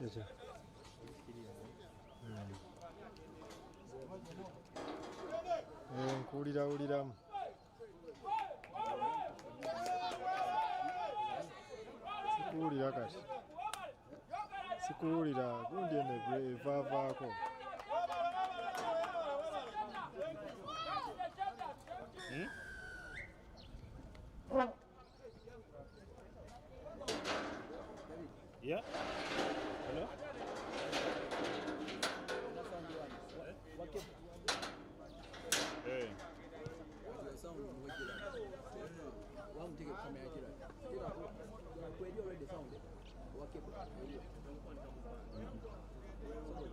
Echa. Nkuwulira. Sikuwulira kati. Sikuwulira gundi eno evaavaako. Yeah? Hello? Hey.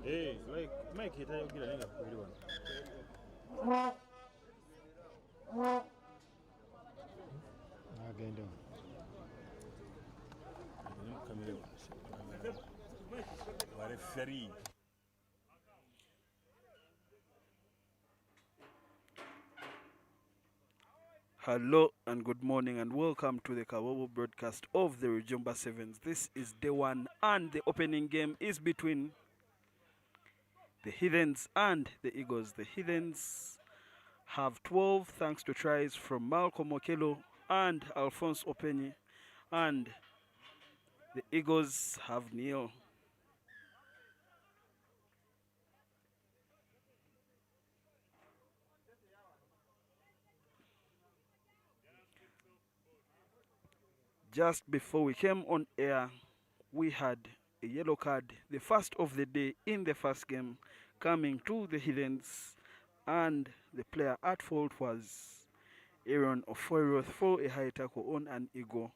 Hey, like Mike hita yogira nenga kweli wana. Agenda. Hello and good morning and welcome to the Kawowo broadcast of the Rujumba Sevens. This is day one and the opening game is between the Heathens and the Eagles. The Heathens have 12 thanks to tries from Malcolm Okello and Alphonse Openyi, and the Eagles have nil. Just before we came on air, we had a yellow card, the first of the day in the first game, coming to the Heathens, and the player at fault was Aaron Ofoyroth for a high tackle on an Eagle.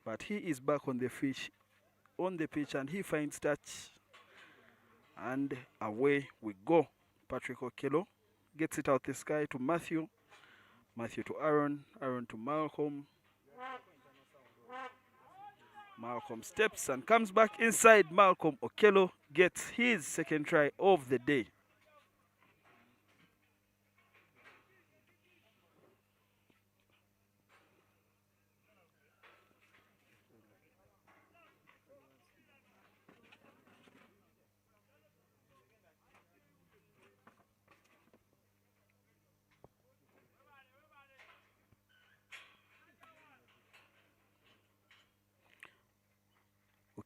But he is back on the pitch, and he finds touch, and away we go. Patrick Okello gets it out the sky to Matthew to Aaron to Malcolm. Malcolm steps and comes back inside. Malcolm Okello gets his second try of the day.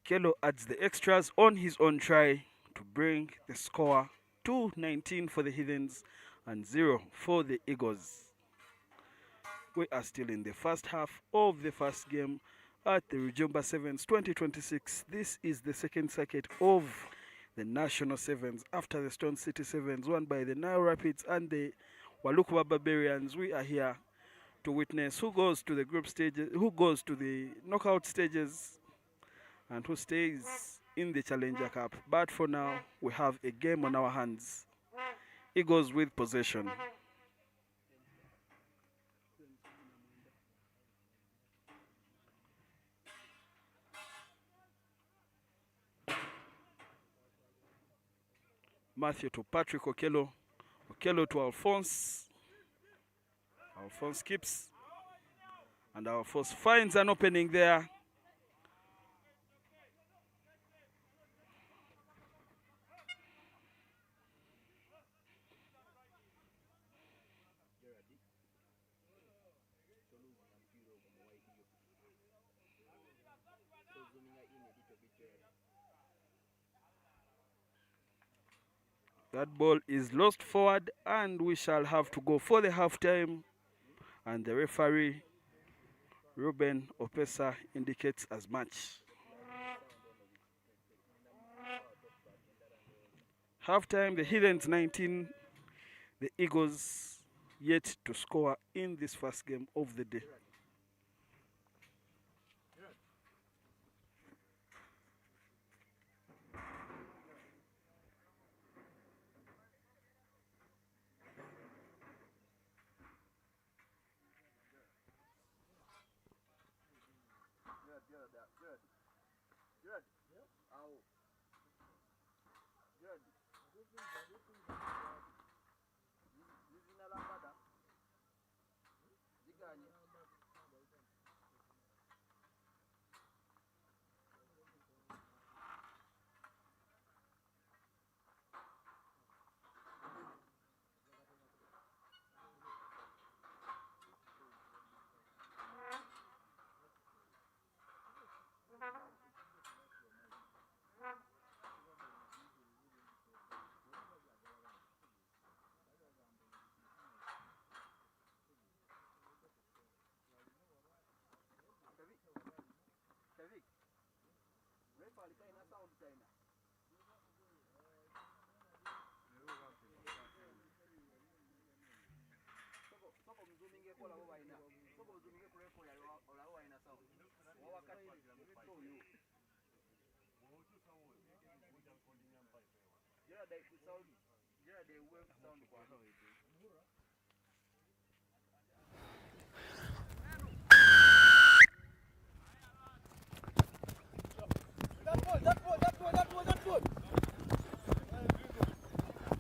Okello adds the extras on his own try to bring the score to 19 for the Heathens and 0 for the Eagles. We are still in the first half of the first game at the Rujumba Sevens 2026. This is the second circuit of the National Sevens after the Stone City Sevens won by the Nile Rapids and the Walukuba Barbarians. We are here to witness who goes to the group stages, who goes to the knockout stages, and who stays in the Challenger Cup. But for now, we have a game on our hands. Eagles with possession. Matthew to Patrick Okello. Okello to Alphonse. Alphonse keeps. And Alphonse finds an opening there. That ball is lost forward and we shall have to go for the halftime. And the referee, Ruben Opesa, indicates as much. Halftime, the Heathens 19, the Eagles yet to score in this first game of the day.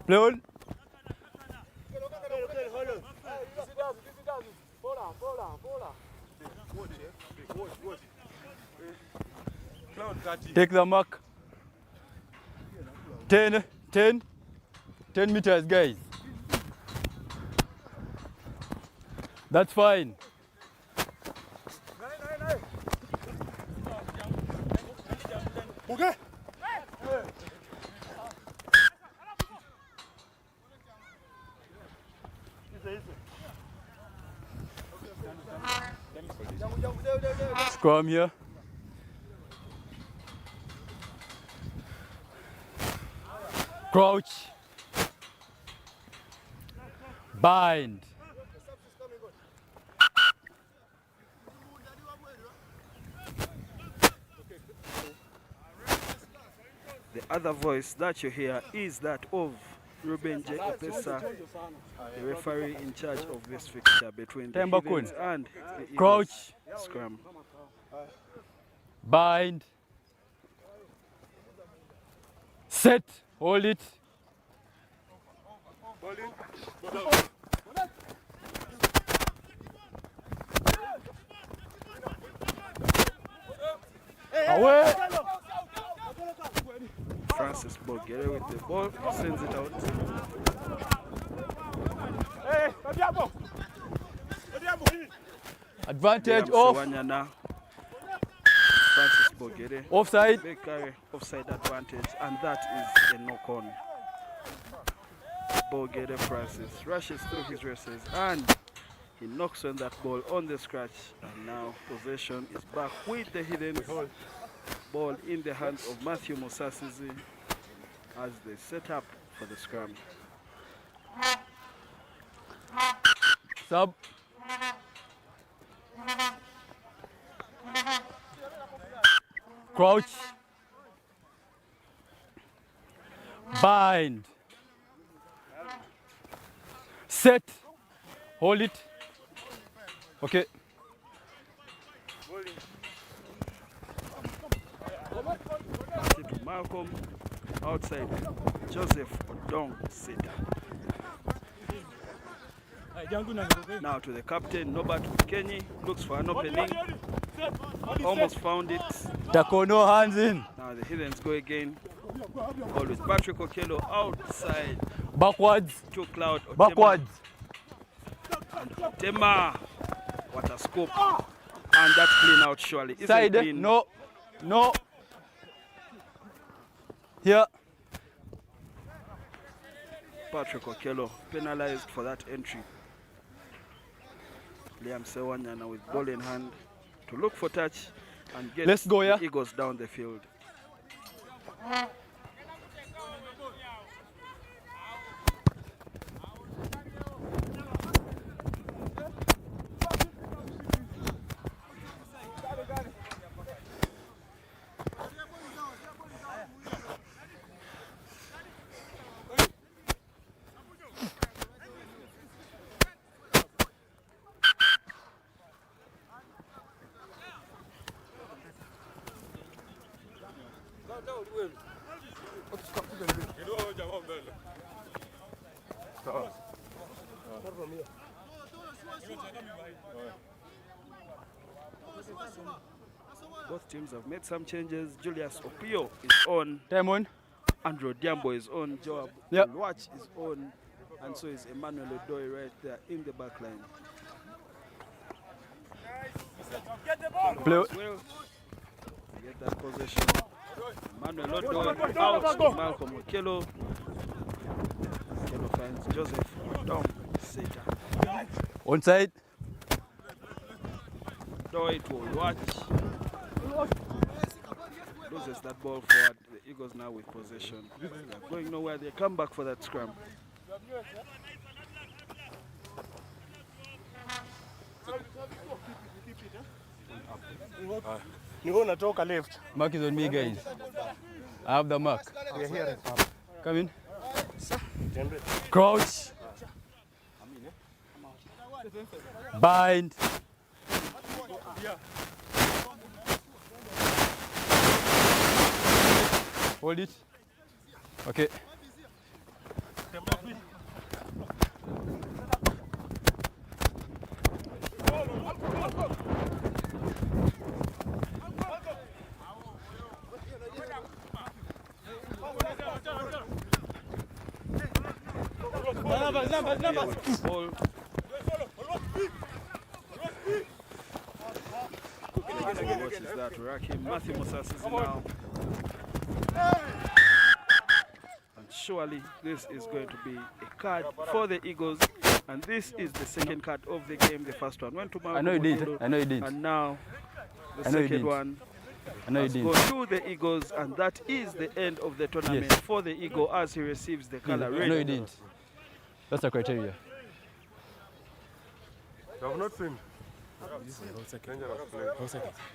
Play on. Take the mark. 10 meters, guys. That's fine. Okay. Scrum here. Crouch. Bind. The other voice that you hear is that of Ruben J. Epesa, the referee in charge of this fixture between the Heathens and the Eagles. Crouch. Scrum. Bind. Set. Hold it. Away. Francis Bogere with the ball, sends it out. Advantage Liam off. Sewanyana. Francis Bogere. Offside. Big carry, offside advantage, and that is a knock-on. Bogere Francis rushes through his races and he knocks on that ball on the scratch, and now possession is back with the Heathens. Ball in the hands of Matthew Musasizi as they set up for the scrum. Sub. Crouch. Bind. Set. Hold it. Okay. To Malcolm outside. Joseph Odong Sita. Now to the captain, Norbert Kenny, looks for an opening. Almost found it. Taco, no hands in. Now the Heathens go again. Ball with Patrick Okello outside. Backwards. To Cloud Otema. Backwards. And Otema. What a scoop. And that's clean out surely. Isn't Side. clean? No. No. Here. Patrick Okello penalized for that entry. Liam Sewanyana with ball in hand to look for touch and get Let's go, yeah. the Eagles down the field. Both teams have made some changes. Julius Opio is on. Time on. Andrew Diambo is on. Joab Yep. Watch is on. And so is Emmanuel Odoi right there in the back line. Play. Well, get that possession. Emmanuel Odoi out to Malcolm Okello. Okello finds Joseph Dom Seta. Onside. Odoi to Watch. loses that ball forward. The Eagles now with possession. They're going nowhere. They come back for that scrum. Left. Mark is on me, guys. I have the mark. We are here. Come in. Crouch. Bind. Hold it. Okay. Ball. What is that? Rakim Matthew Moses is now. And surely this is going to be a card for the Eagles. And this is the second card of the game. The first one went to Malcolm. I know you did. Odulo, I know you did. And now the I know you second did. one I know you has did. gone to the Eagles. And that is the end of the tournament Yes. for the Eagle as he receives the color I know red. you did. That's the criteria. You have not seen.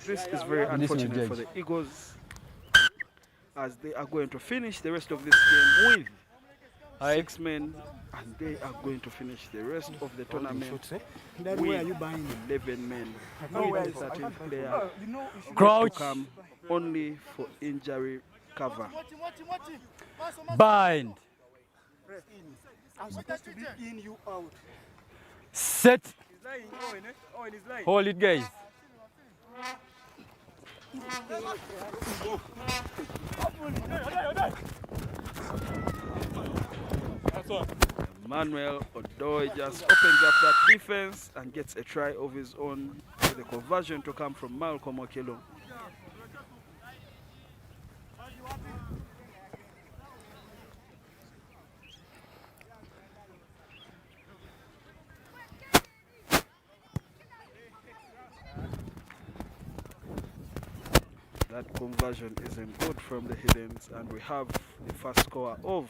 This is very And this is unfortunate for judge. the Eagles as they are going to finish the rest of this game with Hi. 6 men, and they are going to finish the rest of the tournament with 11 men. With 13 players Crouch. to come only for injury cover. Bind. I'm supposed to be in, you out. Set. Hold it, guys. Manuel Odoi just opens up that defense and gets a try of his own with the conversion to come from Malcolm Okelo. That conversion isn't good from the Hiddens, and we have the first score of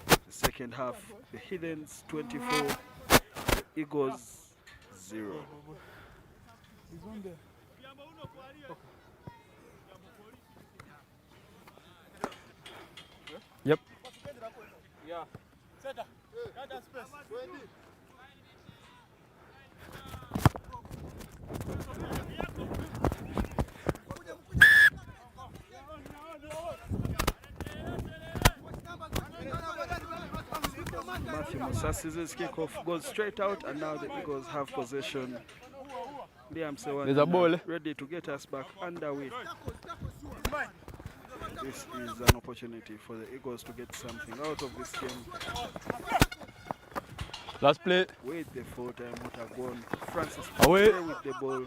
the second half. The Hiddens 24, the Eagles 0. Yep. Matthew Musasi's kickoff goes straight out, and now the Eagles have possession. Liam Sewan There's a ball. ready to get us back underway. This is an opportunity for the Eagles to get something out of this game. Last play. With the full-time Mutagon, Francis Away. play with the ball.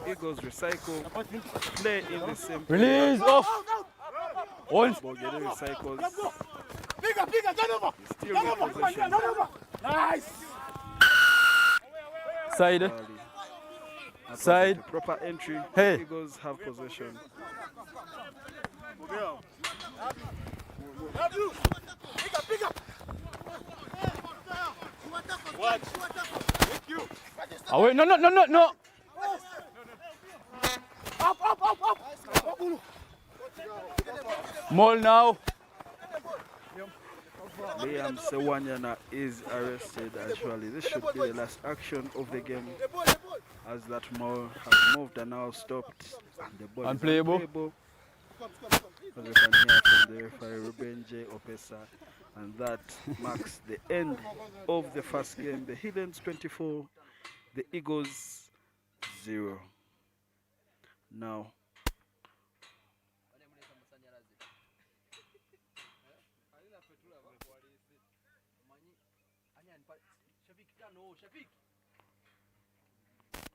Eagles recycle, play in the same Release off. One. Bogere recycles. Bigger, turn over. Still with possession. Nice. Side. That wasn't Side. a proper entry. Hey. Eagles have possession. Bigger. Away. No. Up. Mall now. Liam Sewanyana is arrested. Actually, this should be the last action of the game, as that ball has moved and now stopped. And the ball is Unplayable. unplayable. As we can hear from the referee Ruben J. Opesa, and that marks the end of the first game. The Hiddens 24, the Eagles 0. Now,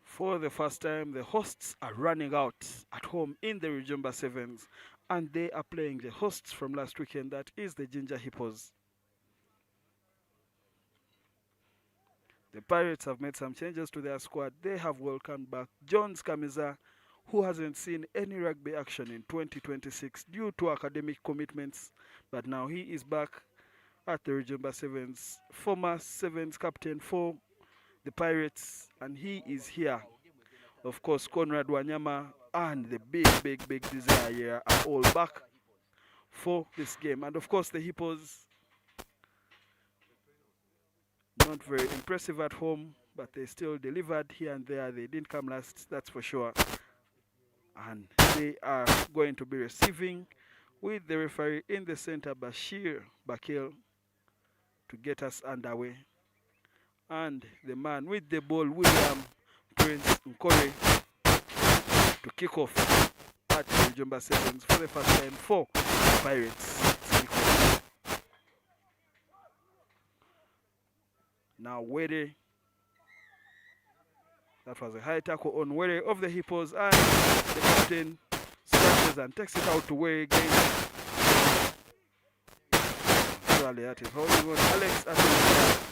for the first time, the hosts are running out at home in the Rujumba Sevens, and they are playing the hosts from last weekend. That is the Ginger Hippos. The Pirates have made some changes to their squad. They have welcomed back Jones Kamiza, who hasn't seen any rugby action in 2026 due to academic commitments, but now he is back at the Rujumba Sevens, former Sevens captain for the Pirates, and he is here. Of course, Conrad Wanyama and the big Desire here are all back for this game. And of course, the Hippos, not very impressive at home, but they still delivered here and there. They didn't come last, that's for sure. And they are going to be receiving with the referee in the center, Bashir Bakil, to get us underway. And the man with the ball, William Prince Nkore, to kick off at the Rujumba Sevens for the first time for the Pirates. Now Were, that was a high tackle on Were of the Hippos, and the captain scratches and takes it out to Were again. Surely that is holding on. Alex Atkinson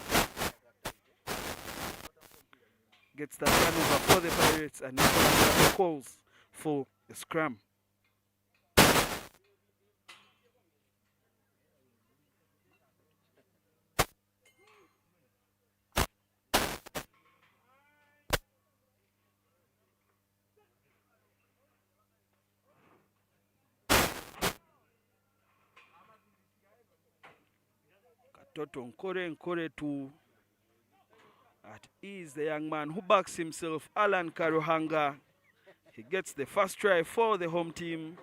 gets that turnover for the Pirates, and Nicholas calls for a scrum. Katoto Nkore to at ease the young man who backs himself, Alan Karuhanga. He gets the first try for the home team,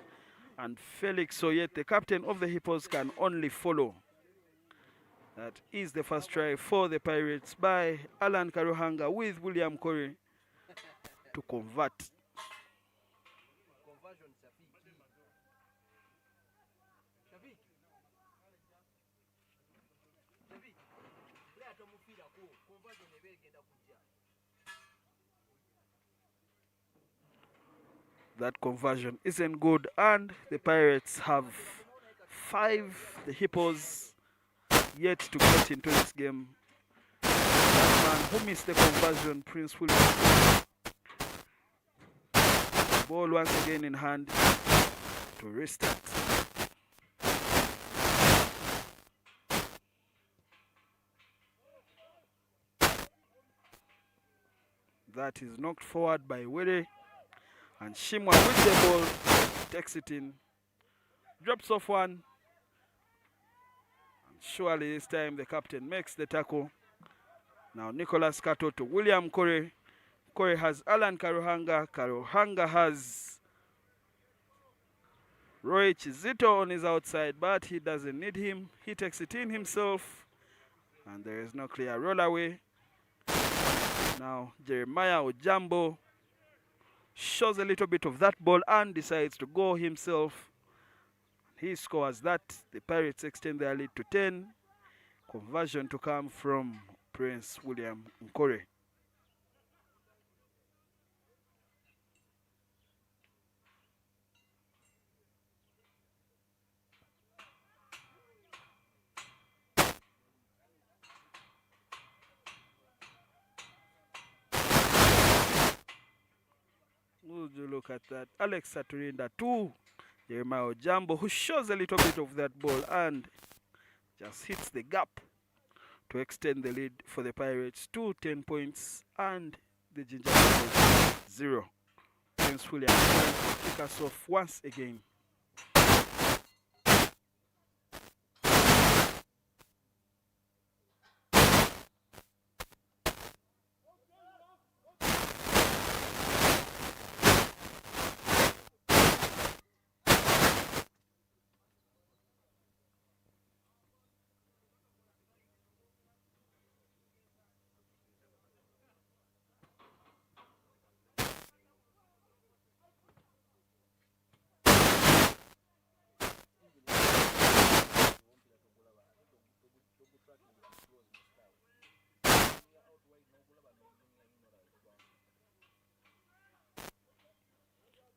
and Felix Soyet, the captain of the Hippos, can only follow. That is the first try for the Pirates by Alan Karuhanga with William Corey to convert. That conversion isn't good, and the Pirates have 5. The Hippos yet to get into this game. That man who missed the conversion, Prince William. Ball once again in hand to restart. That is knocked forward by Were. And Shimwa with the ball, takes it in, drops off one. And surely this time the captain makes the tackle. Now Nicholas Kato to William Corey. Corey has Alan Karuhanga. Karuhanga has Roy Chizito on his outside, but he doesn't need him. He takes it in himself. And there is no clear roll away. Now Jeremiah Ojambo shows a little bit of that ball and decides to go himself. He scores that. The Pirates extend their lead to 10. Conversion to come from Prince William Nkore. Would you look at that? Alex Saturinda to Jeremiah Ojambo, who shows a little bit of that ball and just hits the gap to extend the lead for the Pirates to 10 points, and the Ginger 0. Prince William kick us off once again.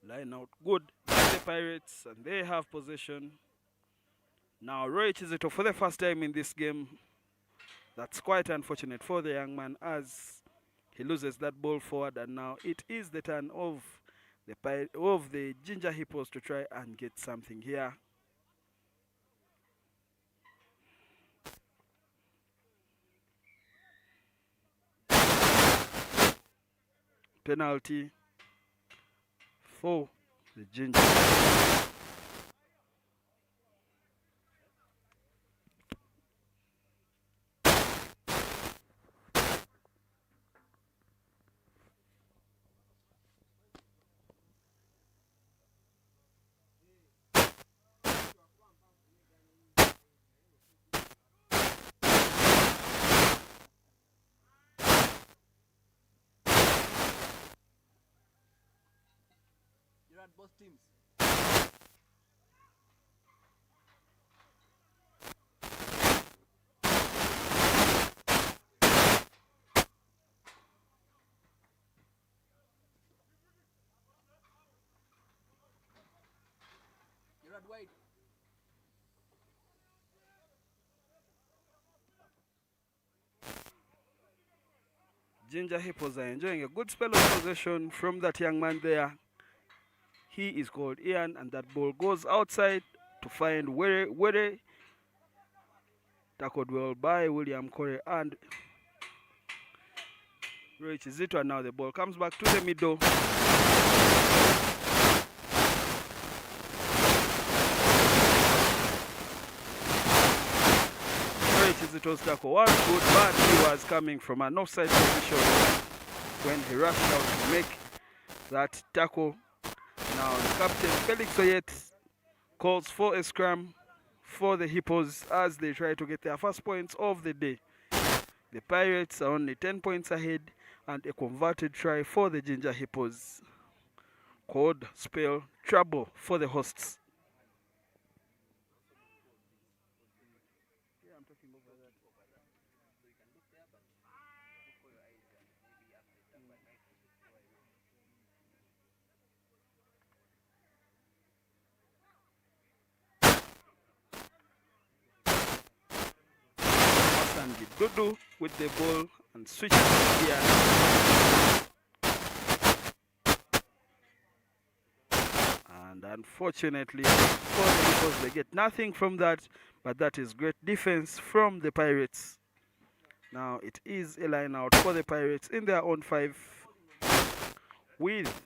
Line out good by the Pirates, and they have possession. Now Roy Chizito for the first time in this game. That's quite unfortunate for the young man as he loses that ball forward, and now it is the turn of the Ginger Hippos to try and get something here. Penalty for the Ginger. You're at both teams. You're at wide. Ginger Hippos are enjoying a good spell of possession from that young man there. He is called Ian, and that ball goes outside to find Were. Tackled well by William Corey and Roy Chizito, and now the ball comes back to the middle. Roy Chizito's tackle was good, but he was coming from an offside position when he rushed out to make that tackle. Now the captain Felix Oyet calls for a scrum for the Hippos as they try to get their first points of the day. The Pirates are only 10 points ahead, and a converted try for the Ginger Hippos could spell trouble for the hosts. Sandy Dudu with the ball and switches here. And unfortunately for the Hippos, they get nothing from that, but that is great defense from the Pirates. Now it is a line out for the Pirates in their own 5 with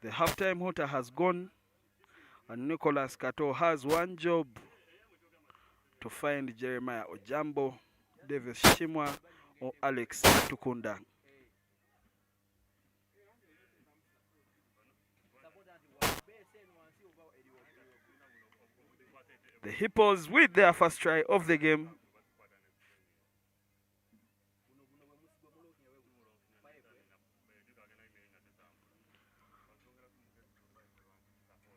the halftime hooter has gone, and Nicholas Kato has one job to find Jeremiah Ojambo, Davis Shimwa, or Alex Tukunda. The Hippos with their first try of the game.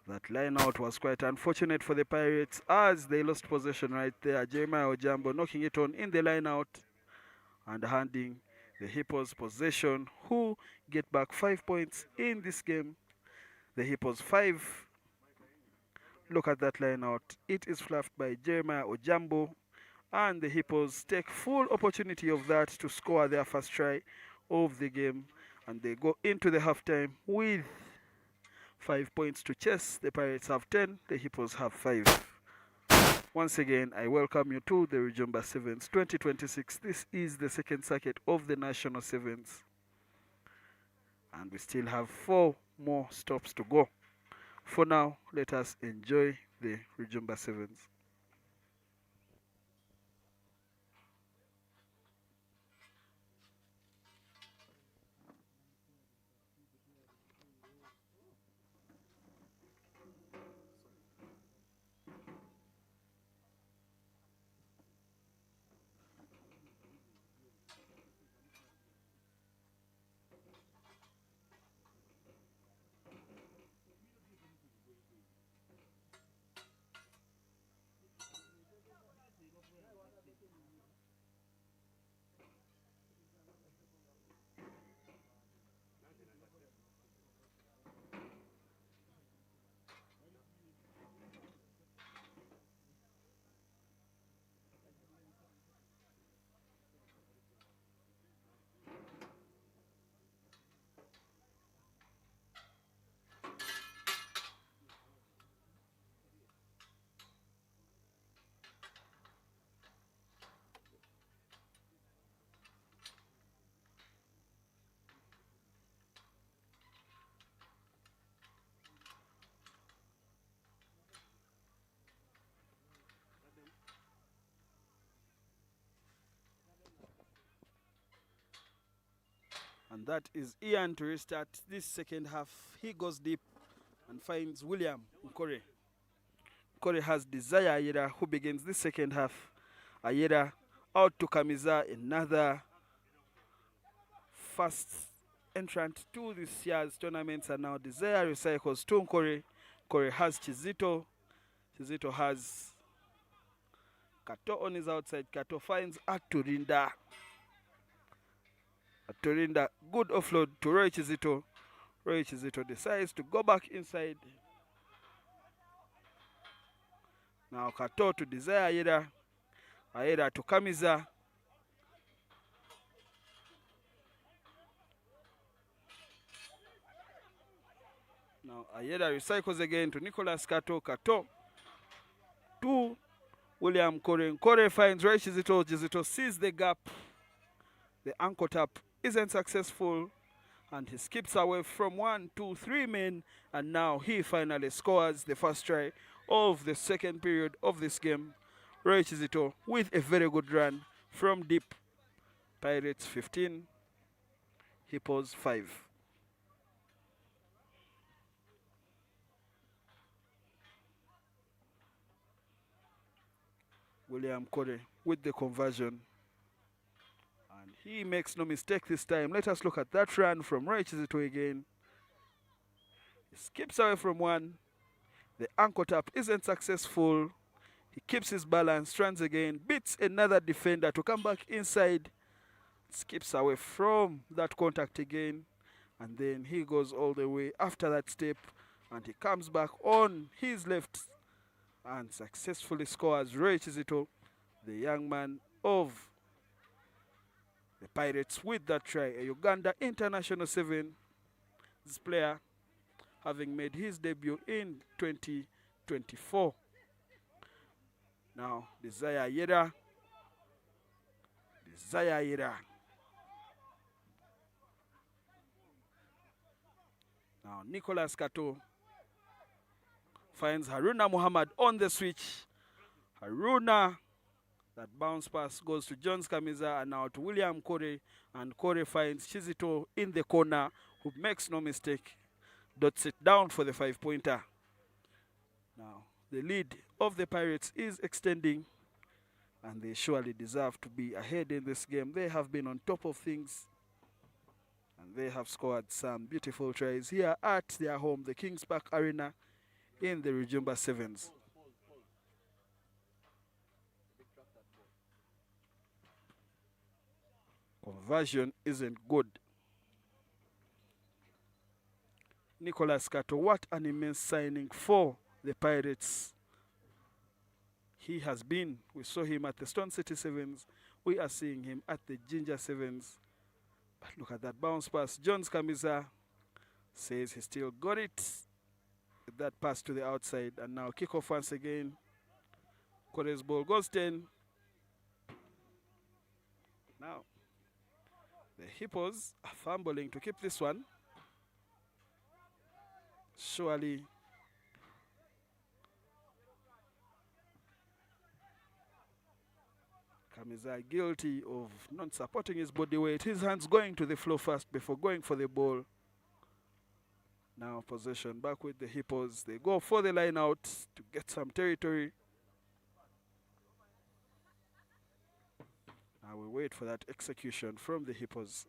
That line out was quite unfortunate for the Pirates as they lost possession right there. Jeremiah Ojambo knocking it on in the line out and handing the Hippos possession, who get back 5 points in this game. The Hippos 5. Look at that line out. It is fluffed by Jeremiah Ojambo, and the Hippos take full opportunity of that to score their first try of the game, and they go into the halftime with 5 points to chase. The Pirates have 10, the Hippos have 5. Once again, I welcome you to the Rujumba Sevens 2026. This is the second circuit of the National Sevens, and we still have 4 more stops to go. For now, let us enjoy the Rujumba Sevens. And that is Ian to restart this second half. He goes deep and finds William Nkore. Nkore has Desire Ayera, who begins this second half. Ayera out to Kamiza, another first entrant to this year's tournaments, and now Desire recycles to Nkore. Nkore has Chizito. Chizito has Kato on his outside. Kato finds Aturinda. Aturinda, good offload to Roy Chizito. Roy Chizito decides to go back inside. Now Kato to Desire Ayera. Ayera to Kamiza. Now Ayera recycles again to Nicholas Kato. Kato to William Nkore. Nkore finds Roy Chizito. Chizito sees the gap. The ankle tap isn't successful, and he skips away from 1, 2, 3 men, and now he finally scores the first try of the second period of this game. Roy Chizito with a very good run from deep. Pirates 15, Hippos 5. William Nkore with the conversion. And he makes no mistake this time. Let us look at that run from Roy Chizito again. He skips away from 1. The ankle tap isn't successful. He keeps his balance, runs again, beats another defender to come back inside. Skips away from that contact again. And then he goes all the way after that step. And he comes back on his left and successfully scores. Roy Chizito, the young man of the Pirates, with that try. A Uganda International 7. This player having made his debut in 2024. Now, Desire Ayera. Desire Ayera. Now, Nicholas Kato finds Haruna Muhammad on the switch. Haruna, that bounce pass goes to Jones Kamiza and now to William Nkore. And Nkore finds Chizito in the corner, who makes no mistake. Dots it down for the 5-pointer. Now, the lead of the Pirates is extending, and they surely deserve to be ahead in this game. They have been on top of things, and they have scored some beautiful tries here at their home, the Kings Park Arena in the Rujumba Sevens. Conversion isn't good. Nicholas Kato, what an immense signing for the Pirates. He has been. We saw him at the Stone City Sevens. We are seeing him at the Ginger Sevens. But look at that bounce pass. Jones Kamiza says he still got it. With that pass to the outside. And now kickoff once again. Kore's ball goes 10. Now, the Hippos are fumbling to keep this one. Surely Kamiza guilty of not supporting his body weight. His hands going to the floor first before going for the ball. Now possession back with the Hippos. They go for the line out to get some territory. Now we wait for that execution from the Hippos.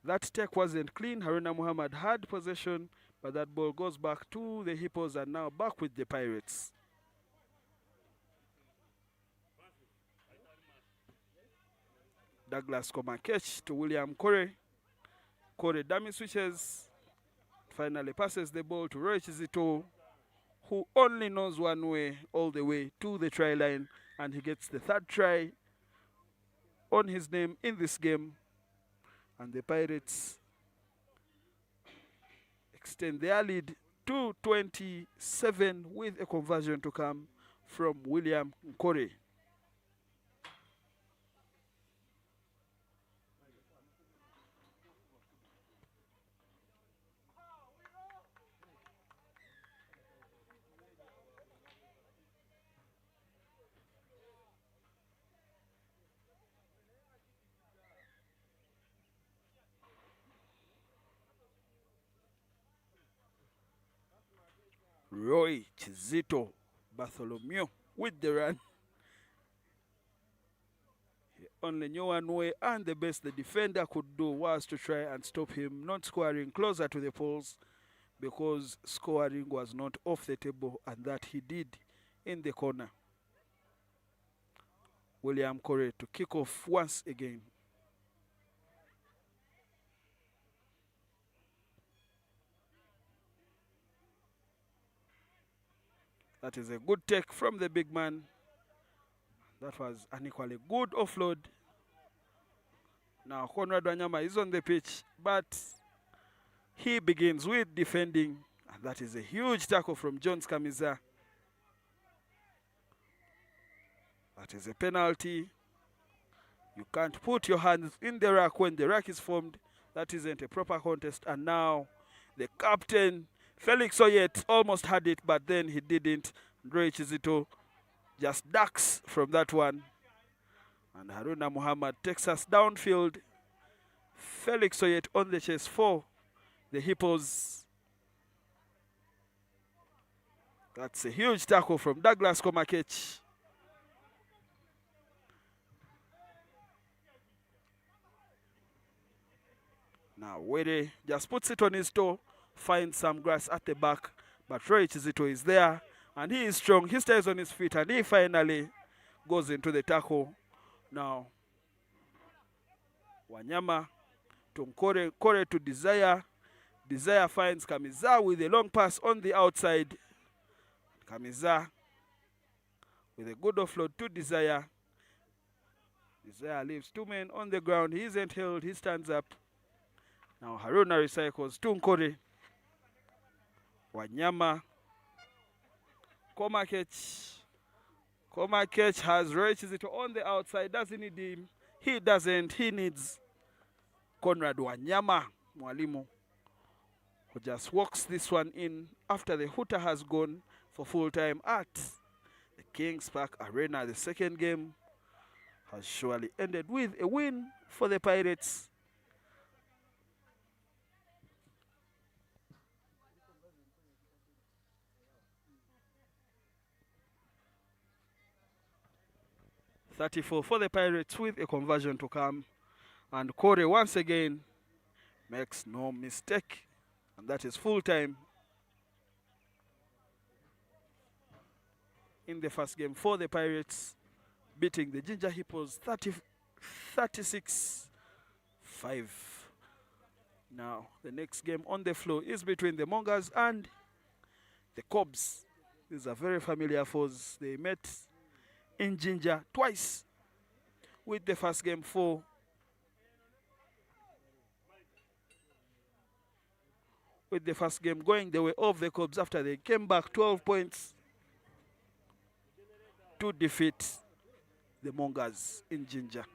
That take wasn't clean. Haruna Muhammad had possession, but that ball goes back to the Hippos and now back with the Pirates. Douglas Komakech to William Nkore. Nkore dummy switches. Finally passes the ball to Roy Chizito, who only knows one way all the way to the try line, and he gets the third try on his name in this game. And the Pirates extend their lead to 27 with a conversion to come from William Nkore. Roy Chizito Bartholomew with the run. He only knew one way, and the best the defender could do was to try and stop him not scoring closer to the poles, because scoring was not off the table, and that he did in the corner. William Corey to kick off once again. That is a good take from the big man. That was an equally good offload. Now Conrad Wanyama is on the pitch, but he begins with defending. And that is a huge tackle from Jones Kamiza. That is a penalty. You can't put your hands in the rack when the rack is formed. That isn't a proper contest. And now the captain, Felix Oyet, almost had it, but then he didn't. Roy Chizito just ducks from that one. And Haruna Muhammad takes us downfield. Felix Oyet on the chase for the Hippos. That's a huge tackle from Douglas Komakech. Now Wede just puts it on his toe, finds some grass at the back, but Roy Chizito is there, and he is strong. He stays on his feet, and he finally goes into the tackle. Now Wanyama to Kore to Desire. Desire finds Kamiza with a long pass on the outside. Kamiza with a good offload to Desire. Desire leaves two men on the ground. He isn't held. He stands up. Now Haruna recycles to Nkore. Wanyama. Komakech. Komakech has Roy Chizito on the outside. Does he need him? He doesn't. He needs Conrad Wanyama, Mwalimu, who just walks this one in after the hooter has gone for full time at the Kings Park Arena. The second game has surely ended with a win for the Pirates. .34 for the Pirates with a conversion to come. And Corey once again makes no mistake. And that is full time in the first game for the Pirates, beating the Ginger Hippos 36-5. Now the next game on the floor is between the Mongers and the Cobs. These are very familiar foes. They met in Ginger twice, with the first game going the way of the Cubs after they came back 12 points to defeat the Mongers in Ginger.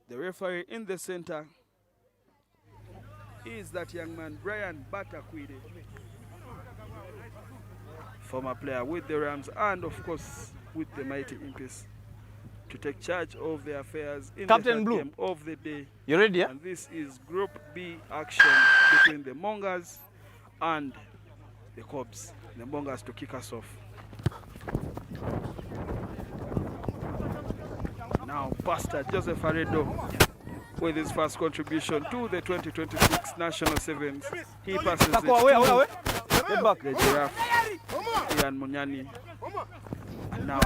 The referee in the center is that young man, Brian Batakwide, former player with the Rams and, of course, with the Mighty Impies, to take charge of the affairs in the third game of the day. You ready? Yeah? And this is Group B action between the Mongers and the Cobs. The Mongers to kick us off. Now, Pastor Joseph Aredo with his first contribution to the 2026 National Sevens. He passes it to the Giraffe, Ian Munyani. And now,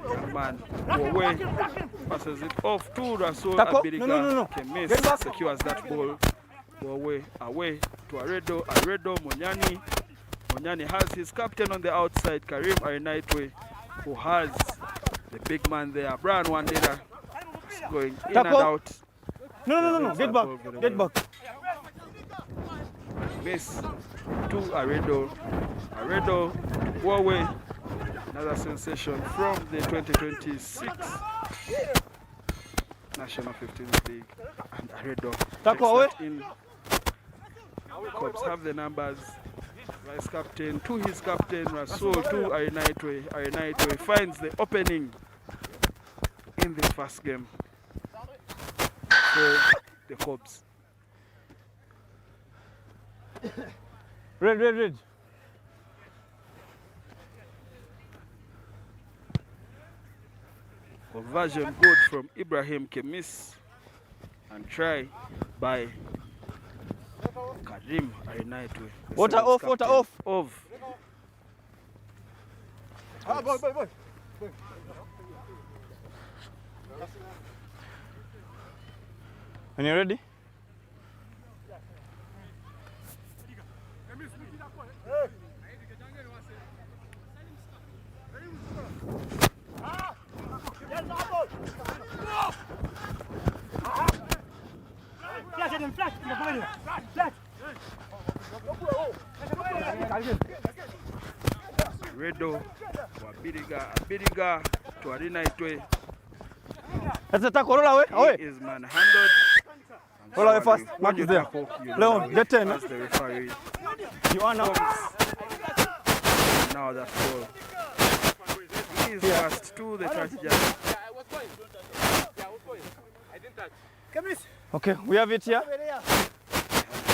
young man, Kawowo passes it off to Rasul Abiriga. Kemis secures that ball. Kawowo away to Aredo. Aredo, Munyani. Munyani has his captain on the outside, Karim Arenaitwe, who has the big man there, Brian Wandera, going in and out. No. Get back. Get back. Miss to Aredo. Aredo, Kawowo. Another sensation from the 2026 National 15th League and Aredo. Tackle away. In. Cubs have the numbers. Vice captain to his captain, Rasul to Arinaitwe. Arinaitwe finds the opening in the first game for the Cubs. Red. Conversion good from Ibrahim Kemis and try by Karim Arinaitwe. Water off. Off. Boy. When you're ready? Redo Abiriga to Arinaitwe. That's a tackle. Roll away. He is manhandled. Roll away fast. Mark is there. Leon, get 10. As the referee You are now. now that goal. He is passed to the touchdown. Yeah, I was going. I didn't touch. Okay, we have it here.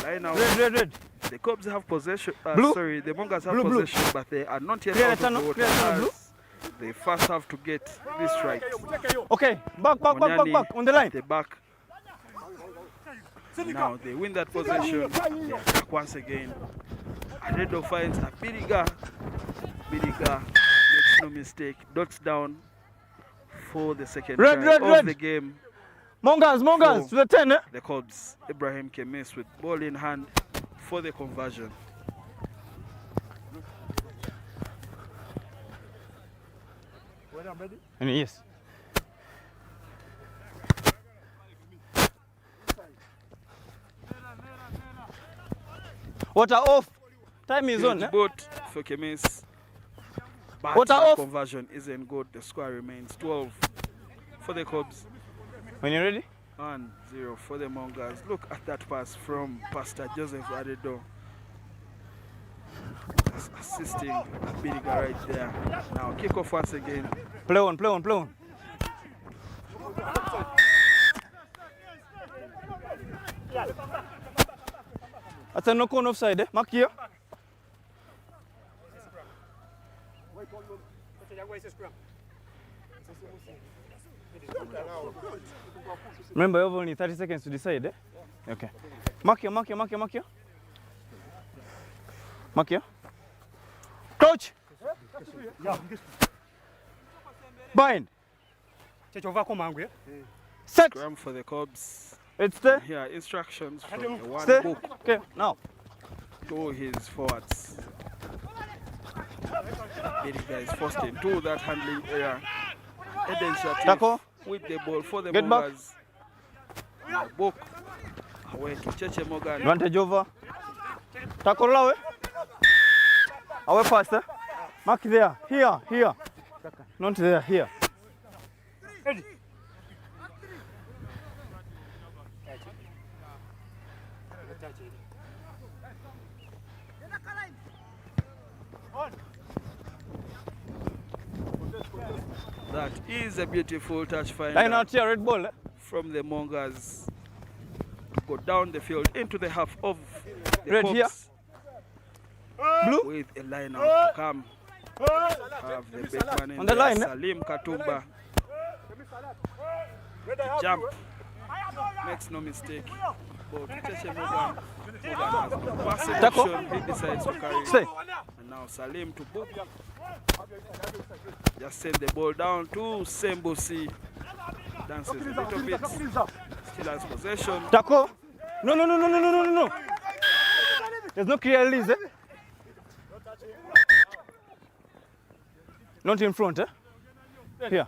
Right now, Red. the Cubs have possession. Blue. Sorry, the Mongas have Blue. possession, but they are not yet Clear out the of the tunnel, water. clear the tunnel, As they first have to get this right. Okay, back. Onyani On the line. at the back. Now they win that possession. They attack once again. Aredo finds Abiriga. Abiriga makes no mistake. Dots down for the second try of the game. Mongas to the 10. The Cubs, Ibrahim Kemis with ball in hand for the conversion. And yes. Water off. Time is on. Boat for Kemis. But Water the off. conversion isn't good. The score remains 12 for the Cubs. When you're ready? 1-0 for the Mongas. Look at that pass from Pastor Joseph Aredo. Assisting Abiriga right there. Now kick off once again. Play on. That's a knock on offside, eh? Mark here. Remember, you have only 30 seconds to decide, eh? Okay. Mark here. Crouch. Bind. Set. Scrum for the Cubs. It's there. Here, instructions from the one Stay. book Okay, now. to his forwards. Abiriga is forced into that handling area. Eden Shati Tackle. with the ball for the Get back. Mongas. Book away to Cheche Morgan. Advantage over. Tackle away. Away fast, eh? Mark there. Here. Not there, here. That is a beautiful touch finder. Line out here, red ball, eh? From the Mongas. Go down the field into the half of the Red Cubs here. Blue. with a line out to come. Have the big man in On the there, line, eh? Salim Katumba. Jump. Makes no mistake. But Cheche Morgan has the passing Tackle. option. He decides to carry. Stay. And now Salim to book. Just send the ball down to Sembosi. Dances a little bit. Still has possession. Tackle. No. There's no clear release, eh? Not in front, eh? Here.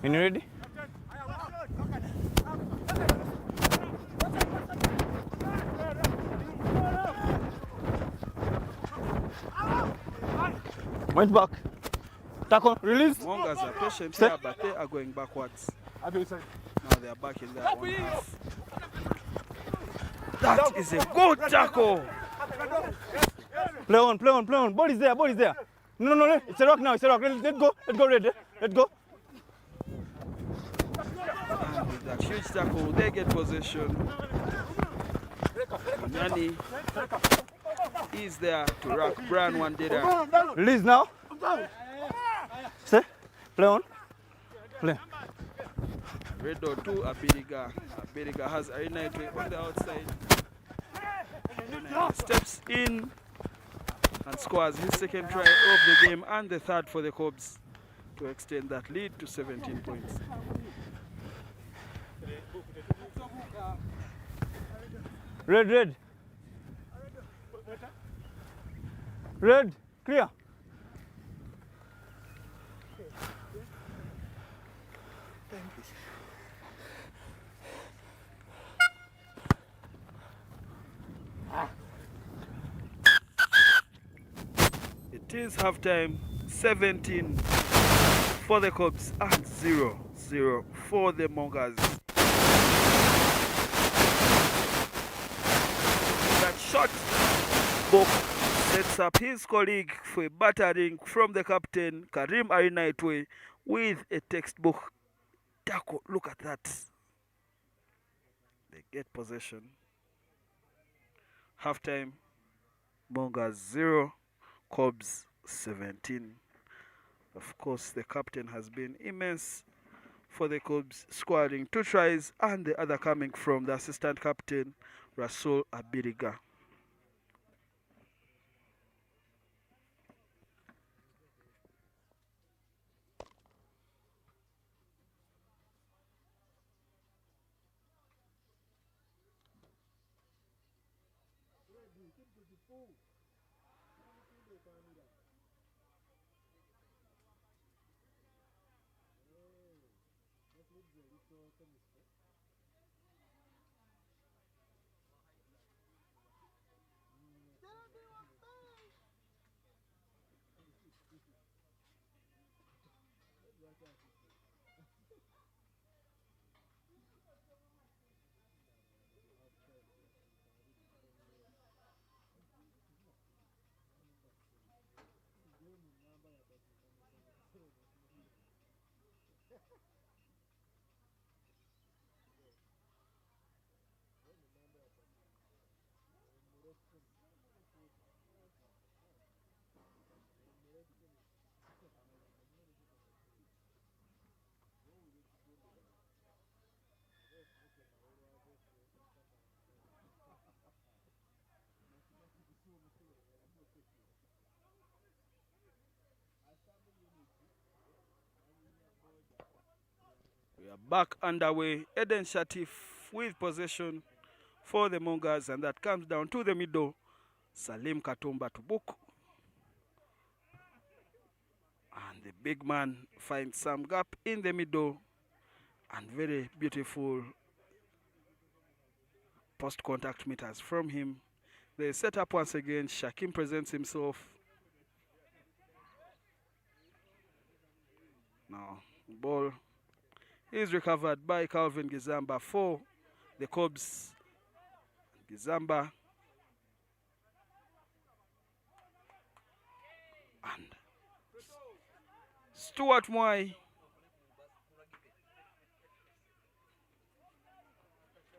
When you ready? Went back. Tackle, release. Mongas are patient Step. here, but they are going backwards. I'll be inside. Now they are back in their own half. That is a good tackle. Play on, play on, play on. Ball is there, ball is there. No, no, no, it's a rock now, it's a rock. Let's go, Red. Let's go. And with that huge tackle, they get possession. Nani is there to rock Brian Wandera. Release now. Stay. Play on. Play. Redo to Abiriga. Abiriga has Arinaitu on the outside. Steps in and scores his second try of the game and the third for the Cubs to extend that lead to 17 points. Red. Red, clear. It is halftime, 17 for the Cubs and 0-0 for the Mongas. That shot, Bok sets up his colleague for a battering from the captain, Karim Arinaitwe, with a textbook tackle. Look at that. They get possession. Halftime, Mongas 0, Cubs 17. Of course, the captain has been immense for the Cubs, scoring 2 tries and the other coming from the assistant captain, Rasul Abiriga. We are back underway. Eden Shatif with possession for the Mongas, and that comes down to the middle. Salim Katumba to book. And the big man finds some gap in the middle. And very beautiful post-contact meters from him. They set up once again. Shakim presents himself. Now, ball is recovered by Calvin Gizamba for the Cubs. Gizamba and Stuart Moy.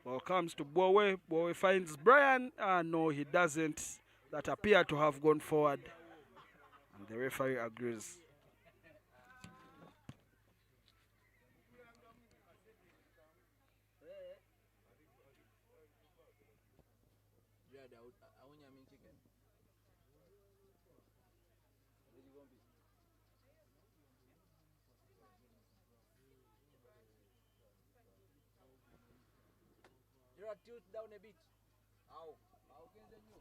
Ball comes to Bowe. Bowe finds Brian. No, he doesn't. That appeared to have gone forward. And the referee agrees. Tilt down a bit. Ow. How can you?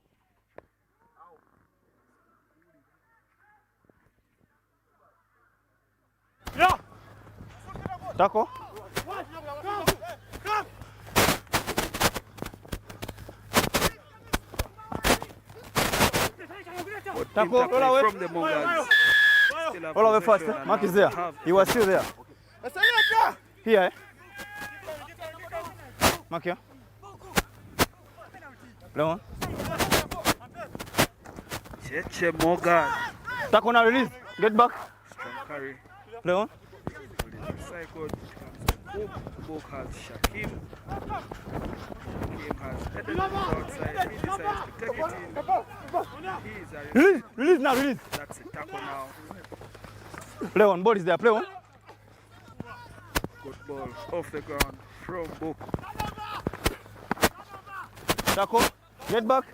Yeah. Tackle. Tackle from the Mongas. still have All away possession first. and Mark now is there. they have He was still there. Here, eh? Mark here. Play on. Cheche Morgan. Tackle now, release. Get back. Strong carry. Play on. Cycle. Book has Shakim. Shakim has headed to the outside. He decides to take it in. He is a Release. Release now, release. That's a tackle now. Play on. Ball is there. Play on. Good ball off the ground from Book. Tackle. Get back.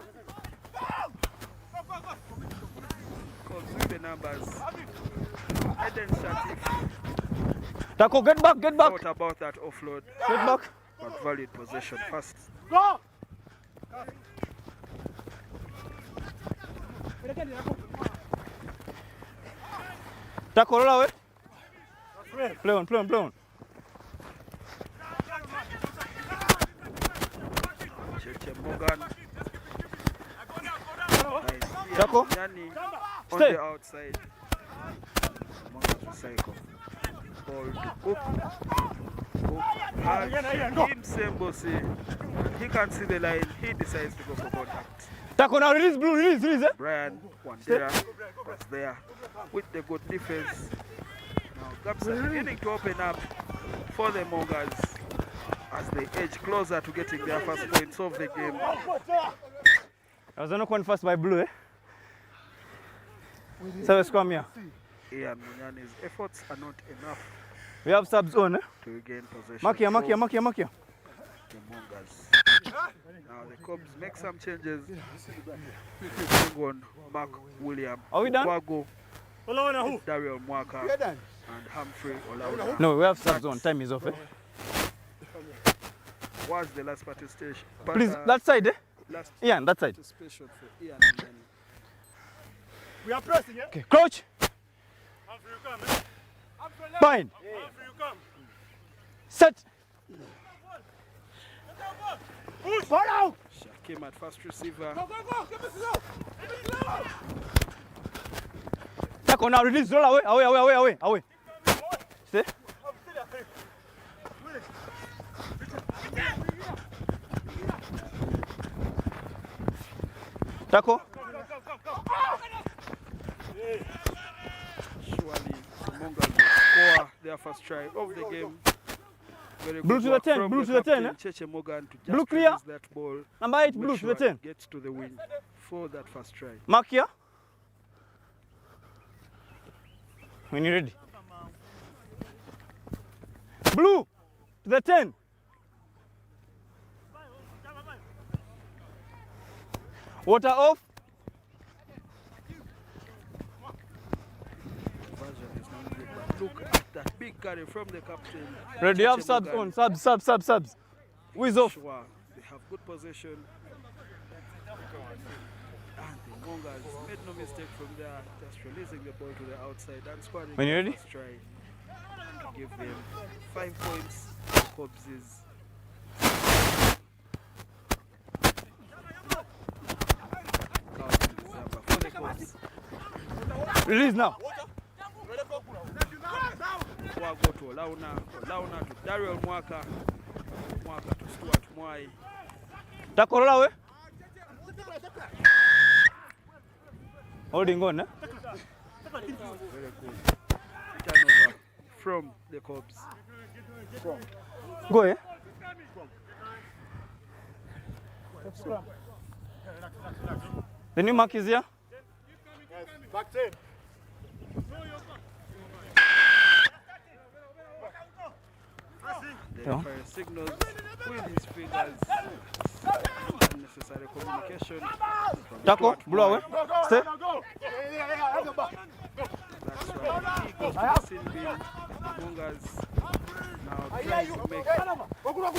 Comes with the numbers. Eden Shatif. Tackle. Get back. Get back. Thought about that offload, Get back. but valid possession first. Go! Tackle. Roll away. Play on. Play on. Play on. Cheche Morgan. Nice. Tackle. Yani on Stay. the outside. Morgan to cycle. Ball to Cook. Cook has him Sembosi. He can't see the line. He decides to go for contact. Tackle now. Release. Blue. Release. Release. Eh? Brian Wandera was there with the good defense. Now gaps are beginning to open up for the Mongas as they edge closer to getting their first points of the game. I was not one first by Blue, eh? So let's come here. Ian Munyani's efforts are not enough We have subs on, eh? to regain possession. Mark here, mark here, from mark here, mark here. the Mongas. Now the Cubs make some changes. Bring on Mark William, Are we done? Wago, Olaona who? Daryl Mwaka, We're done. and Humphrey Olauna. No, we have subs on. Time is off, eh? Was the last participation? Please, that side, eh? last Ian, that side. participation for Ian Munyani. We are pressing, yeah? Okay, crouch. Humphrey, you come, eh? Bind. Humphrey, you come. Set. Push! Follow! Shakim at first receiver. Go, go, go! Give us go! Give us go! Tackle now, release. Roll away, away, away, away, away, away. Stay. Tackle. Surely the Mongols will score their first try of the game. Very Blue good to the work 10, from blue the to the 10, captain, eh? Cheche Morgan, to just Blue clear. release that ball. Number 8, Make blue to sure the 10. it gets to the wing for that first try. Mark here. When you're ready. Blue to the 10. Water off. Conversion is not good, but look at that big carry from the captain. Ready, you have Cheche subs Morgan. on. Subs. Who is off? Sure, they have good possession. And the Mongols made no mistake from there, just releasing the ball to the outside and scoring When you're the ready? first try to give them 5 points. Cubs is for the Cubs. Release now. Wago to Olauna to Daryl Mwaka to Stuart Mwai. Tackle roll away. Holding on, eh? Very good turnover from the Cubs. Go, eh? The new mark is here. Back 10. The Yeah. referee signals with his fingers. Unnecessary communication. From Tackle, Stuart blow away. Mwai. Stay. Go! Yeah, have the back. That's right. He goes to the sin bin. The Mongols now trying to make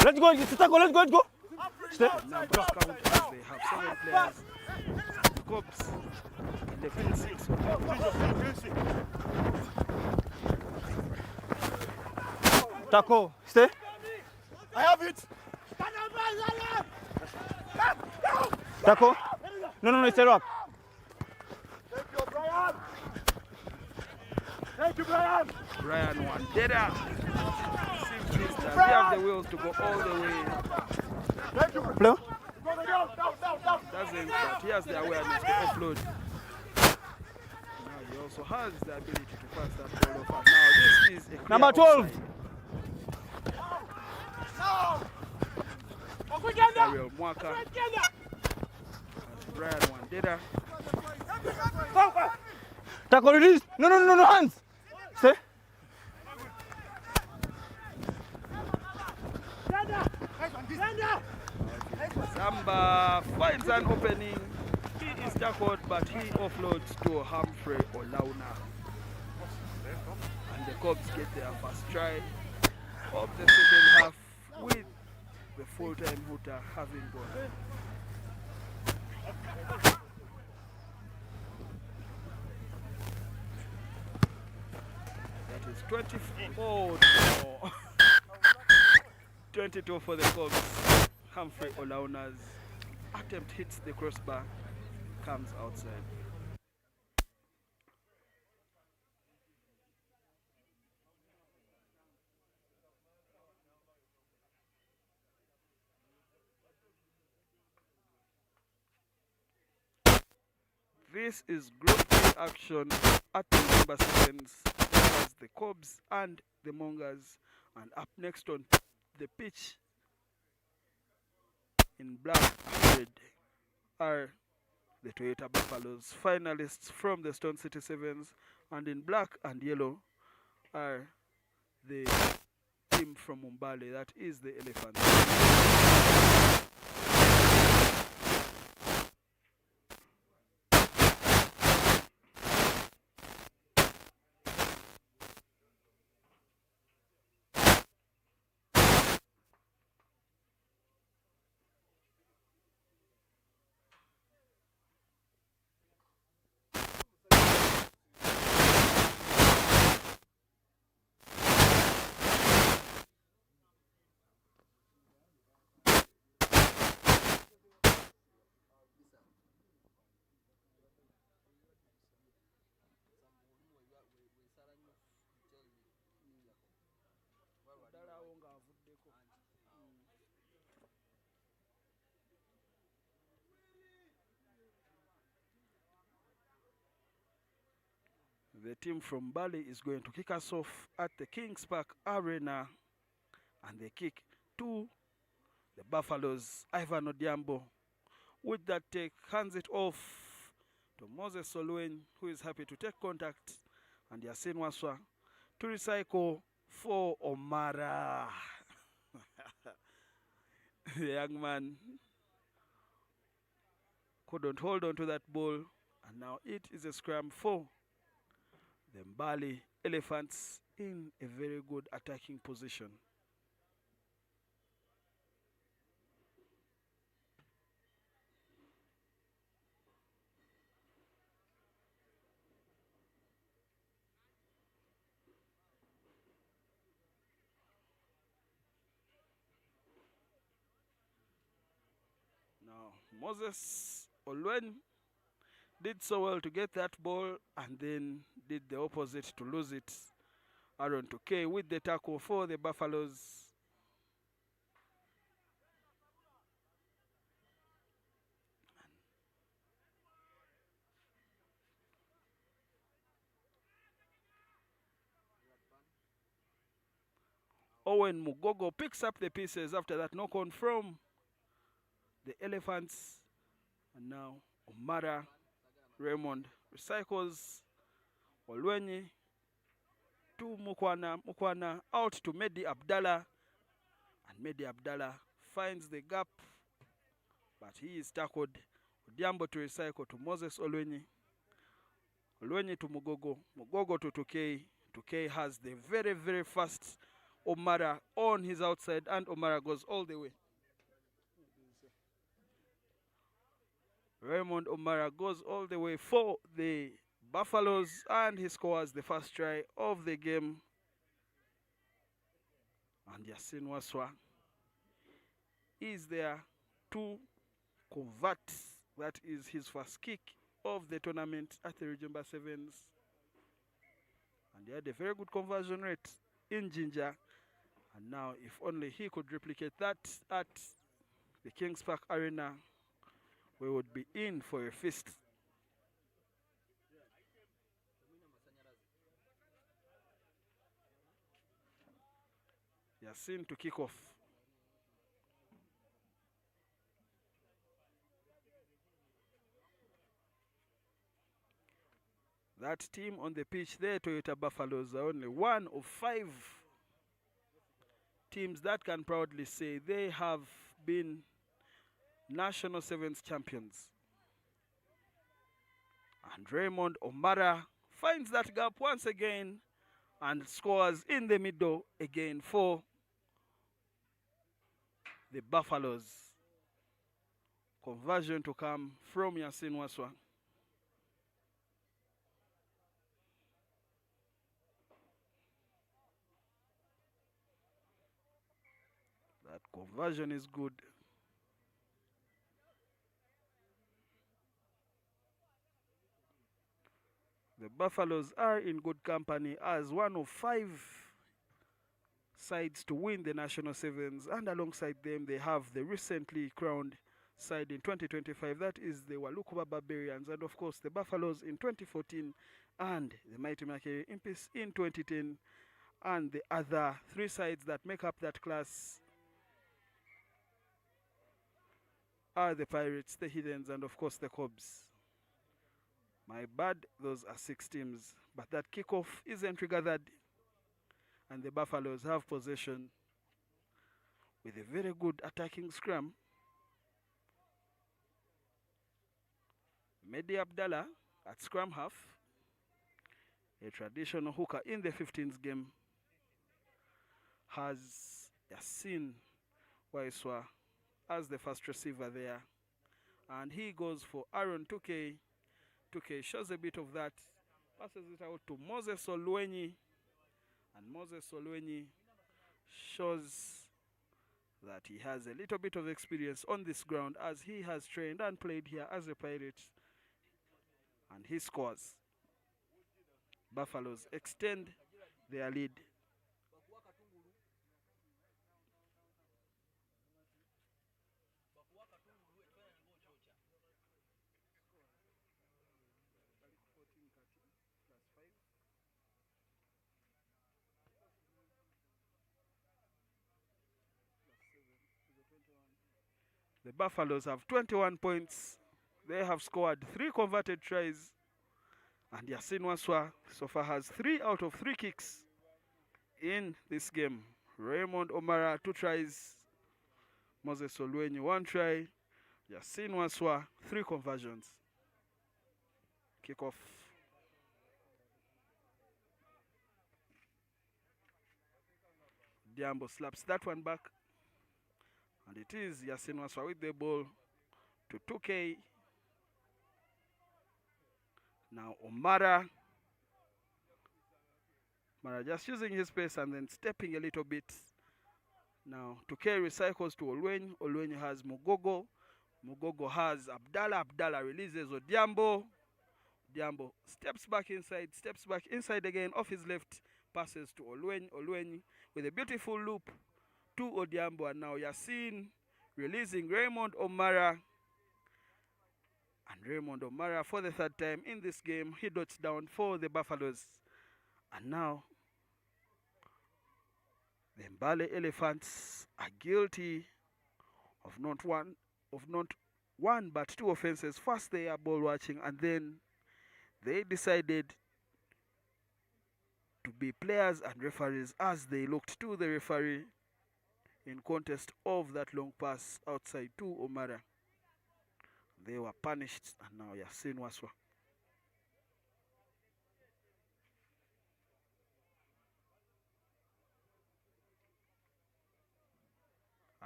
Let's go. It's a tackle. Let's go. Stay. numbers count as they have 7 players. The Cubs in the field 6 of them. Tackle. Stay. I have it! Tackle. No, it's a rock. Thank you, Brian. Brian Wandera simply does he have the will to go all the way. Play. Doesn't, but he has the awareness to offload. Now he also has the ability to pass that ball over. Now this is a clear Number 12. offside. Ariel Mwaka and Brian Wandera. Tackle release. No, no, no, no, hands. Stay. Zamba finds an opening. He is tackled, but he offloads to Humphrey Olauna. And the Cubs get their first try of the second half with the full-time hooter having gone. That is 24 no. 22 for the Cubs. Humphrey Olauna's attempt hits the crossbar, comes outside. This is Group A action at the number 7s as the Cubs and the Mongers, and up next on the pitch in black and red are the Toyota Buffaloes, finalists from the Stone City Sevens, and in black and yellow are the team from Mumbale, that is the Elephants. The team from Bali is going to kick us off at the Kings Park Arena, and they kick to the Buffaloes. Ivan Odiambo with that take hands it off to Moses Solwen, who is happy to take contact, and Yasin Waswa to recycle for Omara. The young man couldn't hold on to that ball, and now it is a scrum for the Mbali Elephants in a very good attacking position. Now, Moses Olwen did so well to get that ball and then did the opposite to lose it. Aaron Tukey with the tackle for the Buffaloes. Owen Mugogo picks up the pieces after that knock on from the Elephants. And now Omara Raymond recycles Olwenyi to Mukwana. Mukwana out to Mehdi Abdallah. And Mehdi Abdallah finds the gap, but he is tackled. Odiambo to recycle to Moses Olwenyi. Olwenyi to Mugogo. Mugogo to Tukey. Tukey has the very, very fast Omara on his outside, and Omara goes all the way. Raymond Omara goes all the way for the Buffaloes, and he scores the first try of the game. And Yasin Waswa is there to convert. That is his first kick of the tournament at the Rujumba Sevens. And he had a very good conversion rate in Ginger. And now, if only he could replicate that at the Kings Park Arena, we would be in for a feast. Yasin to kick off. That team on the pitch there, Toyota Buffaloes, are only one of 5 teams that can proudly say they have been National Sevens champions. And Raymond O'Mara finds that gap once again and scores in the middle again for the Buffaloes. Conversion to come from Yasin Waswa. That conversion is good. The Buffaloes are in good company as one of 5 sides to win the National Sevens, and alongside them they have the recently crowned side in 2025, that is the Walukuba Barbarians, and of course the Buffaloes in 2014 and the Mighty Makere Impis in 2010, and the other 3 sides that make up that class are the Pirates, the Heathens, and of course the Cobs. My bad, those are 6 teams, but that kickoff isn't regathered, and the Buffaloes have possession with a very good attacking scrum. Mehdi Abdallah at scrum half, a traditional hooker in the 15s game, has Yasin Waiswa as the first receiver there, and he goes for Aaron 2K. 2K shows a bit of that, passes it out to Moses Olwenyi, and Moses Olwenyi shows that he has a little bit of experience on this ground as he has trained and played here as a Pirate, and he scores. Buffaloes extend their lead. The Buffaloes have 21 points. They have scored 3 converted tries. And Yasin Waswa so far has 3 out of 3 kicks in this game. Raymond O'Mara 2 tries. Moses Olwenyi 1 try. Yasin Waswa 3 conversions. Kickoff. Diambo slaps that one back. And it is Yasin Waswa with the ball to 2K. Now O'Mara just using his pace and then stepping a little bit. Now 2K recycles to Olwenyi. Olwenyi has Mugogo. Mugogo has Abdallah. Abdallah releases Odiambo. Odiambo steps back inside again off his left. Passes to Olwenyi. Olwenyi with a beautiful loop to Odiambo, and now Yasin releasing Raymond O'Mara. And Raymond O'Mara for the 3rd time in this game, he dots down for the Buffaloes. And now the Mbale Elephants are guilty of not one but 2 offenses. First they are ball watching, and then they decided to be players and referees as they looked to the referee in contest of that long pass outside to O'Mara. They were punished, and now Yasin Waswa.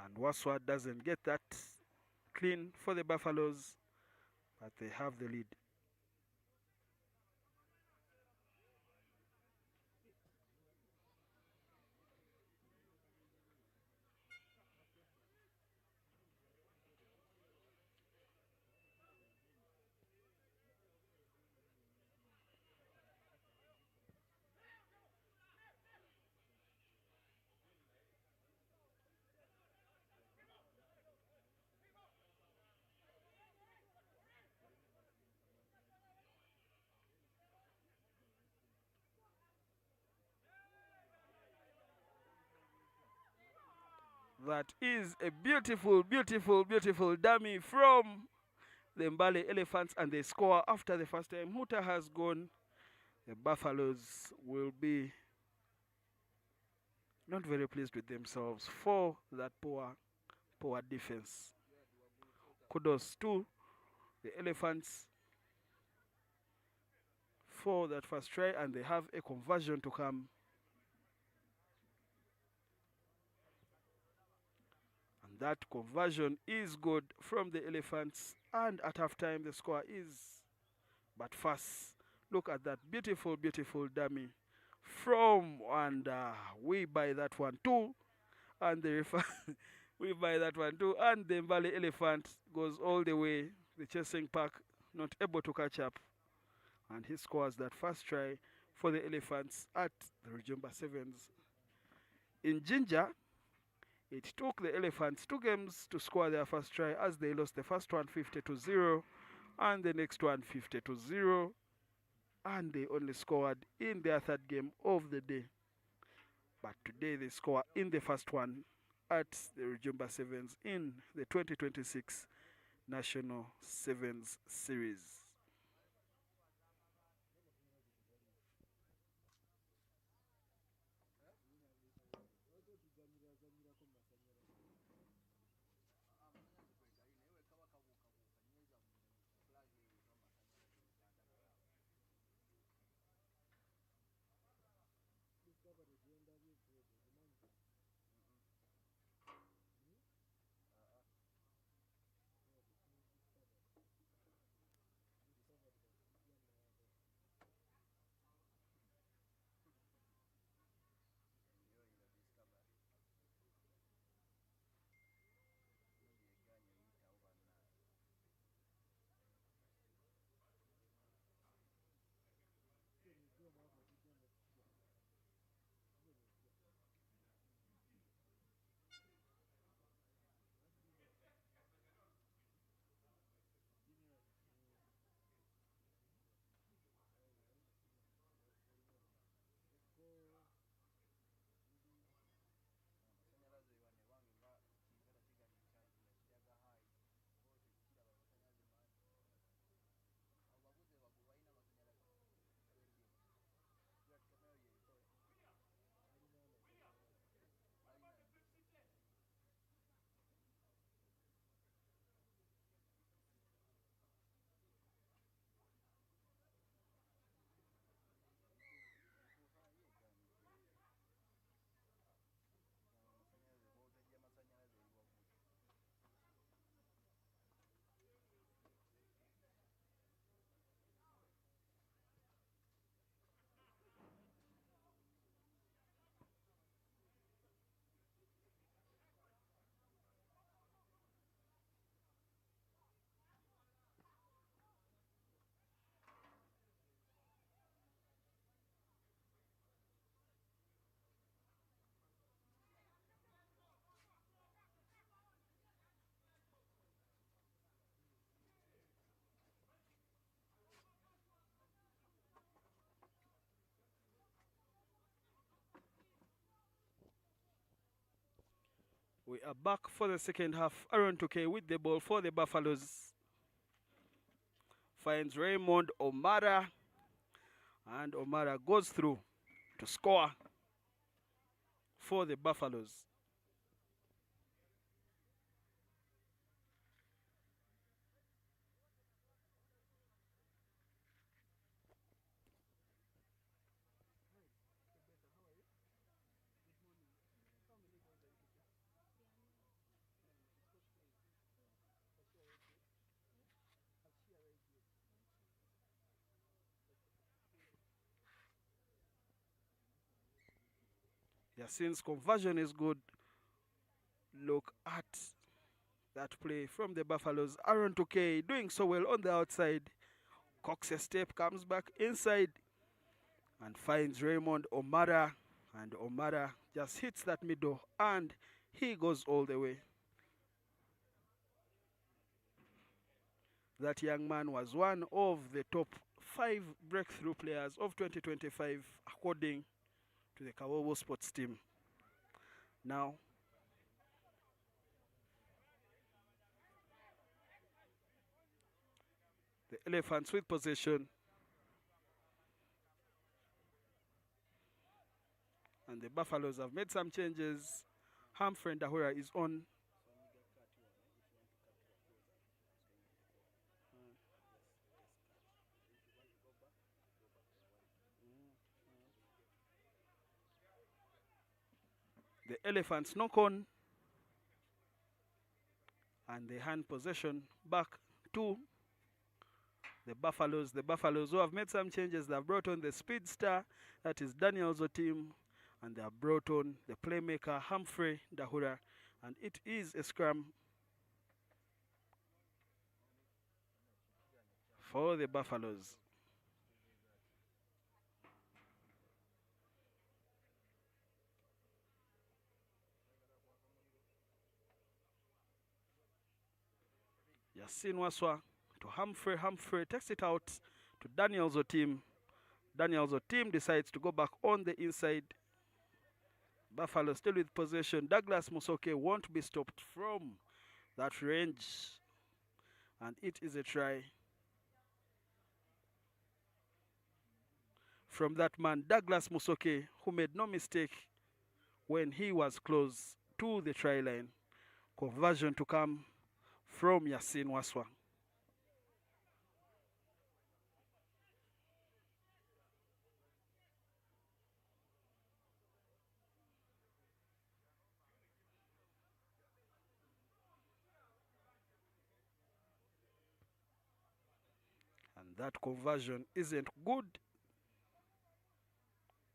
And Waswa doesn't get that clean for the Buffaloes, but they have the lead. That is a beautiful, beautiful, beautiful dummy from the Mbale Elephants, and they score after the first time. Huta has gone. The Buffaloes will be not very pleased with themselves for that poor defense. Kudos to the Elephants for that first try, and they have a conversion to come. And that conversion is good from the Elephants, and at halftime the score is but fast. Look at that beautiful, beautiful dummy from, and we buy that one too, and the we buy that one too, and the Mbale Elephant goes all the way. The chasing pack not able to catch up, and he scores that first try for the Elephants at the Rujumba Sevens. In Ginger, it took the Elephants 2 games to score their first try, as they lost the first one 50-0 and the next one 50-0, and they only scored in their third game of the day. But today they score in the first one at the Rujumba Sevens in the 2026 National Sevens Series. We are back for the second half. Aaron Tuke with the ball for the Buffaloes. Finds Raymond Omara, and Omara goes through to score for the Buffaloes. Yeah, since conversion is good, look at that play from the Buffaloes. Aaron Tuke doing so well on the outside. Cocks a step, comes back inside, and finds Raymond Omara. And Omara just hits that middle, and he goes all the way. That young man was one of the top 5 breakthrough players of 2025, according to the Kawowo sports team. Now, The Elephants with possession. And the Buffaloes have made some changes. Humphrey Ndahura is on. The Elephants knock on. And they hand possession back to the Buffaloes. The Buffaloes who have made some changes. They have brought on the speedster, that is Daniel Zotim. And they have brought on the playmaker Humphrey Ndahura. And it is a scrum for the Buffaloes. Yasin Waswa to Humphrey. Humphrey takes it out to Daniel Zotim. Daniel Zotim decides to go back on the inside. Buffalo still with possession. Douglas Musoke won't be stopped from that range. And it is a try from that man, Douglas Musoke, who made no mistake when he was close to the try line. Conversion to come from Yasin Waswa. And that conversion isn't good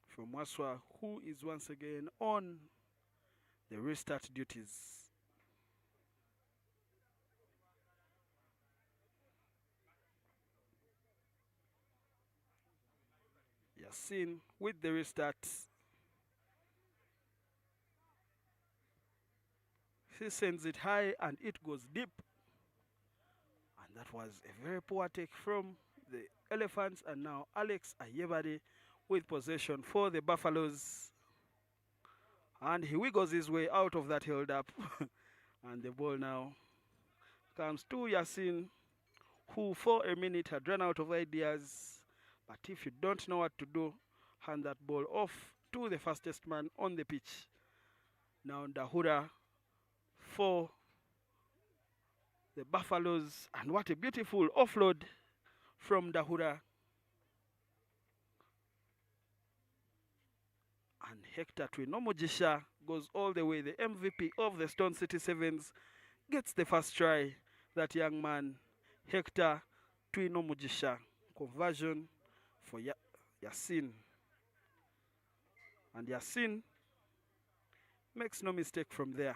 from Waswa, who is once again on the restart duties. Yasin with the restart. He sends it high and it goes deep. And that was a very poor take from the Elephants. And now Alex Ayebade with possession for the Buffaloes. And he wiggles his way out of that held up. And the ball now comes to Yasin, who for a minute had run out of ideas. But if you don't know what to do, hand that ball off to the fastest man on the pitch. Now Ndahura for the Buffaloes. And what a beautiful offload from Ndahura. And Hector Twinomujisha goes all the way. The MVP of the Stone City Sevens gets the first try. That young man, Hector Twinomujisha. Conversion for Yasin. And Yasin makes no mistake from there.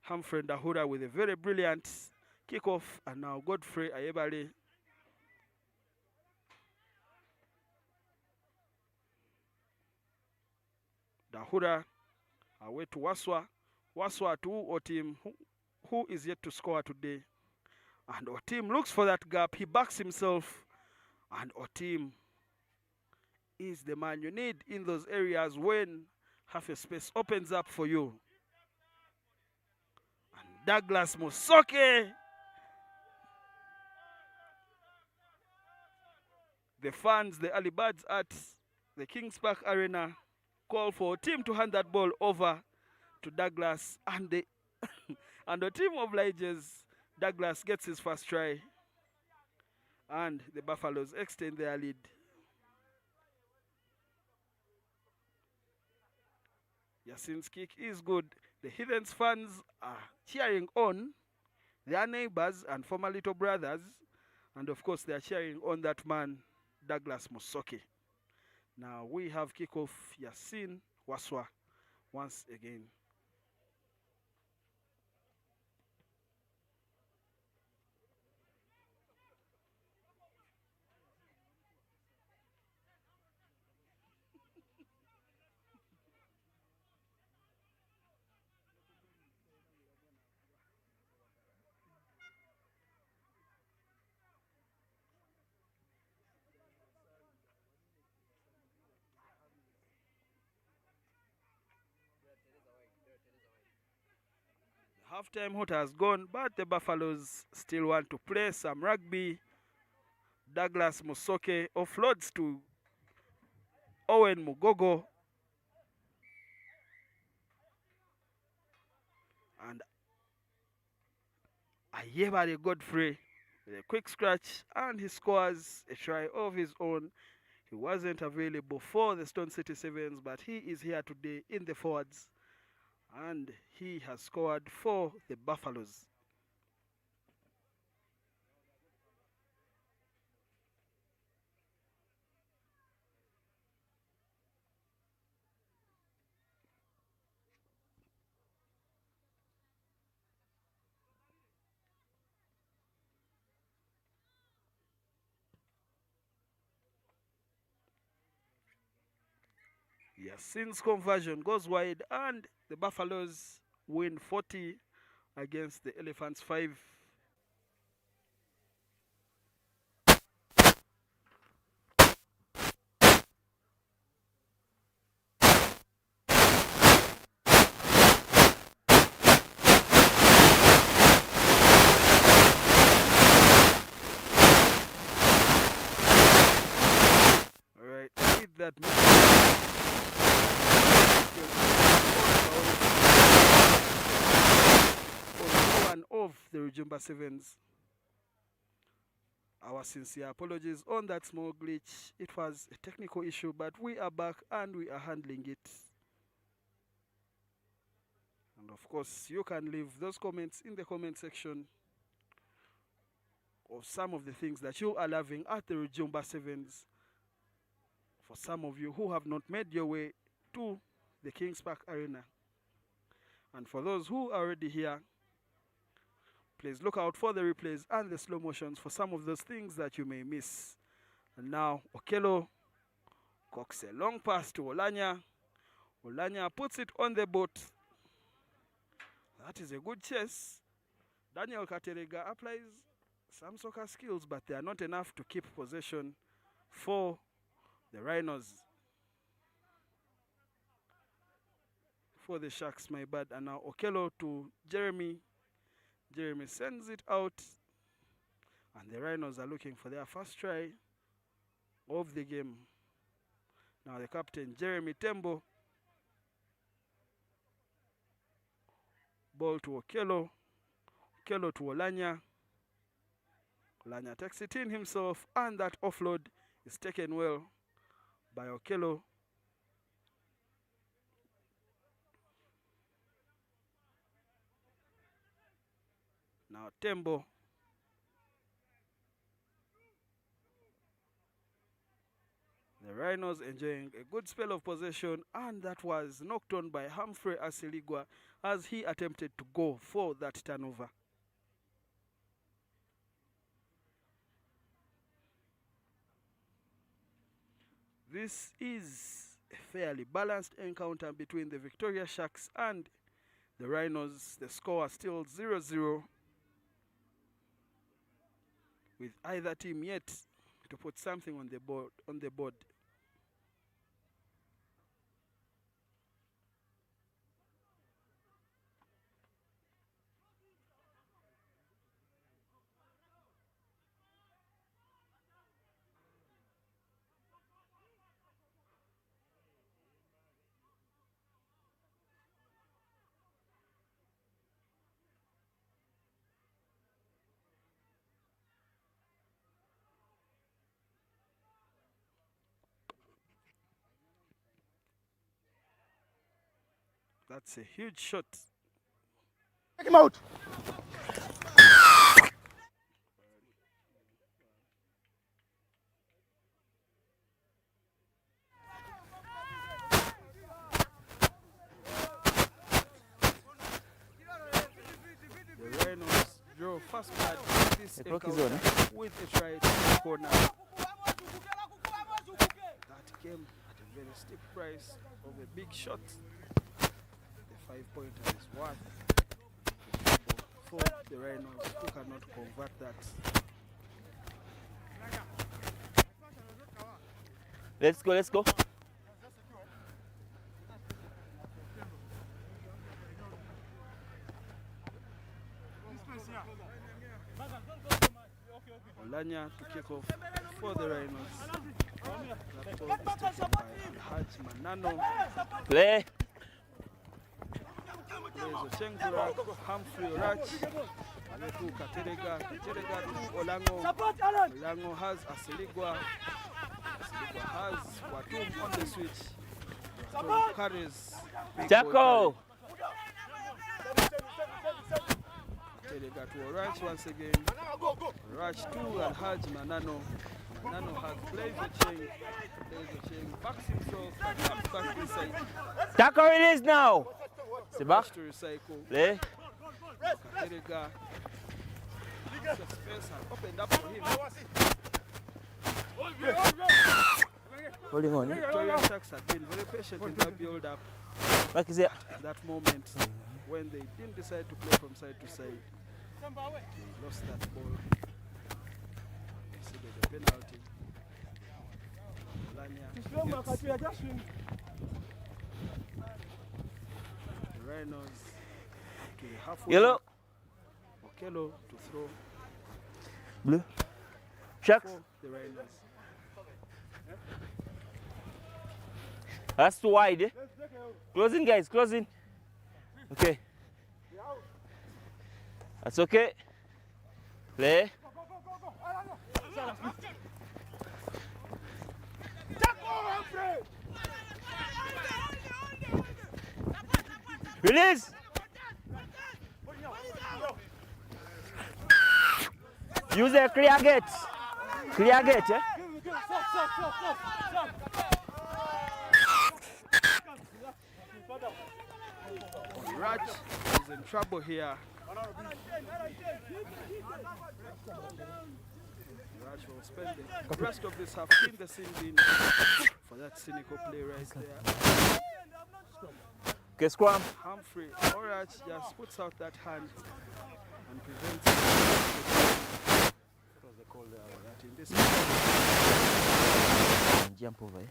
Humphrey Ndahura with a very brilliant kickoff. And now Godfrey Ayebale. Ndahura away to Waswa. Waswa to Otim, who is yet to score today. And Otim looks for that gap. He backs himself. And Otim is the man you need in those areas when half a space opens up for you. And Douglas Musoke. The fans, the early birds at the Kings Park Arena, call for Otim to hand that ball over to Douglas. And the and the team obliges. Douglas gets his first try. And the Buffaloes extend their lead. Yasin's kick is good. The Heathens fans are cheering on their neighbors and former little brothers. And of course, they are cheering on that man, Douglas Musoke. Now we have kickoff Yasin Waswa once again. Halftime hot has gone, but the Buffaloes still want to play some rugby. Douglas Musoke offloads to Owen Mugogo. And Ayebare Godfrey with a quick scratch, and he scores a try of his own. He wasn't available for the Stone City Sevens, but he is here today in the forwards, and he has scored for the Buffaloes. Yasin's conversion goes wide, and the Buffaloes win 40 against the Elephants 5. Alright, with that one of the Rujumba Sevens. Our sincere apologies on that small glitch. It was a technical issue, but we are back and we are handling it. And of course, you can leave those comments in the comment section of some of the things that you are loving at the Rujumba Sevens. For some of you who have not made your way to the Kings Park Arena. And for those who are already here, please look out for the replays and the slow motions for some of those things that you may miss. And now, Okello cocks a long pass to Olanya. Olanya puts it on the boat. That is a good chase. Daniel Katerega applies some soccer skills, but they are not enough to keep possession for the Rhinos. For the Sharks, my bad. And now Okello to Jeremy. Jeremy sends it out, and the Rhinos are looking for their first try of the game. Now the captain, Jeremy Tembo. Ball to Okello. Okello to Olanya. Olanya takes it in himself, and that offload is taken well by Okello. Now Tembo. The Rhinos enjoying a good spell of possession, and that was knocked on by Humphrey Asiligwa as he attempted to go for that turnover. This is a fairly balanced encounter between the Victoria Sharks and the Rhinos. The score is still 0-0. With either team yet to put something on the board. That's a huge shot. Take him out. The Rhinos draw first blood in this encounter with a try to the corner. That came at a very steep price of a big shot. The 5-pointer is worth for the Rhinos, who cannot convert that. Let's go, let's go. Olanya to kick off for the Rhinos. That ball is taken by Alhaj Manano. Play. Plays Ochenkura, Humphrey Orach. To Katerega to Olango. Olango has Asiligwa. Asiligwa has Watum on the switch. Watum carries. Jacko. Katerega to Orach once again. Orach to Alhaj Manano. Manano has plays the chain. Backs himself and comes back inside. Jacko release now. Sebach. To recycle. Play. Katerega. The space has opened up for him. Holding on. Victoria Sharks have been very patient in that build up. Back is it. That moment when they didn't decide to play from side to side. They lost that ball. Considered a penalty. Lanya gets the Rhinos to the halfway. Yellow. Okello to throw Blue. Sharks. for the Rhinos. That's too wide. Eh? Closing, guys. Closing. Okay. That's okay. Play. Release. Use a clear gate. Clear gate, eh? Raj is in trouble here. Raj will spend the rest of this half in the sin bin for that cynical play right there. Okay, scrum. Humphrey Orach just puts out that hand and prevents that in this Jump over, eh?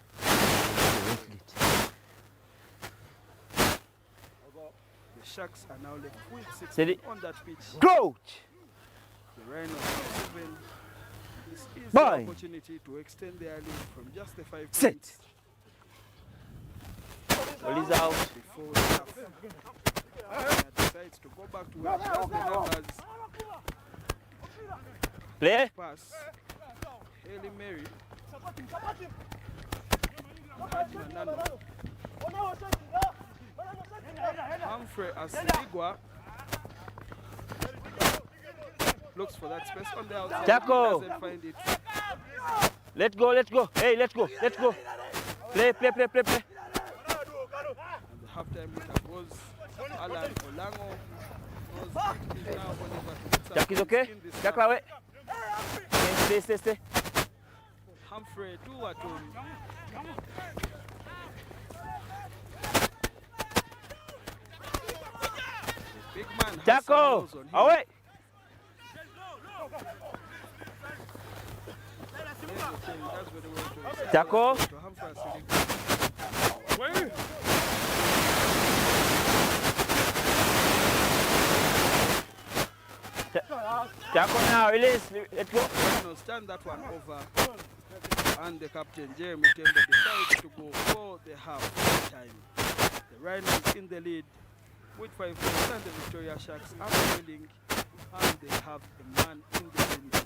the Sharks are now left with 6 Steady. on that pitch. Coach. The Rhinos have given this is Bye. the opportunity to extend their lead from just the 5 Set. points Ball is out. before the half. Kenya decides to go back to where the numbers Play. pass. Hailey Mary. Humphrey Asiligwa looks for that space on the outside. Jacko. Doesn't find it. Let's go, let's go. Hey, let's go, let's go. Play, play, play, play, play. And the halftime meetup was Alan Olango. Was now Oliver to put some Jack is okay? in this Jack, half. away. Stay, stay, stay. Humphrey to Watum. The big man has Jacko, some balls on him. away. Jacko. To Humphrey Asiligwa. Where? Jacko now, release. Let's go. Rhinos turn that one over, and the captain Jeremy Mutembe decides to go for the half time. The Rhinos in the lead with 5 points, and the Victoria Sharks are trailing, and they have a man in the lead.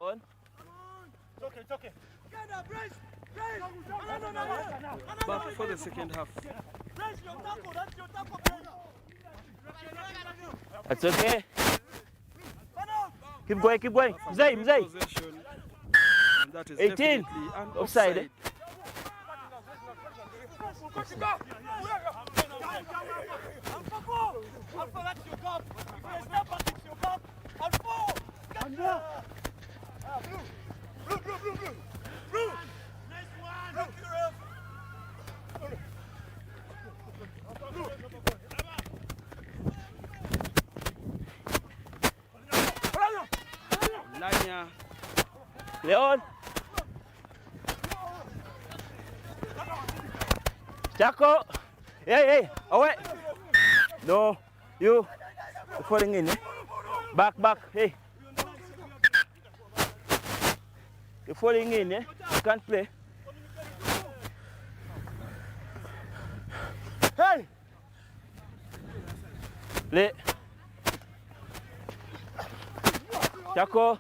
On. It's okay. Back for the second half. That's okay. Keep going. Mzee. Possession. And that is 18. definitely an Offside. offside. Lanya. Leon. Chaco. Hey. Away. No. You. You're falling in, eh? Back. Hey. You're falling in, eh? You can't play. Hey. Play. Chaco.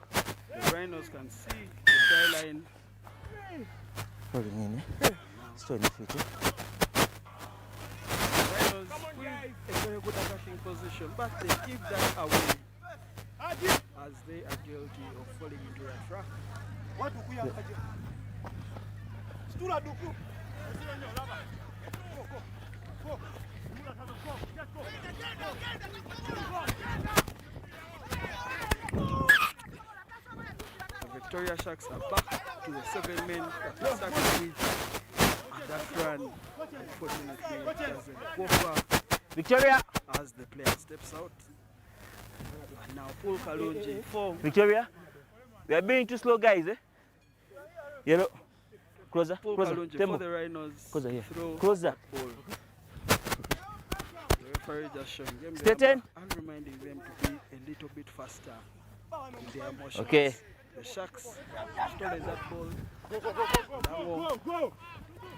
The Rhinos can see the try line. Falling in, eh? Still in the feet, eh? Rhinos with a very good attacking position, but they give that away as they are guilty of falling into a trap. The Victoria Sharks are back to the 7 men that they started with, and that run unfortunately doesn't go far Victoria. as the player steps out. And now Paul Kalonji for Victoria. We are being too slow, guys, eh? Yellow. Closer. Paul Closer. Kalonji for Tembo. the Rhinos. Closer here. Throw Closer. that ball. The referee just showing them Stay the 10. number and reminding them to be a little bit faster in their motions. Okay. The Sharks stolen that ball.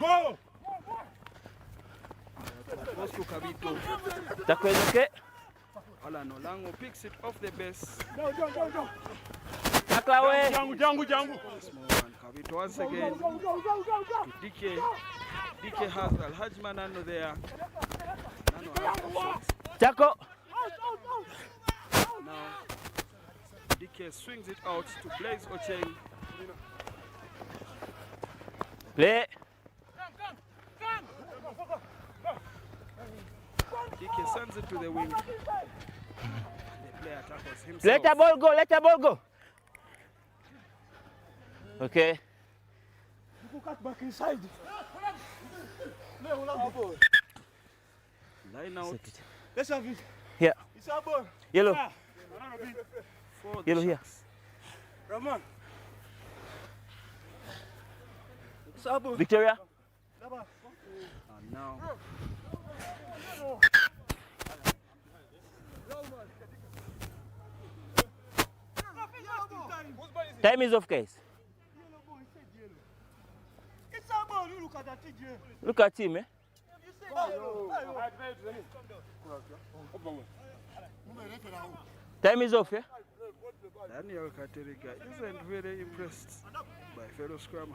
Go! Goes to Kabito. Chaco is okay. Alan Olango picks it off the base. Chaco away. Jangu. Small one. Kabito once again to DK. DK has Alhaji Manano there. Nano has options. Chaco. Now DK swings it out to Blaze Ocheng. Play. DK sends it to the wing. The player tackles himself. Let the ball go. Okay. Cut back inside. Line out Let's have it. Here. It's our ball. Yellow. for the Yellow here. Sharks. Rahman. It's our ball. Victoria. And now Time is off, guys. It's our ball. You look at that TJ. Look at him, eh? Time is off, yeah? Daniel Katerika isn't very impressed by fellow scrum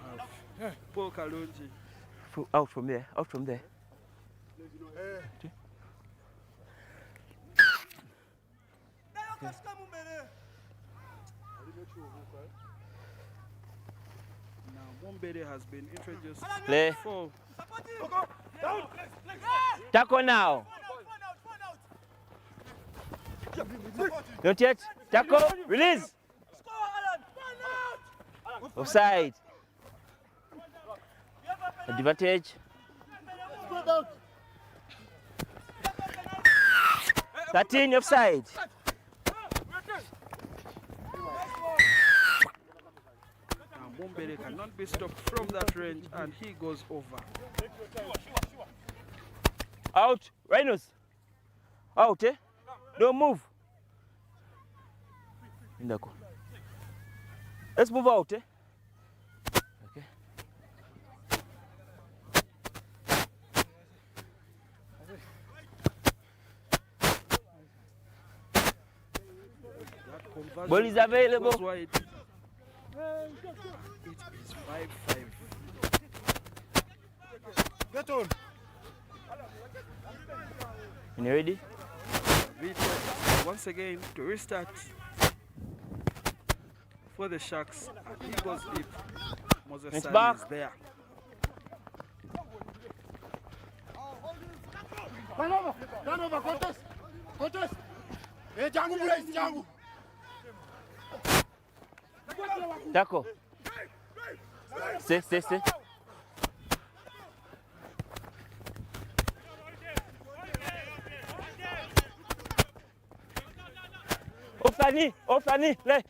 half Paul Kalonji. Out from there. Now Mumbere has been introduced Play. for Chaco now. Not yet. Chaco, release. Offside. Advantage. 13 offside. Now Mumbere cannot be stopped from that range and he goes over. Out. Rhinos. Out, eh? Don't move. Indako. Let's move out, eh? Okay. That conversion Ball is available. goes wide. It is 5-5. Get on. You ready? Vito once again to restart for the Sharks. And he goes deep. Moses It's Sali back. is there. Turn over, contest. Contest. Hey, Jangu, please, Jangu. Tackle. Stay. Off the knee, play.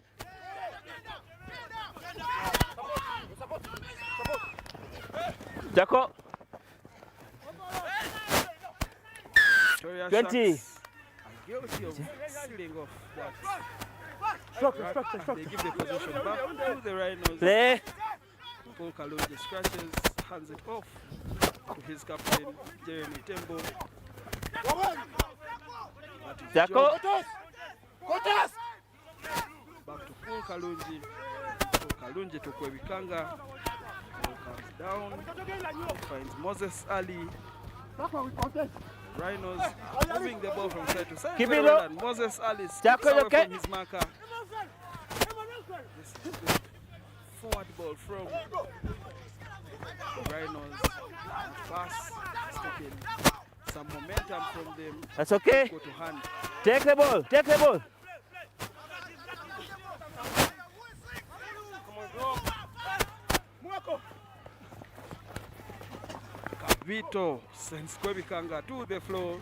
Tackle. Victoria 20. Sharks are guilty of sealing off that. Structure. They give the possession back to the Rhinos. Play. Paul Kalonji scratches, hands it off to his captain, Jeremy Tembo. That is Tackle. Joe. Contest. Back to Paul Kalonji. Paul Kalonji to Kwebikanga. Paul comes down. Finds Moses Ali. Rhinos moving the ball from side to side. Keep very it well low. done. Moses Ali skips Tackle, away okay. from his marker. This is the forward ball from the Rhinos. Pass is taken. Some momentum from them. That's okay. Go to hand. Take the ball. Vito sends Kwebikanga to the floor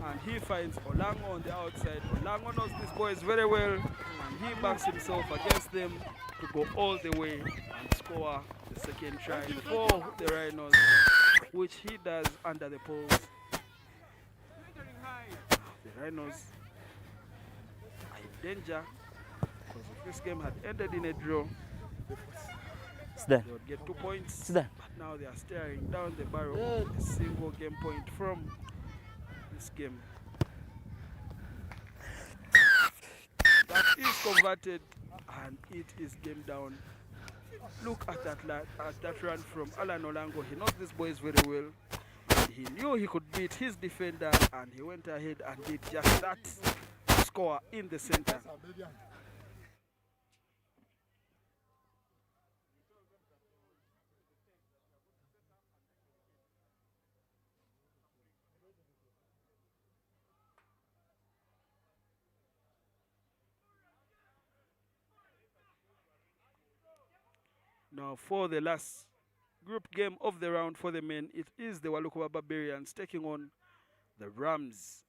and he finds Olango on the outside. Olango knows these boys very well and he backs himself against them to go all the way and score the second try for the Rhinos, which he does under the poles. The Rhinos are in danger because if this game had ended in a draw, Sit down. they would get 2 points. Sit down. But now they are staring down the barrel of a single game point from this game. That is converted and it is game down. Look at that run from Alan Olango. He knows these boys very well. And he knew he could beat his defender and he went ahead and did just that. Score in the center. Now for the last group game of the round for the men, it is the Walukuba Barbarians taking on the Rams.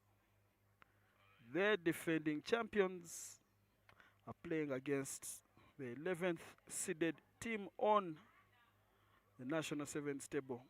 Their defending champions are playing against the 11th seeded team on the National Sevens table.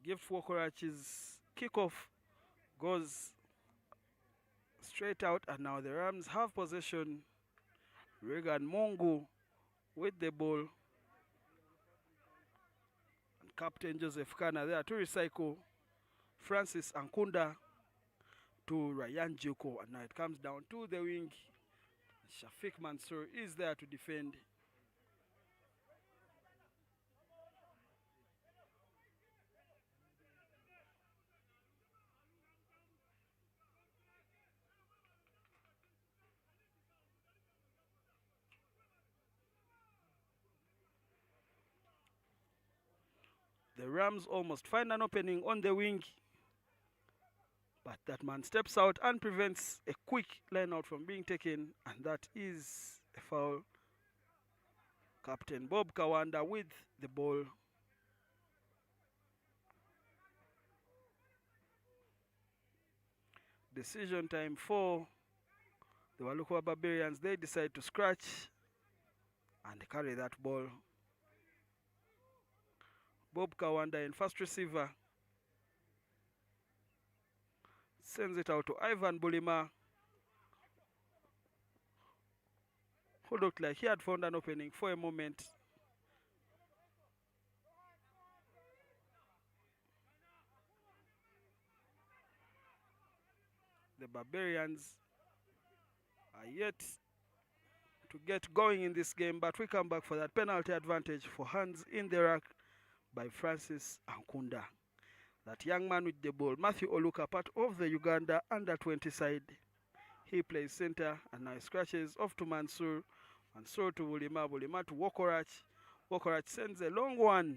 Gift for Korachi's kickoff goes straight out, and now the Rams have possession. Regan Mungu with the ball. And Captain Joseph Kana there to recycle. Francis Ankunda to Ryan Joko, and now it comes down to the wing. Shafiq Mansour is there to defend. The Rams almost find an opening on the wing, but that man steps out and prevents a quick line out from being taken, and that is a foul. Captain Bob Kawanda with the ball. Decision time for the Walukwa Barbarians. They decide to scratch and carry that ball. Bob Kawanda in first receiver. Sends it out to Ivan Bulima, who looked like he had found an opening for a moment. The Barbarians are yet to get going in this game, but we come back for that penalty advantage for hands in the rack by Francis Ankunda. That young man with the ball, Matthew Oluka, part of the Uganda under-20 side. He plays center, and now he scratches off to Mansour. Mansour to Bulima, Bulima to Wokorach. Wokorach sends a long one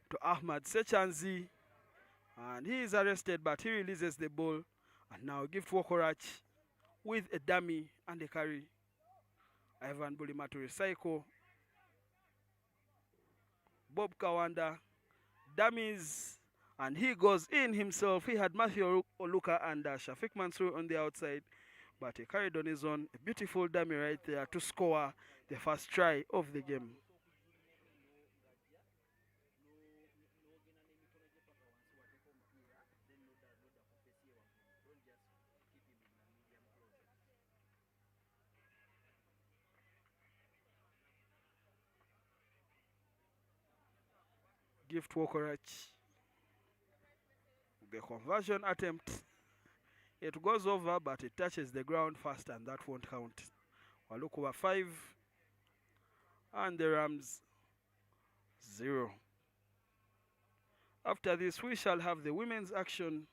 to Ahmad Sechanzi, and he is arrested, but he releases the ball. And now Gift Wokorach with a dummy and a carry. Ivan Bulima to recycle. Bob Kawanda dummies, and he goes in himself. He had Matthew Oluka and Shafiq Mansour on the outside, but he carried on his own. A beautiful dummy right there to score the first try of the game. Gift Wokorach. The conversion attempt, it goes over, but it touches the ground first, and that won't count. Walukwa 5 and the Rams 0. After this, we shall have the women's action.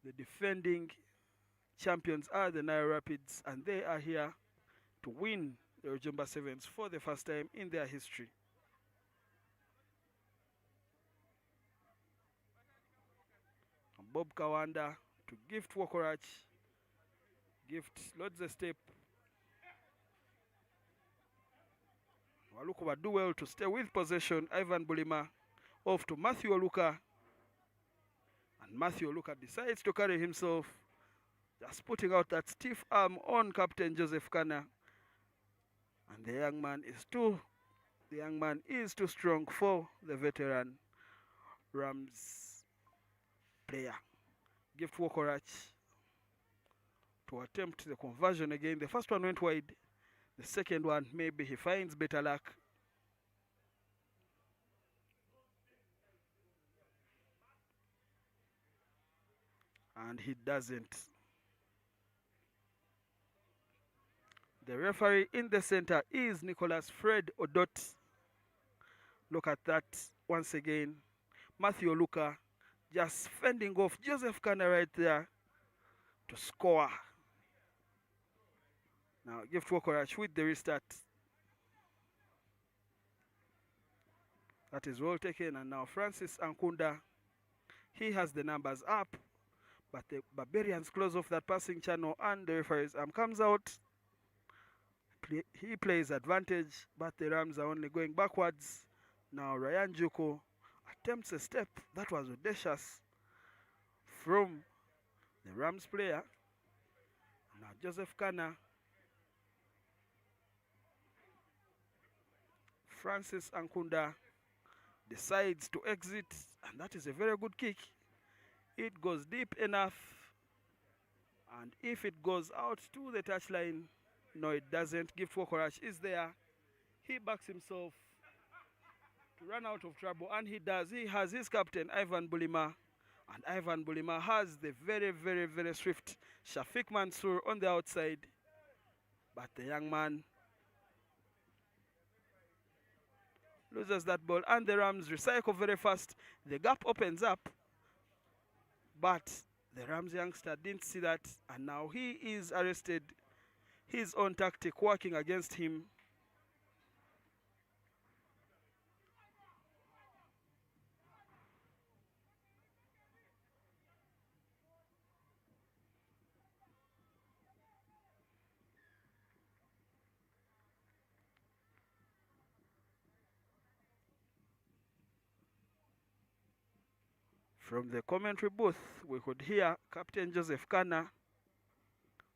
The defending champions are the Nile Rapids, and they are here to win the Rujumba Sevens for the first time in their history. Bob Kawanda to Gift Wokorach. Gift loads the step. Walukwa do well to stay with possession. Ivan Bulima off to Matthew Oluka. And Matthew Oluka decides to carry himself, just putting out that stiff arm on Captain Joseph Kana. And the young man is too strong for the veteran Rams player. Gift Wokorach to attempt the conversion again. The first one went wide. The second one, maybe he finds better luck. And he doesn't. The referee in the center is Nicholas Fred Odot. Look at that once again. Matthew Oluka just fending off Joseph Kana right there to score. Now Gift Wokorach with the restart. That is well taken, and now Francis Ankunda, he has the numbers up, but the Barbarians close off that passing channel, and the referee's arm comes out. He plays advantage, but the Rams are only going backwards. Now Ryan Joko attempts a step that was audacious from the Rams player. Now Joseph Kana, Francis Ankunda decides to exit, and that is a very good kick. It goes deep enough, And if it goes out to the touchline, no, it doesn't. Gift Wokorach is there. He backs himself to run out of trouble, and he does. He has his captain, Ivan Bulima, and Ivan Bulima has the very, very, very swift Shafiq Mansour on the outside. But the young man loses that ball, and the Rams recycle very fast. The gap opens up, but the Rams youngster didn't see that, and now he is arrested. His own tactic working against him. From the commentary booth, we could hear Captain Joseph Kana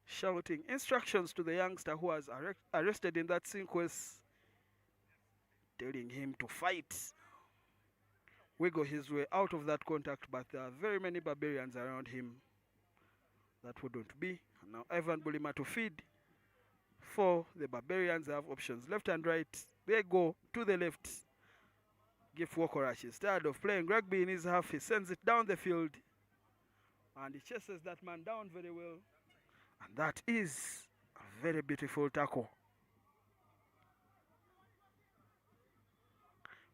shouting instructions to the youngster who was arrested in that sequence, telling him to fight, wiggle his way out of that contact, but there are very many barbarians around him. That wouldn't be. And now Ivan Bulima to feed for the barbarians. They have options left and right. They go to the left. Gift Wokorach is tired of playing rugby in his half. He sends it down the field, and he chases that man down very well. And that is a very beautiful tackle.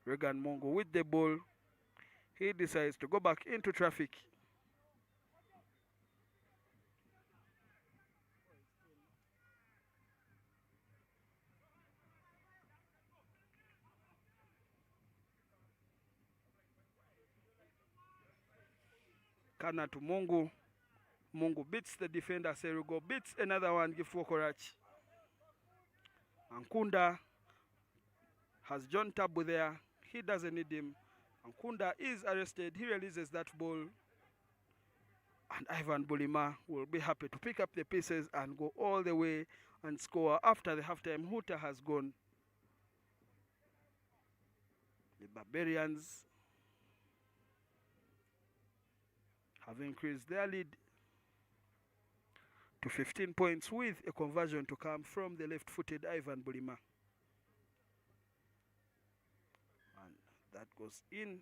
Regan Mongo with the ball. He decides to go back into traffic. Kana to Mongo. Mongo beats the defender. Serugo beats another one. Gift Wokorach. Ankunda has John Tabu there. He doesn't need him. Ankunda is arrested. He releases that ball. And Ivan Bulima will be happy to pick up the pieces and go all the way and score after the halftime hooter has gone. The Barbarians have increased their lead to 15 points with a conversion to come from the left-footed Ivan Bulima. And that goes in.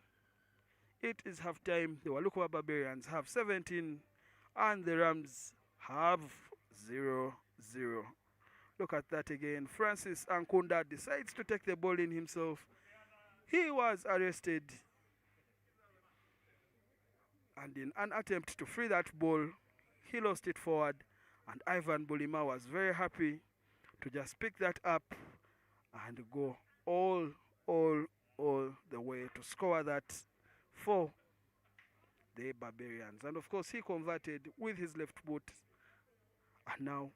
It is halftime. The Walukuwa Barbarians have 17 and the Rams have 0-0. Look at that again. Francis Ankunda decides to take the ball in himself. He was arrested, and in an attempt to free that ball, he lost it forward, and Ivan Bulima was very happy to just pick that up and go all the way to score that for the Barbarians. And of course, he converted with his left foot, and now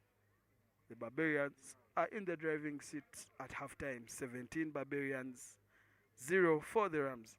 the Barbarians are in the driving seat at halftime. 17 Barbarians, 0 for the Rams.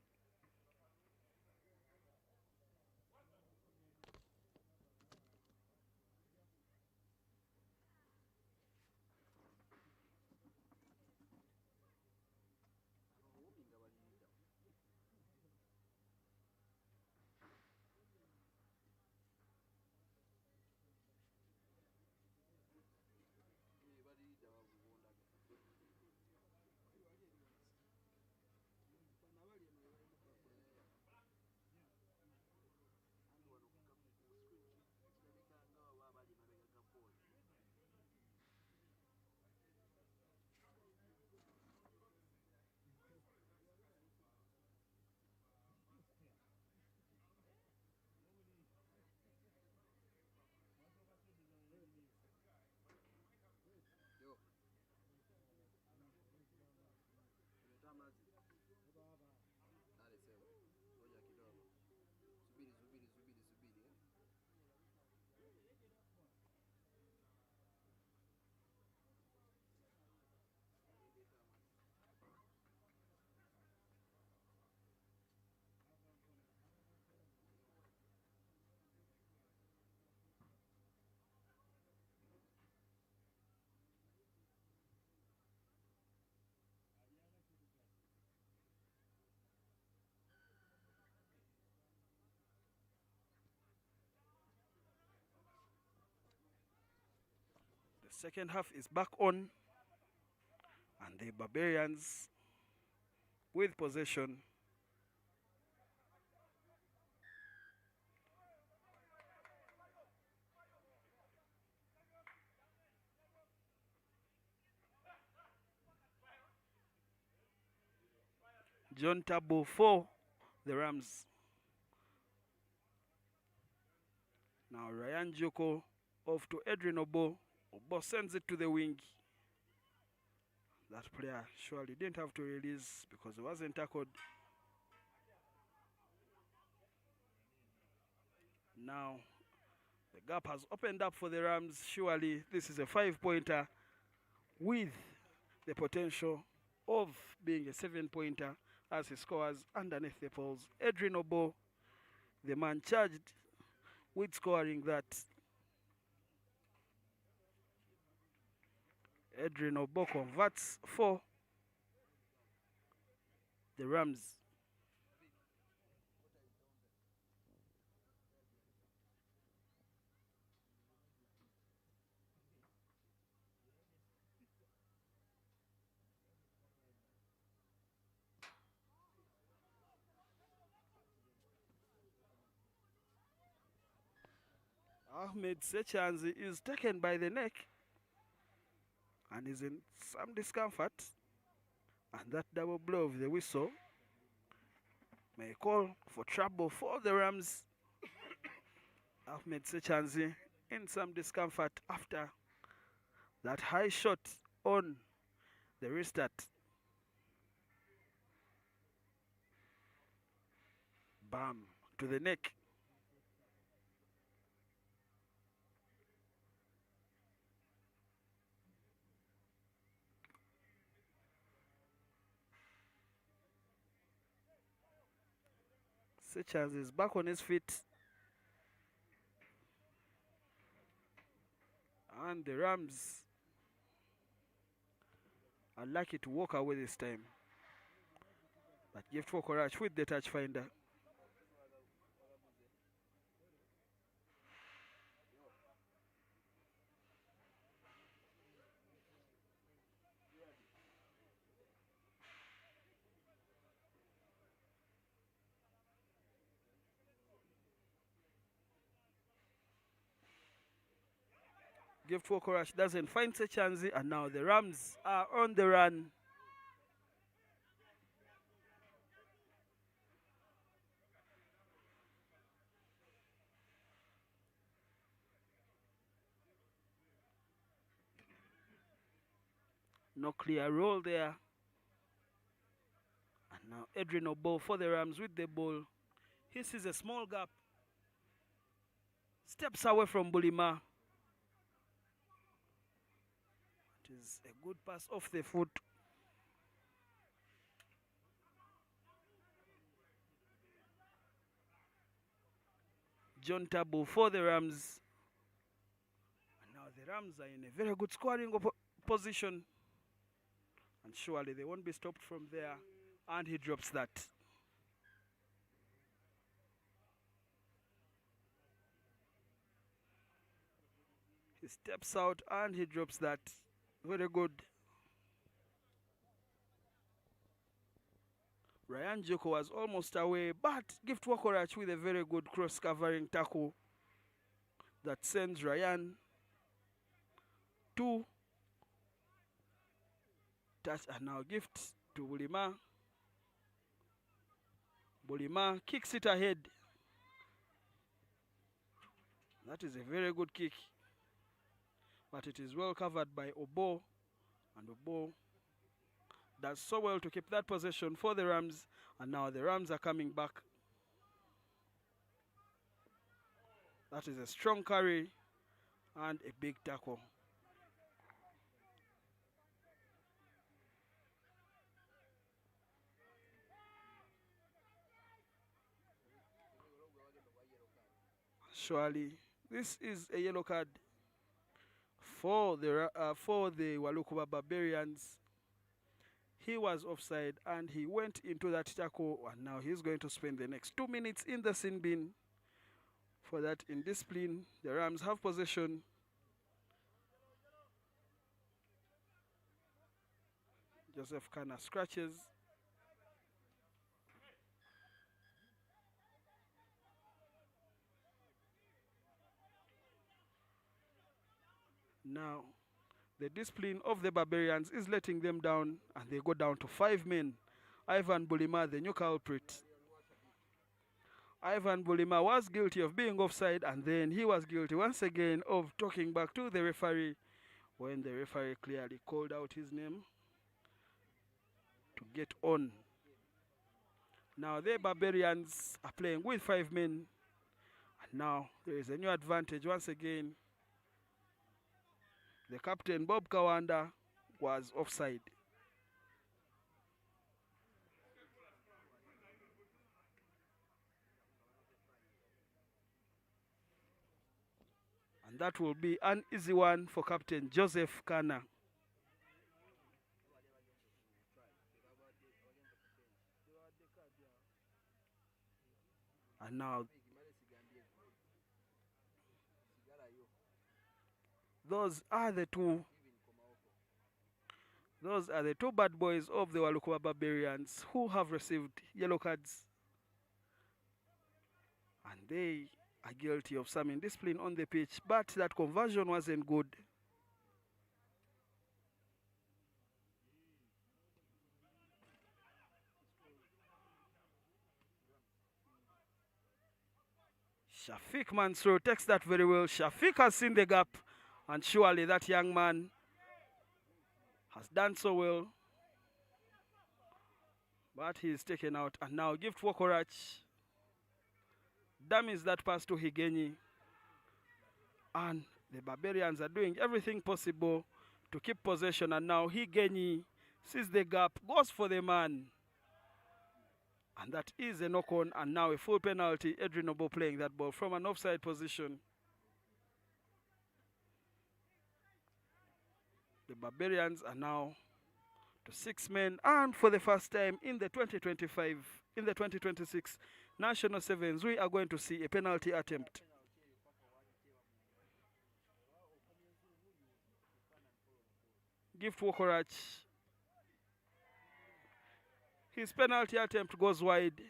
The second half is back on, and the Barbarians with possession. John Tabo for the Rams. Now Ryan Joko off to Edrin Obo. Obo sends it to the wing. That player surely didn't have to release because he wasn't tackled. Now the gap has opened up for the Rams. Surely this is a 5-pointer with the potential of being a 7-pointer as he scores underneath the poles. Edrin Obo, the man charged with scoring that. Edrin Obo converts for the Rams. Ahmed Sechanzi is taken by the neck and is in some discomfort, and that double blow of the whistle may call for trouble for the Rams. Ahmed Sechanzi in some discomfort after that high shot on the restart. Bam to the neck. Sechanzi is back on his feet. And the Rams are lucky to walk away this time. But Gift for Courage with the touch finder. Gift for Courage doesn't find Sechanzi, and now the Rams are on the run. No clear roll there. And now Edrin Obo for the Rams with the ball. He sees a small gap. Steps away from Bulima. It is a good pass off the foot. John Tabo for the Rams. And now the Rams are in a very good scoring position. And surely they won't be stopped from there. And he drops that. He steps out and he drops that. Very good. Ryan Joko was almost away, but Gift Wakorach with a very good cross-covering tackle that sends Ryan to touch, and now Gift to Bulima. Bulima kicks it ahead. That is a very good kick, but it is well covered by Obo, and Obo does so well to keep that possession for the Rams, and now the Rams are coming back. That is a strong carry and a big tackle. Surely this is a yellow card for the Walukuba Barbarians. He was offside and he went into that tackle, and now he's going to spend the next 2 minutes in the sin bin for that indiscipline. The Rams have possession. Joseph Kana scratches. Now, the discipline of the Barbarians is letting them down, and they go down to 5 men. Ivan Bulima, the new culprit. Ivan Bulima was guilty of being offside, and then he was guilty once again of talking back to the referee when the referee clearly called out his name to get on. Now the Barbarians are playing with 5 men, and now there is a new advantage once again. The captain, Bob Kawanda, was offside. And that will be an easy one for Captain Joseph Kana. And now, those are the two bad boys of the Walukuba Barbarians who have received yellow cards. And they are guilty of some indiscipline on the pitch, but that conversion wasn't good. Shafiq Mansour takes that very well. Shafiq has seen the gap, and surely that young man has done so well. But he is taken out, and now Gift Wokorach dummies that pass to Higenyi. And the Barbarians are doing everything possible to keep possession, and now Higenyi sees the gap, goes for the man. And that is a knock-on, and now a full penalty. Edrin Obo playing that ball from an offside position. The Barbarians are now to 6 men, and for the first time in the 2026 National Sevens, we are going to see a penalty attempt. Gift Wokorach. His penalty attempt goes wide,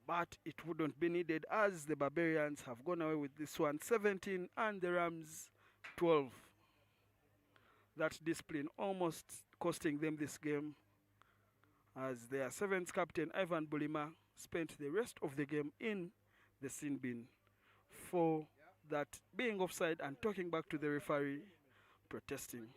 but it wouldn't be needed as the Barbarians have gone away with this one, 17, and the Rams 12. That discipline almost costing them this game, as their 7th captain, Ivan Bulima, spent the rest of the game in the sin bin for that being offside and talking back to the referee, protesting.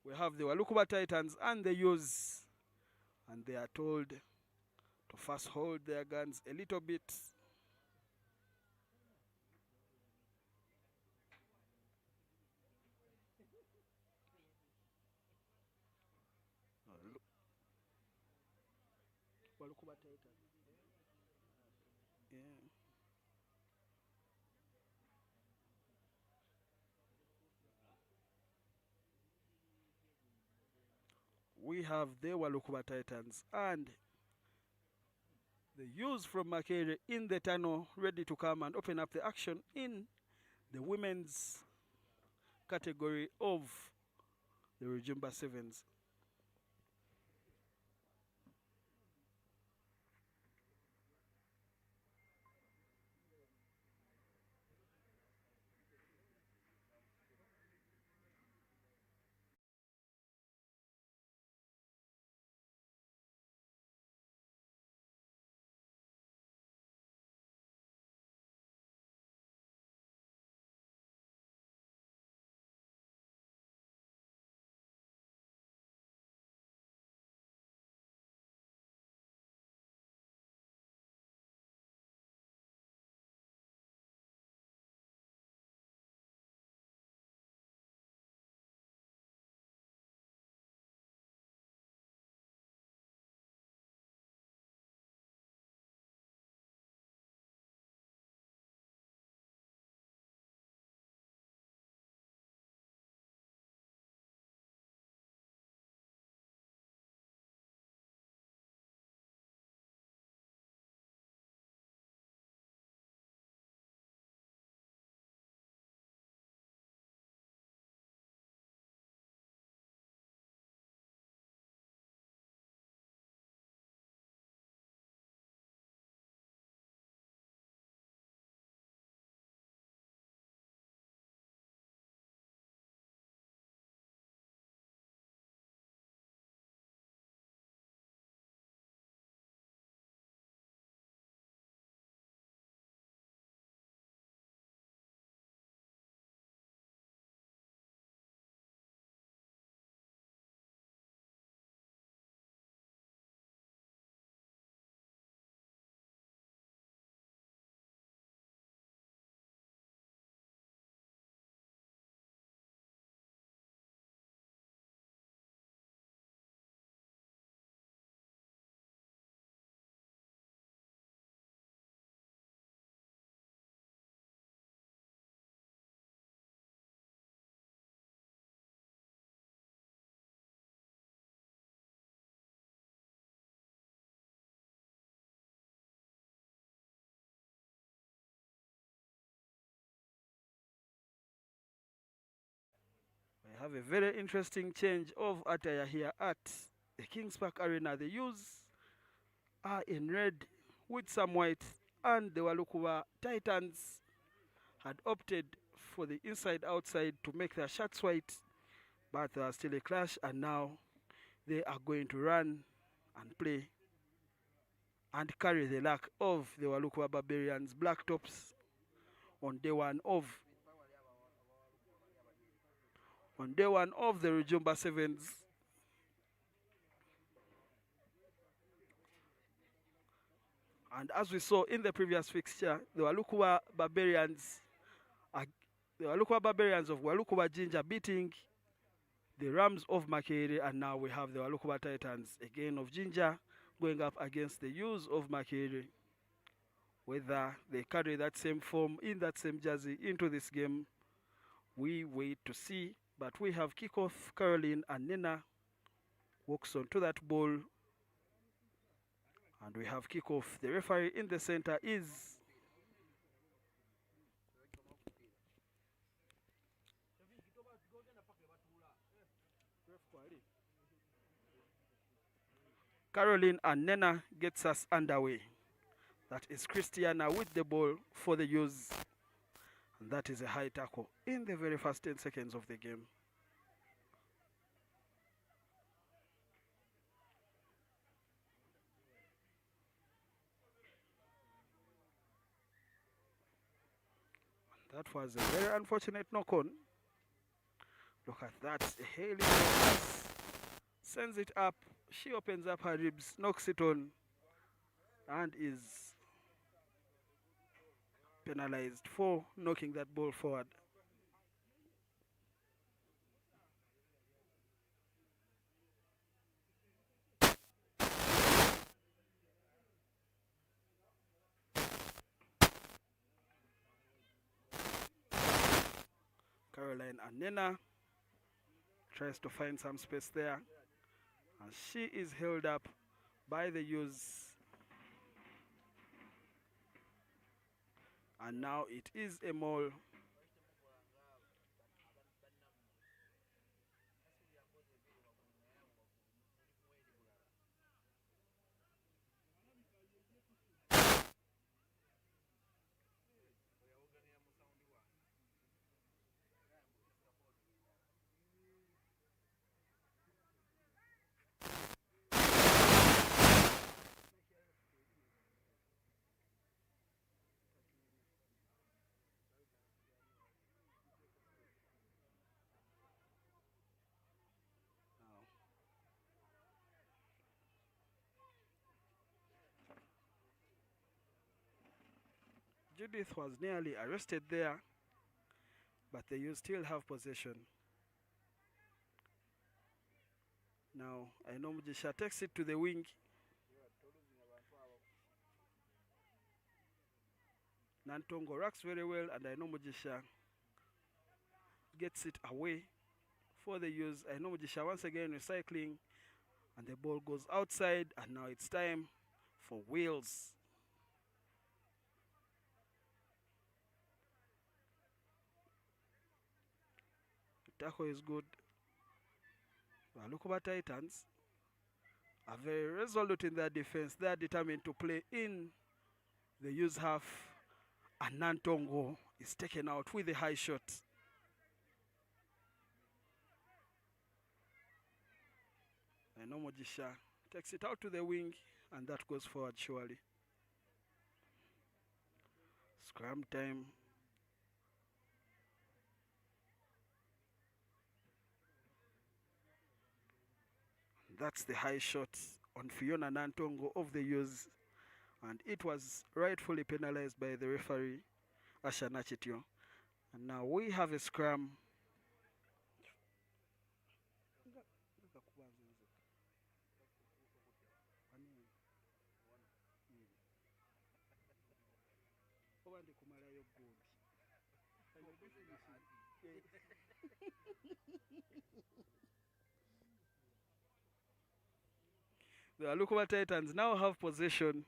We have the Walukuba Titans and the Ewes, and they are told to first hold their guns a little bit. Walukuba Titans. Yeah. We have the Walukuba Titans and the Ewes from Makere in the tunnel, ready to come and open up the action in the women's category of the Rujumba Sevens. have a very interesting change of attire here at the Kings Park Arena. The U's are in red with some white, and the Walukuwa Titans had opted for the inside-outside to make their shirts white, but there was still a clash, and now they are going to run and play and carry the luck of the Walukuwa Barbarians Black Tops on day one of the Rujumba Sevens. And as we saw in the previous fixture, the Walukuwa Barbarians of Walukuwa Jinja beating the Rams of Makere, and now we have the Walukuwa Titans again of Jinja going up against the U's of Makere. Whether they carry that same form in that same jersey into this game, we wait to see. But we have kickoff. Caroline and Nina walks on to that ball, and we have kickoff. The referee in the center is Caroline, and Nena gets us underway. That is Christiana with the ball for the U's. And that is a high tackle in the very first 10 seconds of the game. That was a very unfortunate knock-on. Look at that. Haley sends it up. She opens up her ribs, knocks it on, and is penalized for knocking that ball forward. Caroline and Nena tries to find some space there, and she is held up by the U's. And now it is a maul. Judith was nearly arrested there, but the U's still have possession. Now, I know Mujisha takes it to the wing. Nantongo racks very well, and I know Mujisha gets it away for the U's. I know Mujisha once again recycling, and the ball goes outside, and now it's time for Wales. The tackle is good. Walukuwa Titans are very resolute in their defense. They are determined to play in the U's half, and Nantongo is taken out with a high shot. I know Mojisha takes it out to the wing, and that goes forward surely. Scrum time. That's the high shot on Fiona Nantongo of the U's, and it was rightfully penalized by the referee, Asha Nachitio. And now we have a scrum. The Walukuwa Titans now have possession.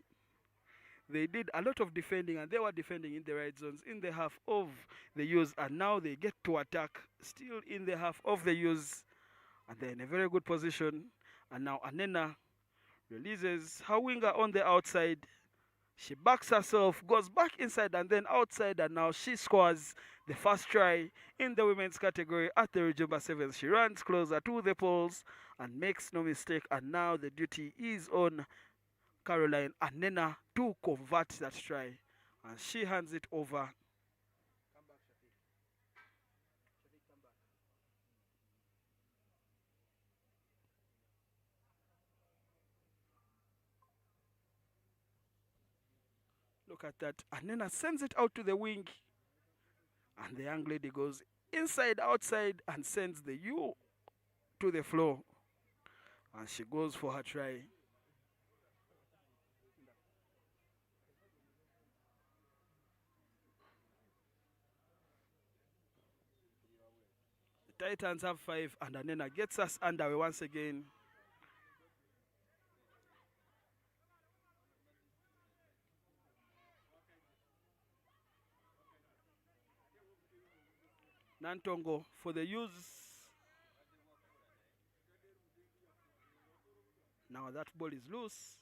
they did a lot of defending, and they were defending in the right zones in the half of the use, and now they get to attack still in the half of the use, and they're in a very good position. And now Anena releases her winger on the outside. She backs herself, goes back inside and then outside, and now she scores the first try in the women's category at the Rujumba Sevens. She runs closer to the poles and makes no mistake, and now the duty is on Caroline Anena to convert that try, and she hands it over. Look at that. Anena sends it out to the wing, and the young lady goes inside, outside, and sends the U to the floor, and she goes for her try. The Titans have 5, and Anena gets us underway once again. Nantongo for the use. Now that ball is loose.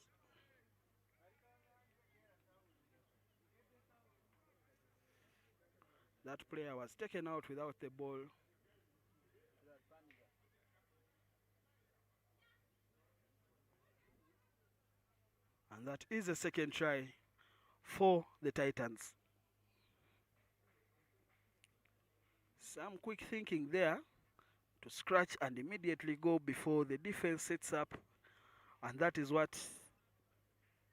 That player was taken out without the ball. And that is a second try for the Titans. Some quick thinking there to scratch and immediately go before the defense sets up. And that is what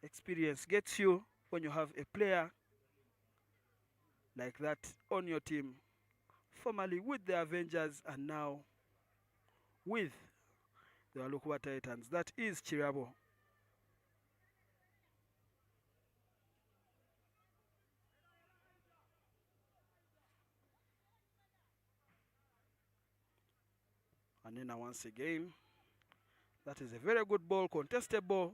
experience gets you when you have a player like that on your team. Formerly with the Avengers and now with the Walukwa Titans. That is Chirabo. And then once again, that is a very good ball, contested ball,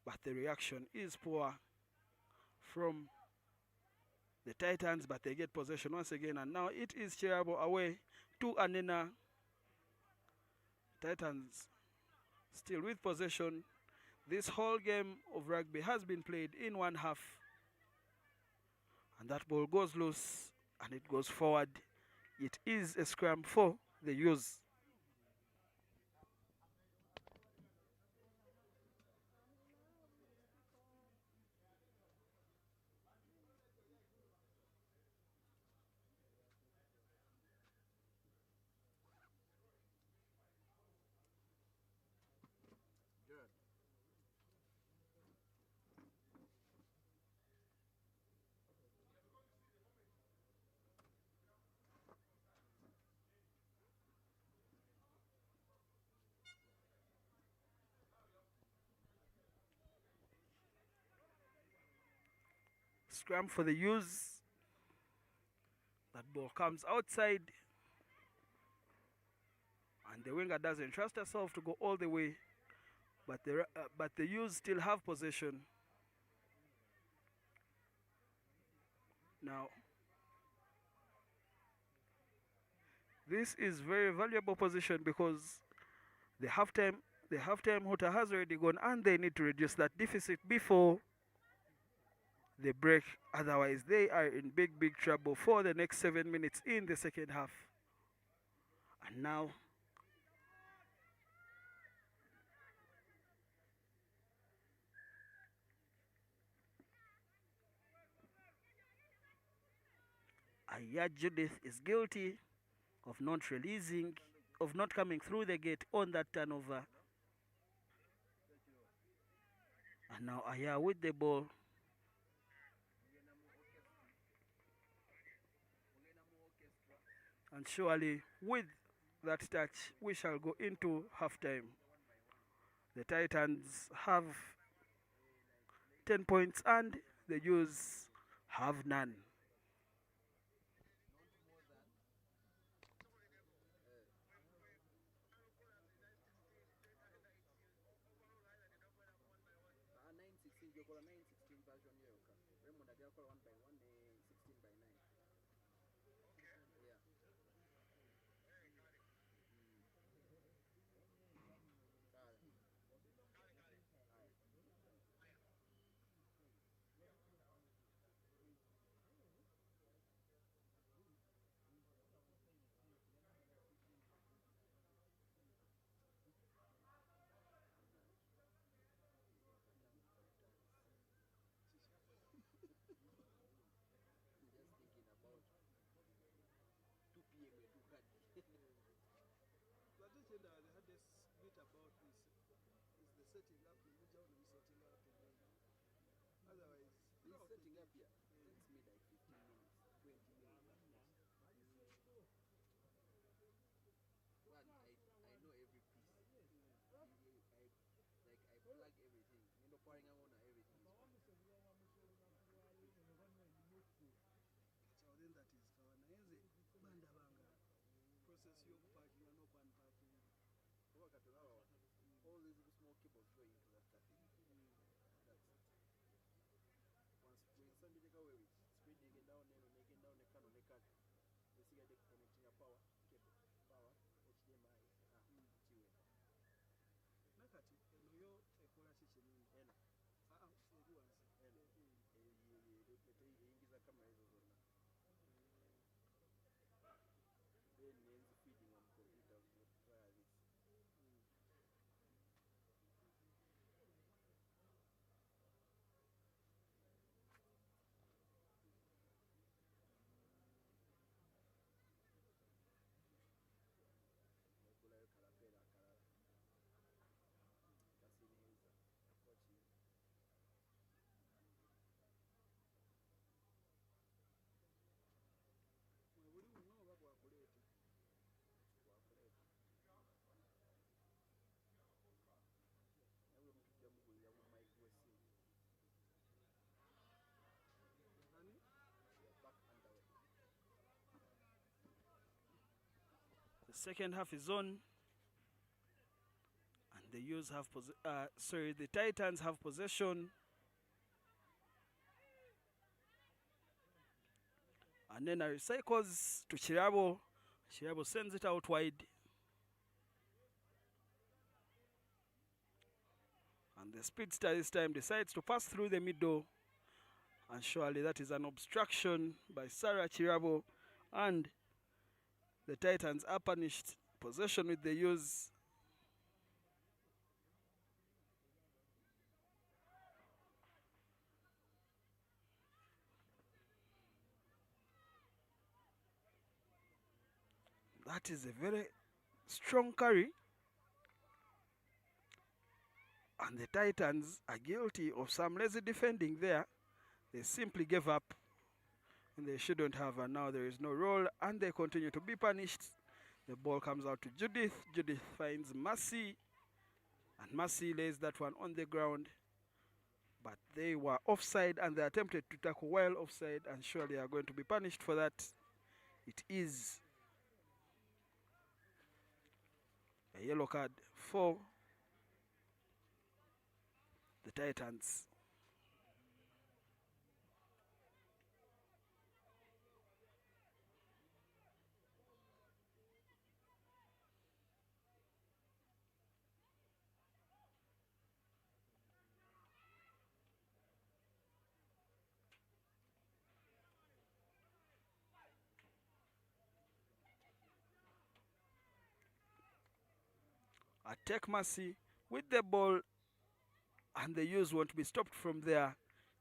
but the reaction is poor from the Titans, but they get possession once again, and now it is Chirabo away to Anena. Titans still with possession. This whole game of rugby has been played in one half, and that ball goes loose and it goes forward. It is a scrum for the use. Scrum for the use. That ball comes outside, and the winger doesn't trust herself to go all the way, but the use still have possession. Now, this is very valuable position because the halftime water has already gone, and they need to reduce that deficit before the break. Otherwise, they are in big trouble for the next 7 minutes in the second half. And now, Aya Judith is guilty of not coming through the gate on that turnover. And now Aya with the ball. And surely with that touch, we shall go into halftime. The Titans have 10 points and the Jews have none. weekend they had this bit about this. Is the setting up in which one is setting up again. Otherwise, This setting up here takes me like 15 minutes, 20 minutes at most. One, I know every piece. I plug everything. You know, pouring on everything is fine. so then that is kawana. Yenze banda banga process yo parking no pan parking. All these little small cables go into that thing. That's it. Once when somebody take away with screen they get down there and they get down the can on the card. They see they connecting a power cable, power HDMI. Nakati eno yo ekola kikinini. Eno. Everyone's. Eno. Eyingiza kamera ezo zonna. Then nenzi feeding on computer via this. Buli muno oba bwakuleeta. Nawe mutujja mugulira mu mic w'essimu. Ani? Back underway. The second half is on. And the Utes have the Titans have possession. And then recycles to Chirabo. Chirabo sends it out wide. And the speedster this time decides to pass through the middle. And surely that is an obstruction by Sarah Chirabo. And the Titans are punished. Possession with the Utes. That is a very strong carry. And the Titans are guilty of some lazy defending there. They simply gave up. And they shouldn't have. And now there is no roll. And they continue to be punished. The ball comes out to Judith. Judith finds Mercy. And Mercy lays that one on the ground. But they were offside and they attempted to tackle while offside. And surely are going to be punished for that. It is a yellow card for the Titans. Attack Mercy with the ball, and the Utes won't be stopped from there.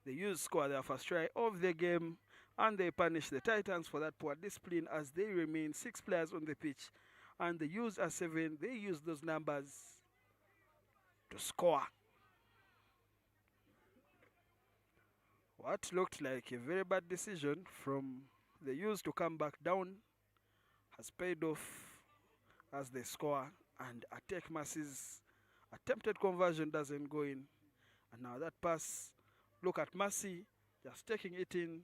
The Utes score their first try of the game, and they punish the Titans for that poor discipline as they remain 6 players on the pitch, and the Utes are 7. They use those numbers to score. What looked like a very bad decision from the Utes to come back down has paid off as they score. And Attack Mercy's attempted conversion doesn't go in. And now that pass, look at Mercy just taking it in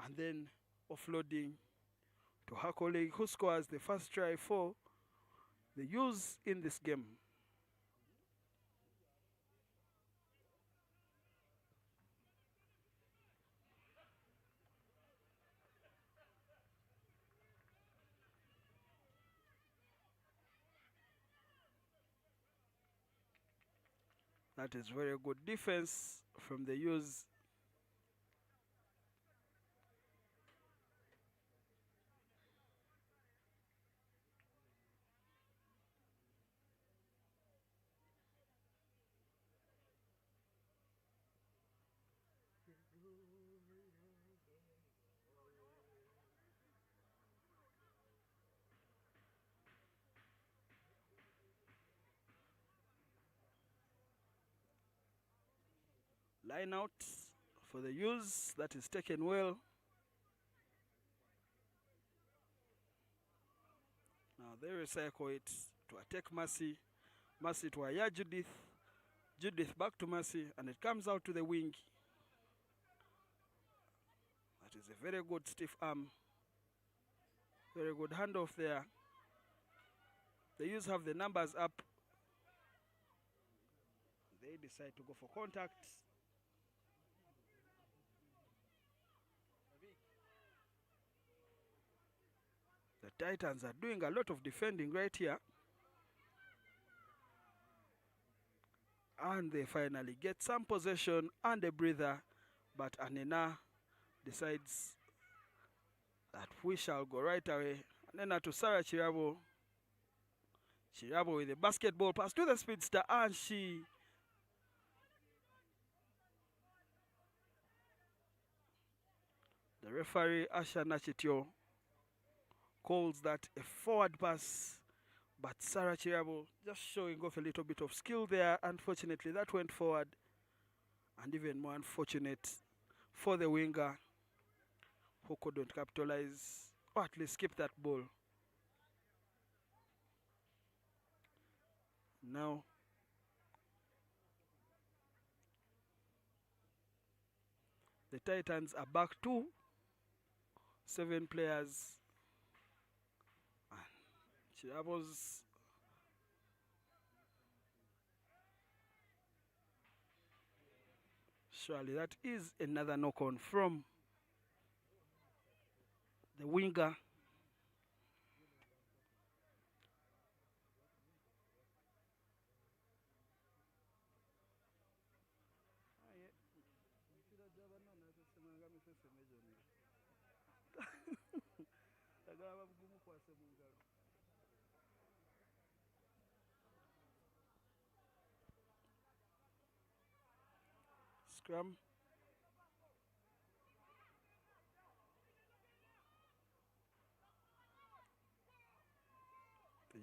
and then offloading to her colleague who scores the first try for the Utes in this game. That is very good defense from the Utes. Line out for the use. That is taken well. Now they recycle it to attack Mercy. Mercy to Aya Judith. Judith back to Mercy, and it comes out to the wing. That is a very good stiff arm. Very good handoff there. The Utes have the numbers up. They decide to go for contact. The Titans are doing a lot of defending right here. And they finally get some possession and a breather. But Anena decides that we shall go right away. Anena to Sarah Chirabo. Chirabo with a basketball pass to the speedster, and she the referee Asha Nachitio calls that a forward pass, but Sarah Chirabo just showing off a little bit of skill there. Unfortunately, that went forward, and even more unfortunate for the winger who couldn't capitalize or at least keep that ball. Now the Titans are back to 7 players. Chirabo's surely that is another knock-on from the winger. Scrum. The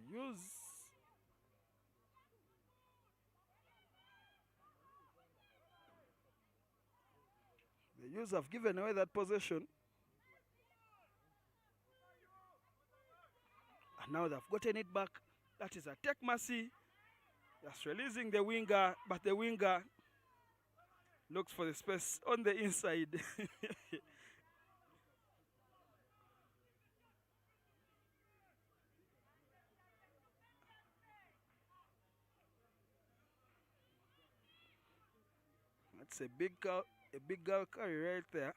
Utes have given away that possession. And now they've gotten it back. That is a take Mercy. Just releasing the winger, but the winger looks for the space on the inside. That's a big girl carry right there.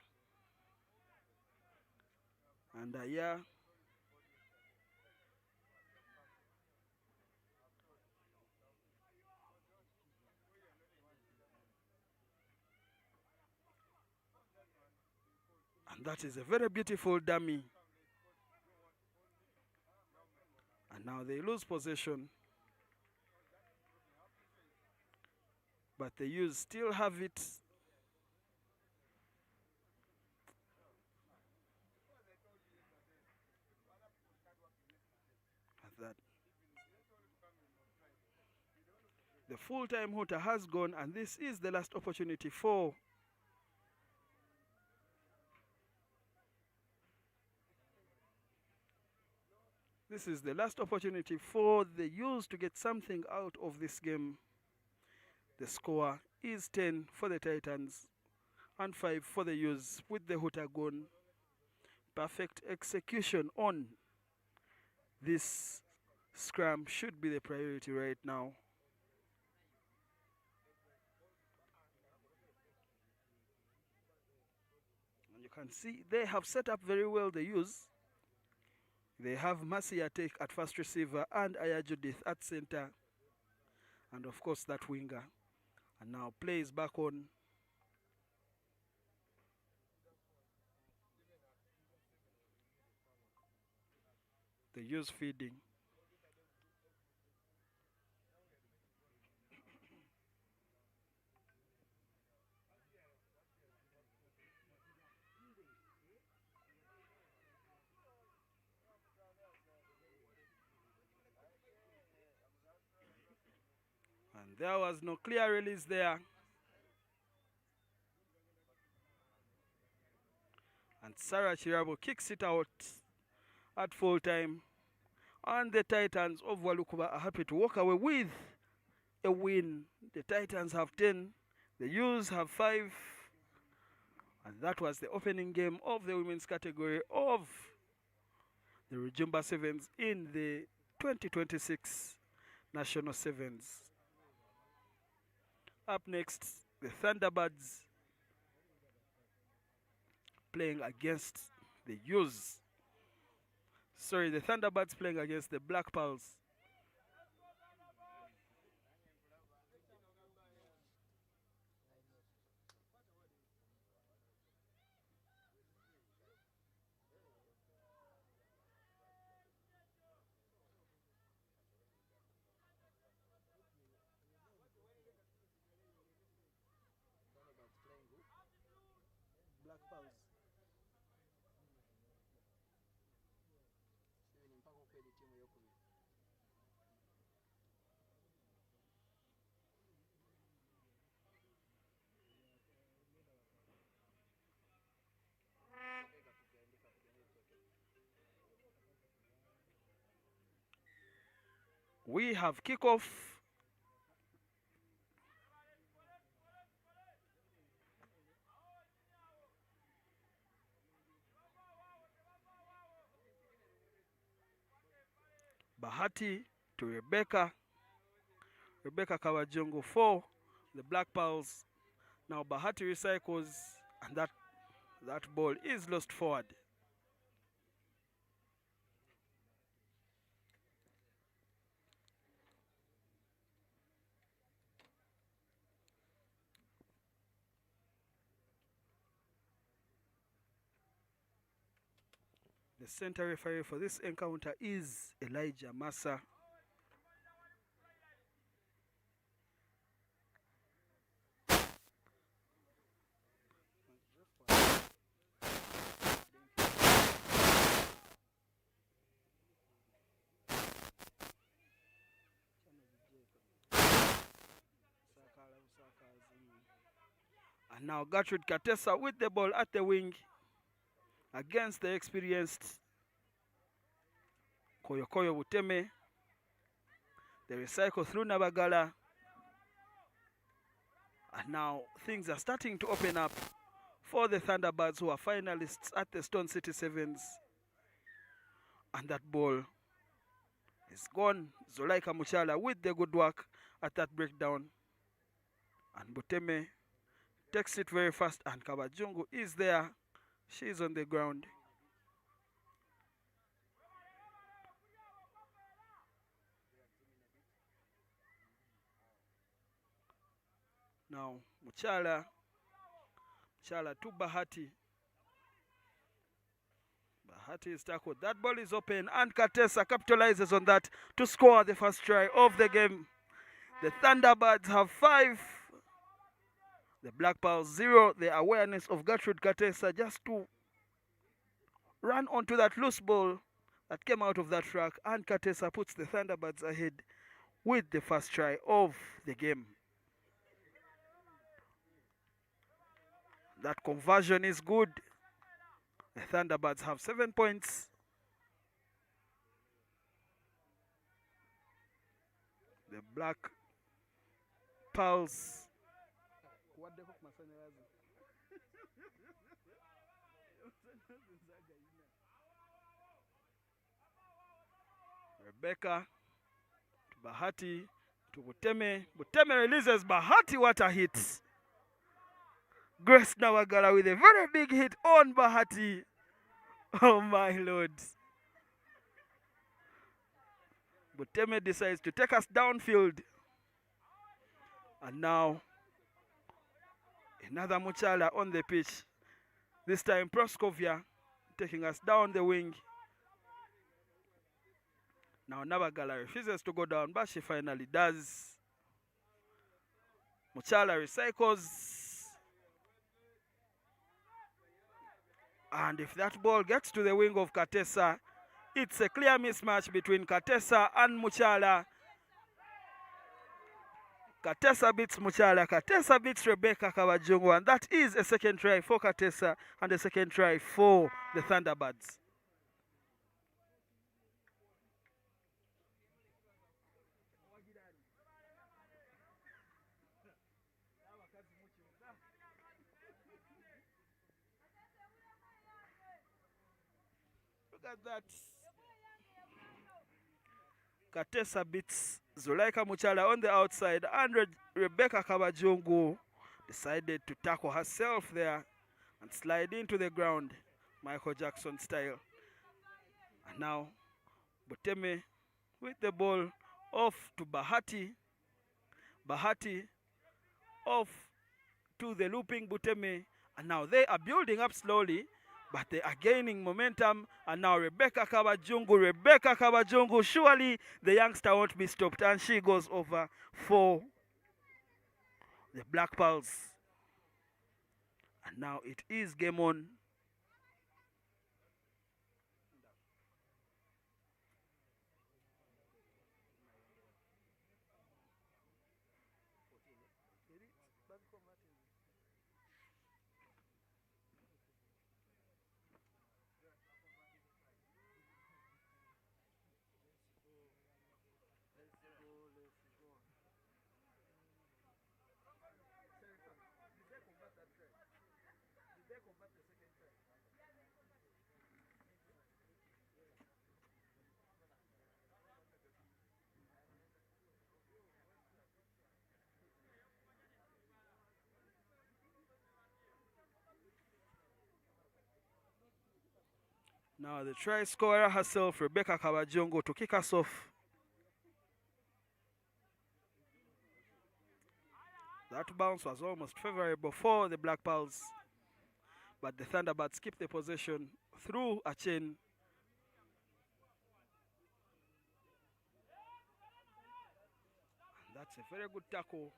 And yeah. And that is a very beautiful dummy. And now they lose possession. But the Utes still have it. At that. The full-time hooter has gone, and this is the last opportunity for the Utes to get something out of this game. The score is 10 for the Titans and 5 for the Utes with the hooter gone. Perfect execution on this scrum should be the priority right now. And you can see they have set up very well the Utes. They have Mercy Atek at first receiver and Aya Judith at center. And of course that winger. And now plays back on. The Utes feeding. And there was no clear release there. And Sarah Chirabo kicks it out at full time. And the Titans of Walukuba are happy to walk away with a win. The Titans have 10, the Ewes have 5. And that was the opening game of the women's category of the Rujumba Sevens in the 2026 National Sevens. Up next, the Thunderbirds playing against the Ewes. Sorry, the Thunderbirds playing against the Black Pearls. Black Pulse. Mpaka ukweli timu yokubiri. We have kickoff. Bahati to Rebecca. Rebecca Kawajongo for the Black Pearls. Now Bahati recycles and that ball is lost forward. The center referee for this encounter is Elijah Massa. And now Gertrude Katesa with the ball at the wing against the experienced Koyokoyo Buteme. They recycle through Nabagala. And now things are starting to open up for the Thunderbirds, who are finalists at the Stone City Sevens. And that ball is gone. Zolaika Muchala with the good work at that breakdown. And Buteme takes it very fast, and Kabajungu is there. She's on the ground. Now Muchala to Bahati. Bahati is tackled. That ball is open, and Katesa capitalizes on that to score the first try of the game. The Thunderbirds have 5. The Black Pearls 0. The awareness of Gertrude Katesa just to run onto that loose ball that came out of that track, and Katesa puts the Thunderbirds ahead with the first try of the game. That conversion is good. The Thunderbirds have 7 points. The Black Pearls. Rebecca to Bahati to Buteme. Buteme releases Bahati. What a hit. Grace Nawagala with a very big hit on Bahati. Oh my Lord. Buteme decides to take us downfield. And now another Muchala on the pitch. This time Proskovia taking us down the wing. Now Nabagala refuses to go down, but she finally does. Muchala recycles. And if that ball gets to the wing of Katesa, it's a clear mismatch between Katesa and Muchala. Katesa beats Muchala. Katesa beats Rebecca Kabajungu. And that is a second try for Katesa and a second try for the Thunderbirds. Look at that. Katesa beats Zulaika Muchala on the outside, and Rebecca Kabajungu decided to tackle herself there and slide into the ground, Michael Jackson style. And now Buteme with the ball off to Bahati. Bahati off to the looping Buteme. And now they are building up slowly, but they are gaining momentum. And now Rebecca Kabajungu, surely the youngster won't be stopped. And she goes over for the Black Pearls. And now it is game on. Now the try scorer herself, Rebecca Kabajungu, to kick us off. That bounce was almost favorable for the Black Pearls, but the Thunderbirds keep the possession through a chain. That's a very good tackle.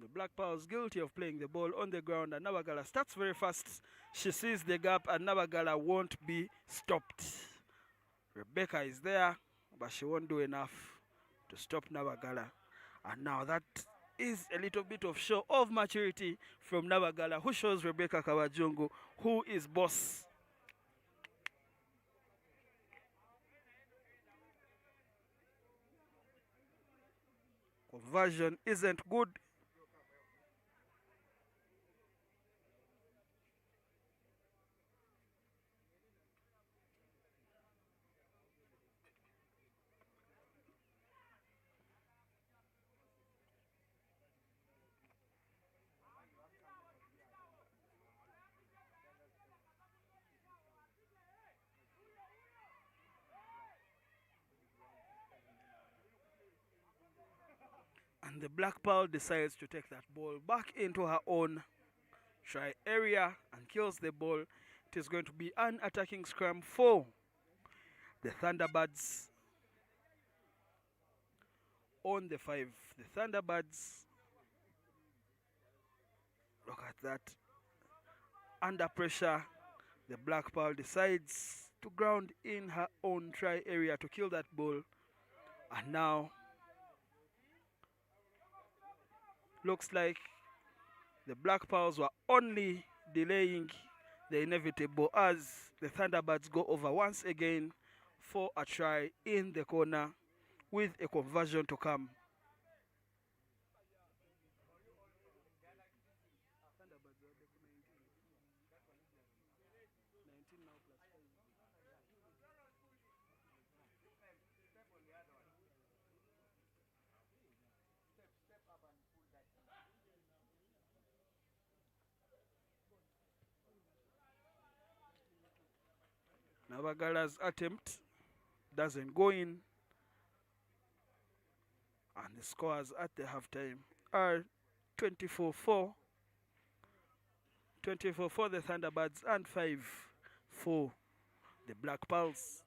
The Black Pearls guilty of playing the ball on the ground, and Nabagala starts very fast. She sees the gap, and Nabagala won't be stopped. Rebecca is there, but she won't do enough to stop Nabagala. And now that is a little bit of show of maturity from Nabagala, who shows Rebecca Kabajungu who is boss. Conversion isn't good. And the Black Pearl decides to take that ball back into her own try area and kills the ball. It is going to be an attacking scrum for the Thunderbirds on the 5. The Thunderbirds, look at that. Under pressure, the Black Pearl decides to ground in her own try area to kill that ball. And now looks like the Black Pearls were only delaying the inevitable as the Thunderbirds go over once again for a try in the corner with a conversion to come. Nabagala's attempt doesn't go in, and the scores at the halftime are 24-4. 24 for the Thunderbirds and 5 for the Black Pearls.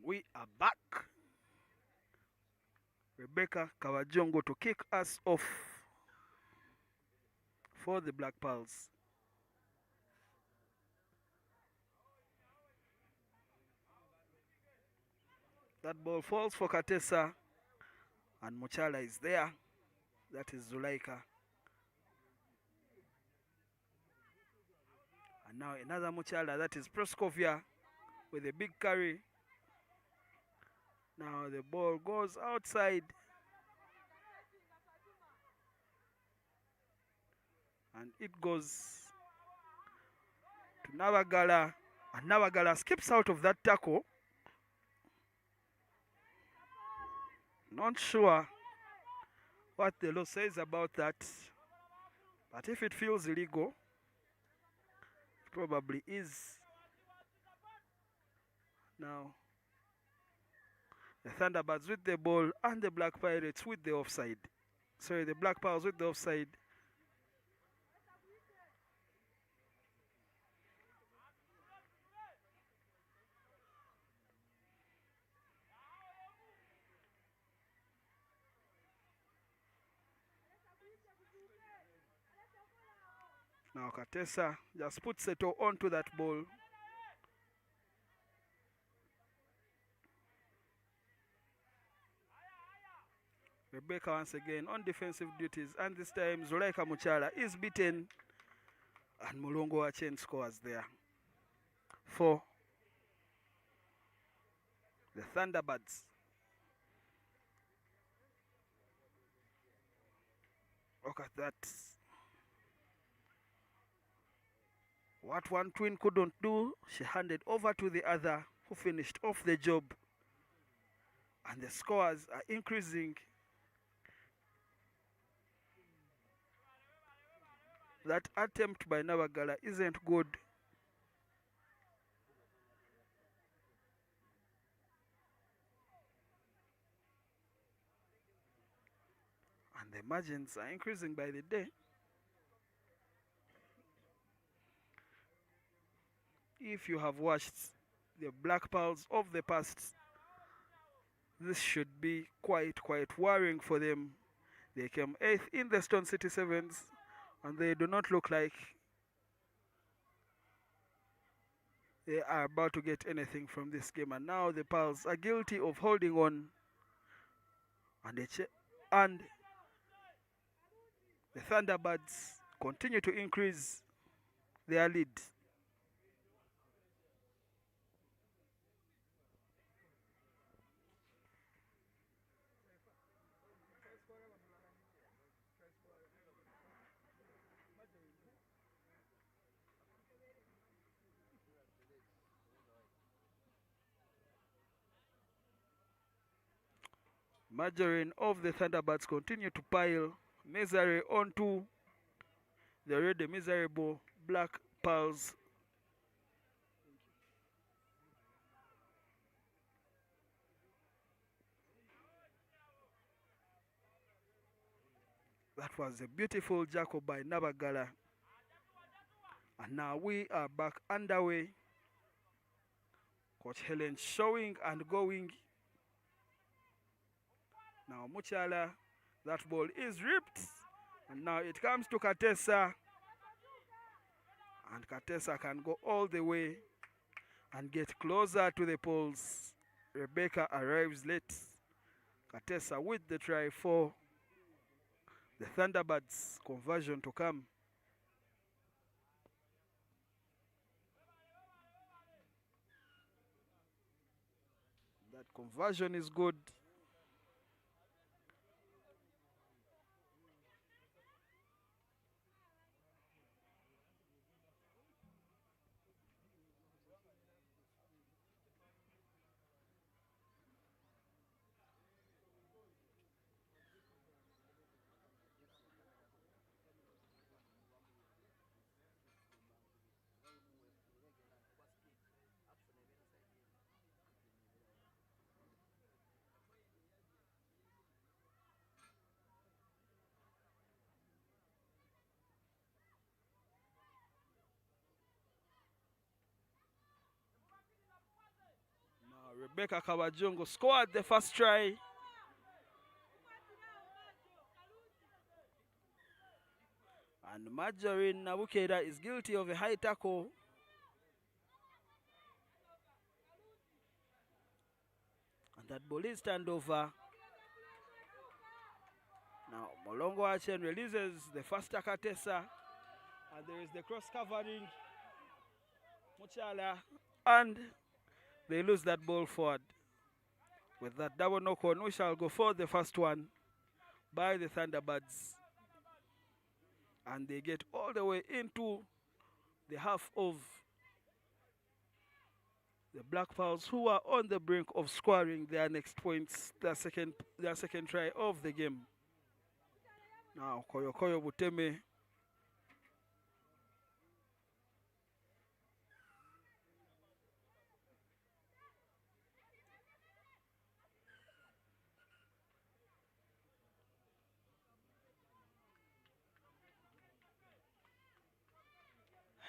We are back. Rebecca Kawajongo to kick us off for the Black Pearls. That ball falls for Katesa, and Muchala is there. That is Zulaika. And now another Muchala, that is Proskovia with a big carry. Now the ball goes outside. And it goes to Navagala. And Navagala skips out of that tackle. Not sure what the law says about that. But if it feels illegal, it probably is. Now, the Thunderbirds with the ball and the Black Pirates with the offside. Sorry, the Black Pearls with the offside. Now Katesa just puts the toe onto that ball. Rebecca once again on defensive duties, and this time Zulaika Muchala is beaten, and Mulongo Achen scores there for the Thunderbirds. Look at that. What one twin couldn't do, she handed over to the other, who finished off the job. And the scores are increasing. That attempt by Navagala isn't good. And the margins are increasing by the day. If you have watched the Black Pearls of the past, this should be quite worrying for them. They came 8th in the Stone City Sevens, and they do not look like they are about to get anything from this game. And now the Pearls are guilty of holding on, and the Thunderbirds continue to increase their lead. Margarine of the Thunderbirds continue to pile misery onto the already miserable Black Pearls. That was a beautiful jackal by Navagala. And now we are back underway. Coach Helen showing and going. Now Muchala, that ball is ripped. And now it comes to Katesa. And Katesa can go all the way and get closer to the poles. Rebecca arrives late. Katesa with the try for the Thunderbirds conversion to come. That conversion is good. Rebecca Kawajongo scored the first try. And Marjorie Nabukeda is guilty of a high tackle. And that ball is turned over. Now Molongo Achen releases the first Katesa. And there is the cross covering Muchala. And they lose that ball forward. With that double knock on, we shall go for the first one by the Thunderbirds. And they get all the way into the half of the Black Pearls, who are on the brink of scoring their next points, their second try of the game. Now Koyo Buteme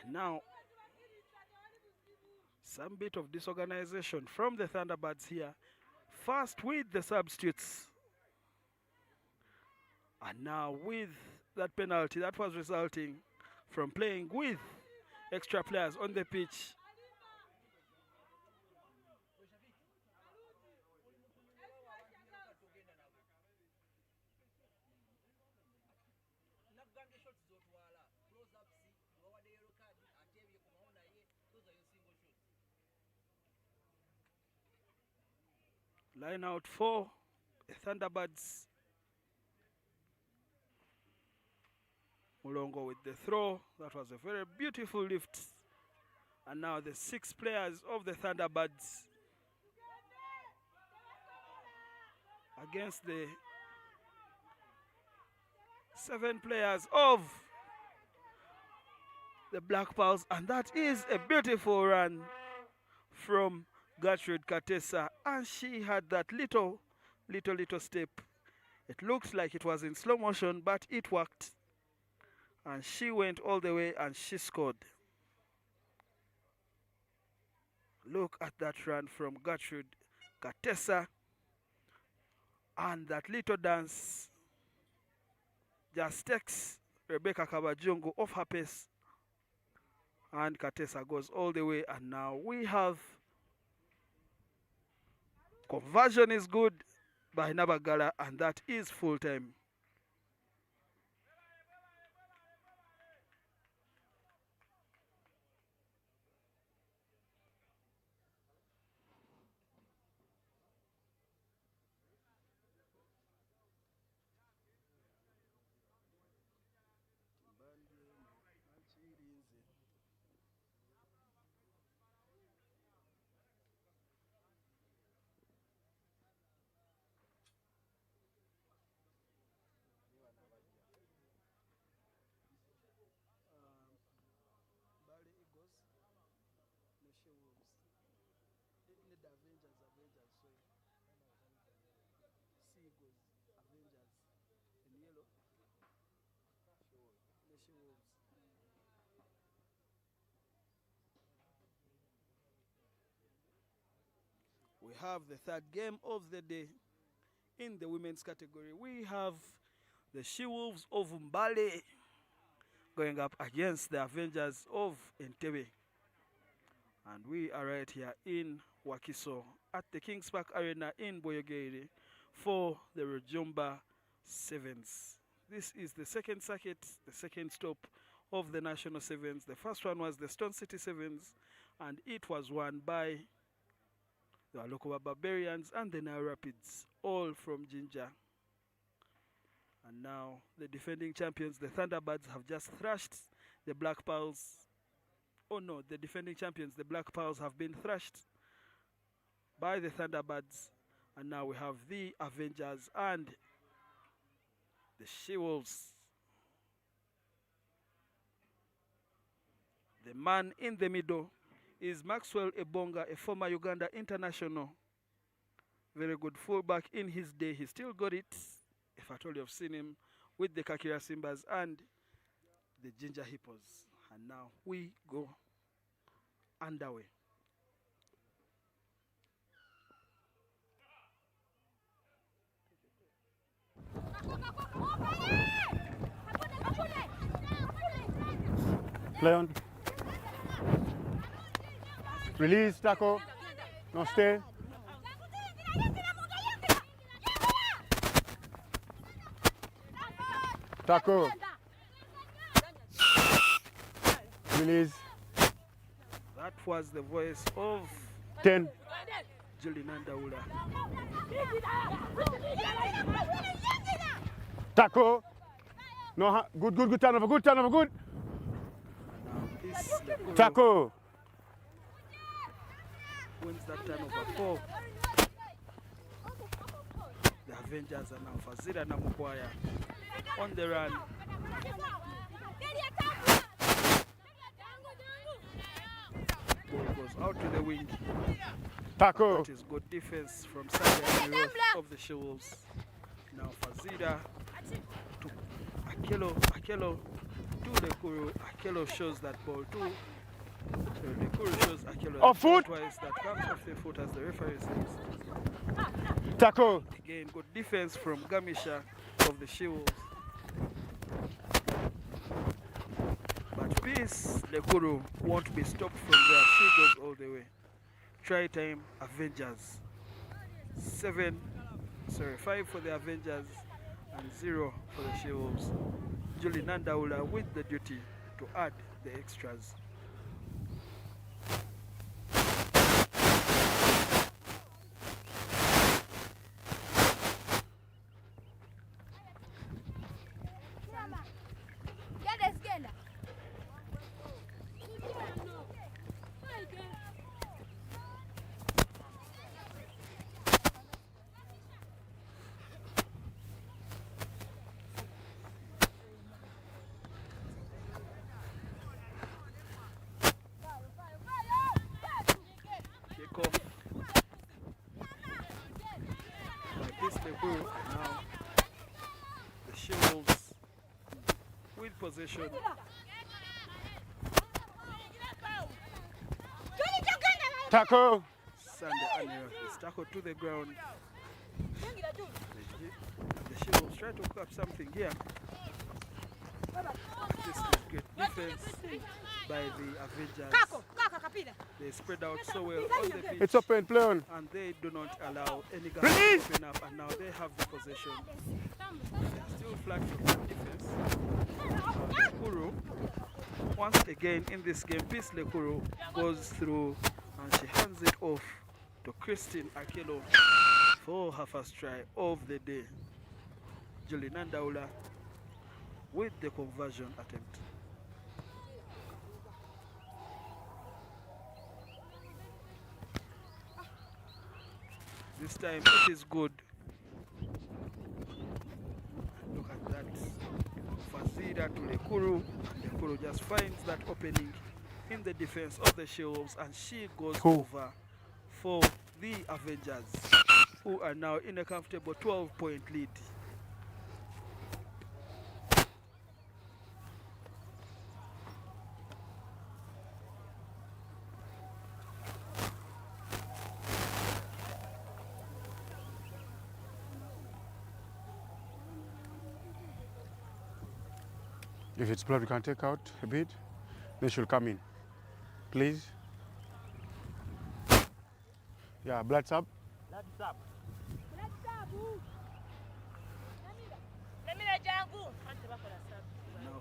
now some bit of disorganization from the Thunderbirds here. First with the substitutes. And now with that penalty that was resulting from playing with extra players on the pitch. Line out for the Thunderbirds. Mulongo with the throw. That was a very beautiful lift. And now the 6 players of the Thunderbirds against the 7 players of the Black Pearls. And that is a beautiful run from Gertrude Katesa, and she had that little step. It looks like it was in slow motion, but it worked. And she went all the way and she scored. Look at that run from Gertrude Katesa. And that little dance just takes Rebecca Kawajongo off her pace. And Katesa goes all the way, and now we have conversion is good by Nabagala, and that is full time. We have the third game of the day in the women's category. We have the She-Wolves of Mbale going up against the Avengers of Entebbe. And we are right here in Wakiso at the Kings Park Arena in Boyogere for the Rujumba Sevens. This is the second circuit, the second stop of the National Sevens. The first one was the Stone City Sevens, and it was won by the Alokoba Barbarians and the Nile Rapids, all from Jinja. And now the defending champions, the Thunderbirds, have just thrashed the Black Pearls. Oh no, the defending champions, the Black Pearls, have been thrashed by the Thunderbirds. And now we have the Avengers and the She-Wolves. The man in the middle is Maxwell Ebonga, a former Uganda international. Very good fullback in his day. He still got it, if at all you've seen him, with the Kakira Simbas and the Ginger Hippos. And now we go underway. Play on. Release, tackle. No, stay. Tackle. Release. That was the voice of 10. Julian Daula. Tackle. No, good turnover, good. Now this Lekuru Tackle. wins that turnover for the Avengers are now Fazira Namukwaya on the run. Ball goes out to the wing. Tackle. That is good defense from Sandy of the She-Wolves. Now Fazira to Akelo to Lekuru. Akelo shows that ball too. Lekuru shows Akelo Off foot. twice. That comes off the foot as the referee says. Tackle. Again, good defense from Gamisha of the She-Wolves. But Peace Lekuru won't be stopped from there. She goes all the way. Try time Avengers. 5 for the Avengers and 0 for the She-Wolves. Julie Nandaula with the duty to add the extras. Now the She-Wolves with possession. Tackle. Sandy Anira is tackled to the ground. The She-Wolves try to cook up something here. This is great defense by the Avengers. They spread out so well on the pitch. It's open, play on. And they do not allow any guy to open up, and now they have the possession. They are still flat from that defense. Lekuru, once again in this game, Peace Lekuru goes through and she hands it off to Christine Akelo for her first try of the day. Julie Nandaula with the conversion attempt. This time it is good. Look at that. Fazira to Lekuru. Lekuru just finds that opening in the defense of the She-Wolves, and she goes over for the Avengers, who are now in a comfortable 12-point lead. If it's blood, we can take out a bit. Then she'll come in. Please. Yeah, blood's up. Now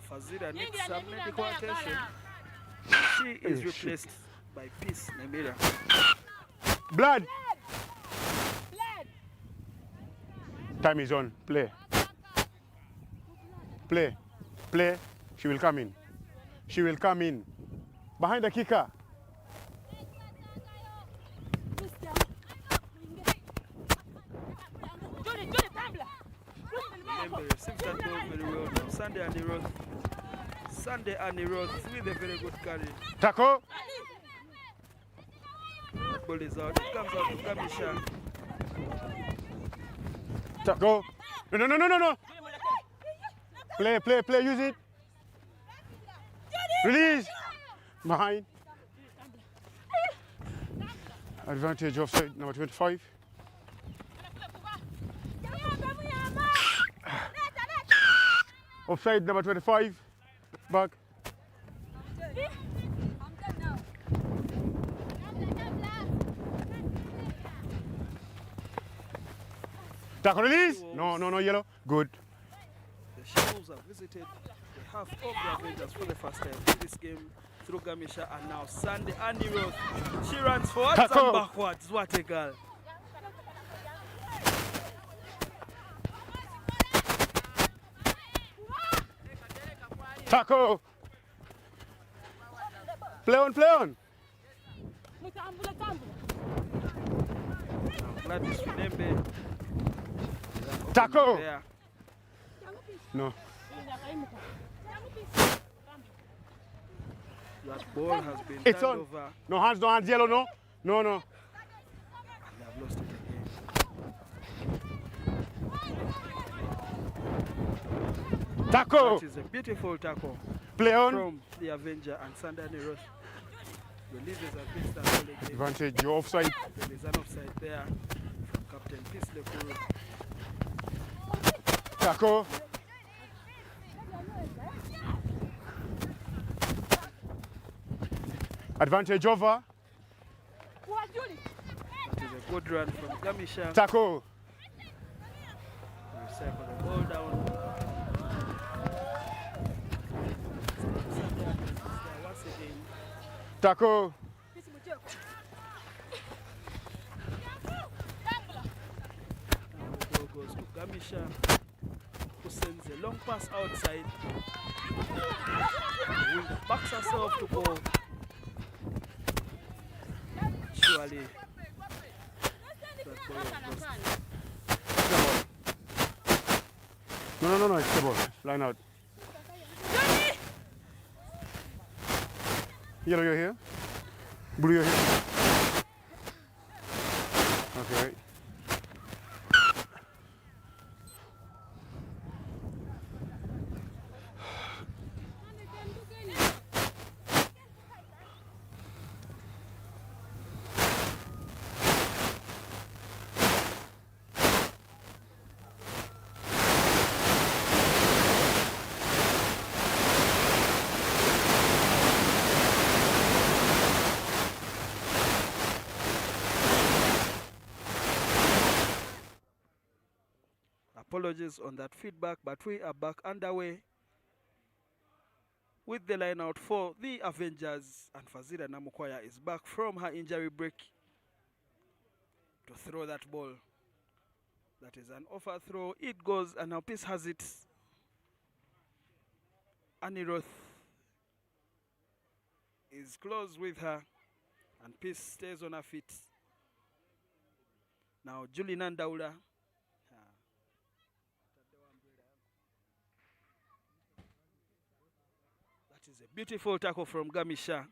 Fazira needs some medical attention. She is replaced by Peace Nemira. Blood! Time is on. Play. Play. Play. She will come in. She will come in. Behind the kicker. Remember, received that ball very well now. Sunday Aniroth with a very good carry. Tackle. Ball is out. It comes out to Gamisha. Tackle. No. Play. Use it. Release. Behind. Advantage offside number 25. Offside number 25. Back. Tackle release. No, no, no, yellow. Good. The Shadows have visited the half of the Avengers for the first time in this game through Gamisha, and now Sandy Annie Roth. She runs forwards Tackle. and backwards. What a girl. Tackle. Play on, play on. Now Gladys Finembe. Tackle. There. No. That ball has been It's turned on. over. No hands, no hands, yellow, no. No, no. And they have lost it again. Tackle. That is a beautiful tackle Play on. from the Avenger and Sandani Roth. Releases have been started again. Advantage, you're offside. There is an offside there from Captain Peace Lekuru. Tackle. Advantage over. That is a good run from Gamisha. Tackle. Recycle the ball down. Once again. Tackle. Now the ball goes to Gamisha, who sends a long pass outside. The winger backs herself to go. Surely that ball was lost. No, no, no, no, it's the ball. Line out. Yellow, you're here. Blue, you're here. Okay. Apologies on that feedback, but we are back underway with the line out for the Avengers, and Fazila Namukwaya is back from her injury break to throw that ball. That is an offer throw. It goes, and now Peace has it. Annie Roth is close with her, and Peace stays on her feet. Now Julie Nandaula. That is a beautiful tackle from Gamisha.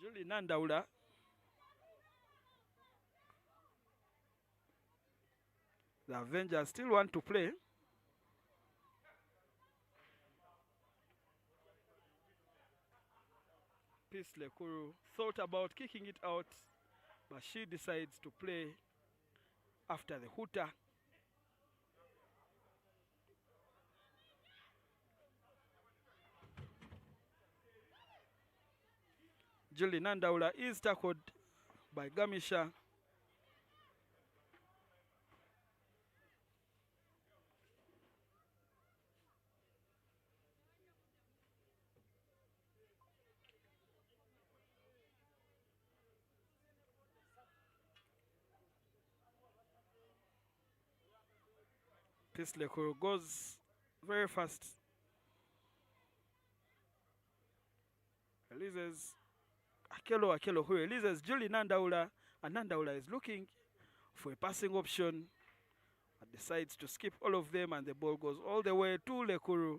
Julie Nandaula. The Avengers still want to play. Peace Lekuru thought about kicking it out, but she decides to play after the hooter. Julie Nandaula is tackled by Gamisha. Peace Lekuru goes very fast. Releases Akelo who releases Julie Nandaula, and Nandaula is looking for a passing option and decides to skip all of them, and the ball goes all the way to Lekuru.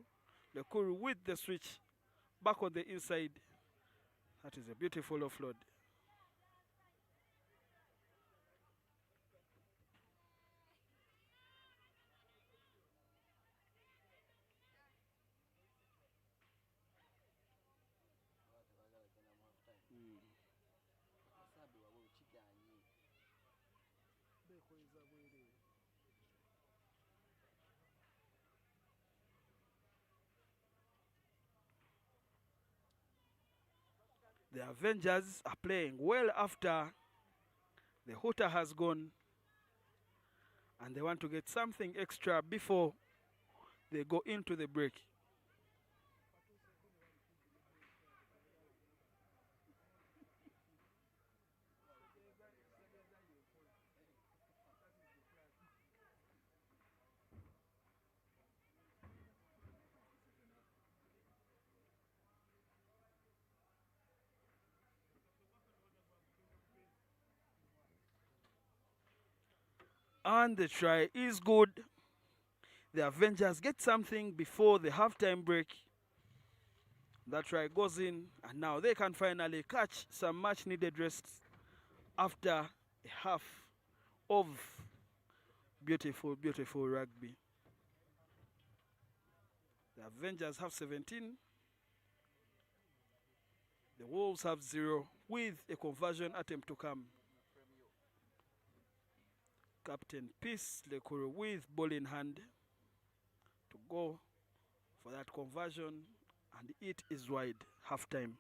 Lekuru with the switch back on the inside. That is a beautiful offload. The Avengers are playing well after the hooter has gone, and they want to get something extra before they go into the break. And the try is good. The Avengers get something before the halftime break. That try goes in, and now they can finally catch some much needed rest after a half of beautiful, beautiful rugby. The Avengers have 17. The Wolves have 0 with a conversion attempt to come. Captain Peace Lekuru with ball in hand to go for that conversion, and it is wide. Halftime.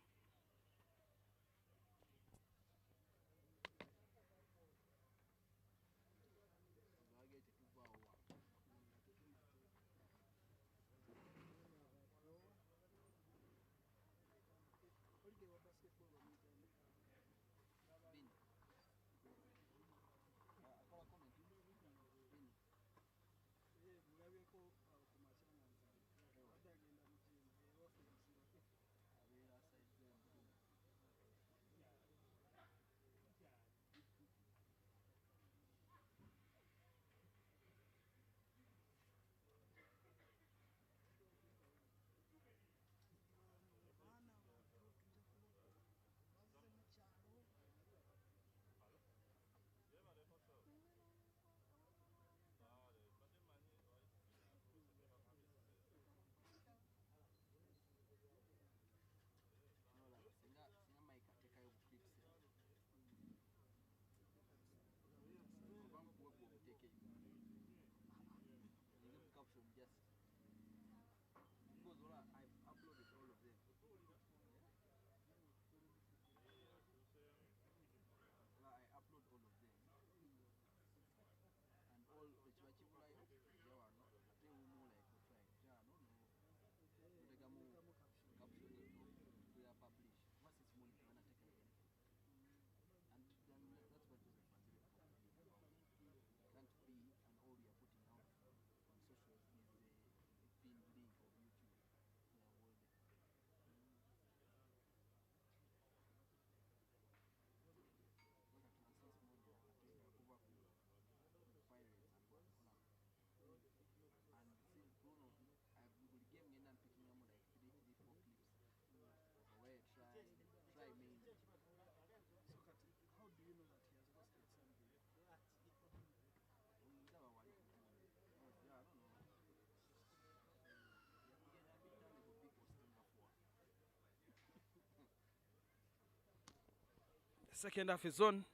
The second half is on.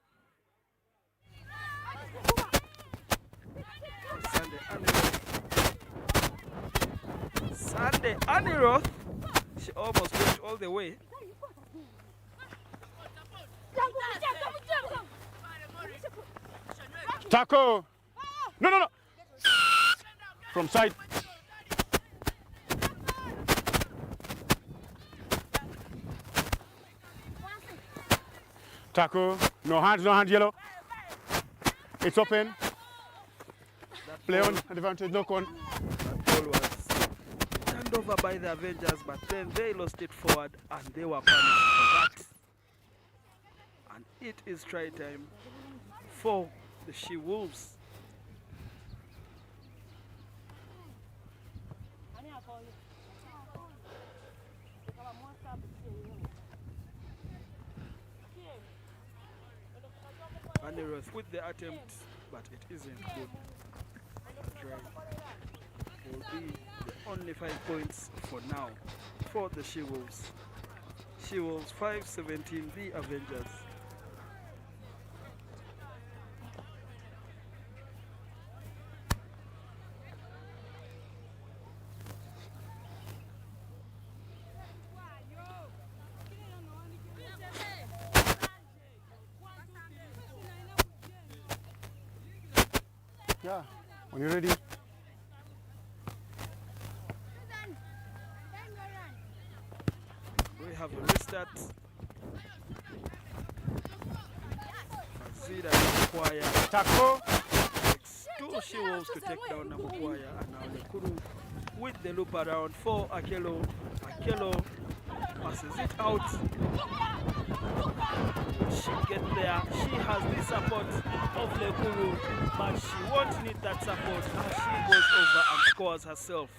Sunday Aniroth. She almost went all the way. Taco. No. From side. Taco. No hands, yellow. It's open. Play on advantage, no con. That ball was turned over by the Avengers, but then they lost it forward and they were punished for that. And it is try time for the She-Wolves. Aniroth with the attempt, but it isn't good. Try will be the only 5 points for now for the She-Wolves. She-Wolves 5-17, the Avengers. Yeah. When you're ready. We have a restart. Fazida Namukwaya Tackle. takes two She-Wolves to take down Namukwaya, and now Lekuru with the loop around for Akelo. Akelo passes it out. She gets there. She has the support of Lekuru, but she won't need that support as she goes over and scores herself.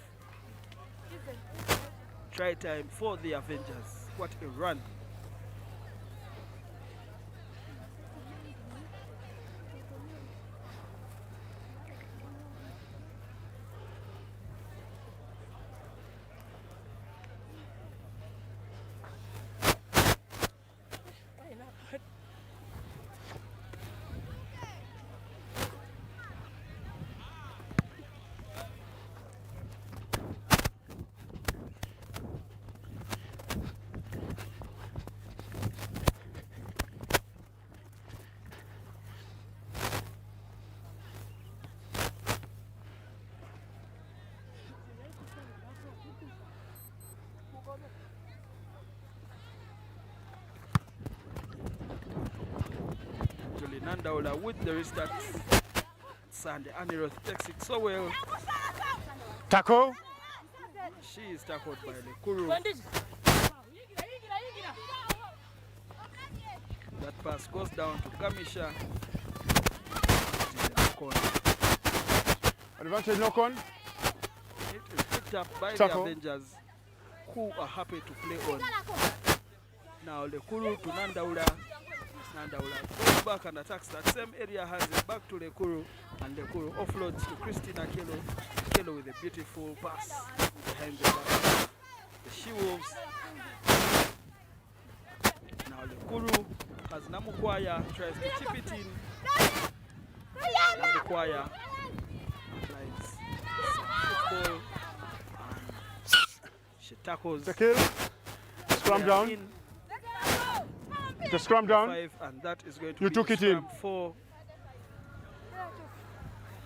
Try time for the Avengers. What a run. Nandaula with the restart. Sandy Aniroth takes it so well. Tackle. She is tackled by Lekuru. That pass goes down to Kamisha. Advantage knock on. It is picked up by Tackle. the Avengers, who are happy to play on. Now Lekuru to Nandaula. Nandaula goes back and attacks that same area, hands it back to Lekuru, and Lekuru offloads to Christina Kelo. Kelo with a beautiful pass behind the back. The She-Wolves. Now Lekuru has Namukwaya, tries to chip it in. Namukwaya applies football, and she tackles. The kill. Scrum down. In. The scrum down. 5, and that is going to You be took the it in. scrum for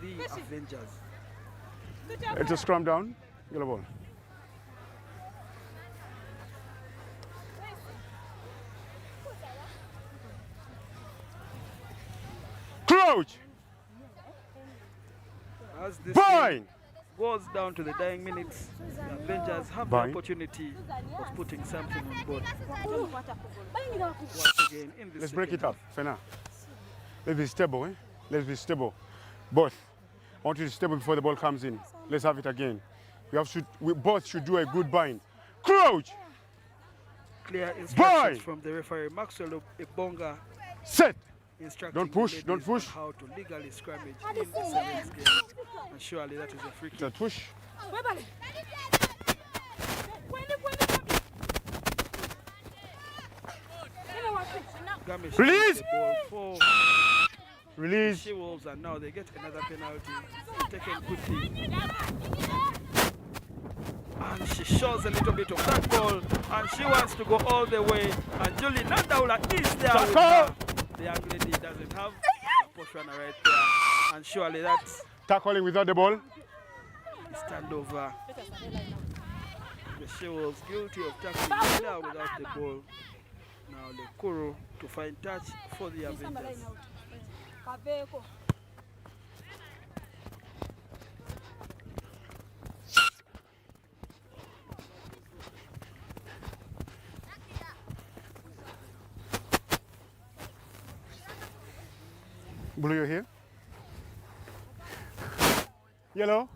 the Avengers. It's a scrum down. Yellow ball. Crouch. As this Bind. game goes down to the dying minutes, the Avengers have Bind. the opportunity of putting something on board once again in this Let's break it second up. Fena. Let's be stable. Eh? Let's be stable. Both. I want you to be stable before the ball comes in. Let's have it again. We both should do a good bind. Crouch. Clear instructions Bind. from the referee Maxwell Ibonga, Set. instructing Don't push, ladies don't push. on how to legally scrimmage in the sevens game. And surely that is a free kick. Set. Push. Gamish Release. the ball for Release. She-Wolves, and now they get another penalty taken quickly. And she shows a little bit of that ball, and she wants to go all the way. And Julie Nandaula is there with her. The young lady doesn't have a push runner right there, and surely that's Tackling without the ball. a standover. The She-Wolves guilty of tackling there without the ball. Now Lekuru to find touch for the Avengers. Blue, you're here. Yellow.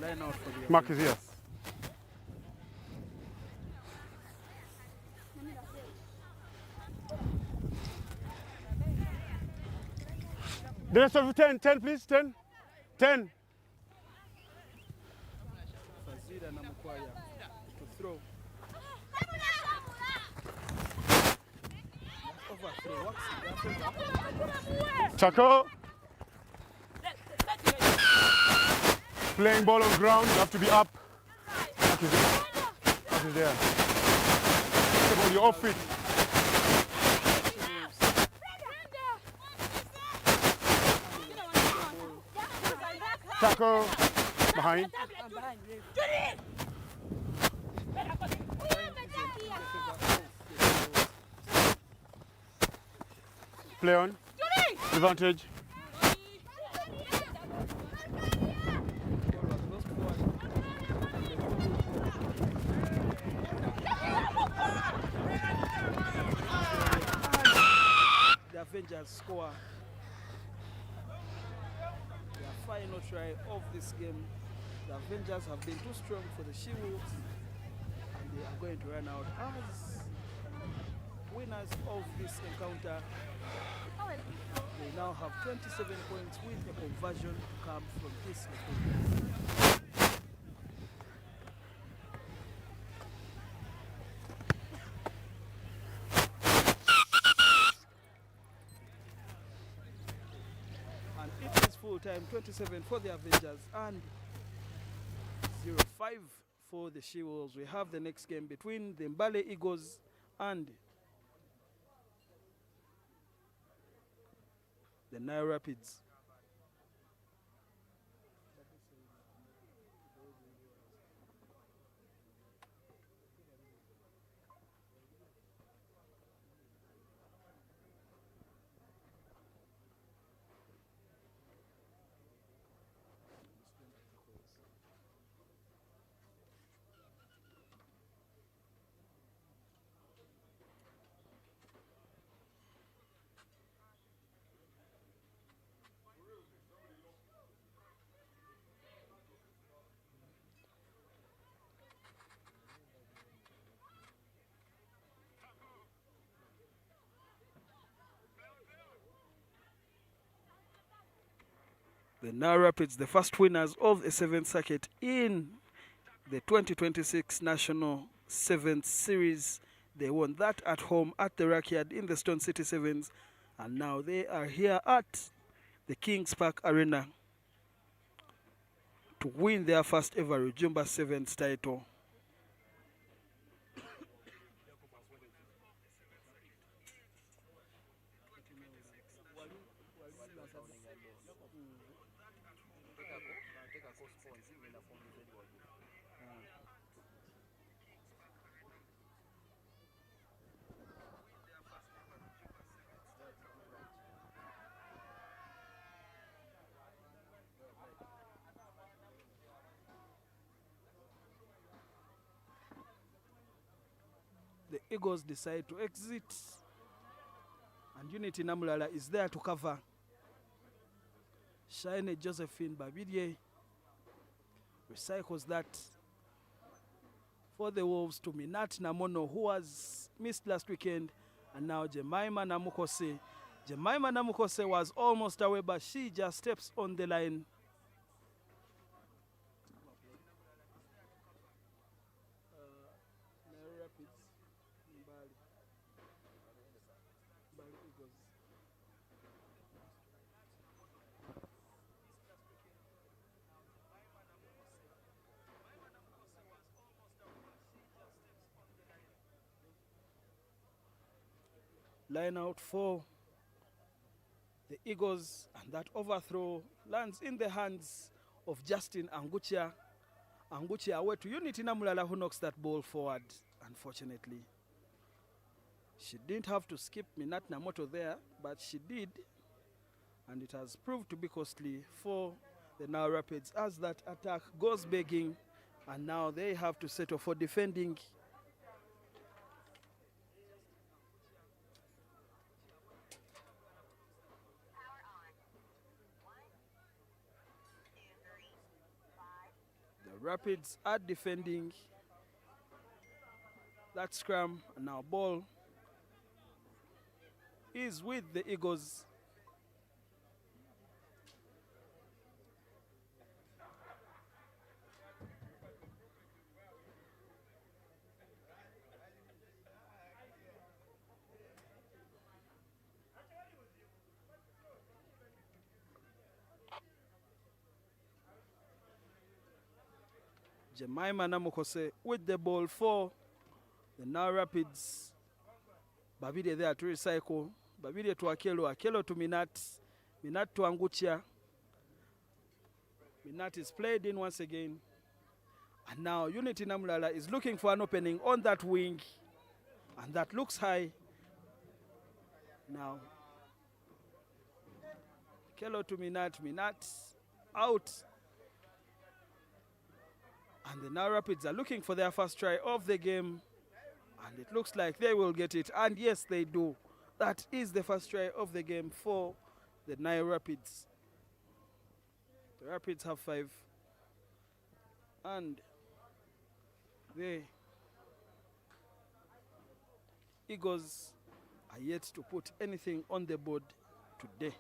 Line out for the Mark is Avengers. here. The rest of you 10, please, 10. 10. Fazida Namukwaya to throw. Overthrow. Tackle. Playing ball on ground, you have to be up. Mark is there. Mark is there. Stable, you're off it. Tackle. Behind. Play on. Advantage. The Avengers score their final try of this game. The Avengers have been too strong for the She-Wolves, and they are going to run out as winners of this encounter. They now have 27 points with a conversion to come from this location. And it is full time, 27 for the Avengers and 0-5 for the She-Wolves. We have the next game between the Mbale Eagles and the Nile Rapids. The Nile Rapids, the first winners of the 7th circuit in the 2026 National 7th Series. They won that at home at the Rackyard in the Stone City Sevens, and now they are here at the Kings Park Arena to win their first ever Rujumba Sevens title. The Eagles decide to exit, and Unity Namulala is there to cover. Shine Josephine Babidie recycles that for the Wolves to Minat Namono, who was missed last weekend, and now Jemima Namukose. Jemima Namukose was almost away, but she just steps on the line. Line out for the Eagles, and that overthrow lands in the hands of Justin Anguchia. Anguchia away to Unity Namulala, who knocks that ball forward. Unfortunately, she didn't have to skip Minat Namoto there, but she did, and it has proved to be costly for the Nile Rapids as that attack goes begging, and now they have to settle for defending. Rapids are defending that scrum, and now ball is with the Eagles. Jemima Namukose with the ball for the Nile Rapids. Babide there to recycle. Babide to Akelo. Akelo to Minat. Minat to Anguchia. Minat is played in once again. And now Unity Namulala is looking for an opening on that wing. And that looks high. Now, Kelo to Minat. Minat out. And the Now Rapids are looking for their first try of the game. And it looks like they will get it. And yes, they do. That is the first try of the game for the Nile Rapids. The Rapids have 5. And the Eagles are yet to put anything on the board today.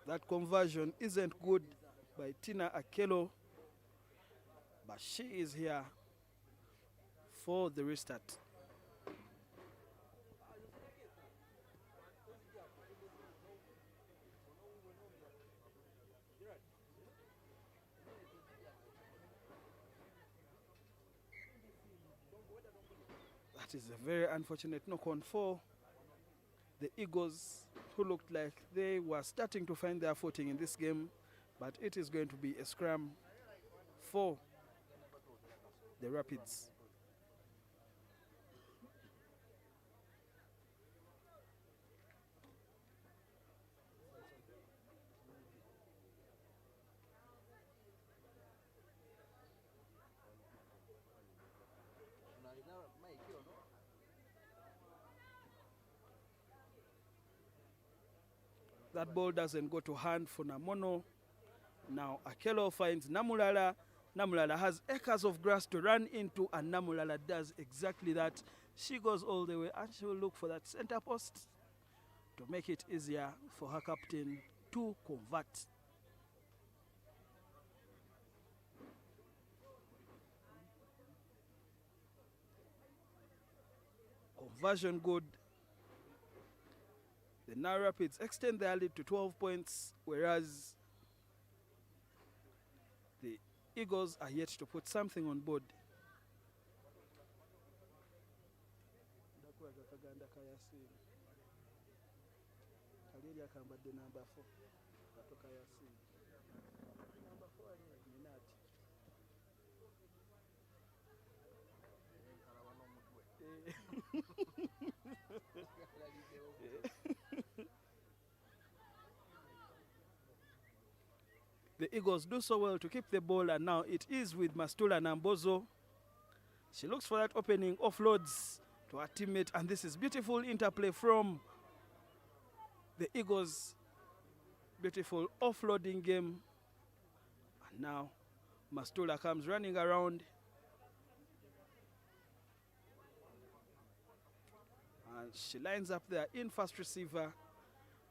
That conversion isn't good by Tina Akelo, but she is here for the restart. That is a very unfortunate knock-on for the Eagles, who looked like they were starting to find their footing in this game, but it is going to be a scrum for the Rapids. That ball doesn't go to hand for Namono. Now Akelo finds Namulala. Namulala has acres of grass to run into, and Namulala does exactly that. She goes all the way and she will look for that center post to make it easier for her captain to convert. Conversion good. The Now Rapids extend their lead to 12 points, whereas the Eagles are yet to put something on board. The Eagles do so well to keep the ball, and now it is with Mastula Nambozo. She looks for that opening, offloads to her teammate, and this is beautiful interplay from the Eagles. Beautiful offloading game. And now Mastula comes running around. And she lines up there in first receiver,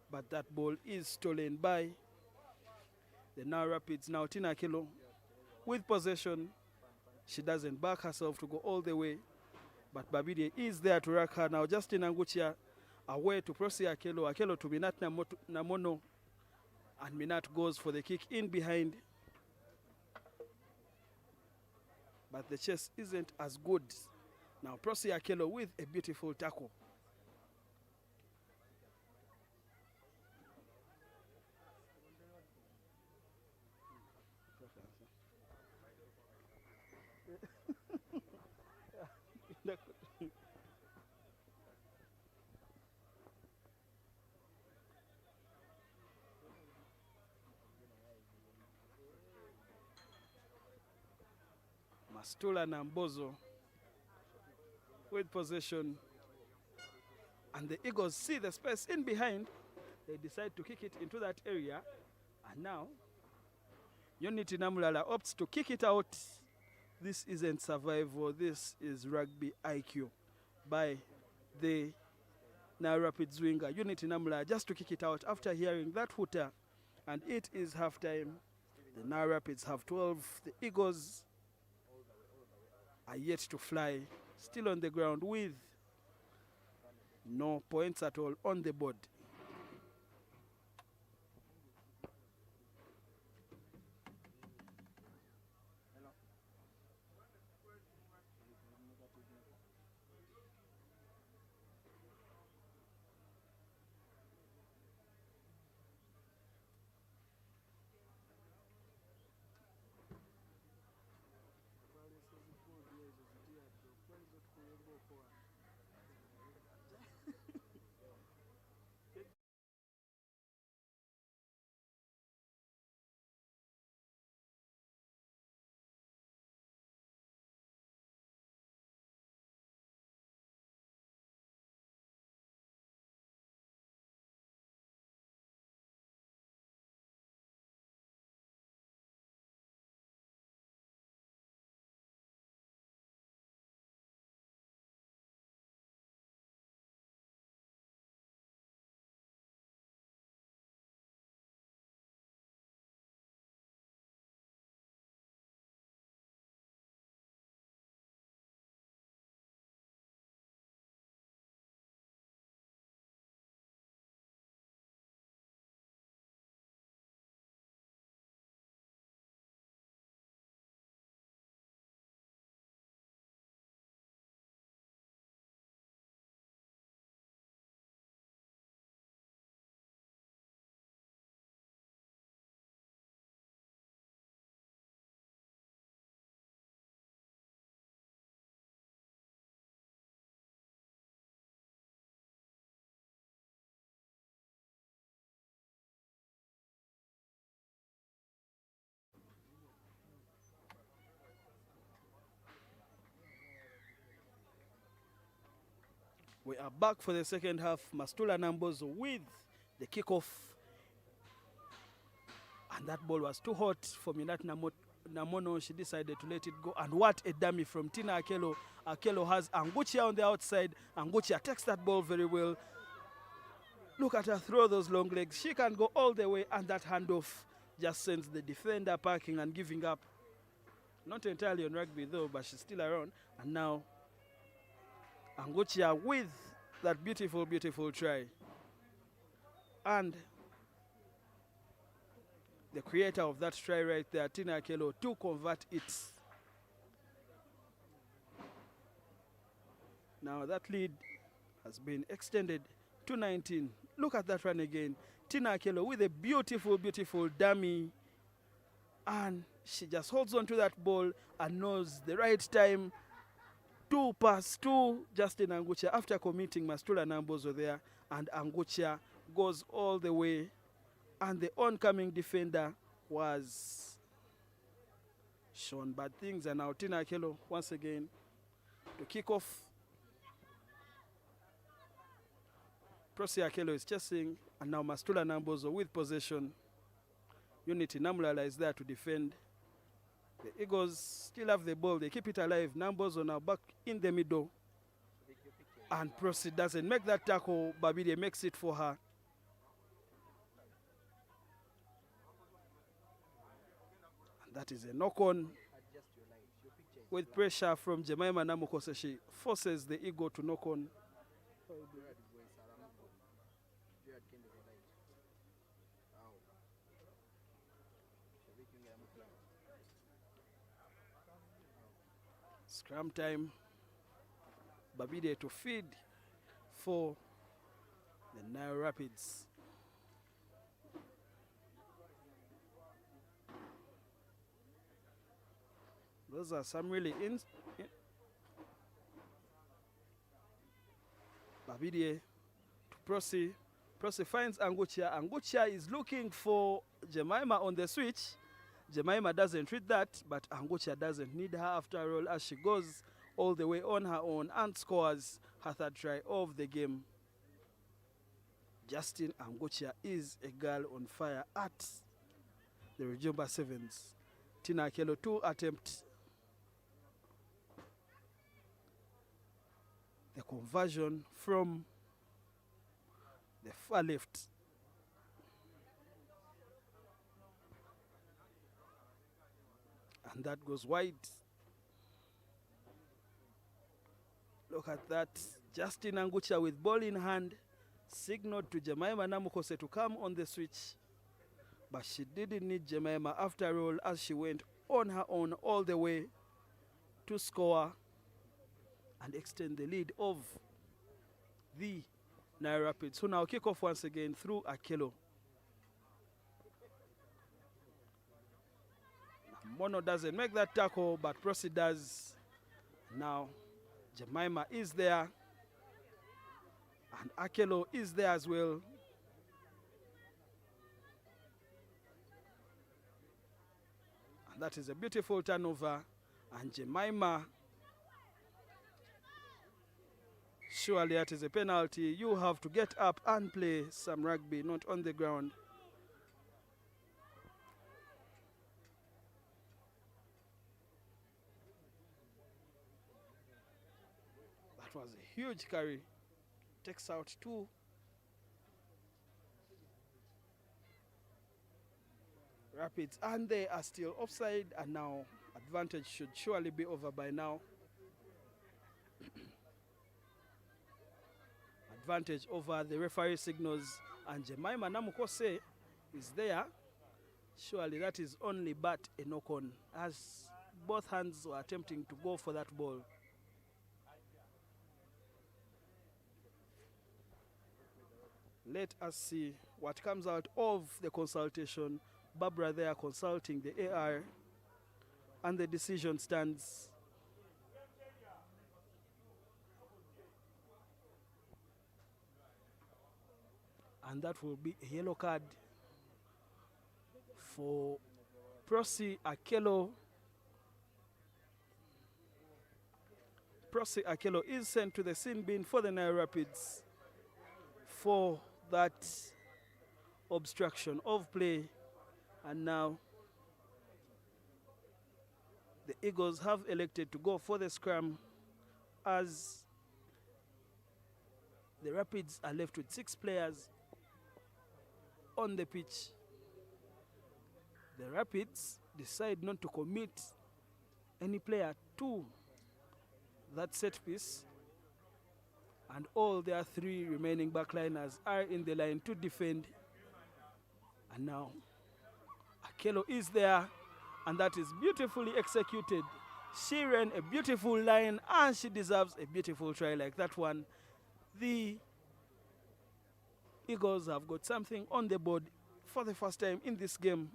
but that ball is stolen by the Now Rapids. Now Tina Akelo with possession. She doesn't back herself to go all the way, but Babide is there to rack her. Now Justin Anguchia away to Prosi Akelo. Akelo to Minat Namono, and Minat goes for the kick in behind. But the chase isn't as good. Now Prosi Akelo with a beautiful tackle. Mastula Nambozo with possession, and the Eagles see the space in behind. They decide to kick it into that area, and now Unity Namulala opts to kick it out. This isn't survival, this is rugby IQ by the Now Rapids winger Unity Namulala, just to kick it out after hearing that hooter, and it is halftime. The Now Rapids have 12. The Eagles are yet to fly, still on the ground with No points at all on the board. We are back for the second half. Mastula Nambozo with the kickoff. And that ball was too hot for Minat Namono. She decided to let it go. And what a dummy from Tina Akelo. Akelo has Anguchia on the outside. Anguchia takes that ball very well. Look at her throw those long legs. She can go all the way, and that handoff just sends the defender packing and giving up. Not entirely on rugby though, but she's still around. And now Anguchia with that beautiful, beautiful try. And the creator of that try right there, Tina Akelo, to convert it. Now that lead has been extended to 19. Look at that run again. Tina Akelo with a beautiful, beautiful dummy. And she just holds on to that ball and knows the right time to pass to Justin Anguchia after committing Mastula Nambozo there. And Anguchia goes all the way. And the oncoming defender was shown bad things. And now Tina Akelo once again to kick off. Prosi Akelo is chasing, and now Mastula Nambozo with possession. Unity Namulala is there to defend. The Eagles still have the ball. They keep it alive. Nambozo now back in the middle. And Prosi doesn't make that tackle. Babide makes it for her. And that is a knock-on with pressure from Jemima Namukose. She forces the Eagle to knock on. Scrum time. Babide to feed for the Nile Rapids. Those are some really Babide to Prosi. Prosi finds Anguchia. Anguchia is looking for Jemima on the switch. Jemima doesn't read that, but Anguchia doesn't need her after all, as she goes all the way on her own and scores her third try of the game. Justin Anguchia is a girl on fire at the Rujumba Sevens. Tina Akelo 2 attempts. The conversion from the far left. And that goes wide. Look at that. Justin Angucha with ball in hand signaled to Jemima Namukose to come on the switch. But she didn't need Jemima after all, as she went on her own all the way to score and extend the lead of the Naira Rapids, who now kick off once again through Akelo. Mono doesn't make that tackle, but Prosi does. Now Jemima is there, and Akelo is there as well. And that is a beautiful turnover, and Jemima, surely that is a penalty. You have to get up and play some rugby, not on the ground. That was a huge carry. Takes out 2. Rapids, and they are still offside, and now advantage should surely be over by now. Advantage over the referee signals, and Jemima Namukose is there. Surely that is only but a knock-on, as both hands were attempting to go for that ball. Let us see what comes out of the consultation. Barbara there consulting the AR, and the decision stands. And that will be a yellow card for Prosi Akelo. Prosi Akelo is sent to the sin bin for the Naira Rapids for that obstruction of play. And now the Eagles have elected to go for the scrum, as the Rapids are left with 6 players on the pitch. The Rapids decide not to commit any player to that set piece, and all their 3 remaining backliners are in the line to defend. And now Akelo is there, and that is beautifully executed. She ran a beautiful line, and she deserves a beautiful try like that one. The Eagles have got something on the board for the first time in this game.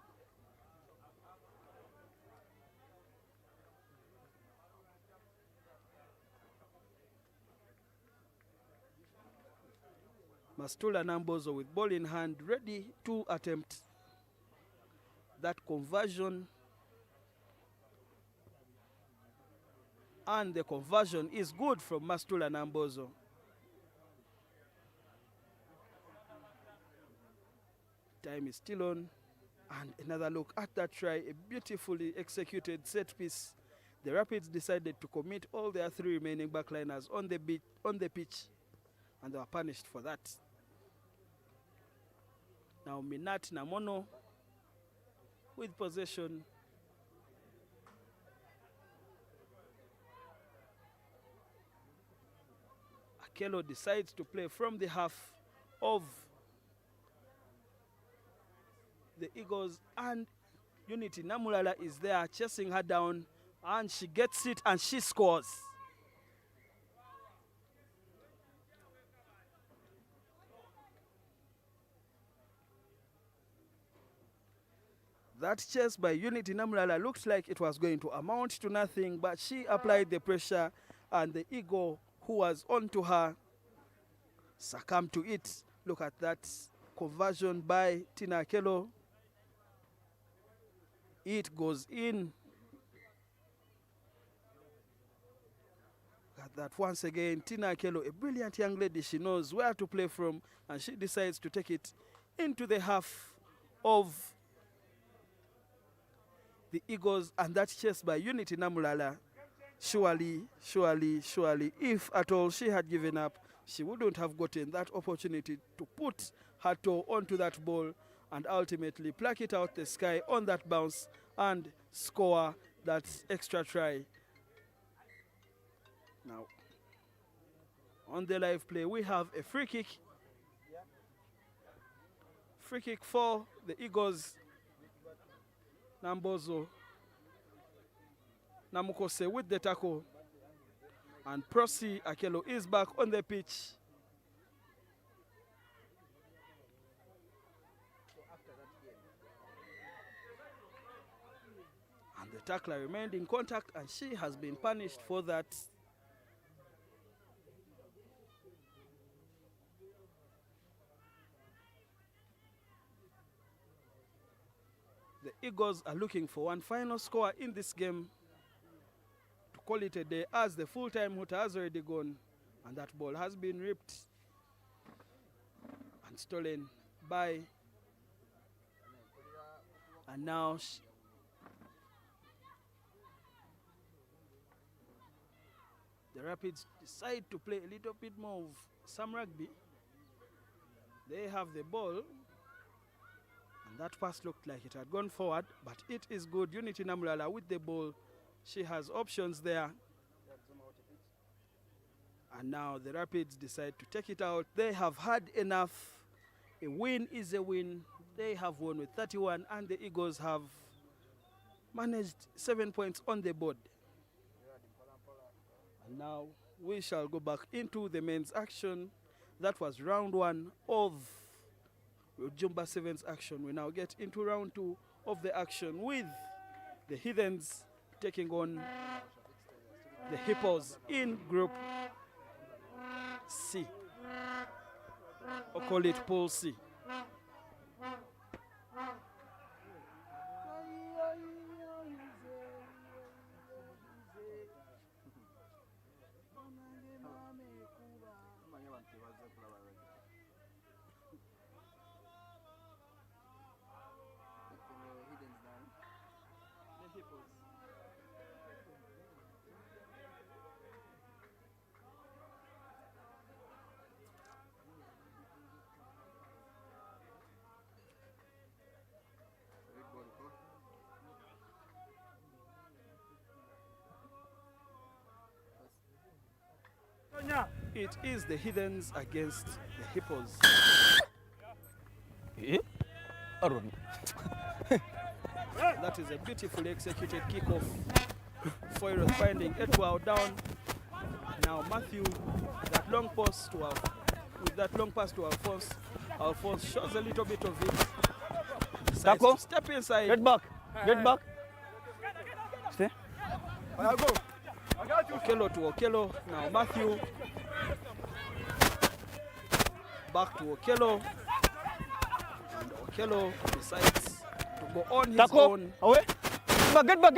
Mastula Nambozo with ball in hand, ready to attempt that conversion, and the conversion is good from Mastula Nambozo. Time is still on, and another look at that try, a beautifully executed set piece. The Rapids decided to commit all their 3 remaining backliners on the pitch, and they were punished for that. Now Minat Namono with possession. Akelo decides to play from the half of the Eagles, and Unity Namulala is there chasing her down, and she gets it and she scores. That chase by Unity Namulala looked like it was going to amount to nothing, but she applied the pressure, and the Eagle, who was onto her, succumbed to it. Look at that conversion by Tina Akelo. It goes in. Look at that once again. Tina Akelo, a brilliant young lady. She knows where to play from, and she decides to take it into the half of the Eagles, and that chase by Unity Namulala. Surely, if at all she had given up, she wouldn't have gotten that opportunity to put her toe onto that ball and ultimately pluck it out the sky on that bounce and score that extra try. Now, On the live play, we have a free kick. Free kick for the Eagles. Nambozo Namukose with the tackle. And Prosi Akelo is back on the pitch. And the tackler remained in contact, and she has been punished for that. The Eagles are looking for one final score in this game to call it a day, as the full-time hooter has already gone, and that ball has been ripped and stolen by, and now the Rapids decide to play a little bit more of some rugby. They have the ball, and that pass looked like it had gone forward, but it is good. Unity Namulala with the ball. She has options there. And now the Rapids decide to take it out. They have had enough. A win is a win. They have won with 31, and the Eagles have managed 7 points on the board. And now we shall go back into the men's action. That was round 1 of Rujumba 7's action. We now get into round 2 of the action with the Heathens taking on the Hippos in Group C, or call it Pool C. It is the Heathens against the Hippos. That is a beautifully executed kickoff. Foyros finding Etwao down. Now Matthew, that long pass to with that long pass to Alphonse. Alphonse shows a little bit of it. Taco, step inside. get back. Get back. Stay. Okello to Okello. Now Matthew. Back to Okello. And Okello decides to go on his Taco, own. away. Get back.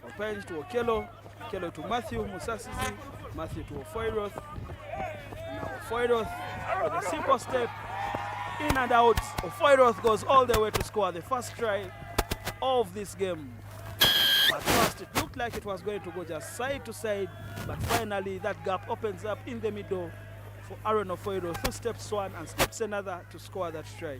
Open to Okello. Okello to Matthew Musasizi. Matthew to Ofoyroth. Now Ofoyroth with a simple step. In and out. Ofoyroth goes all the way to score the first try of this game. At first it looked like it was going to go just side to side, but finally that gap opens up in the middle for Aaron Ofoyroth, who steps one and steps another to score that try.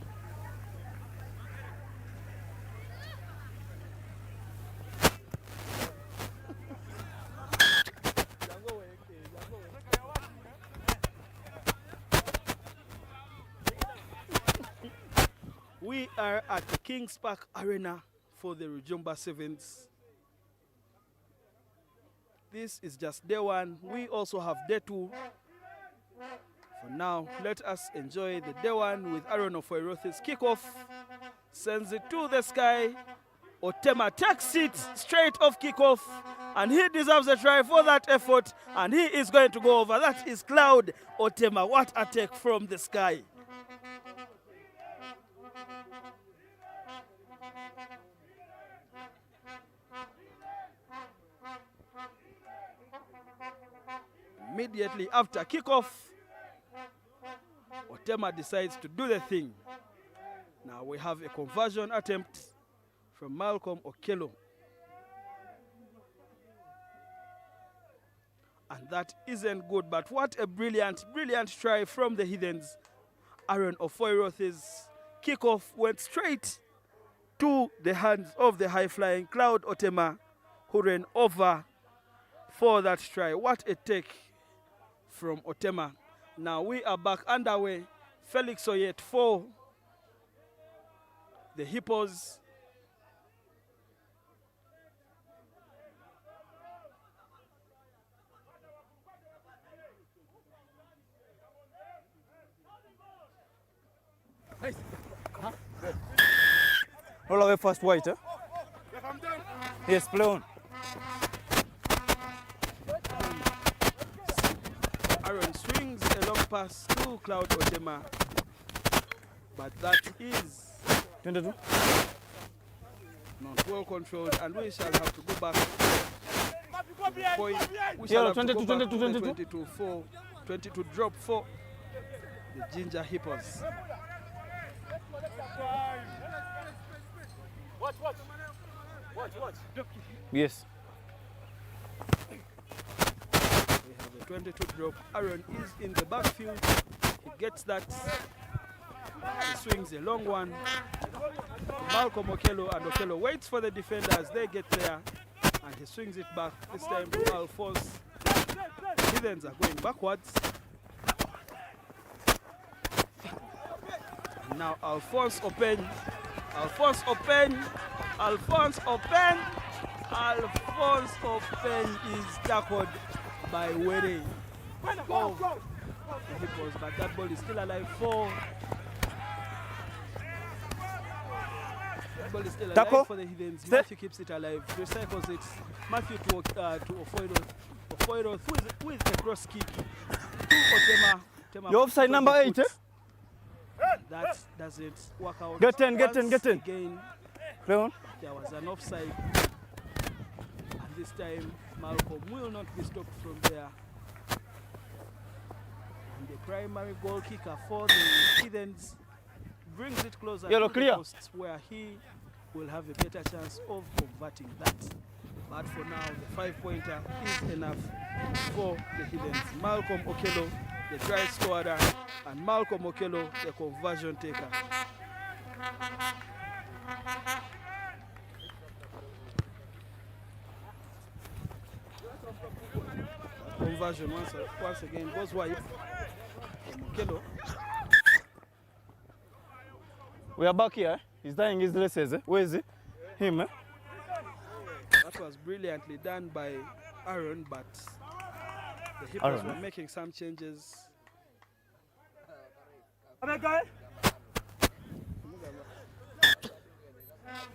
We are at the Kings Park Arena for the Rujumba Sevens. This is just day 1. We also have day 2. For now, let us enjoy the day 1 with Aaron Ofoyroth's kickoff. Sends it to the sky. Otema takes it straight off kickoff, and he deserves a try for that effort, and he is going to go over. That is Cloud Otema. What a take from the sky. Immediately after kickoff, Otema decides to do the thing. Now we have a conversion attempt from Malcolm Okello. And that isn't good, but what a brilliant try from the Heathens. Aaron Ofoyroth's kickoff went straight to the hands of the high-flying Cloud Otema, who ran over for that try. What a take from Otema. Now we are back underway. Felix Oyet for the Hippos. Roll away first, white. Eh? Yes, play on. Aaron swings a long pass to Cloud Otema, but that is 22. not well controlled, and we shall have to go back. We Yeah, shall have 22, to go back 22, to the 22. 22 drop for the Ginger Hippos. Yes. We have a 22 drop. Aaron is in the backfield. He gets that. He swings a long one. Malcolm Okello, and Okello waits for the defenders. They get there, and he swings it back. This time to Alphonse. The Heathens are going backwards. And now Alphonse open. Alphonse open. Alphonse open. Alphonse open is tackled by Were of the Hippos, but that ball is still alive for. That ball is still alive for the Heathens. Matthew keeps it alive, recycles it. Matthew to Ofoido. Ofoido with a cross kick to Otema. Your offside number 8. Eh? That doesn't work out. Get in, get in, Once get in. Again, Play on. there was an offside. And this time, Malcolm will not be stopped from there. And the primary goal kicker for the Heathens brings it closer Yellow to clear. the posts, where he will have a better chance of converting that. But for now, the 5-pointer is enough for the Heathens. Malcolm Okello, the try scorer, and Malcolm Okello, the conversion taker. Conversion once again goes wide from Okello. We are back here. He's tying his laces. Eh? Where is he? Him. Eh? That was brilliantly done by Aaron, but the Hippos Aaron, were making some changes.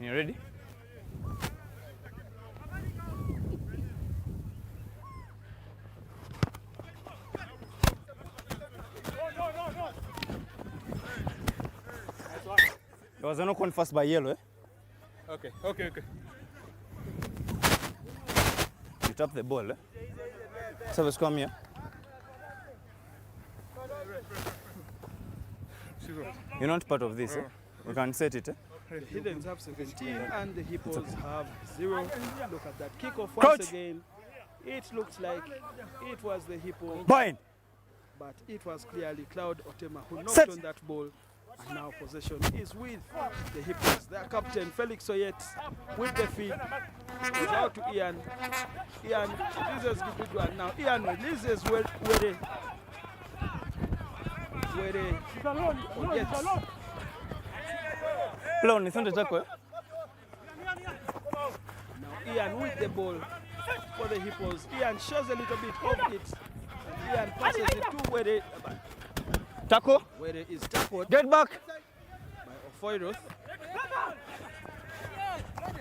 You ready? There was a knock on first by yellow. Eh? Okay. You tap the ball. Eh? Service come here. You're not part of this. Eh? We can set it. Eh? The Heathens have 17 and the Hippos have 0. Look at that kickoff Coach. once again. It looks like it was the Hippo, Bind. but it was clearly Cloud Otema who knocked Set. on that ball. And now possession is with the Hippos. Their captain Felix Oyet with the feed. It's out to Ian. Ian releases good one. Now Ian releases where they Oyet. Play on, it's not a tackle. Eh? Now Ian with the ball for the Hippos. Ian shows a little bit of it. And Ian passes it to Were. Tackle. Were is tackled Get back. by Ofoiroth.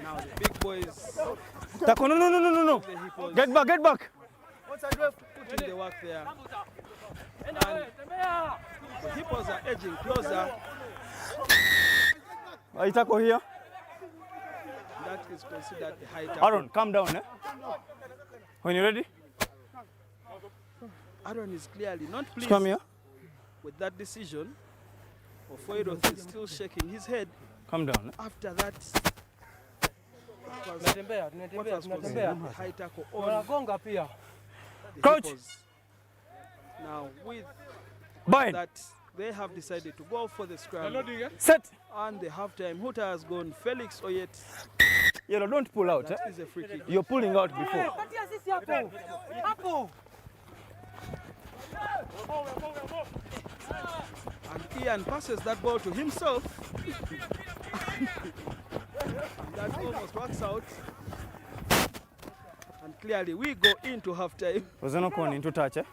Now the big boys, Tackle. No. the Hippos, Get back. putting the work there. And the Hippos are edging closer. I tackle here. That is considered the high tackle. Aaron, calm down. Eh? When you're ready, Aaron is clearly not pleased come here. with that decision. Ofoiroth is still shaking his head Calm down. Eh? after that. What was considered the high tackle on the Coach. Hippos. Now with Bind. that, they have decided to go for the scrum. Set. And the halftime hooter has gone. Felix Oyet. Yellow, don't pull out. Eh? That is a free kick. You're pulling out before. And Ian passes that ball to himself. And that almost works out. And clearly we go into halftime. Was there no corner into touch, eh?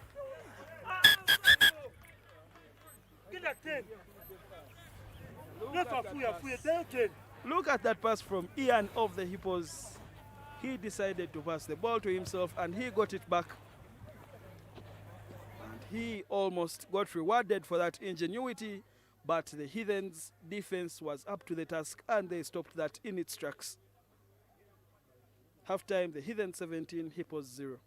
Look at that pass from Ian of the Hippos. He decided to pass the ball to himself and he got it back. And he almost got rewarded for that ingenuity, but the Heathens' defense was up to the task and they stopped that in its tracks. Halftime, the Heathen 17, Hippos 0.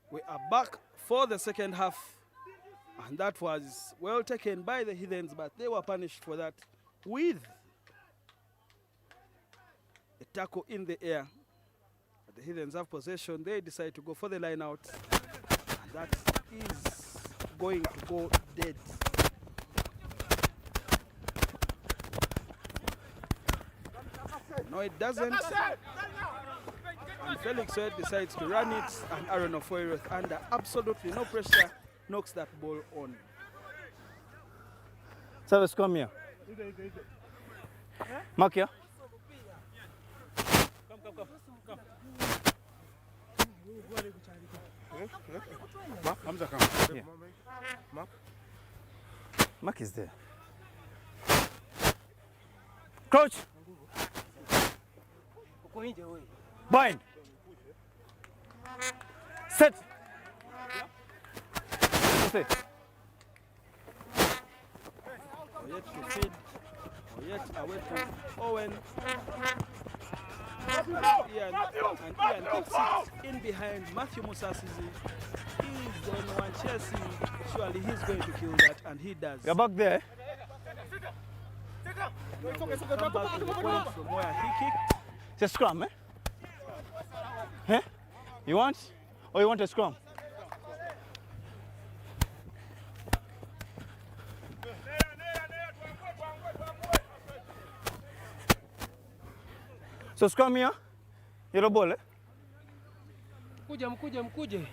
We are back for the second half, and that was well taken by the Heathens, but they were punished for that with a tackle in the air. The Heathens have possession. They decide to go for the line out, and that is going to go dead. No, it doesn't. And Felix Wade decides to run it, and Aaron Ofoiro, under absolutely no pressure, knocks that ball on. Service, come here. Mark here. Come. Mark, Hamza, come. Yeah. Mark is there. Crouch. Bind. Set. Set. Yet to feed, yet away to Owen. Ian takes it in behind Matthew Musasizi. He's the only one chasing. Surely he's going to kill that, and he does. You're back there. Come back to the point from where he kicked. It's a scrum, eh? Huh? You want? Or you want a scrum? So scrum here, yellow ball, eh? Mkuje.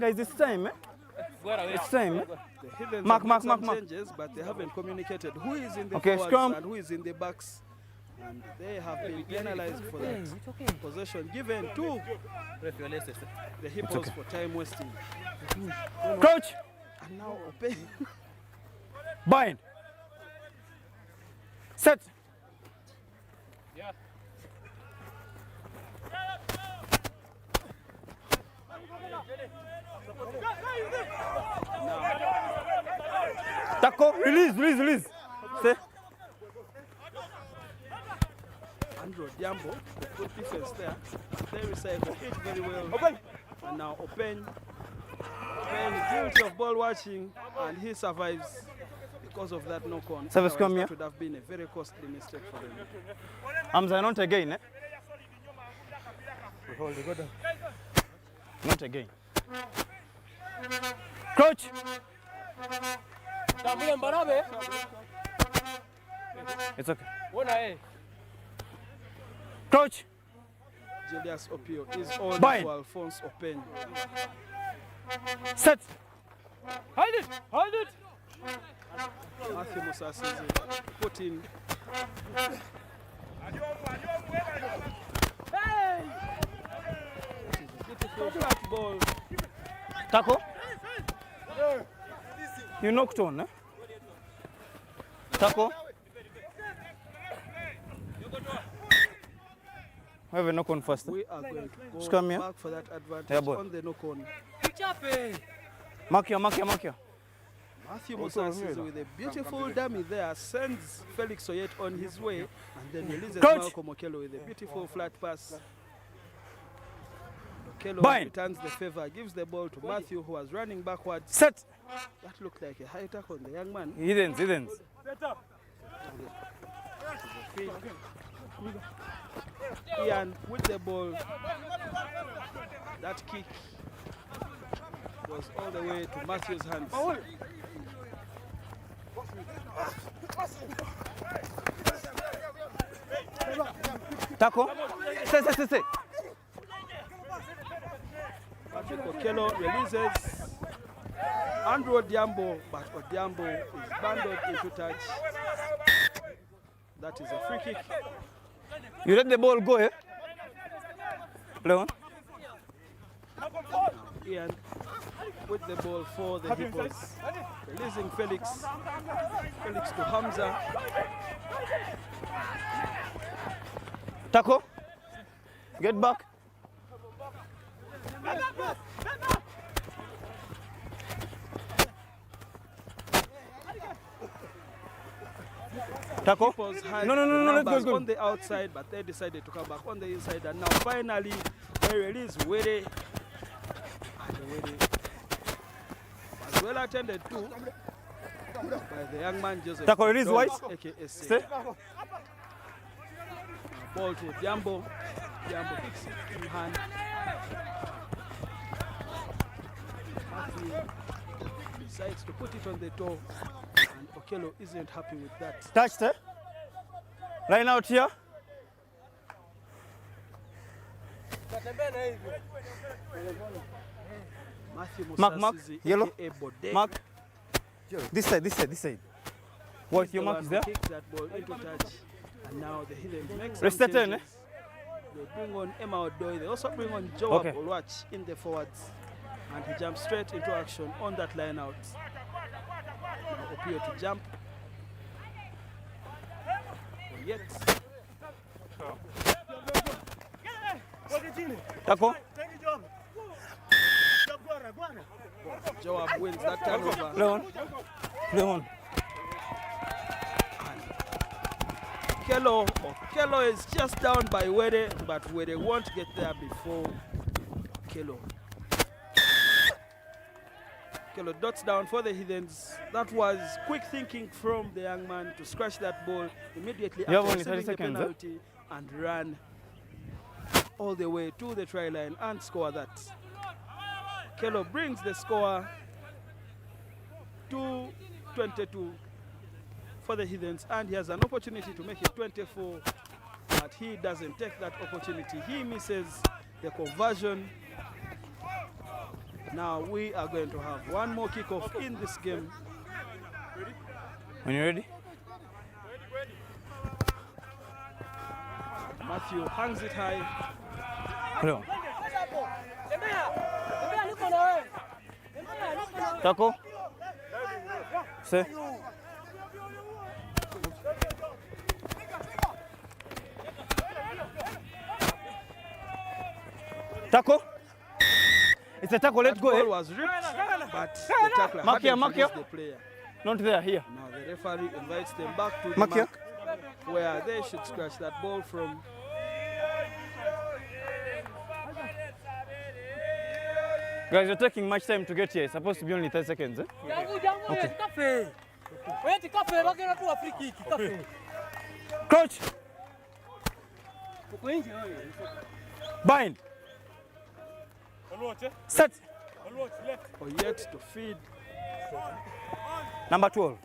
Guys, it's time, eh? It's time, eh? The Heathens Mark. have made some changes, but they haven't communicated who is in the forwards scrum. and who is in the backs. And they have been penalized for that possession given to the Hippos for time wasting. Crouch. And now Ope. Bind. Set. Tackle, release. Stay. Andrew Diambo, good defense there. They recycle it very well. And now Open guilty of ball watching, and he survives because of that knock-on. Service come here. That would have been a very costly mistake for them. Hamza, not again, eh? Not again. Crouch. It's okay. Crouch. Julius Opio is on Bind. to Alphonse Open. Set. Hold it. Matthew Musasi put in. Beautiful flat ball. Tackle. You knocked on, eh? Tackle. We have a knock on first. We are going to Just go come here. back for that advantage Yeah, boy. on the knock-on. Mark here. Matthew Musasi with a beautiful dummy there sends Felix Oyet on his way and then releases Coach. Malcolm Okello with a beautiful flat pass. Okello Bind. returns the favor, gives the ball to Matthew, who was running backwards. Set. That looked like a high tackle on the young man. Hidden. Ian with the ball. That kick was all the way to Matthew's hands. Tackle. Stay. Patrick Okello releases Andrew Odiambo, but Odiambo is bundled into touch. That is a free kick. You let the ball go, eh? Play on. Ian with the ball for the Hippos. Releasing Felix. Felix to Hamza. Tackle. Get back. Tackle. Hippos had No, the let's numbers go. on the outside, but they decided to come back on the inside. And now finally, they release Wede. And Wede was well attended to by the young man Joseph. Tackle release Dom, White. aka Stay. Ball to Diambo. Diambo kicks it in hand. Matthew decides to put it on the toe, and Okello isn't happy with that. Touched, eh? Line out here. Matthew Mark, Musasi, yellow. aka Bodek, Mark. This side. What, is your the mark one is who there? kicks that ball into touch. And now the Hidden make some Rest the turn, changes. They bring on Emma Odoi. They also bring on Joab Okay. Olwach in the forwards. And he jumps straight into action on that line out. Now Opio to jump. Yet Tackle. Joab wins that turnover. Play on. Okello is just down by Wede, but Wede won't get there before Okello. Okello dots down for the Heathens. That was quick thinking from the young man to scratch that ball immediately You have after only 30 receiving the seconds, penalty and run all the way to the try line and score that. Okello brings the score to 22 for the Heathens, and he has an opportunity to make it 24, but he doesn't take that opportunity. He misses the conversion. Now we are going to have one more kickoff in this game. When you're ready. Matthew hangs it high. Play on. Tackle. Stay. Tackle. It's a tackle. Let's That go. ball Eh? was ripped, but the tackler Mark here, hadn't mark here. released the player. Not there, here. Now the referee invites them back to the Mark here. mark where they should scratch that ball from. Guys, you're taking much time to get here. It's supposed to be only 30 seconds. Eh? Coach! Bind! Set! Or yet to feed. Number 12.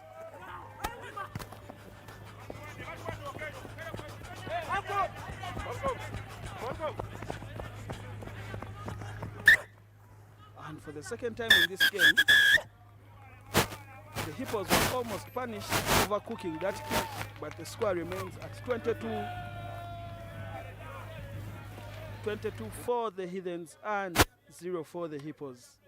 And for the second time in this game, the Hippos were almost punished overcooking that kick, but the score remains at 22 for the Heathens and 0 for the Hippos.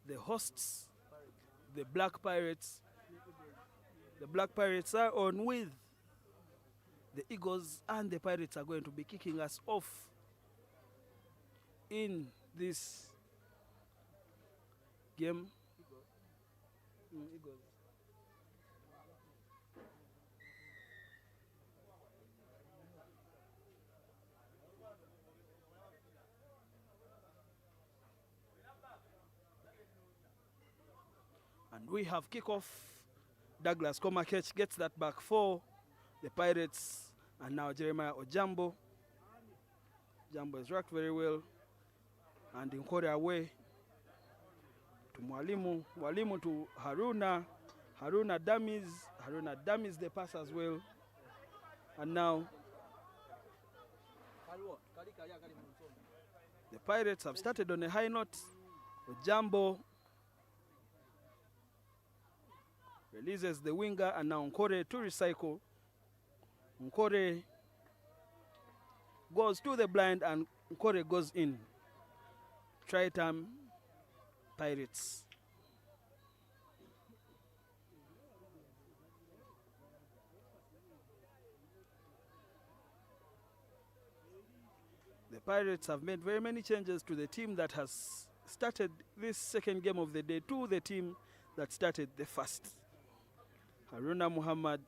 The hosts, the Black Pirates. The Black Pirates are on with the Eagles, and the Pirates are going to be kicking us off in this game. Eagles. And we have kickoff. Douglas Komakech gets that back for the Pirates, and now Jeremiah Ojambo. Jambo is racked very well, and Nkore away to Mwalimu. Mwalimu to Haruna. Haruna dummies the pass as well, and now the Pirates have started on a high note. Ojambo releases the winger, and now Nkore to recycle. Nkore goes to the blind, and Nkore goes in. Try time, Pirates. The Pirates have made very many changes to the team that has started this second game of the day to the team that started the first. Haruna Muhammad,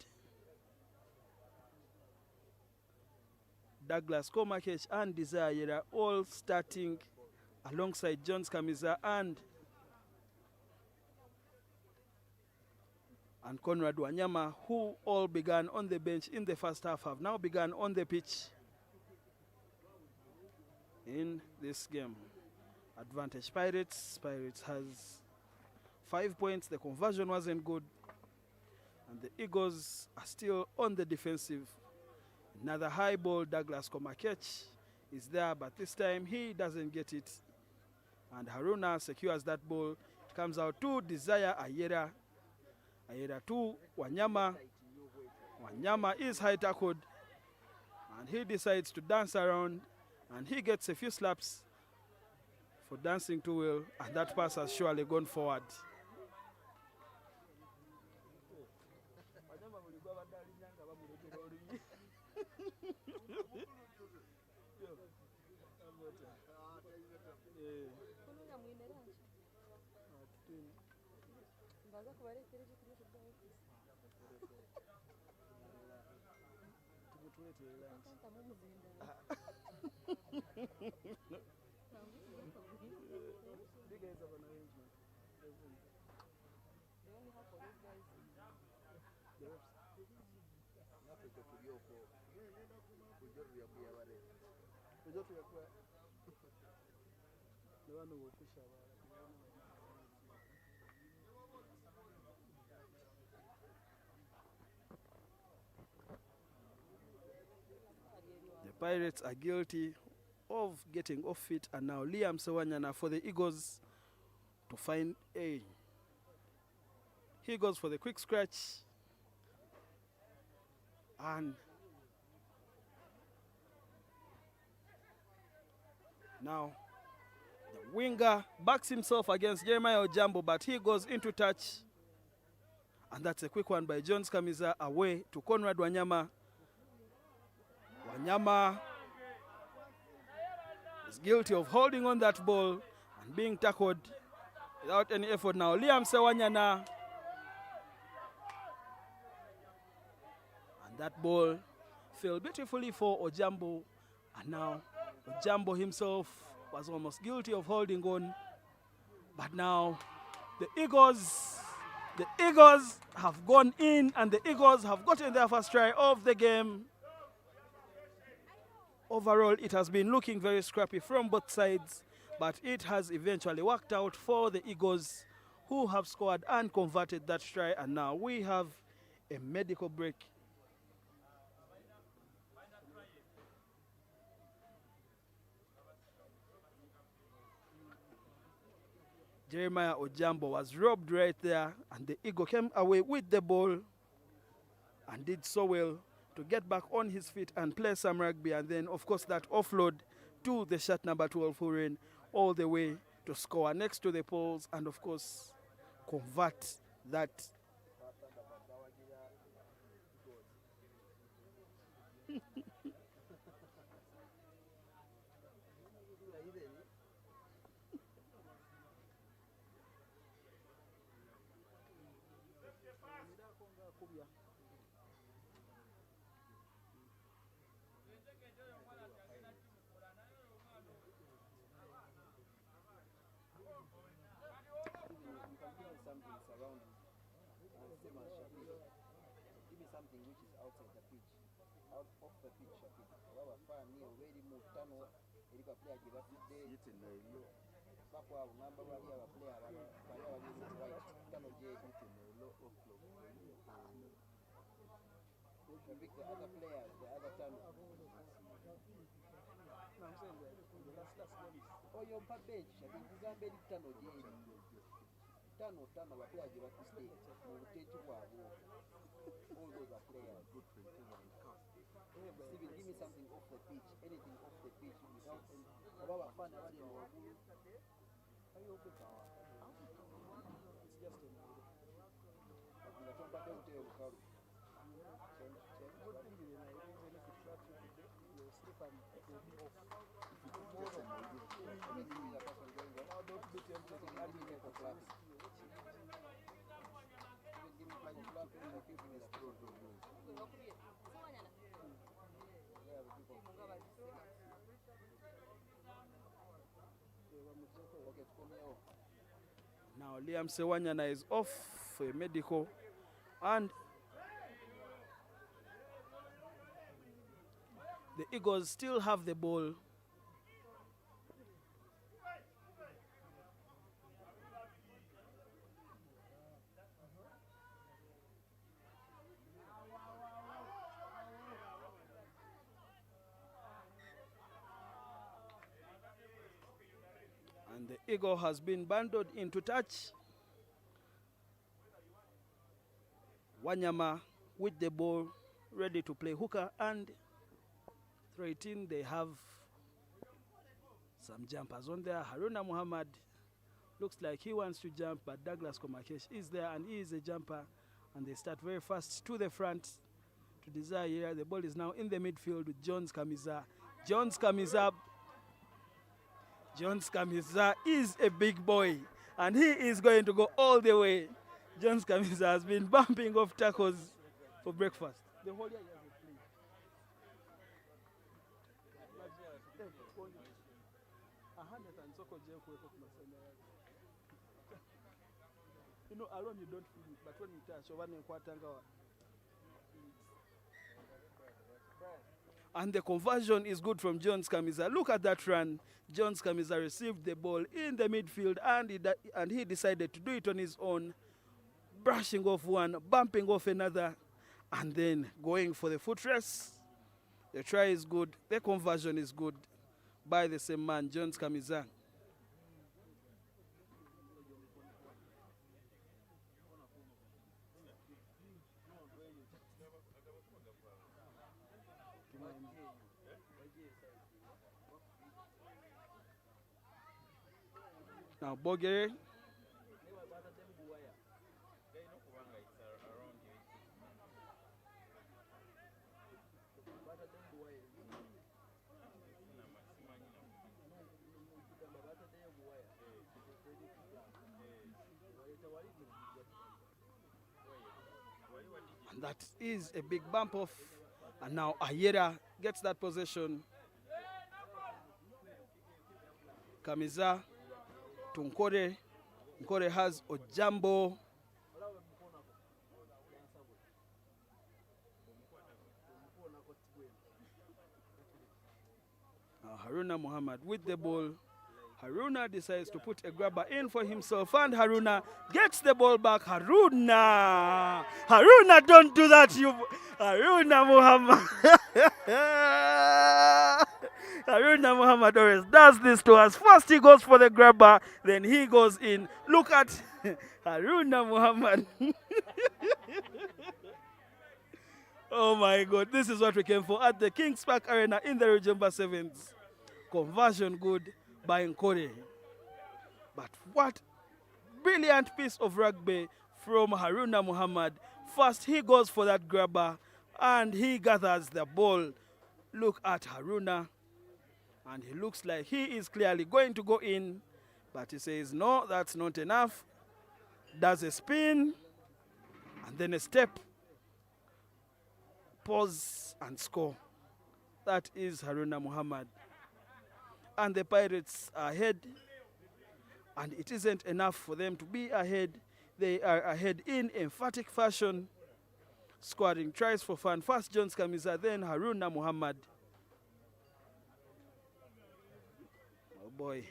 Douglas Komakech, and Desire Yera all starting alongside Jones Kamiza and Conrad Wanyama, who all began on the bench in the first half, have now begun on the pitch in this game. Advantage Pirates. Pirates has 5 points. The conversion wasn't good, and the Eagles are still on the defensive. Another high ball. Douglas Komakech is there, but this time he doesn't get it. And Haruna secures that ball. Comes out to Desire Ayera. Ayera to Wanyama. Wanyama is high tackled, and he decides to dance around, and he gets a few slaps for dancing too well, and that pass has surely gone forward. You guys have an arrangement. The Pirates are guilty of getting off fit, and now Liam Sewanyana for the Eagles to find a. He goes for the quick scratch, and now the winger backs himself against Jeremiah Ojambo, but he goes into touch, and that's a quick one by Jones Kamiza away to Conrad Wanyama. Wanyama is guilty of holding on that ball and being tackled without any effort. Now Liam Sewanyana, and that ball fell beautifully for Ojambo, and now Ojambo himself was almost guilty of holding on, but now the Eagles have gone in, and the Eagles have gotten their first try of the game. Overall, it has been looking very scrappy from both sides, but it has eventually worked out for the Eagles, who have scored and converted that try, and now we have a medical break. Jeremiah Ojambo was robbed right there, and the Eagle came away with the ball and did so well to get back on his feet and play some rugby, and then of course that offload to the shot number 12 who ran all the way to score next to the poles and of course convert that. Something which is outside the pitch, out of the pitch. Baba fani already moved tunnel. Ilipa player give up today. Bako abo ngamba bali aba player bali right tunnel je low off block. The other players, the other tunnel. Oh, your bench. I think Zambe tunnel je. Tunnel ba player give up today. All those are players. Good for Steven, give me something off the pitch, anything off the pitch without any. It's Now Liam Sewanyana is off for a medical, and the Eagles still have the ball. And the Eagle has been bundled into touch. Wanyama with the ball, ready to play hooker, and 13 they have some jumpers on there. Haruna Muhammad looks like he wants to jump, but Douglas Komakesh is there and he is a jumper, and they start very fast to the front to Desire here. The ball is now in the midfield with Jones Kamiza. Jones Kamiza is a big boy, and he is going to go all the way. Jones Kamiza has been bumping off tackles for breakfast. The whole year he has played. You know, alone you don't feel it, but when you touch, and the conversion is good from Jones Kamiza. Look at that run. Jones Kamiza received the ball in the midfield, and he decided to do it on his own, brushing off one, bumping off another, and then going for the foot race. The try is good. The conversion is good by the same man, Jones Kamiza. Now Bogere. And that is a big bump off. And now Ayera gets that possession. Kamiza to Nkore. Nkore has Ojambo. Now Haruna Muhammad with the ball. Haruna decides to put a grabber in for himself, and Haruna gets the ball back. Haruna! Haruna, don't do that, you... Haruna Muhammad. Haruna Muhammad always does this to us. First he goes for the grabber, then he goes in. Look at Haruna Muhammad. Oh my God, this is what we came for at the Kings Park Arena in the Rujumba Sevens. Conversion good by Nkore. But what brilliant piece of rugby from Haruna Muhammad. First he goes for that grabber and he gathers the ball. Look at Haruna, and he looks like he is clearly going to go in, but he says no, that's not enough. Does a spin and then a step, pause and score. That is Haruna Muhammad. And the Pirates are ahead, and it isn't enough for them to be ahead. They are ahead in emphatic fashion, scoring tries for fun. First Jones Kamiza, then Haruna Muhammad. Oh boy.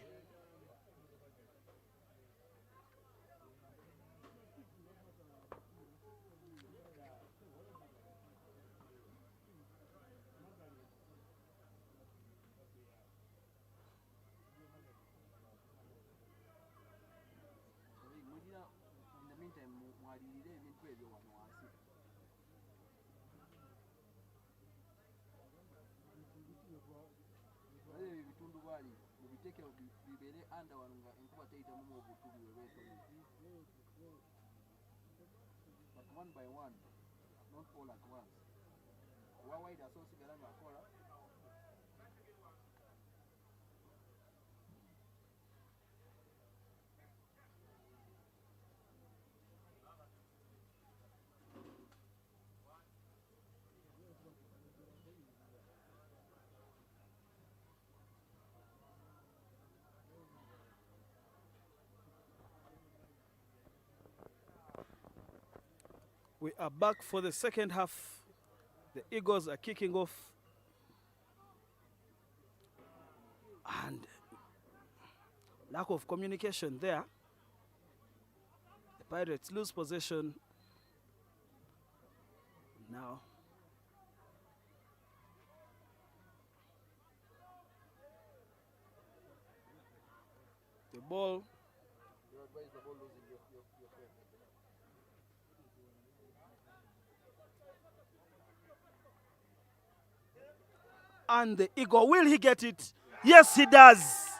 But one by one, not all at once. Why does also get on a We are back for the second half. The Eagles are kicking off. And lack of communication there. The Pirates lose possession. Now the ball. And the Eagle, will he get it? Yes, he does.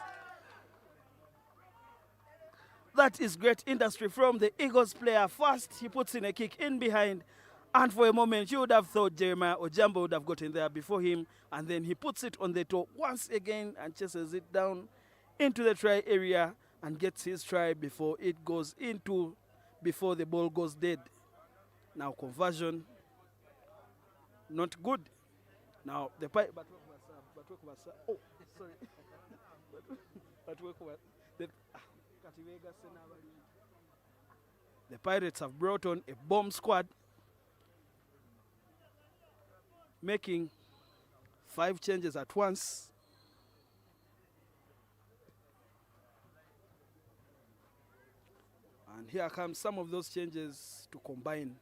That is great industry from the Eagles player. First, he puts in a kick in behind. And for a moment, you would have thought Jeremiah Ojambo would have gotten there before him. And then he puts it on the toe once again and chases it down into the try area and gets his try before it goes into, before the ball goes dead. Now conversion, not good. Now the pipe, oh, sorry. The Pirates have brought on a bomb squad, making 5 changes at once. And here come some of those changes to combine.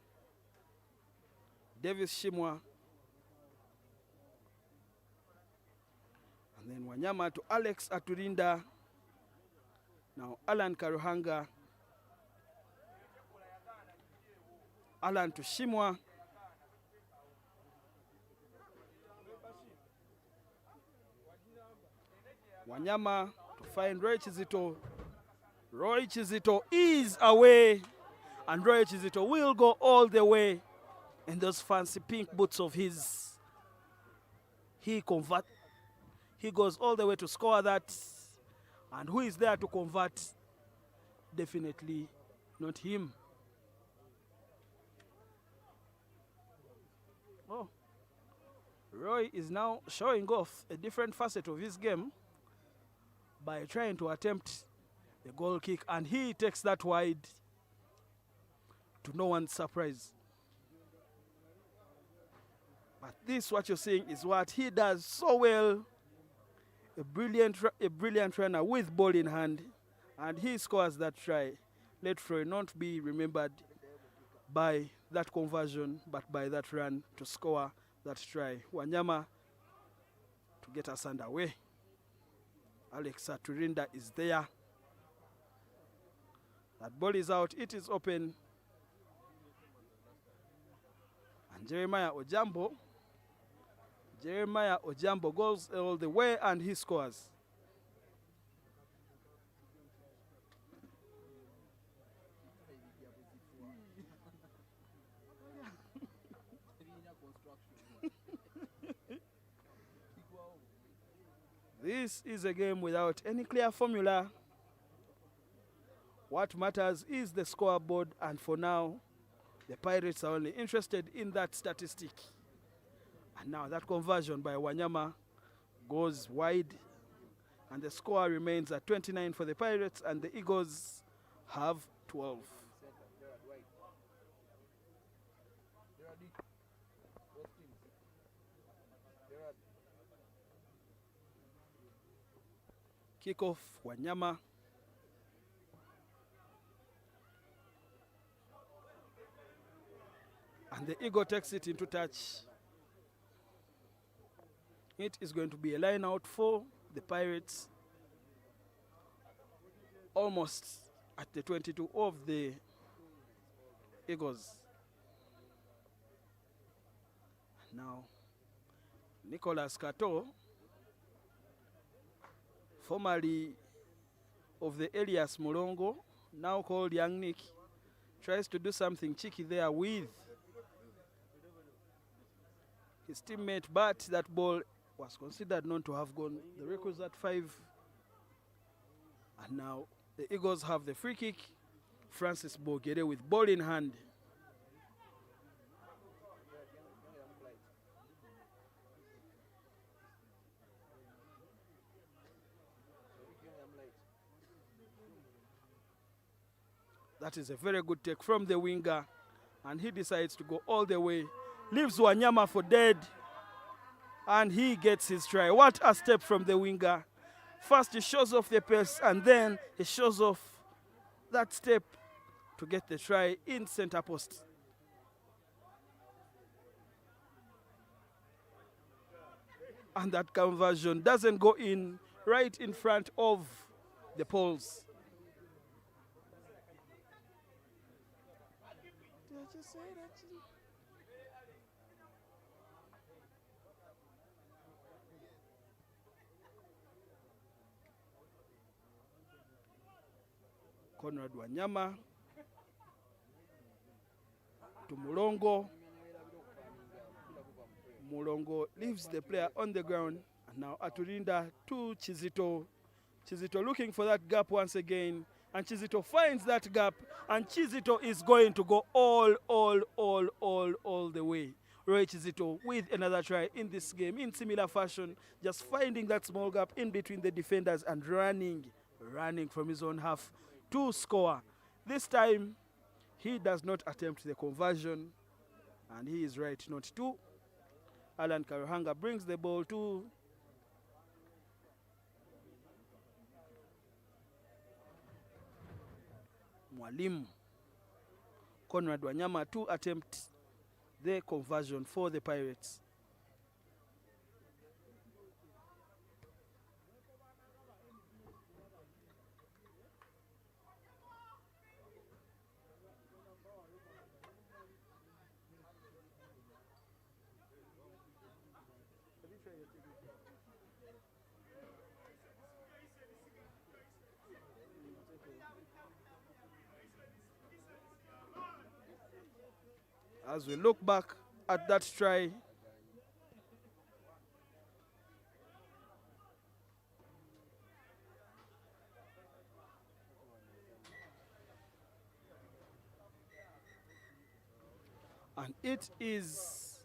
Davis Shimwa, and then Wanyama to Alex Aturinda. Now Alan Karuhanga, Alan to Shimwa, Wanyama to find Roy Chizito. Roy Chizito is away, and Roy Chizito will go all the way in those fancy pink boots of his. He goes all the way to score that. And who is there to convert? Definitely not him. Oh, Roy is now showing off a different facet of his game by trying to attempt a goal kick, and he takes that wide to no one's surprise. But this, what you're seeing, is what he does so well. A brilliant runner with ball in hand, and he scores that try. Let Roy not be remembered by that conversion, but by that run to score that try. Wanyama to get us underway. Alex Aturinda is there. That ball is out, it is open. And Jeremiah Ojambo goes all the way and he scores. This is a game without any clear formula. What matters is the scoreboard, and for now, the Pirates are only interested in that statistic. And now that conversion by Wanyama goes wide, and the score remains at 29 for the Pirates, and the Eagles have 12. Kickoff, Wanyama. And the Eagle takes it into touch. It is going to be a line out for the Pirates. Almost at the 22 of the Eagles. Now, Nicholas Kato, formerly of the Elias Mulongo, now called Young Nick, tries to do something cheeky there with his teammate, but that ball was considered not to have gone. The record's at 5. And now the Eagles have the free kick. Francis Bogere with ball in hand. That is a very good take from the winger, and he decides to go all the way. Leaves Wanyama for dead, and he gets his try. What a step from the winger. First he shows off the pace, and then he shows off that step to get the try in center post. And that conversion doesn't go in, right in front of the poles. Did I just say it actually? Conrad Wanyama to Mulongo. Mulongo leaves the player on the ground, and now Aturinda to Chizito. Chizito looking for that gap once again, and Chizito finds that gap, and Chizito is going to go all the way. Roy Chizito with another try in this game in similar fashion, just finding that small gap in between the defenders and running from his own half to score. This time He does not attempt the conversion, and he is right not to. Alan Karuhanga brings the ball to Mwalimu Conrad Wanyama to attempt the conversion for the Pirates. As we look back at that try, and it is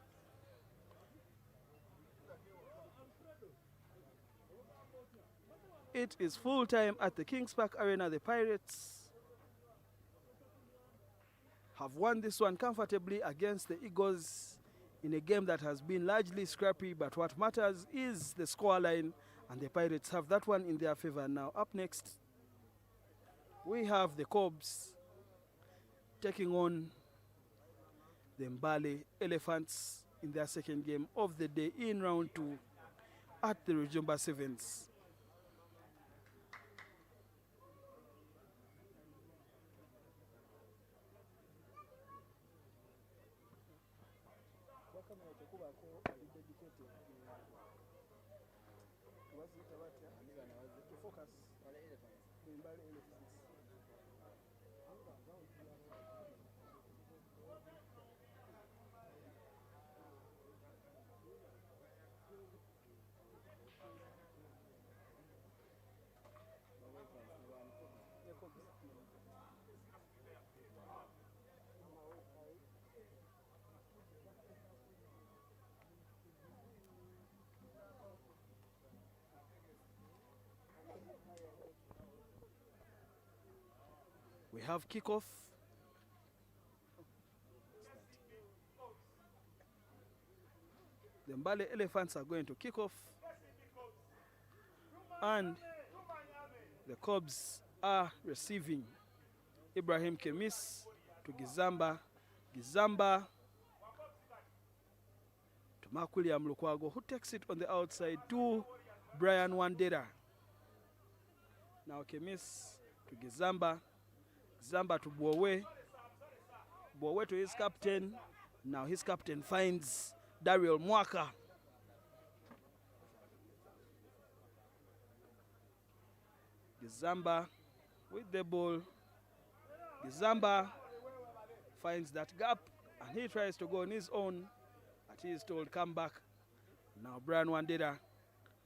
full time at the Kings Park Arena. The Pirates have won this one comfortably against the Eagles in a game that has been largely scrappy, but what matters is the scoreline, and the Pirates have that one in their favor. Now up next, we have the Cobs taking on the Mbale Elephants in their second game of the day in round 2 at the Rujumba Sevens. We have kickoff. The Mbale Elephants are going to kick off, and the Cobs are receiving. Ibrahim Kemis to Gizamba. Gizamba to Mark William Lukwago, who takes it on the outside to Brian Wandera. Now Kemis to Gizamba. Gizamba to Bowe. Bowe to his captain. Now his captain finds Daryl Mwaka. Gizamba with the ball. Gizamba finds that gap and he tries to go on his own, but he is told come back. Now Brian Wandera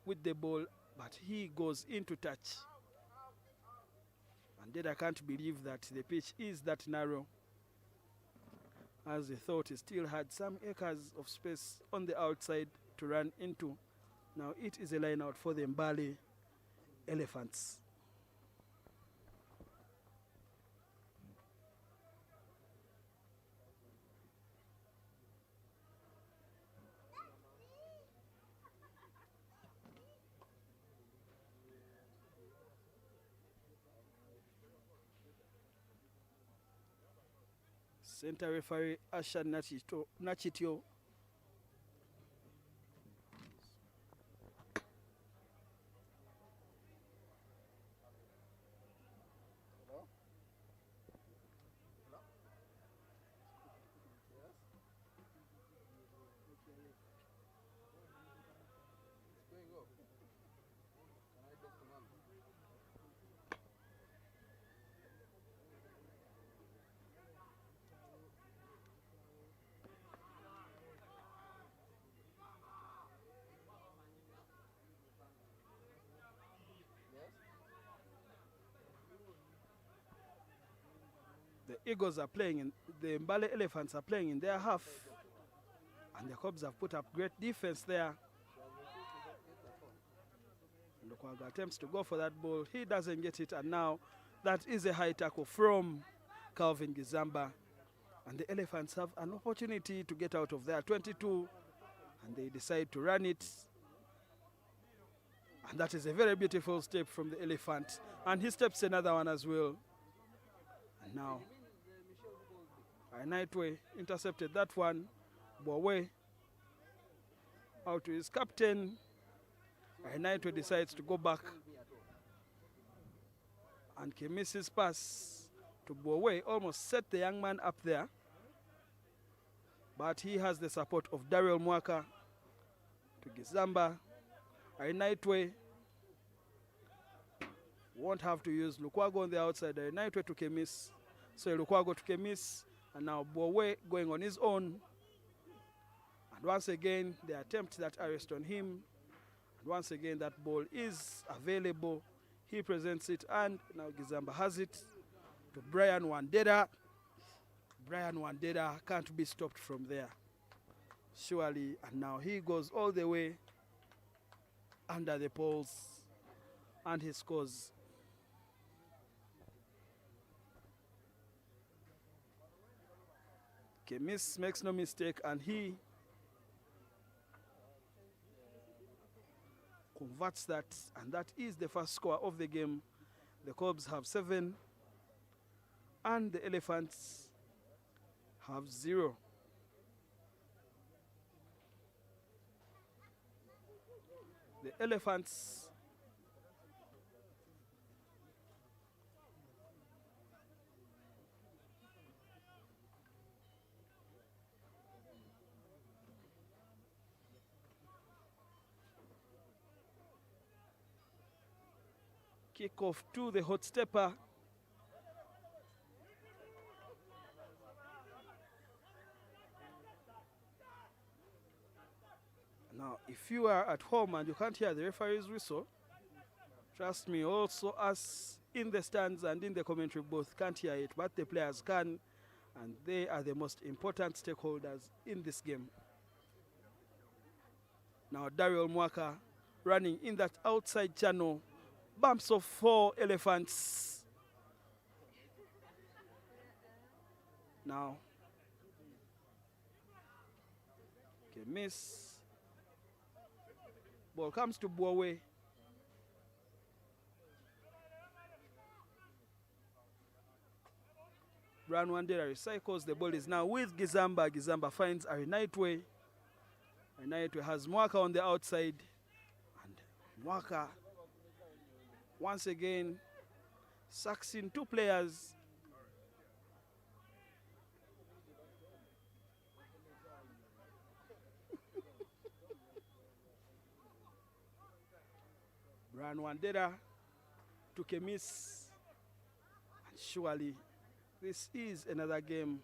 with the ball, but he goes into touch. Wandera can't believe that the pitch is that narrow, as he thought he still had some acres of space on the outside to run into. Now it is a line out for the Mbale Elephants. Center referee Asha Nachitio. The Eagles are playing in, the Mbale Elephants are playing in their half, and the Cobs have put up great defense there. Lukwago attempts to go for that ball. He doesn't get it, and now that is a high tackle from Calvin Gizamba. And the Elephants have an opportunity to get out of there. 22, and they decide to run it. And that is a very beautiful step from the Elephant. And he steps another one as well. And now, Nightway intercepted that one. Bowe out to his captain. Nightway decides to go back. And Kemis's pass to Bowe almost set the young man up there. But he has the support of Daryl Mwaka to Gizamba. Nightway won't have to use Lukwago on the outside. Nightway to Kemis. So Lukwago to Kemis. And now Bowe going on his own. And once again, they attempt that arrest on him. And once again, that ball is available. He presents it, and now Gizamba has it to Brian Wandera. Brian Wandera can't be stopped from there. Surely, and now he goes all the way under the poles, and he scores. Kemis makes no mistake, and he converts that, and that is the first score of the game. The Cubs have 7, and the Elephants have 0. The Elephants kick off to the hot stepper. Now, if you are at home and you can't hear the referee's whistle, trust me, also us in the stands and in the commentary booth can't hear it, but the players can, and they are the most important stakeholders in this game. Now, Daryl Mwaka running in that outside channel. Bumps of 4 Elephants. Now, okay, miss. Ball comes to Bowe. Brown Wandera recycles. The ball is now with Gizamba. Gizamba finds Ari Nightway. Ari Nightway has Mwaka on the outside. And Mwaka once again sucks in 2 players. Brown Wandera took a miss. And surely this is another game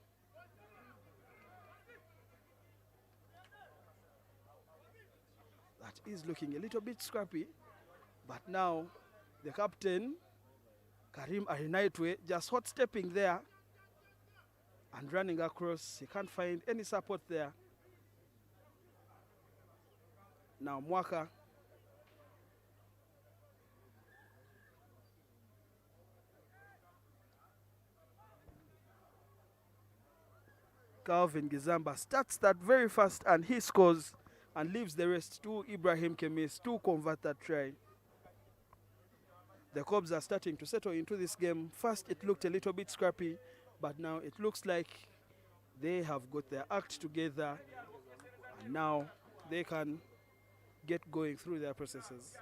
that is looking a little bit scrappy, but now the captain, Karim Arinaitwe, just hot stepping there and running across. He can't find any support there. Now Mwaka. Calvin Gizamba starts that very fast and he scores and leaves the rest to Ibrahim Kemis to convert that try. The Cubs are starting to settle into this game. First, it looked a little bit scrappy, but now it looks like they have got their act together, and now they can get going through their processes.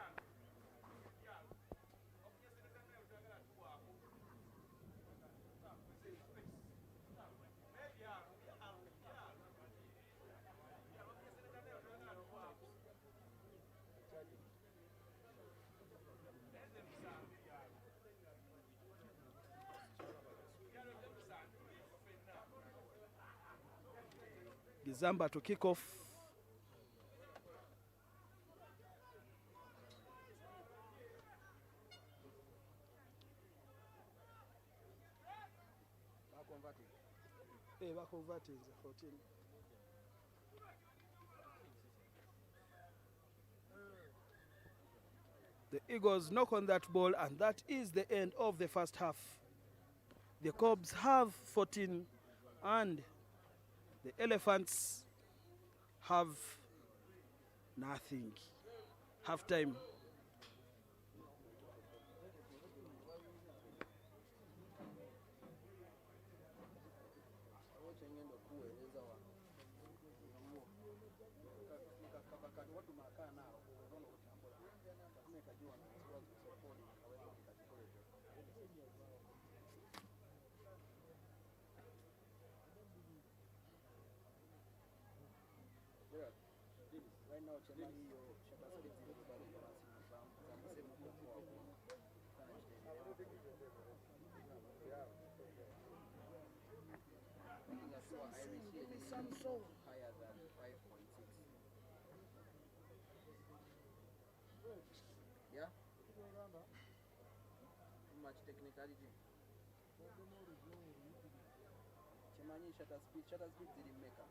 Gizamba to kick off. Converting the 14. The Eagles knock on that ball, and that is the end of the first half. The Cobs have 14 and the Elephants have nothing. Half time. Right now, chama hiyo shaka sasa zile kubali kwa simu za sema kwa Samsung higher than 5.6. Yeah. Too much technicality. Chemani shutter speed didn't make up.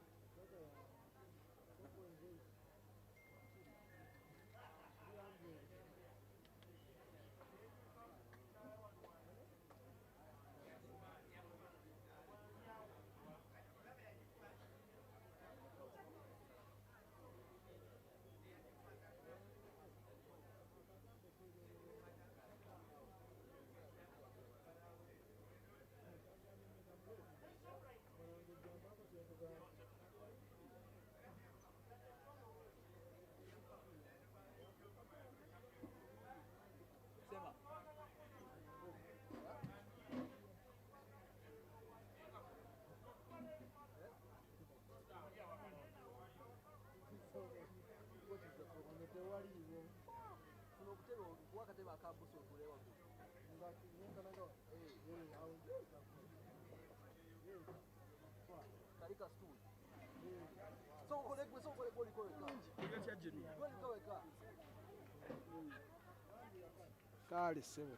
Kali sebo.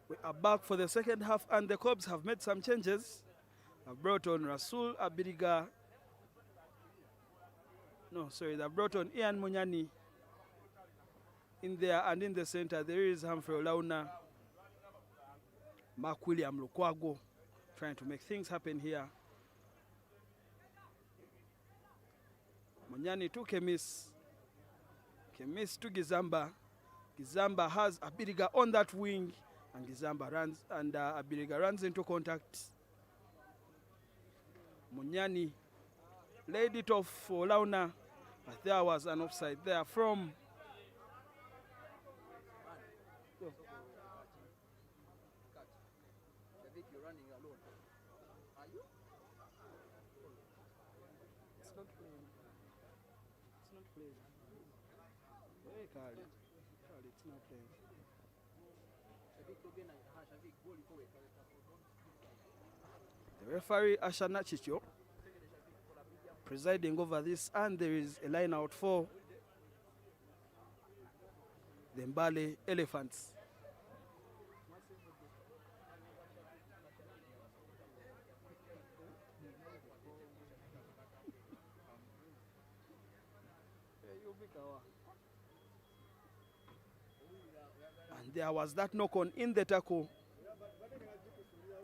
We are back for the second half and the Cobs have made some changes. I've brought on Rasul Abiriga. No, sorry, they brought on Ian Munyani in there, and in the center there is Humphrey Olauna, Mark William Lukwago, trying to make things happen here. Munyani to Kemis to Gizamba. Gizamba has Abiriga on that wing, and Gizamba runs, and Abiriga runs into contact. Munyani laid it off for Launa, but there was an offside there from You're running alone. Are you? It's not playing. It's not playing. Hey, Kali. Kali, it's not playing. The referee, Ashana Chicho, presiding over this, and there is a line out for the Mbale Elephants. And there was that knock on in the tackle,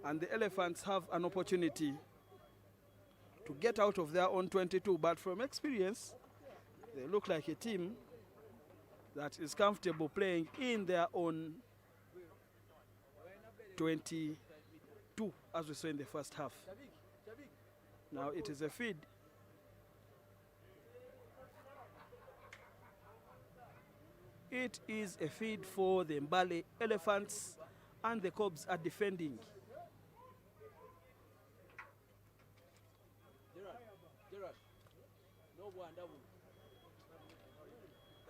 and the Elephants have an opportunity to get out of their own 22, but from experience they look like a team that is comfortable playing in their own 22, as we saw in the first half. Now it is a feed. It is a feed for the Mbale Elephants, and the Cobs are defending.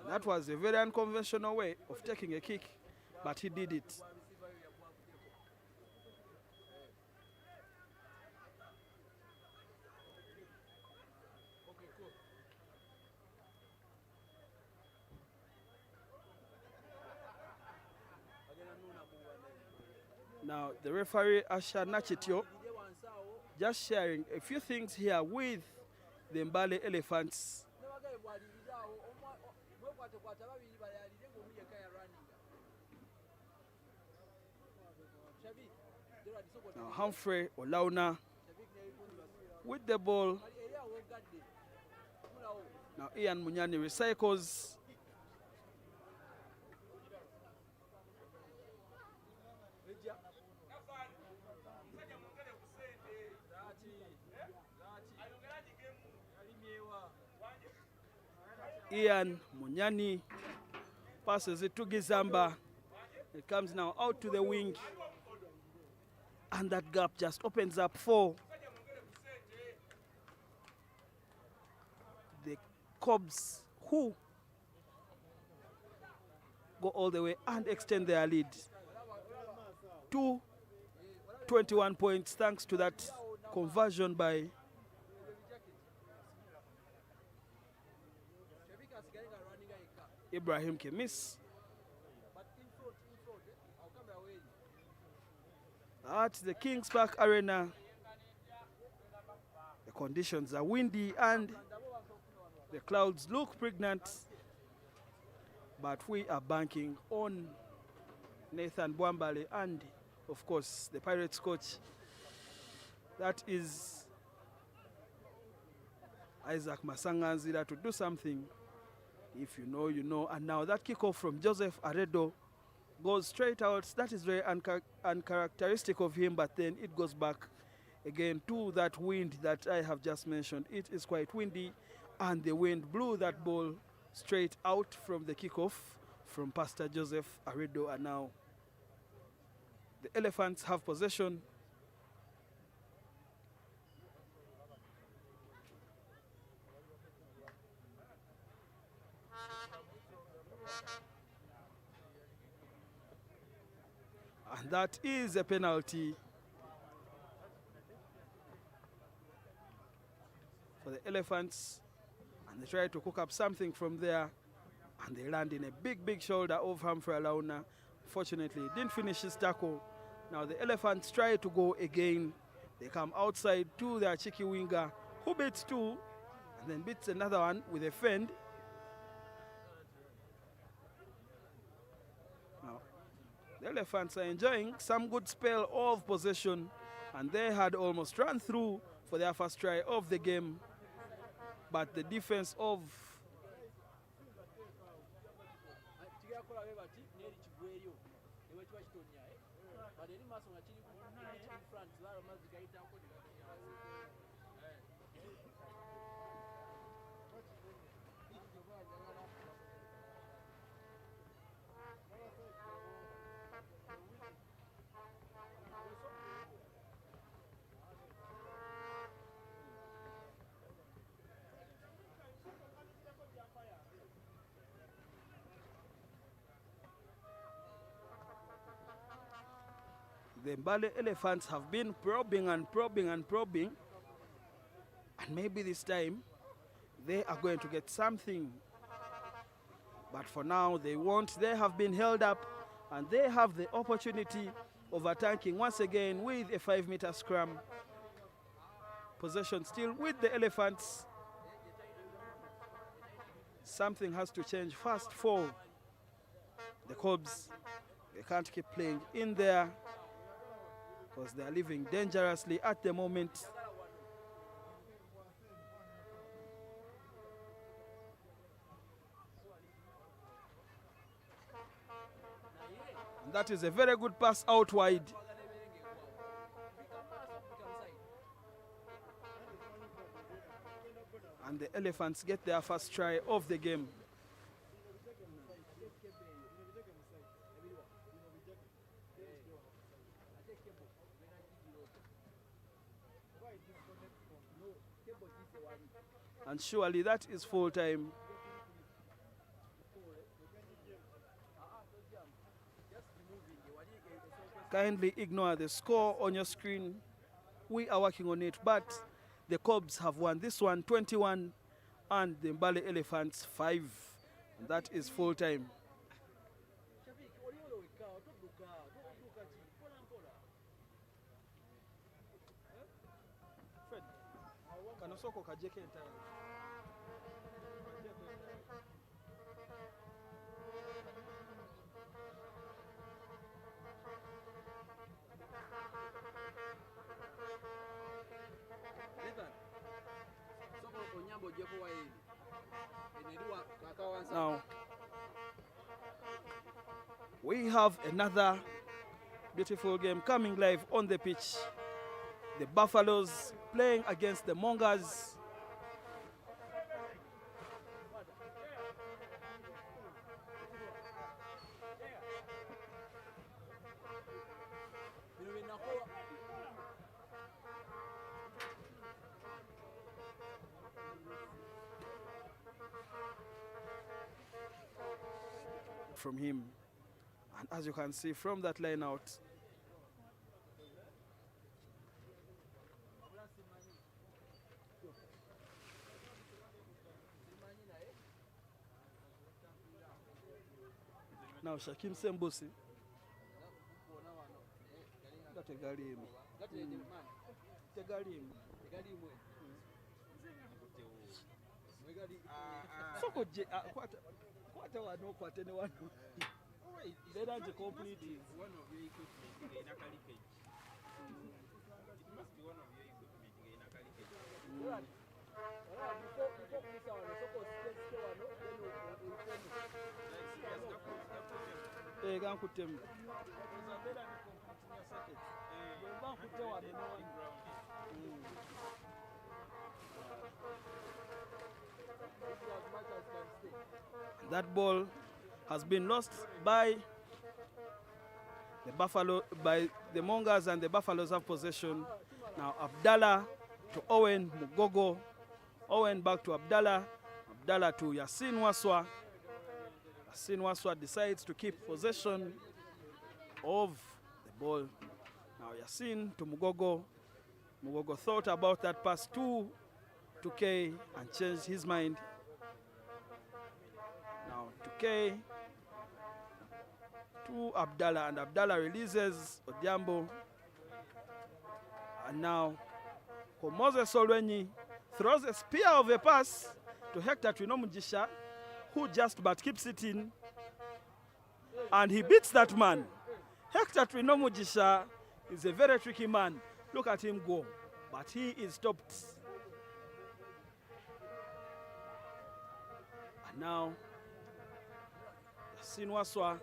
That was a very unconventional way of taking a kick, but he did it. Now, the referee, Asha Nachitio, just sharing a few things here with the Mbale Elephants. Now Humphrey Olauna with the ball. Now Ian Munyani recycles. Ian Munyani passes it to Gizamba. It comes now out to the wing. And that gap just opens up for the Cobs, who go all the way and extend their lead to 21 points thanks to that conversion by Ibrahim Kemis. At the Kings Park Arena, the conditions are windy and the clouds look pregnant, but we are banking on Nathan Bwambale and, of course, the Pirates coach. That is Isaac Masanganzira to do something. If you know, you know. And now that kickoff from Joseph Aredo goes straight out. That is very uncharacteristic of him, but then it goes back again to that wind that I have just mentioned. It is quite windy, and the wind blew that ball straight out from the kickoff from Pastor Joseph Aredo. And now the Elephants have possession. And that is a penalty for the Elephants. And they try to cook up something from there. And they land in a big shoulder of Humphrey Alauna. Fortunately, didn't finish his tackle. Now the Elephants try to go again. They come outside to their cheeky winger, who beats two, and then beats another one with a fend. The Elephants are enjoying some good spell of possession, and they had almost run through for their first try of the game. But the defense of the Mbale Elephants have been probing and probing and probing, and maybe this time they are going to get something. But for now, they won't. They have been held up, and they have the opportunity of attacking once again with a 5-meter scrum. Possession still with the Elephants. Something has to change fast for the Cobs. They can't keep playing in there, because they are living dangerously at the moment. And that is a very good pass out wide. And the Elephants get their first try of the game. And surely that is full time. Kindly ignore the score on your screen. We are working on it, but the Cobs have won this one 21 and the Mbale Elephants 5. And that is full time. Now, we have another beautiful game coming live on the pitch. The Buffaloes playing against the Mongers. From him, and as you can see from that line out, now Shakim Sembusi got a galim. So kwata wano kwate ne wano. They don't complete it. One of your equipment in a calicage. It must be one of your equipment in a calicage. That ball has been lost by the by the Mongers, and the Buffaloes have possession. Now Abdallah to Owen Mugogo. Owen back to Abdallah. Abdallah to Yasin Waswa. Yasin Waswa decides to keep possession of the ball. Now Yasin to Mugogo. Mugogo thought about that pass to K and changed his mind. Now to K to Abdallah, and Abdallah releases Odiambo. And now Moses Olwenyi throws a spear of a pass to Hector Trinomujisha, who just but keeps it in. And he beats that man. Hector Trinomujisha is a very tricky man. Look at him go. But he is stopped. And now Yasin Waswa.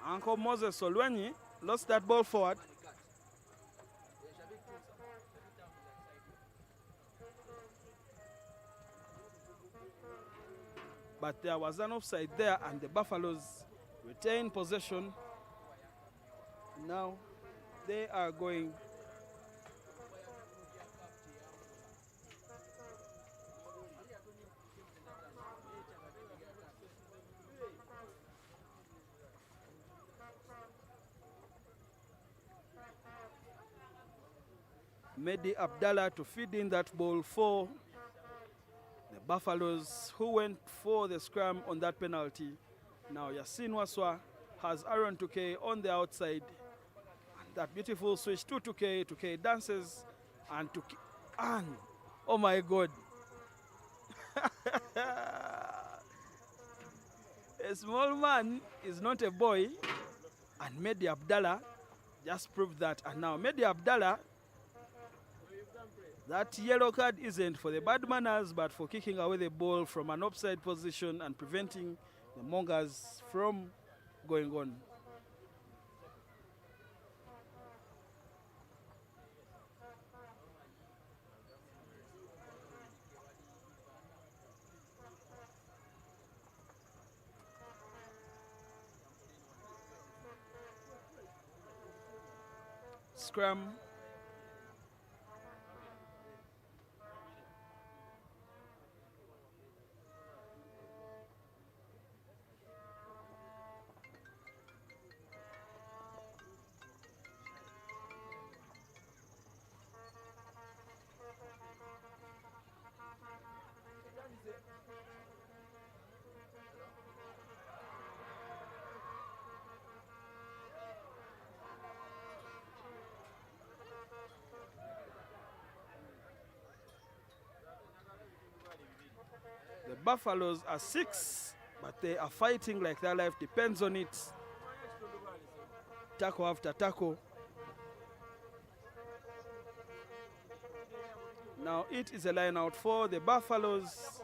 Uncle Moses Olwenyi lost that ball forward. But there was an offside there, and the Buffaloes retain possession. Now they are going Mehdi Abdallah to feed in that ball for the Buffaloes, who went for the scrum on that penalty. Now Yasin Waswa has Aaron Tuke on the outside. And that beautiful switch to Tuke. Tuke dances and Tuke. And oh my God. A small man is not a boy. And Mehdi Abdallah just proved that. And now Mehdi Abdallah, that yellow card isn't for the bad manners, but for kicking away the ball from an offside position and preventing the Mongers from going on. Scrum. The Buffaloes are 6, but they are fighting like their life depends on it. Tackle after tackle. Now it is a line out for the Buffaloes.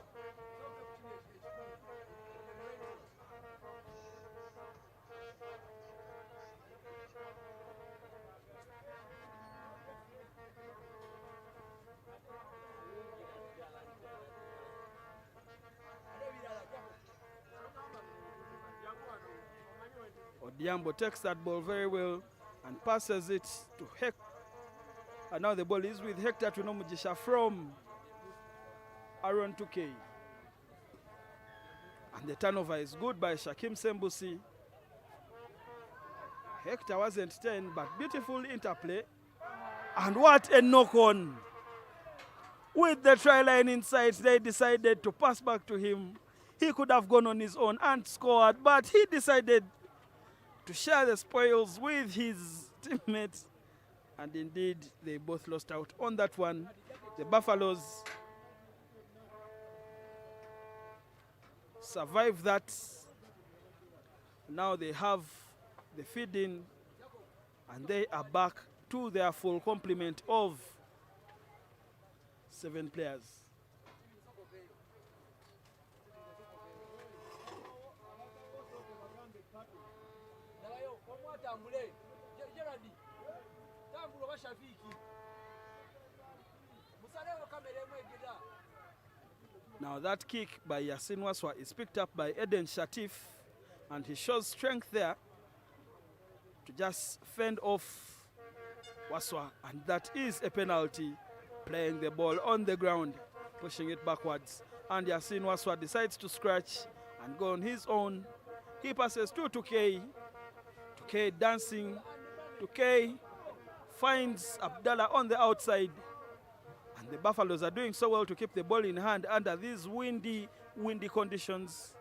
Odiambo takes that ball very well and passes it to Hector. And now the ball is with Hector Tunomujisha from Aaron 2K. And the turnover is good by Shakim Sembusi. Hector wasn't 10, but beautiful interplay. And what a knock-on. With the try line inside, they decided to pass back to him. He could have gone on his own and scored, but he decided to share the spoils with his teammates. And indeed, they both lost out on that one. The Buffaloes survived that. Now they have the feed-in, and they are back to their full complement of 7 players. Now that kick by Yasin Waswa is picked up by Eden Shatif, and he shows strength there to just fend off Waswa, and that is a penalty, playing the ball on the ground, pushing it backwards, and Yasin Waswa decides to scratch and go on his own. He passes to 2K, 2K dancing, 2K finds Abdallah on the outside, and the Buffaloes are doing so well to keep the ball in hand under these windy conditions.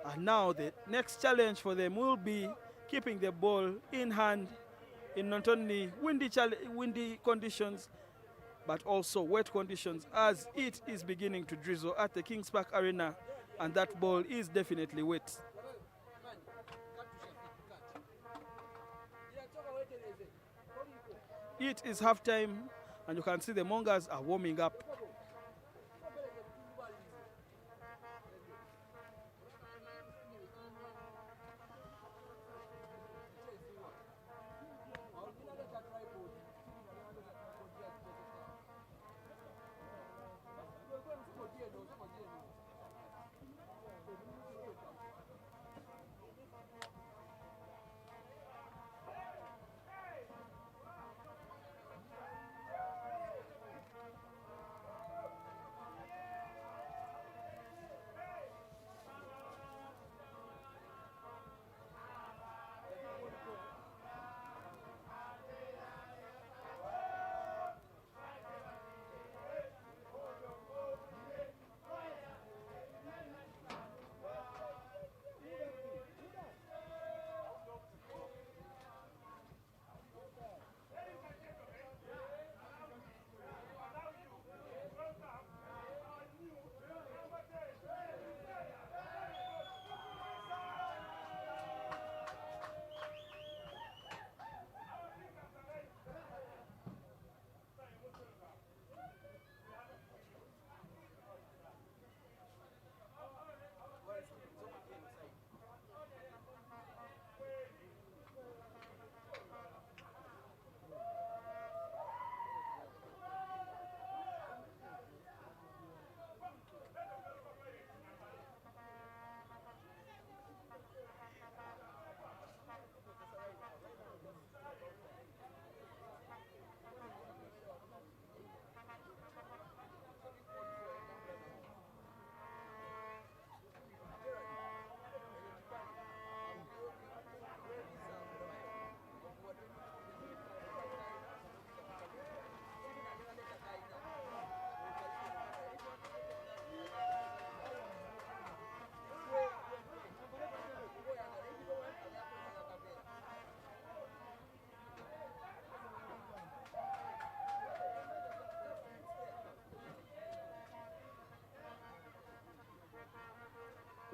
And now the next challenge for them will be keeping the ball in hand in not only windy conditions, but also wet conditions, as it is beginning to drizzle at the Kings Park Arena, and that ball is definitely wet. It is halftime, and you can see the Mongers are warming up.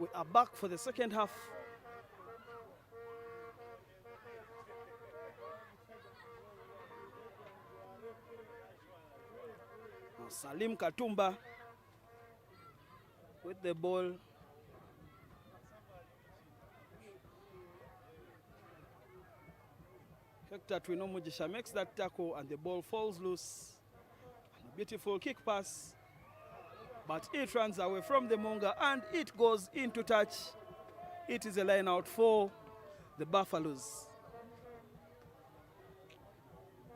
We are back for the second half. Salim Katumba with the ball. Hector Twinomujisha makes that tackle and the ball falls loose. And a beautiful kick pass. But it runs away from the Monga and it goes into touch. It is a line out for the Buffaloes.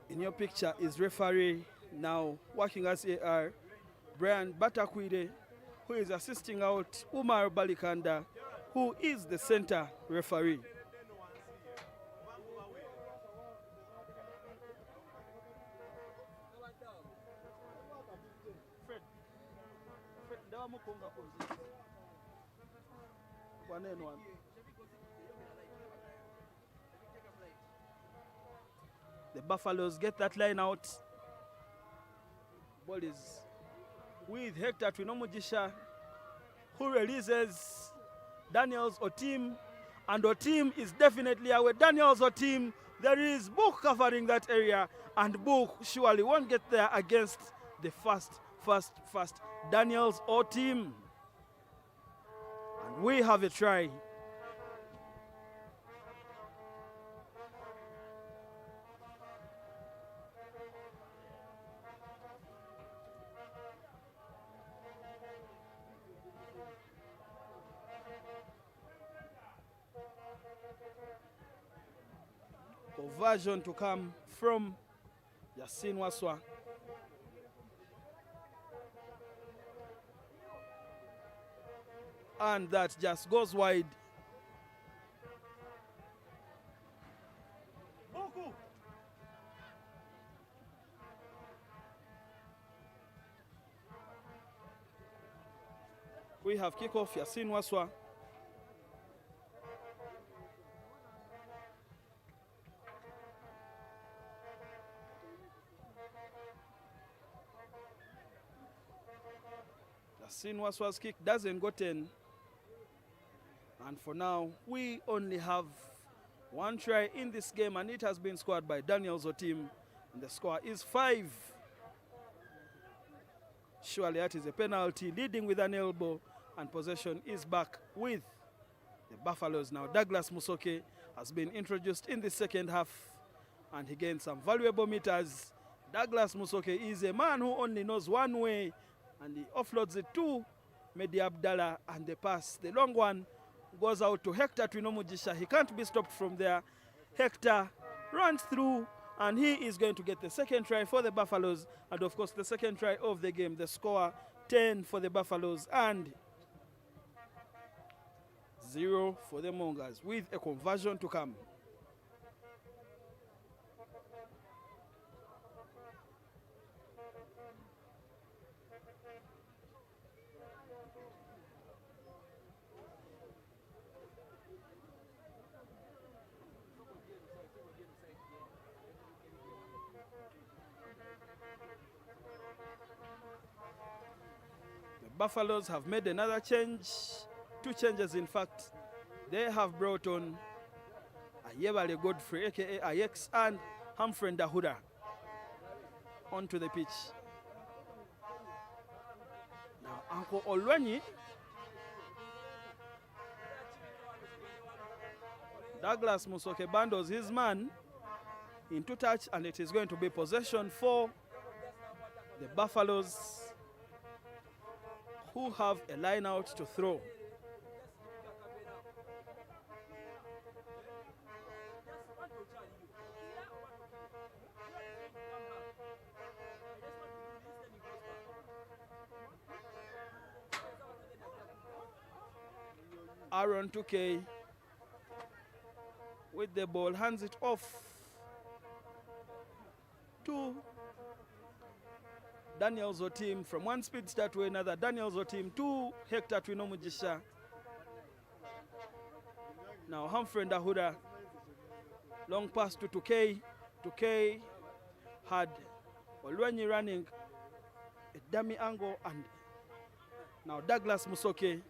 In your picture is referee now working as AR, Brian Batakwide, who is assisting out Umar Balikanda, who is the center referee. The Buffaloes get that line out. Ball is with Hector Twinomujisha, who releases Daniels Otim, and Otim is definitely away. Daniels Otim, there is Book covering that area, and Book surely won't get there against the fast Daniels Otim. And we have a try. Conversion to come from Yasin Waswa. And that just goes wide. We have kickoff Yasin Waswa. Yasin Waswa's kick doesn't go 10. And for now, we only have one try in this game, and it has been scored by Daniel Zotim. And the score is 5. Surely that is a penalty, leading with an elbow, and possession is back with the Buffaloes now. Douglas Musoke has been introduced in the second half, and he gained some valuable meters. Douglas Musoke is a man who only knows one way, and he offloads it to Mehdi Abdallah, and the pass, the long one, goes out to Hector Twinomujisha. He can't be stopped from there. Hector runs through, and he is going to get the second try for the Buffaloes, and of course the second try of the game. The score 10 for the Buffaloes and 0 for the Mongas, with a conversion to come. Buffaloes have made another change, 2 changes in fact. They have brought on Ayebale Godfrey, aka Ayex, and Humphrey Ndahuda onto the pitch. Now Uncle Olwenyi, Douglas Musoke bundles his man into touch, and it is going to be possession for the Buffaloes, who have a line out to throw. Aaron 2K with the ball, hands it off to Daniel Zotim, from one speedster to another. Daniel Zotim to Hector Twinomujisha. Now Humphrey Ndahuda, long pass to 2K. 2K had Olwenyi running a dummy angle, and now Douglas Musoke.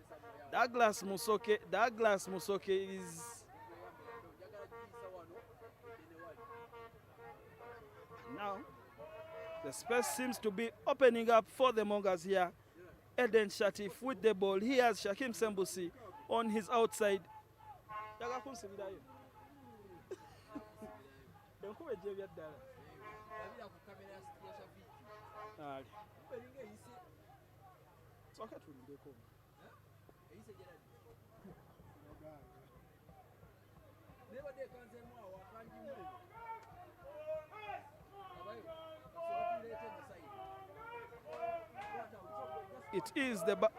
Douglas Musoke is now The space seems to be opening up for the Mongas here. Eden Shatif with the ball. He has Shakim Sembusi on his outside.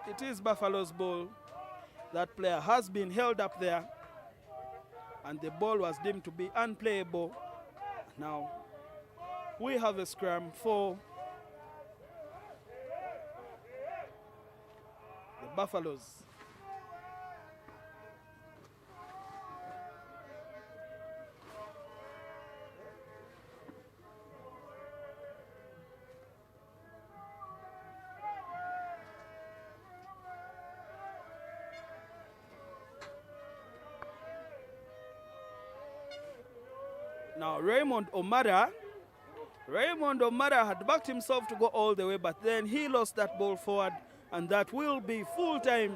It is Buffalo's ball. That player has been held up there, and the ball was deemed to be unplayable. Now we have a scrum for the Buffaloes. Now Raymond Omara had backed himself to go all the way, but then he lost that ball forward, and that will be full time.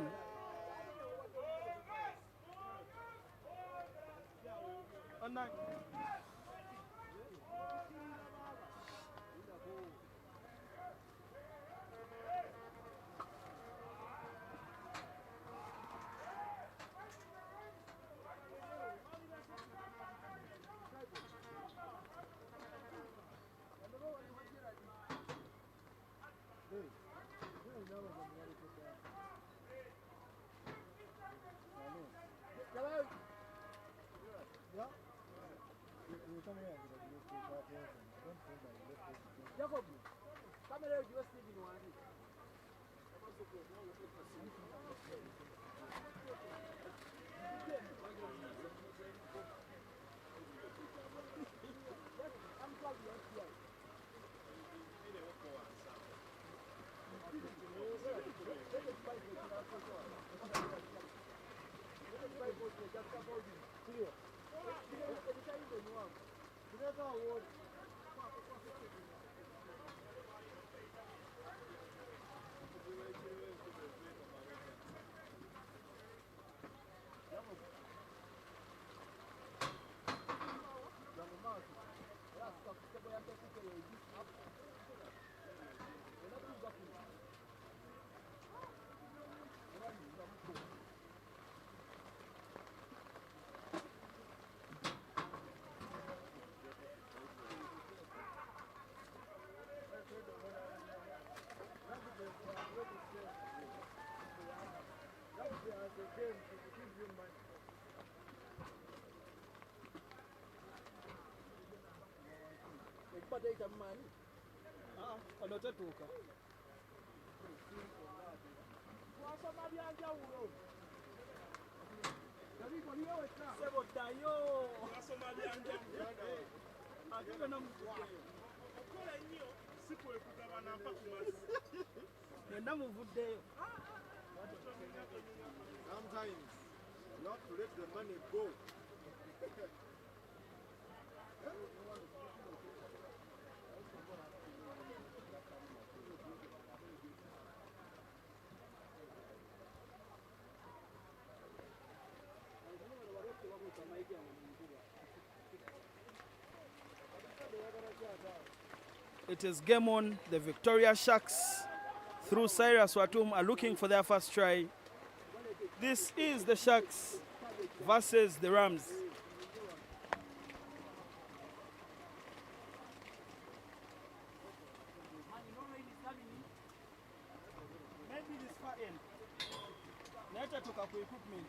Sometimes not to let the money go. It is game on. The Victoria Sharks, through Cyrus Watum, are looking for their first try. This is the Sharks versus the Rams. Maybe this far end. Later took up equipment.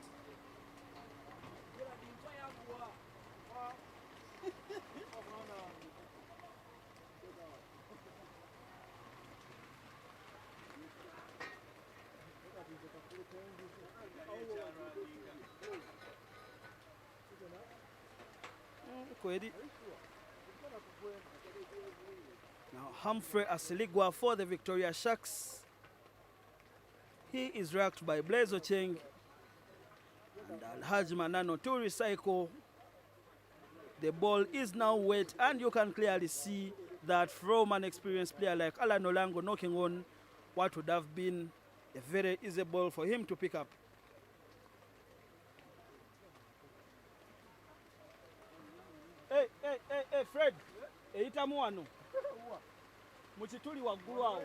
Now Humphrey Asiligwa for the Victoria Sharks. He is racked by Blaise Ocheng and Alhaji Manano to recycle. The ball is now wet, and you can clearly see that from an experienced player like Alan Olango knocking on what would have been a very easy ball for him to pick up. Hey, Fred. Eitamu wano. Muchituli waggulu awo.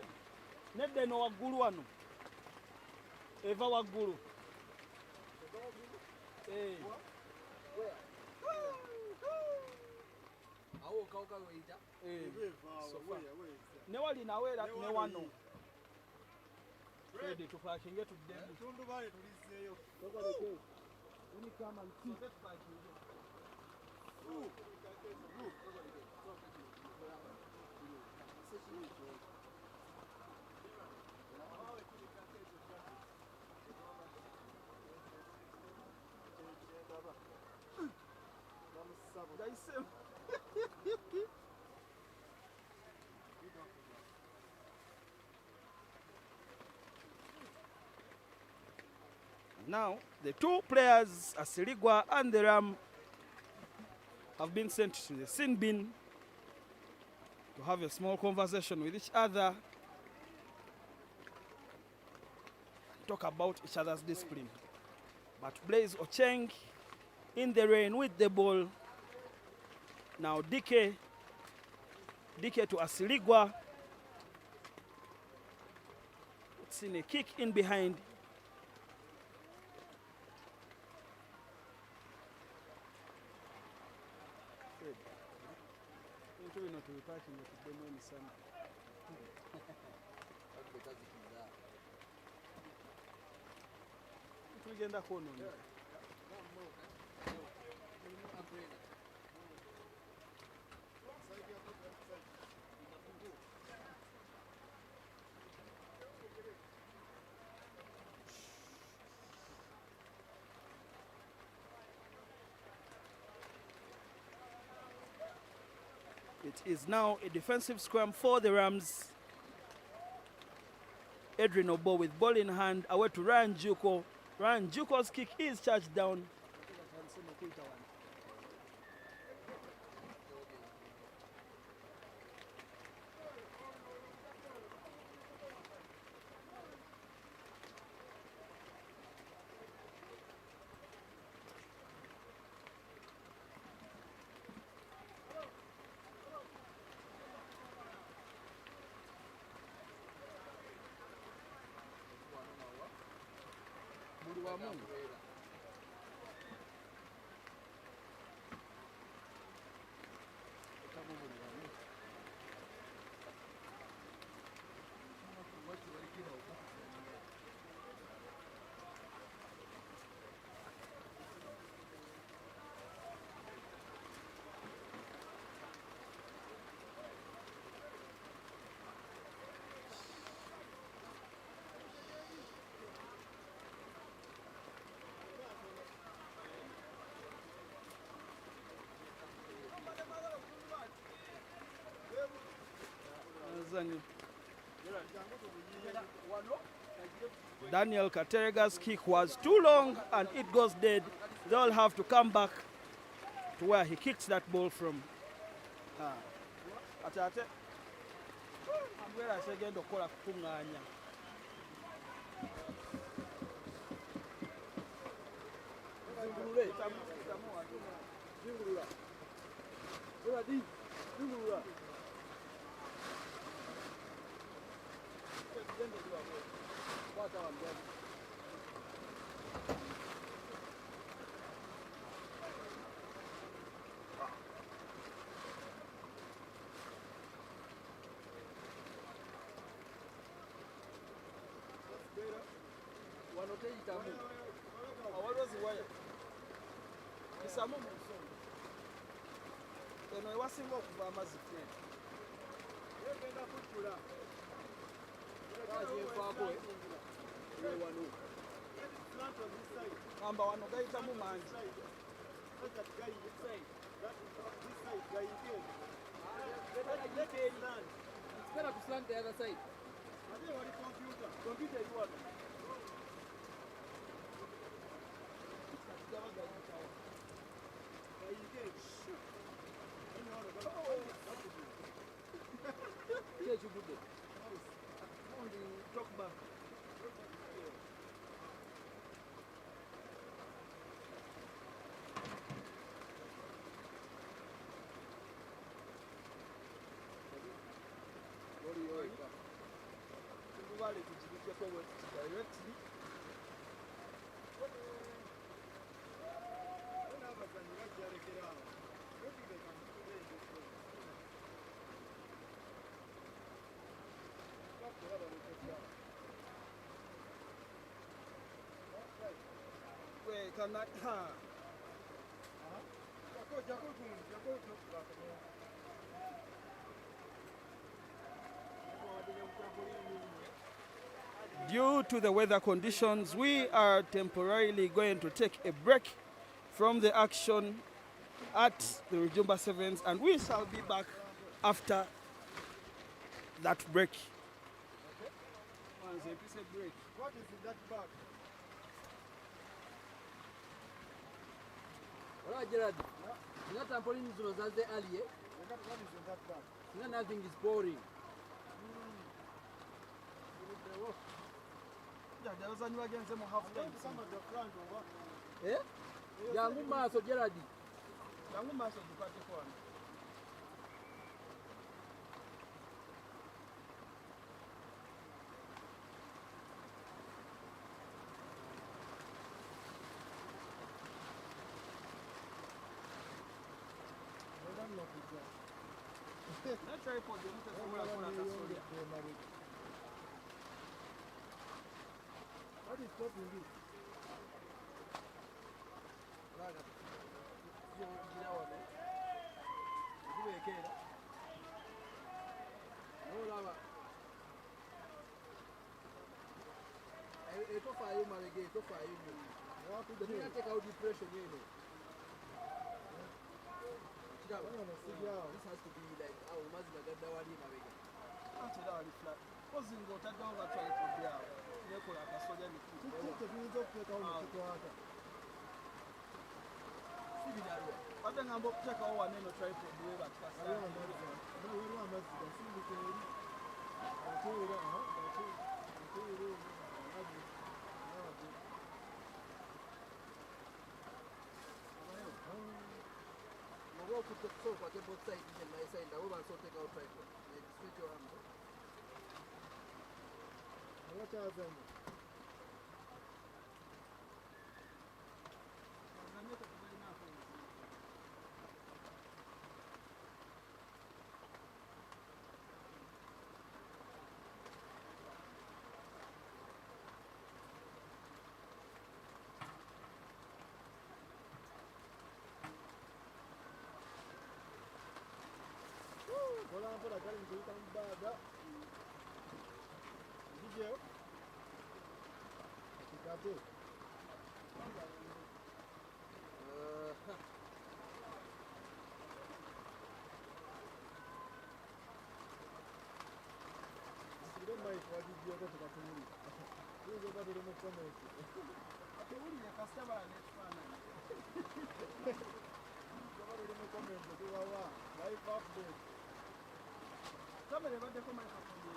Nedde no waggulu wano. Eva waggulu. Hey. Awo kauka weita. Ne wali nawera ne wano. Fred tupakinge tudde. Tundu bale tuliseyo. When you come and see that parking. Now, the two players, Asiligwa and the Ram, have been sent to the sin bin to have a small conversation with each other, talk about each other's discipline. But Blaise Ocheng in the rain with the ball. Now Dike to Asiligwa. It's in a kick in behind. It is now a defensive scrum for the Rams. Adrian Obo with ball in hand, away to Ryan Juko. Ryan Juko's kick is charged down. Daniel Katerega's kick was too long and it goes dead. They'll have to come back to where he kicked that ball from. It's better to slant the other side. kale tukibikkeko directly n'abazanyi bajjalekera awo Can I? Due to the weather conditions, we are temporarily going to take a break from the action at the Rujumba Sevens, and we shall be back after that break. What is in that bag? Alright, Gerard. You know trampoline is as the earlier. What is in that bag? You know nothing is boring. Some of the front over. Eh? Yangu maso Gerard. Yangu maso dupate kwa. Let's try for the What is stopping this? Take out depression, you know. This has to be like our Mazda Gadawadi Mavega. Put the sofa at both sides and my side. I will also take out tripod. Like switch your arms. What are them? Hold on for the girl to come back. Video. Got it. You don't mind what you do to the community. You go back to the comment. Okay, what is your customer next one? Go back to the comment. Life update. Somebody want to come and talk to you.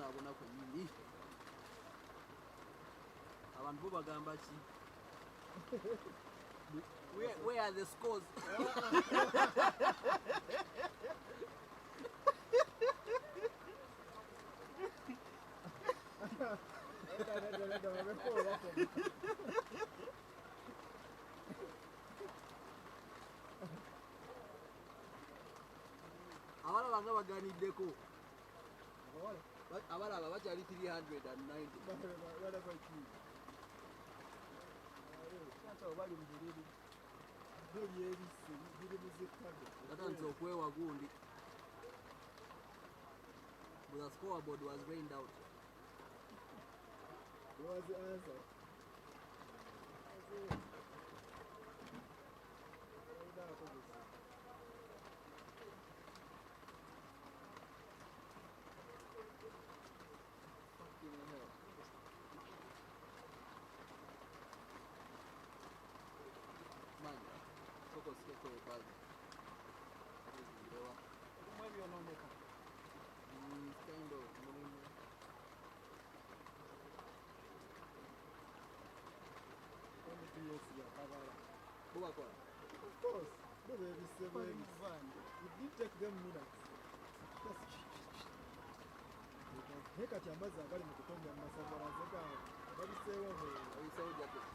Abona ko yini abantu bagamba ki where are the scores? Abana banga baganiddeko abalaba bakyali 390 Katanze okwewa gundi. But the scoreboard was rained out. What was the answer? kubakola. Of course. No, baby, it did take them minutes. Heka chambaza agali mu kutonda amasanyalaze gaabo babiseewo Oyiseewo jacket.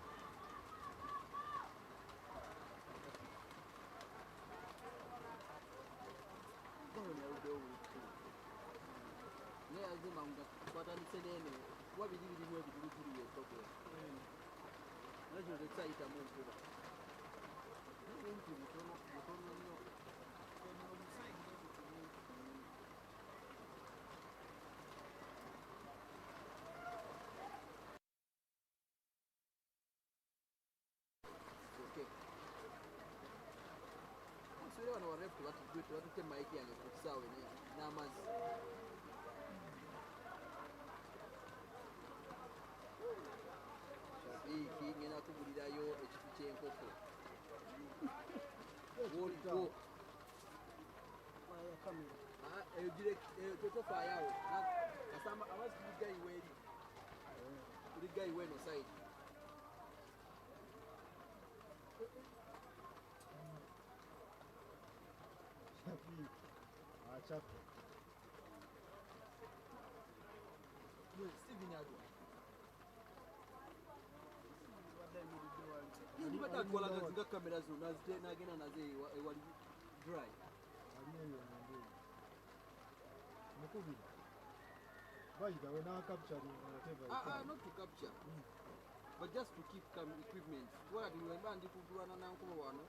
Naye azima nga twatandise n'eno kuba biri birimu ebitulutulu byetoko. Naye kino tekisayitamu nkuba. Ebintu bitono nnyo. Nsubire wano warefu tebatutte mayiki yange ku kisaawe n'amazzi. Shafiiki ngenda kugulirayo ekifu ky'enkoko. Woligo. Totofaayawo. Kasamba amazzi tuligayiwa eri. Tuligayiwa eno sayidi. achapwe. Steven Agwa. Yindi batakola nga kamera zonna nagenda nazo ewali dry. Aliyo ndio. Mukubira. By the way, now capturing whatever. Not to capture. But just to keep equipment. What do you want to do na nkuba wano?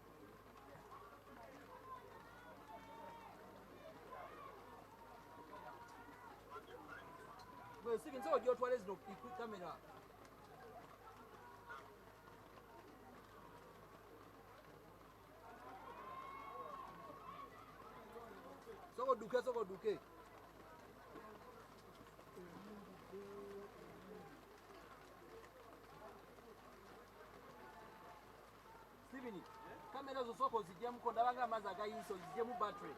Well, Steven, so what is no camera? So duke. Steven, kamera zo soko zijemu kondabanga amazi agayiso zijemu battery.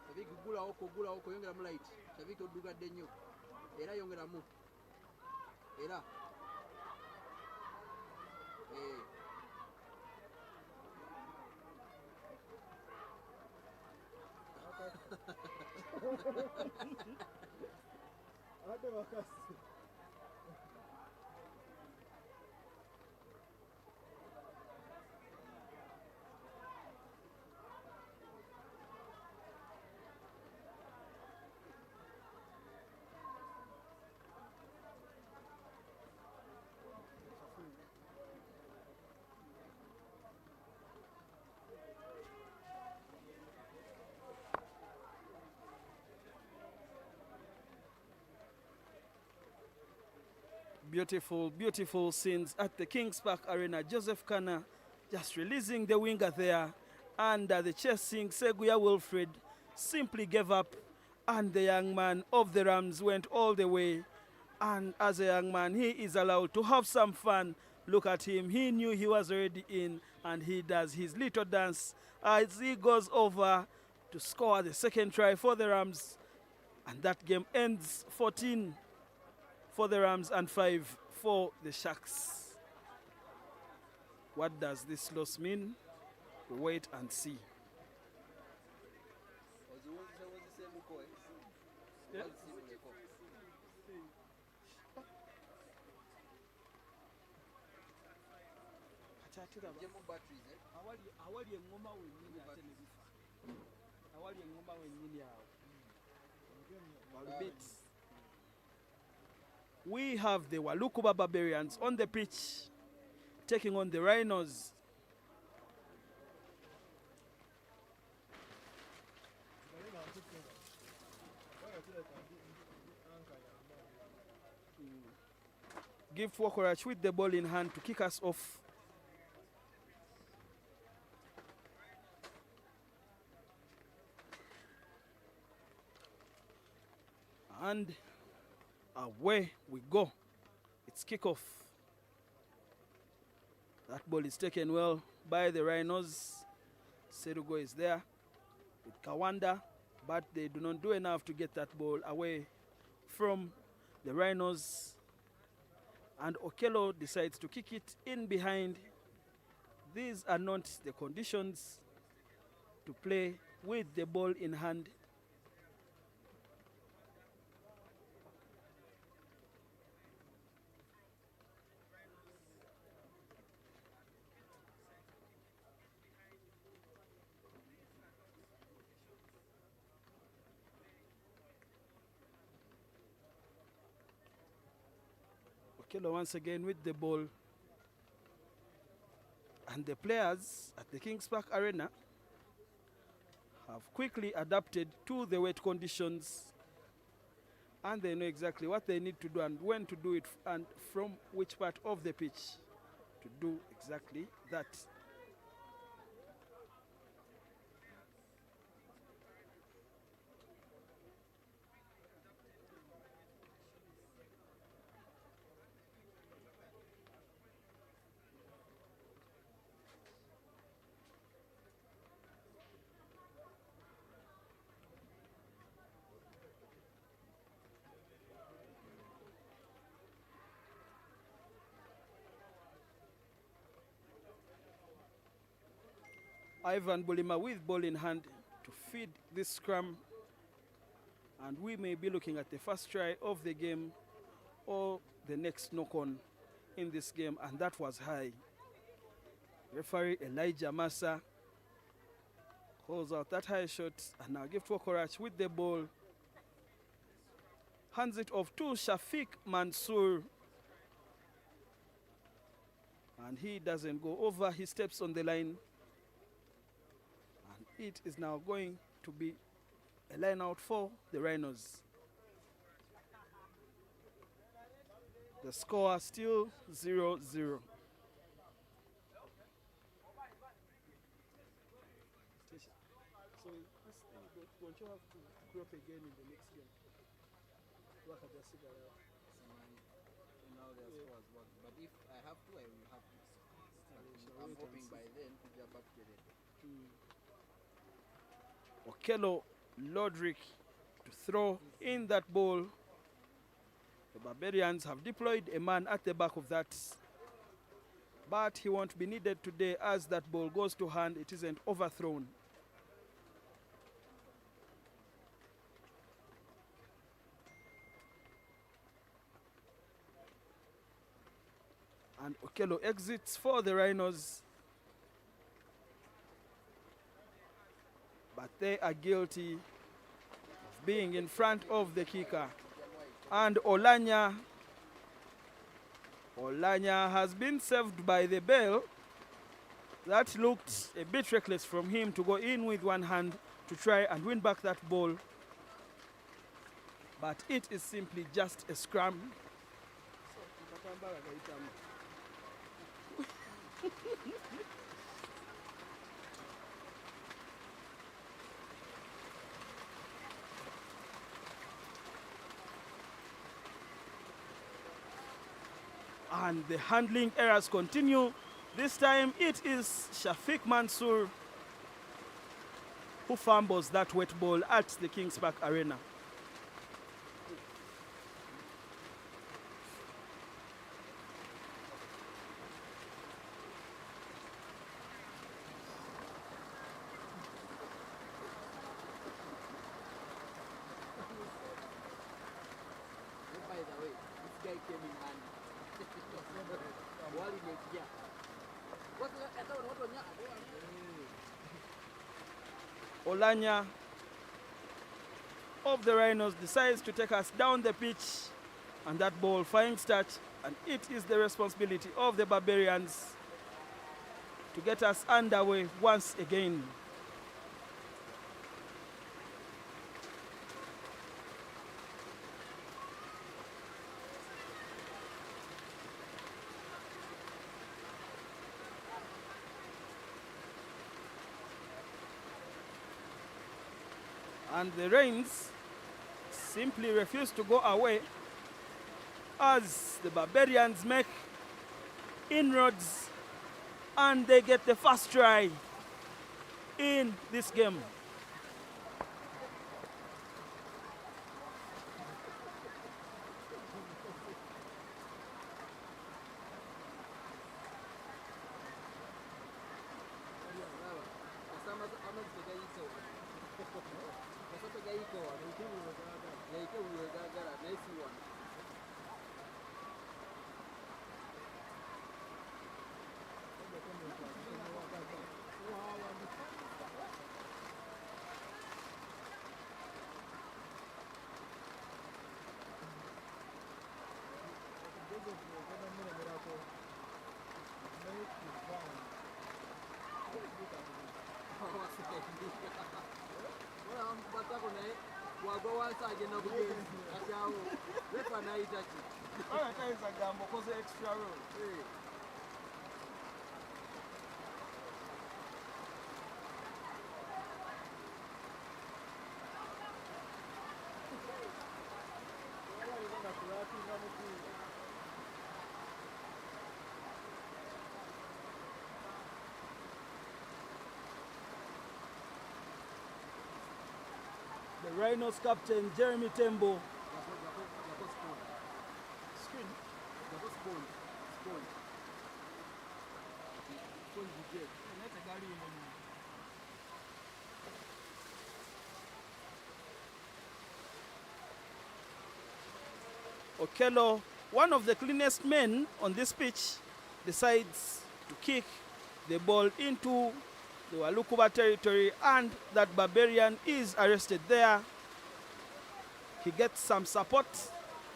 Shabiki gula oko yongera mu light. Shabiki odugadde nnyo. Era yongeramu. Era. Ate wakasi. Beautiful, beautiful scenes at the Kings Park Arena. Joseph Kana just releasing the winger there, and the chasing Seguya Wilfred simply gave up, and the young man of the Rams went all the way. And as a young man, he is allowed to have some fun. Look at him. He knew he was already in, and he does his little dance as he goes over to score the second try for the Rams. And that game ends 14 for the Rams and 5 for the Sharks. What does this loss mean? Wait and see. We have the Walukuba Barbarians on the pitch, taking on the Rhinos. Gift Wakorach with the ball in hand to kick us off. And away we go. It's kickoff. That ball is taken well by the Rhinos. Serugo is there. with Kawanda, but they do not do enough to get that ball away from the Rhinos. And Okello decides to kick it in behind. These are not the conditions to play with the ball in hand. Okello once again with the ball. And the players at the Kings Park Arena have quickly adapted to the wet conditions, and they know exactly what they need to do and when to do it and from which part of the pitch to do exactly that. Ivan Bulima with ball in hand to feed this scrum, and we may be looking at the first try of the game or the next knock-on in this game, and that was high. Referee Elijah Massa calls out that high shot, and now Gift Wokorach with the ball. Hands it off to Shafiq Mansour, and he doesn't go over, he steps on the line. It is now going to be a line out for the Rhinos. The score still 0-0. So won't you have to group again in the next game? Now their scores work. But if I have to, I will have to. I'm hoping by then to get back to it. Okello Lodrick to throw in that ball. The Barbarians have deployed a man at the back of that, but he won't be needed today as that ball goes to hand. It isn't overthrown. And Okello exits for the Rhinos, but they are guilty of being in front of the kicker. And Olanya has been saved by the bell. That looked a bit reckless from him to go in with one hand to try and win back that ball. But it is simply just a scrum. And the handling errors continue. This time it is Shafiq Mansour who fumbles that wet ball at the Kings Park Arena. By the way, this guy came in handy. Wali Metia. What Olanya of the Rhinos decides to take us down the pitch, and that ball finds touch, and it is the responsibility of the Barbarians to get us underway once again. And the Rains simply refuse to go away as the Barbarians make inroads and they get the first try in this game. Batako naye wagwa wansi agenda bugenzi kati awo lefa nayita ki Anataiza gambo koze extra roll. The Rhinos captain Jeremy Tembo. Screen. Okello, one of the cleanest men on this pitch, decides to kick the ball into the Walukuba territory, and that Barbarian is arrested there. He gets some support,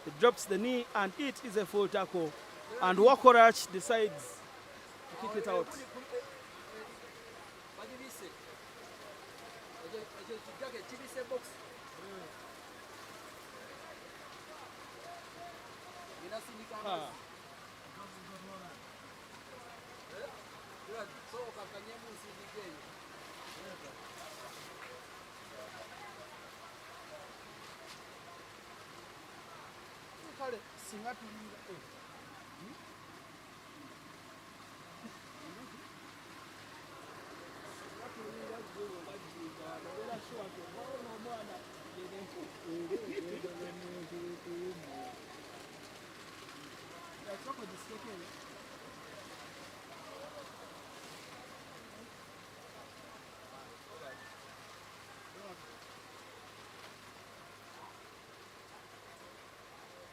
he drops the knee, and it is a full tackle. And Wakorach decides to kick it out.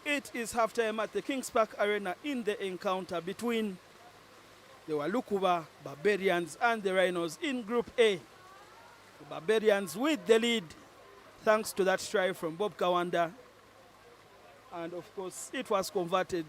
It is halftime at the Kings Park Arena in the encounter between the Walukuba Barbarians and the Rhinos in Group A. The Barbarians with the lead thanks to that try from Bob Kawanda. And of course, it was converted.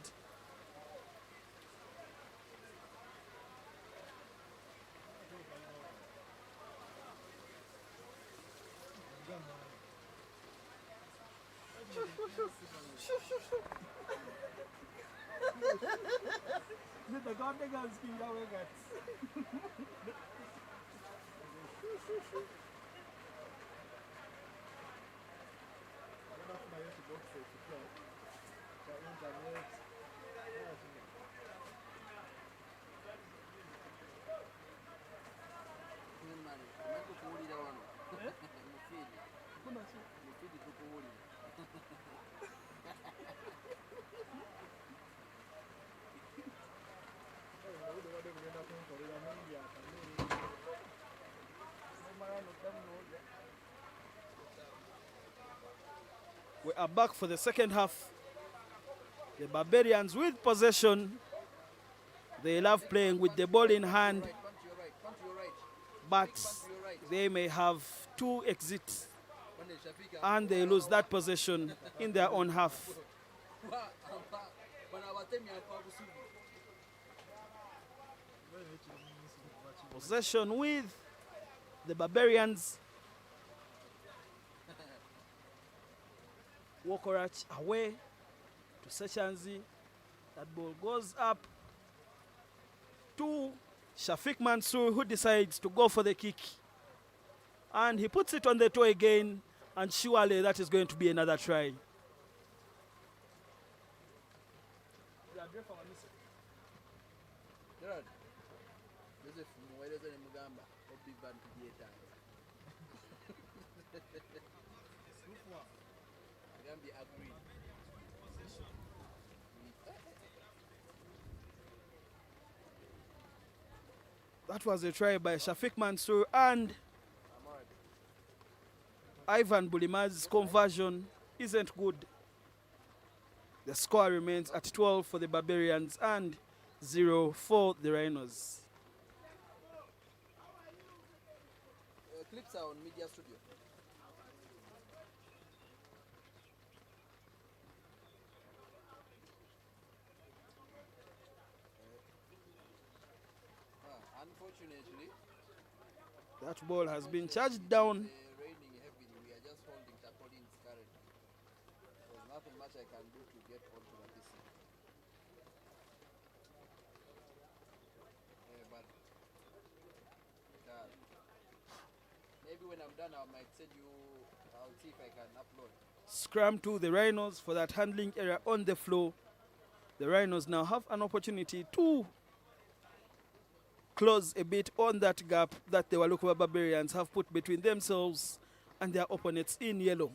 We are back for the second half. The Barbarians with possession. They love playing with the ball in hand, but they may have two exits and they lose that possession in their own half. Possession with the Barbarians. Wokorach away to Sechanzi. That ball goes up to Shafiq Mansour, who decides to go for the kick. And he puts it on the toe again, and surely that is going to be another try. That was a try by Shafiq Mansour, and Ivan Bulima's conversion isn't good. The score remains at 12 for the Barbarians and 0 for the Rhinos. Clips are on Media Studio. That ball has been charged down. Raining heavily, we are just holding tarpaulins currently. There's nothing much I can do to get onto the PC. But maybe when I'm done, I might send you. I'll see if I can upload. Scrum to the Rhinos for that handling error on the floor. The Rhinos now have an opportunity to close a bit on that gap that the Walukova Barbarians have put between themselves and their opponents in yellow.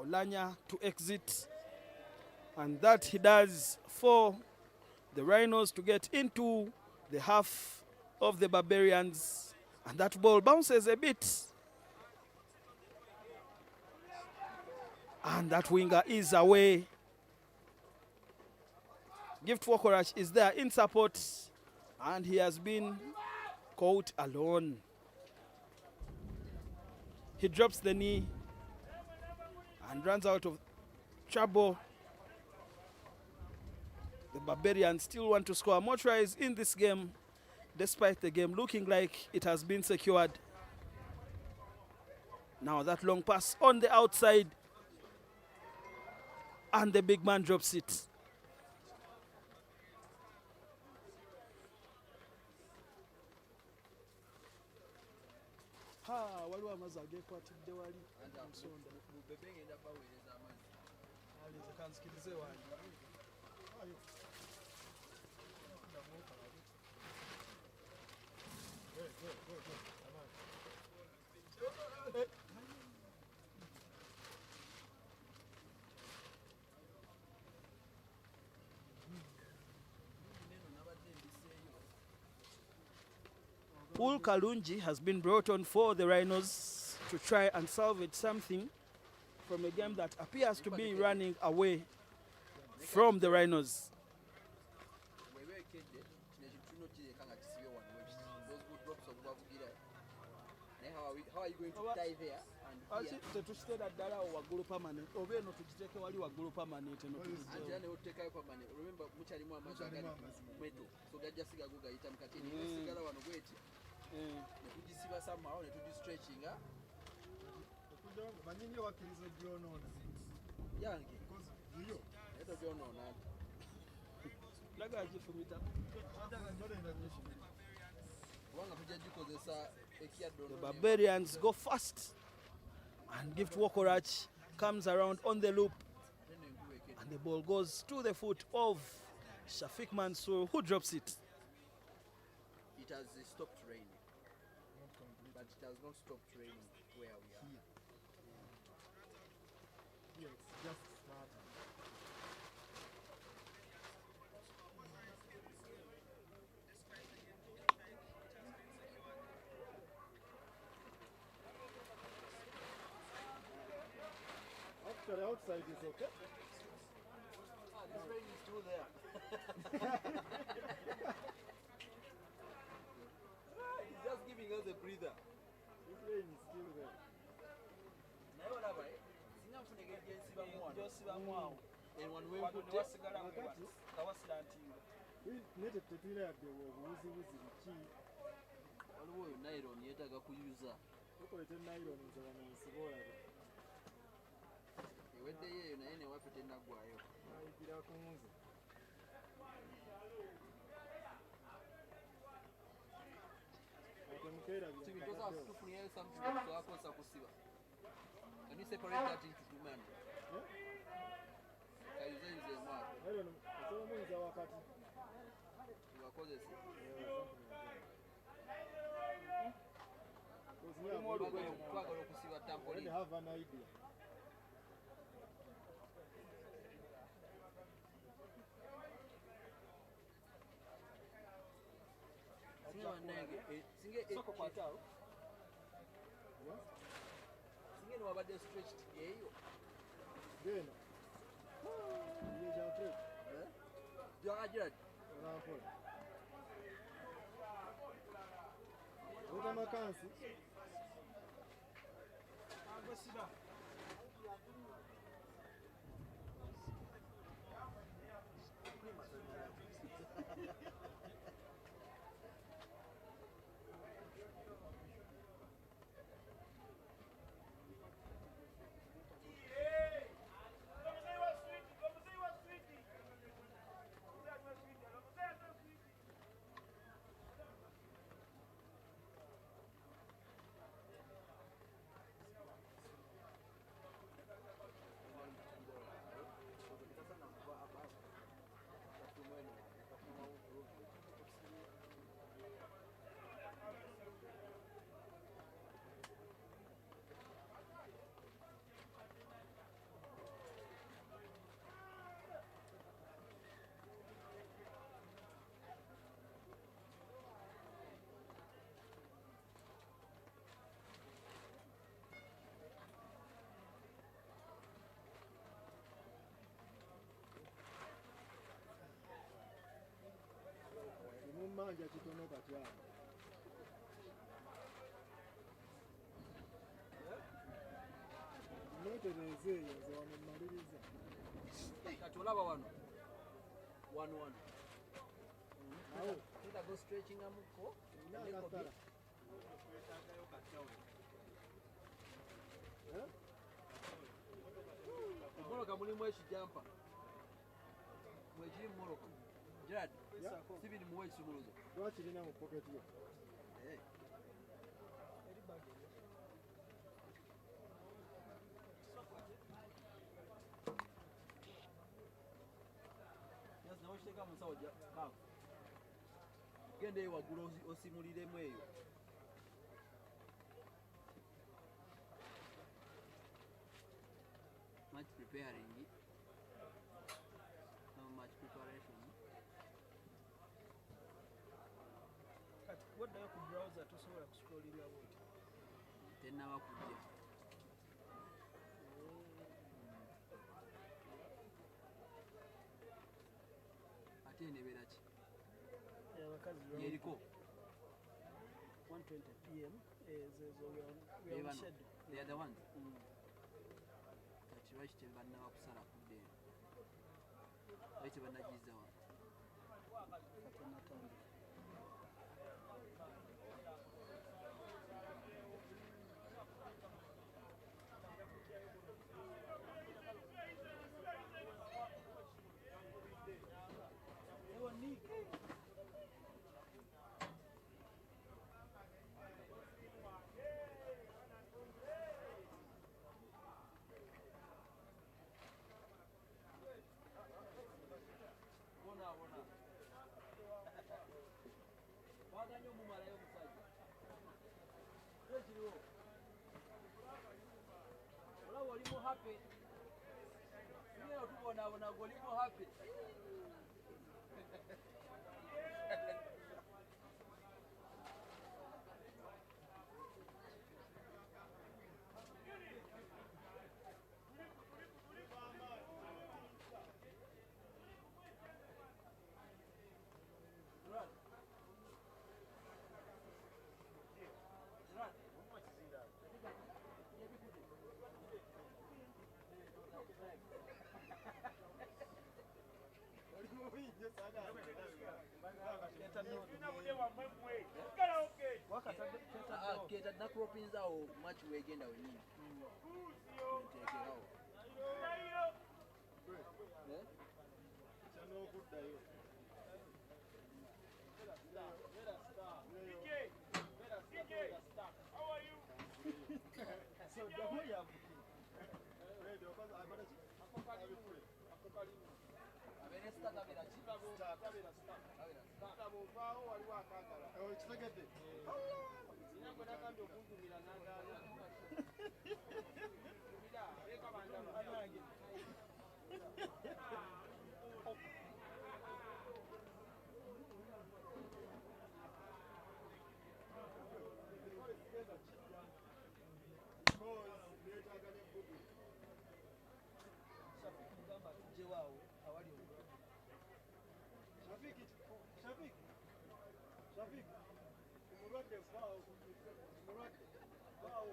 Olanya to exit, and that he does for the Rhinos to get into the half of the Barbarians, and that ball bounces a bit, and that winger is away. Gift Wokorach is there in support, and he has been caught alone. He drops the knee and runs out of trouble. The Barbarians still want to score more tries in this game, despite the game looking like it has been secured. Now that long pass on the outside, and the big man drops it. Waliwo amazzi agekwatidde wali ensonda alize kanzikirize wange. Paul Kalungi has been brought on for the Rhinos to try and salvage something from a game that appears to be running away from the Rhinos. How are you going to tie there and here? Tetushitera ddala awo waggulu permanent oba eno tugiteeke wali waggulu permanent eno ate ne otekayo permanent. Remember mukyalimu amazzi agali meto so gajja siga go gayita mukatini sigala wano bweti ne tugisiba somehow ne tugistretchinga banyinyi wakkiriza gyonoona yange yo eto gyonoona laga agifumita kubanga tujja gikozesa ekiyadde The Barbarians go fast, and Gift Wokorach comes around on the loop, and the ball goes to the foot of Shafiq Mansour, who drops it. It has stopped raining, but it has not stopped raining where we are. here it's just started. Actually, outside is okay. This rain is still there. He's just giving us a breather. This rain is still there. Naye olaba sinafuna engeri gyensibamu wano. Gy'osibamu awo. Wano Wano ne wenkutte wasigala nga wasilantinga. Nete tetulina yadde obuwuziwuzi biki waliwo oyo nylon yeetaaga kuyuza. tukolete nylon nze wano nsiba olabe Eweddeyo eyo naye newaffe tennaggwayo. nayigira ku nze ate mukeerabye Tosobola tufunirayo something okusobola kukozesa kusiba. Can you separate that into two men? Kayuzeyuzeemu ako nylon osobola omuyinza wakati wewakozese. Twagala okusiba Already tampolin. have an idea. Singa bannange singa eno wabadde stretched eyo Then, ye Jean-Claude, gyagirad onakola. Ota makansi, Mumanja kitono kati awo. Netereze eyo nze wamumaliriza. Kati olaba wano. Wano. Awo. Tita go stretching amuko. Nakatala. Moloka mulimu ekijampa. Mwekiri moloka. Gerard, sibiri muwe ekisumuluzo. Lwakirina mu pocket yo. Yes, nawe kiteka mu nsawo kavu. Genda eyo waggulu osimuliremu eyo. Much preparing. So much preparation. Kati waddayo ku browser tosobola kuscrollinga bwoti. Tennaba kujja. Ate enebera ki? Abakazi Yeriko. 120 pm ezezo we They are schedule. are the ones. Kati lwaki tebannaba kusala kudde eno? Lwaki tebannagizza wano? Katonda atambula. Baganya omumalayo omusajja. Ekiriwo. Olaba oli mu happy. Niyo tubonaabona ng'oli mu happy. Keta nakropinza awo much wegenda wenyini. Nteekerawo. Kyanokuddayo. So double ya booking. Ready, because I better Abere start abera ki? Muvaawo waliwo akaagala. Kitegedde. Nina gwe nagambye okuntumira n'agaana. Leeka bandamu. Shafik, umulwadde vaawo. Umulwadde vaawo.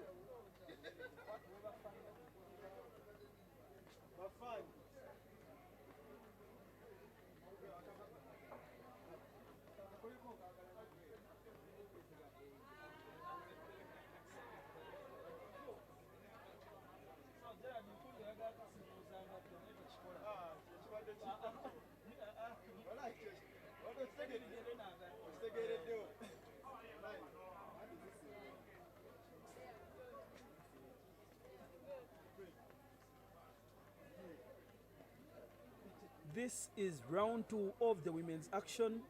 This is round 2 of the women's action.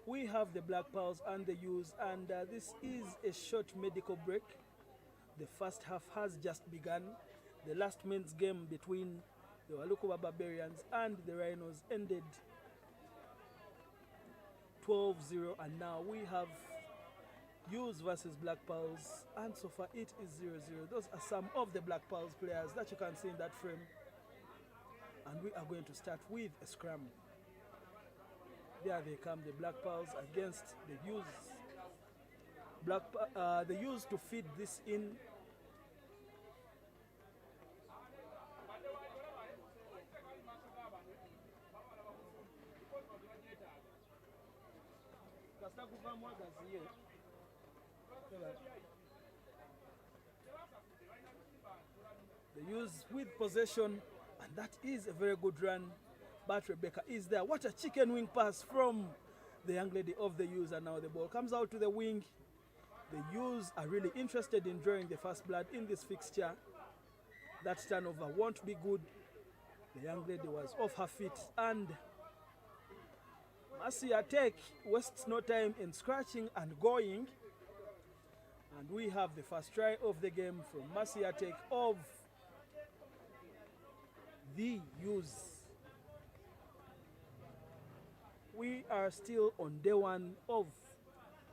We have the Black Pearls and the Ewes, and this is a short medical break. The first half has just begun. The last men's game between the Walukuba Barbarians and the Rhinos ended 12-0, and now we have Ewes versus Black Pearls, and so far it is 0-0. Those are some of the Black Pearls players that you can see in that frame. And we are going to start with a scrum. There they come, the Black Pearls against the Ewes. The Ewes to feed this in. The Ewes with possession, and that is a very good run. But Rebecca is there. What a chicken wing pass from the young lady of the Ewes, and now the ball comes out to the wing. The Ewes are really interested in drawing the first blood in this fixture. That turnover won't be good. The young lady was off her feet, and Marcia Tech wastes no time in scratching and going. And we have the first try of the game from Marcia Tech of the Ewes. We are still on day 1 of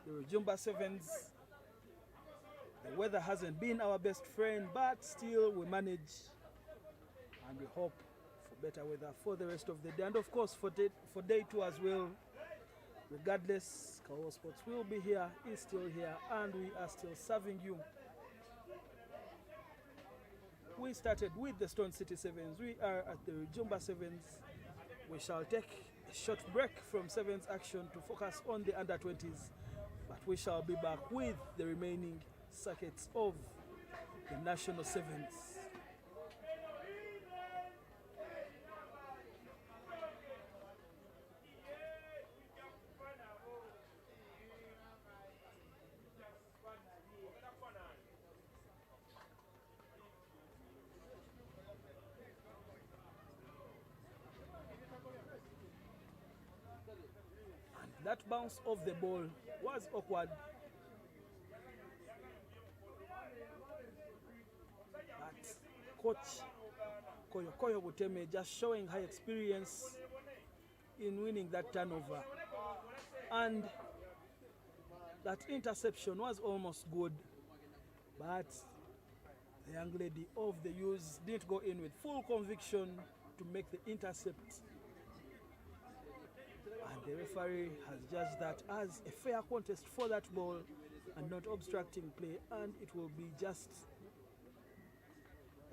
the Rujumba Sevens. The weather hasn't been our best friend, but still we manage, and we hope for better weather for the rest of the day, and of course for day 2 as well. Regardless, Kawowo Sports will be here, is still here, and we are still serving you. We started with the Stone City Sevens. We are at the Rujumba Sevens. We shall take a short break from Sevens action to focus on the under-20s, but we shall be back with the remaining circuits of the National Sevens. That bounce of the ball was awkward. But Coach Koyo Buteme just showing high experience in winning that turnover. And that interception was almost good, but the young lady of the Ewes didn't go in with full conviction to make the intercept. And the referee has judged that as a fair contest for that ball and not obstructing play, and it will be just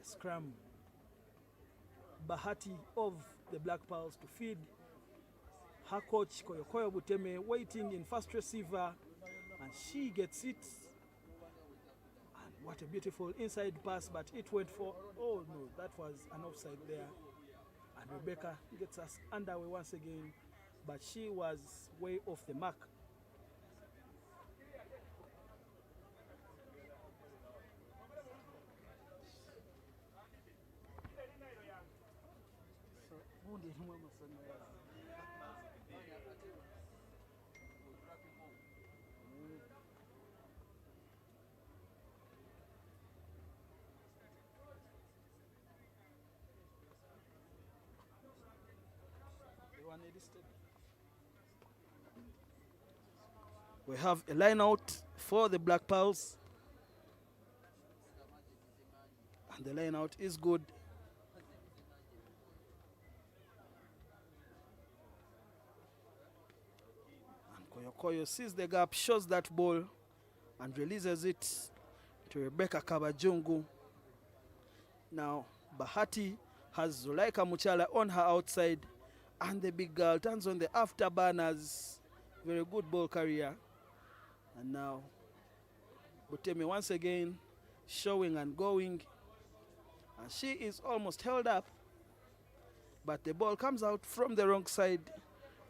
a scrum. Bahati of the Black Pearls to feed her coach Koyo Buteme, waiting in first receiver, and she gets it. And what a beautiful inside pass, but it went for, oh no, that was an offside there. And Rebecca gets us underway once again, but she was way off the mark. We have a line out for the Black Pearls, and the line out is good. And Koyo sees the gap, shows that ball, and releases it to Rebecca Kabajungu. Now, Bahati has Zulaika Muchala on her outside, and the big girl turns on the afterburners. Very good ball carrier. And now, Butemi once again showing and going. And she is almost held up, but the ball comes out from the wrong side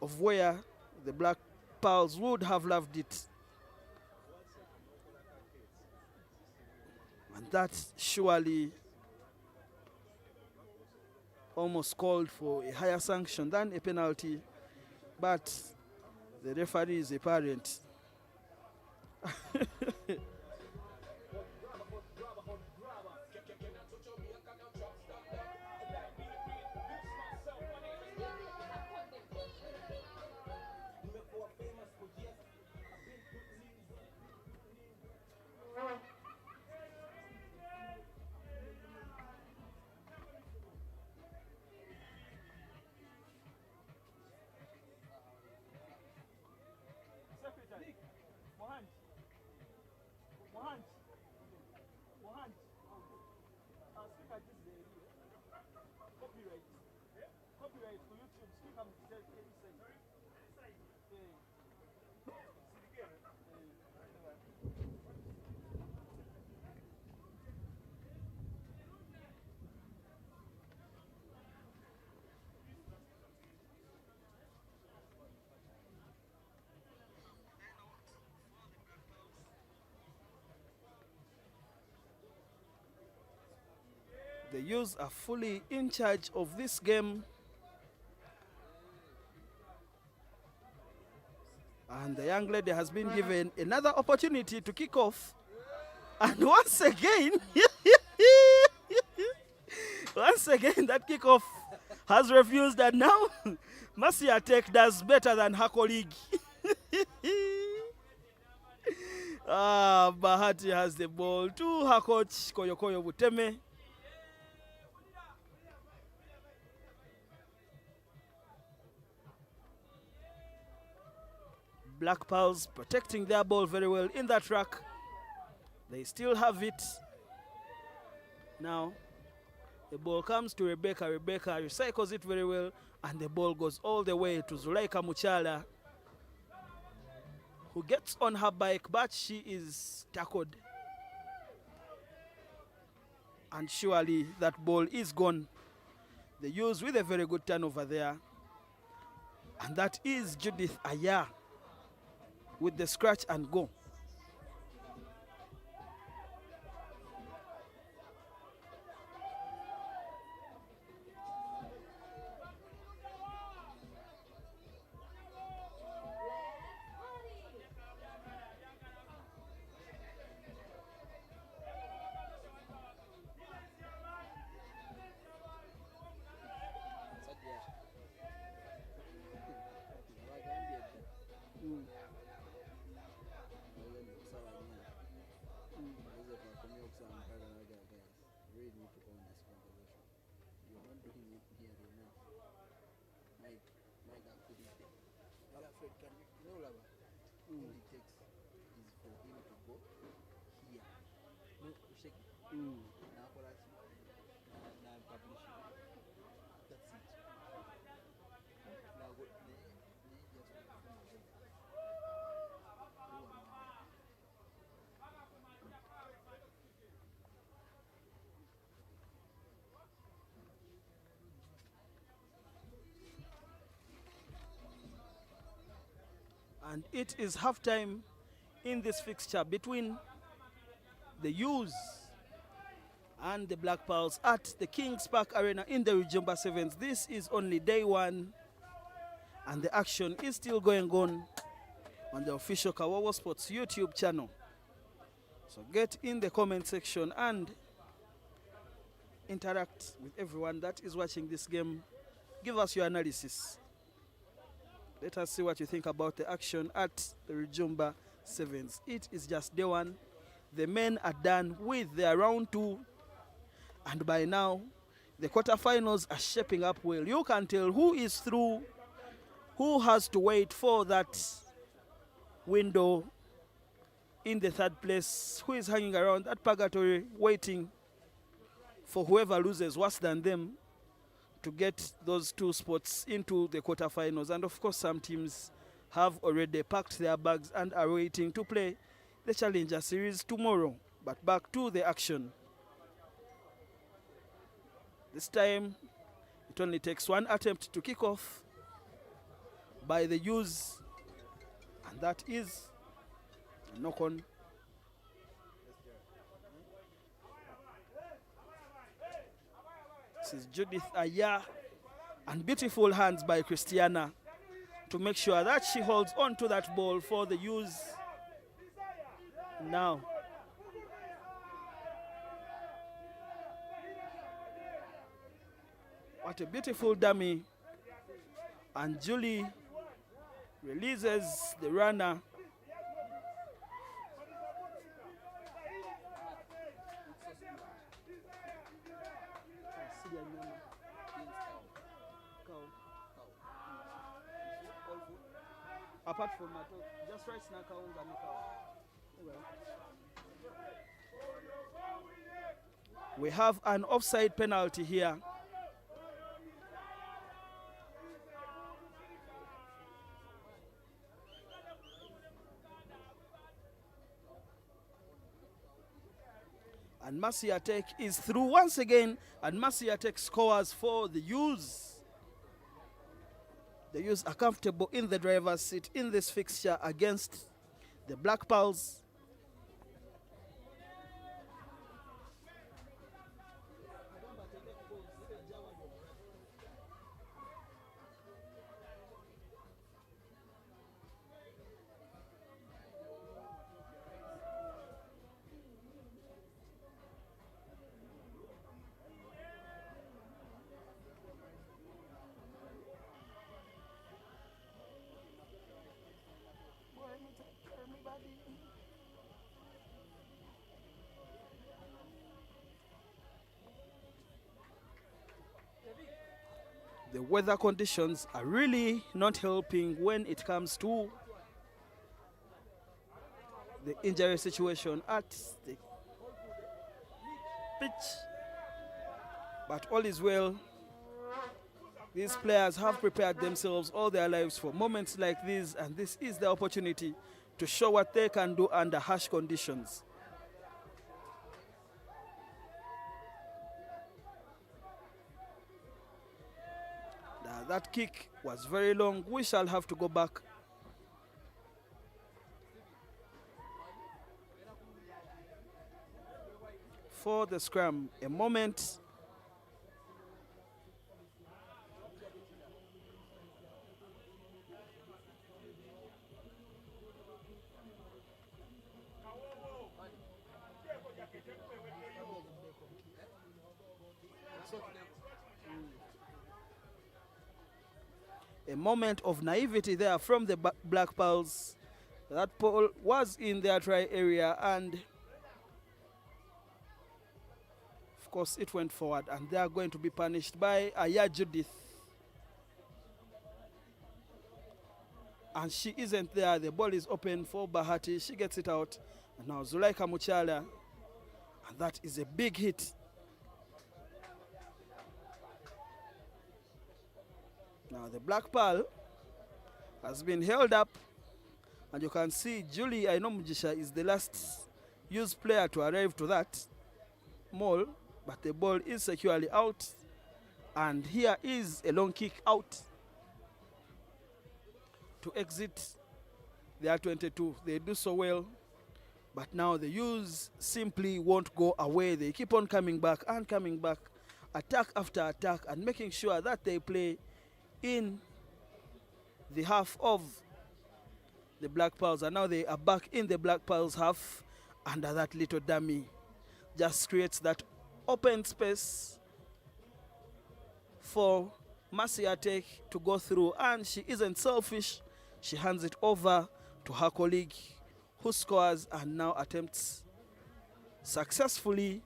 of where the Black Pearls would have loved it. And that surely almost called for a higher sanction than a penalty, but the referee is a parent. The youths are fully in charge of this game. And the young lady has been given another opportunity to kick off. And once again, that kickoff has refused. And now, Marcia Tech does better than her colleague. Bahati has the ball to her coach, Koyokoyo Buteme. Black Pearls protecting their ball very well in that track. They still have it. Now, the ball comes to Rebecca. Rebecca recycles it very well, and the ball goes all the way to Zulaika Muchala, who gets on her bike, but she is tackled. And surely that ball is gone. They use with a very good turnover there. And that is Judith Aya with the scratch and go. And it is halftime in this fixture between the U's and the Black Pearls at the Kings Park Arena in the Rujumba Sevens. This is only day one, and the action is still going on the official Kawowo Sports YouTube channel. So get in the comment section and interact with everyone that is watching this game. Give us your analysis. Let us see what you think about the action at the Rujumba Sevens. It is just day one. The men are done with their round two. And by now, the quarterfinals are shaping up well. You can tell who is through, who has to wait for that window in the third place, who is hanging around that purgatory waiting for whoever loses worse than them to get those 2 spots into the quarterfinals. And of course, some teams have already packed their bags and are waiting to play the Challenger Series tomorrow. But back to the action. This time, it only takes 1 attempt to kick off by the U's, and that is a knock-on. This is Judith Aya, and beautiful hands by Christiana to make sure that she holds on to that ball for the U's. Now, what a beautiful dummy. And Julie releases the runner. Apart from that, just right now, we have an offside penalty here. And Masiatek is through once again, and Masiatek scores for the U's. The U's are comfortable in the driver's seat in this fixture against the Black Pearls. The weather conditions are really not helping when it comes to the injury situation at the pitch. But all is well. These players have prepared themselves all their lives for moments like these, and this is the opportunity to show what they can do under harsh conditions. That kick was very long. We shall have to go back. For the scrum, a moment. A moment of naivety there from the Black Pearls. That ball was in their try area, and of course it went forward, and they are going to be punished by Aya Judith. And she isn't there. The ball is open for Bahati. She gets it out. And now Zulaika Muchala, and that is a big hit. Now the Black Pearl has been held up, and you can see Julie Ainomujisha is the last used player to arrive to that mall, but the ball is securely out, and here is a long kick out to exit their 22. They do so well, but now the U's simply won't go away. They keep on coming back and coming back, attack after attack, and making sure that they play in the half of the Black Pearls. And now they are back in the Black Pearls half, under that little dummy just creates that open space for Masiatek to go through, and she isn't selfish. She hands it over to her colleague, who scores and now attempts successfully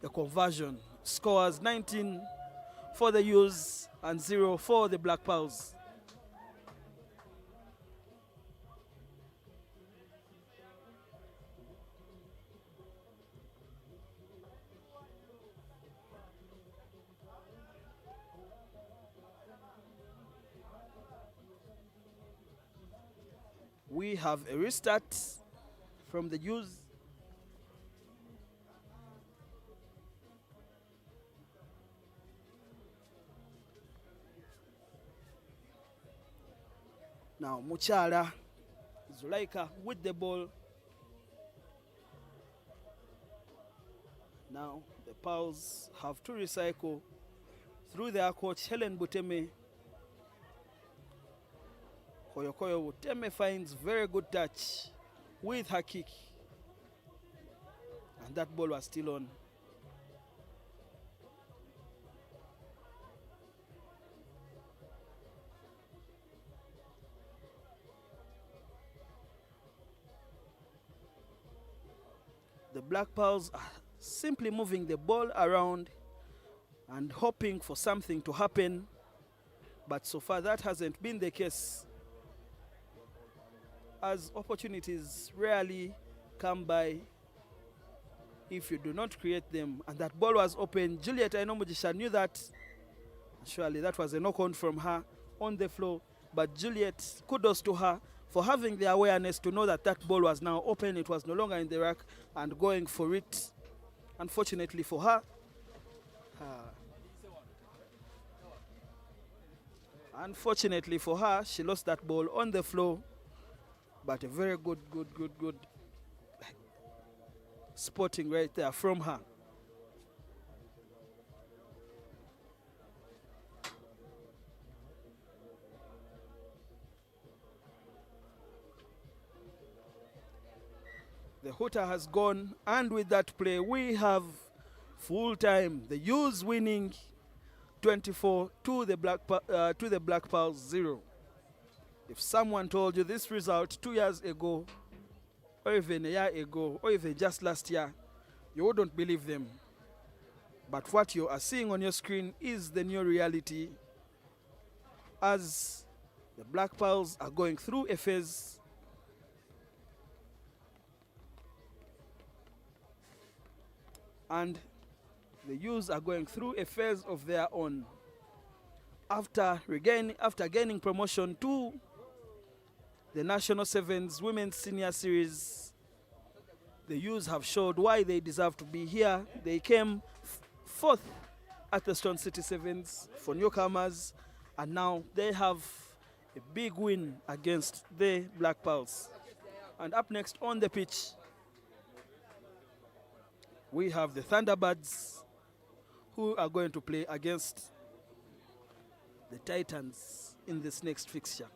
the conversion. Scores 19 for the U's and 0 for the Black Pearls. We have a restart from the use. Now Muchala Zulaika with the ball. Now the Pals have to recycle through their coach Helen Buteme. Koyokoyo Buteme finds very good touch with her kick. And that ball was still on. The Black Pearls are simply moving the ball around and hoping for something to happen, but so far that hasn't been the case, as opportunities rarely come by if you do not create them. And that ball was open. Juliet Ainomujisha knew that. Surely that was a knock-on from her on the floor, but Juliet, kudos to her for having the awareness to know that that ball was now open. It was no longer in the rack and going for it. Unfortunately for her, she lost that ball on the floor. But a very good spotting right there from her. The hooter has gone, and with that play, we have full time. The U's winning 24 to the Black Pearls 0. If someone told you this result 2 years ago, or even a year ago, or even just last year, you wouldn't believe them. But what you are seeing on your screen is the new reality, as the Black Pearls are going through a phase. And the U's are going through a phase of their own. After gaining promotion to the National Sevens Women's Senior Series, the U's have showed why they deserve to be here. They came fourth at the Stone City Sevens for newcomers, and now they have a big win against the Black Pearls. And up next on the pitch, we have the Thunderbirds, who are going to play against the Titans in this next fixture.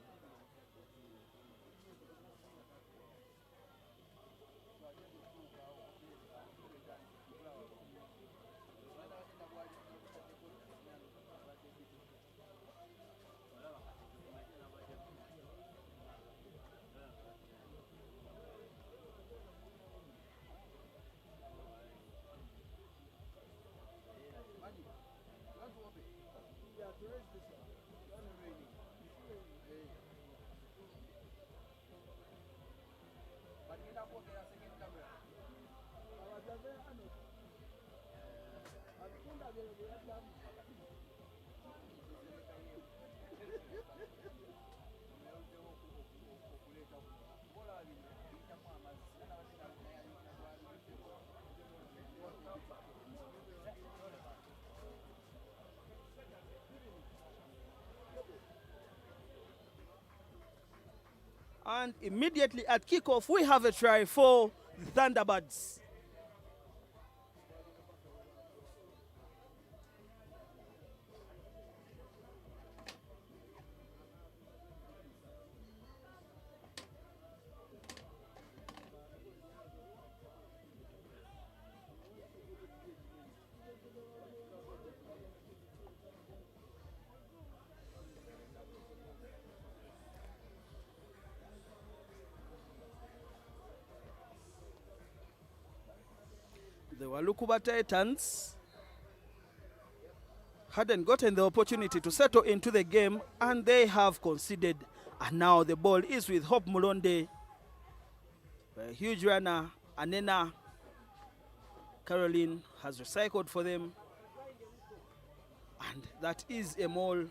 And immediately at kickoff, we have a try for the Thunderbirds. The Walukuba Titans hadn't gotten the opportunity to settle into the game, and they have conceded. And now the ball is with Hope Mulonde. A huge runner, Anena Caroline has recycled for them. And that is a maul.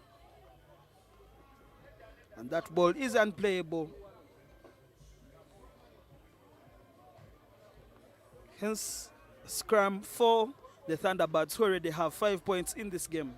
And that ball is unplayable. Hence, scrum for the Thunderbirds, who already have 5 points in this game.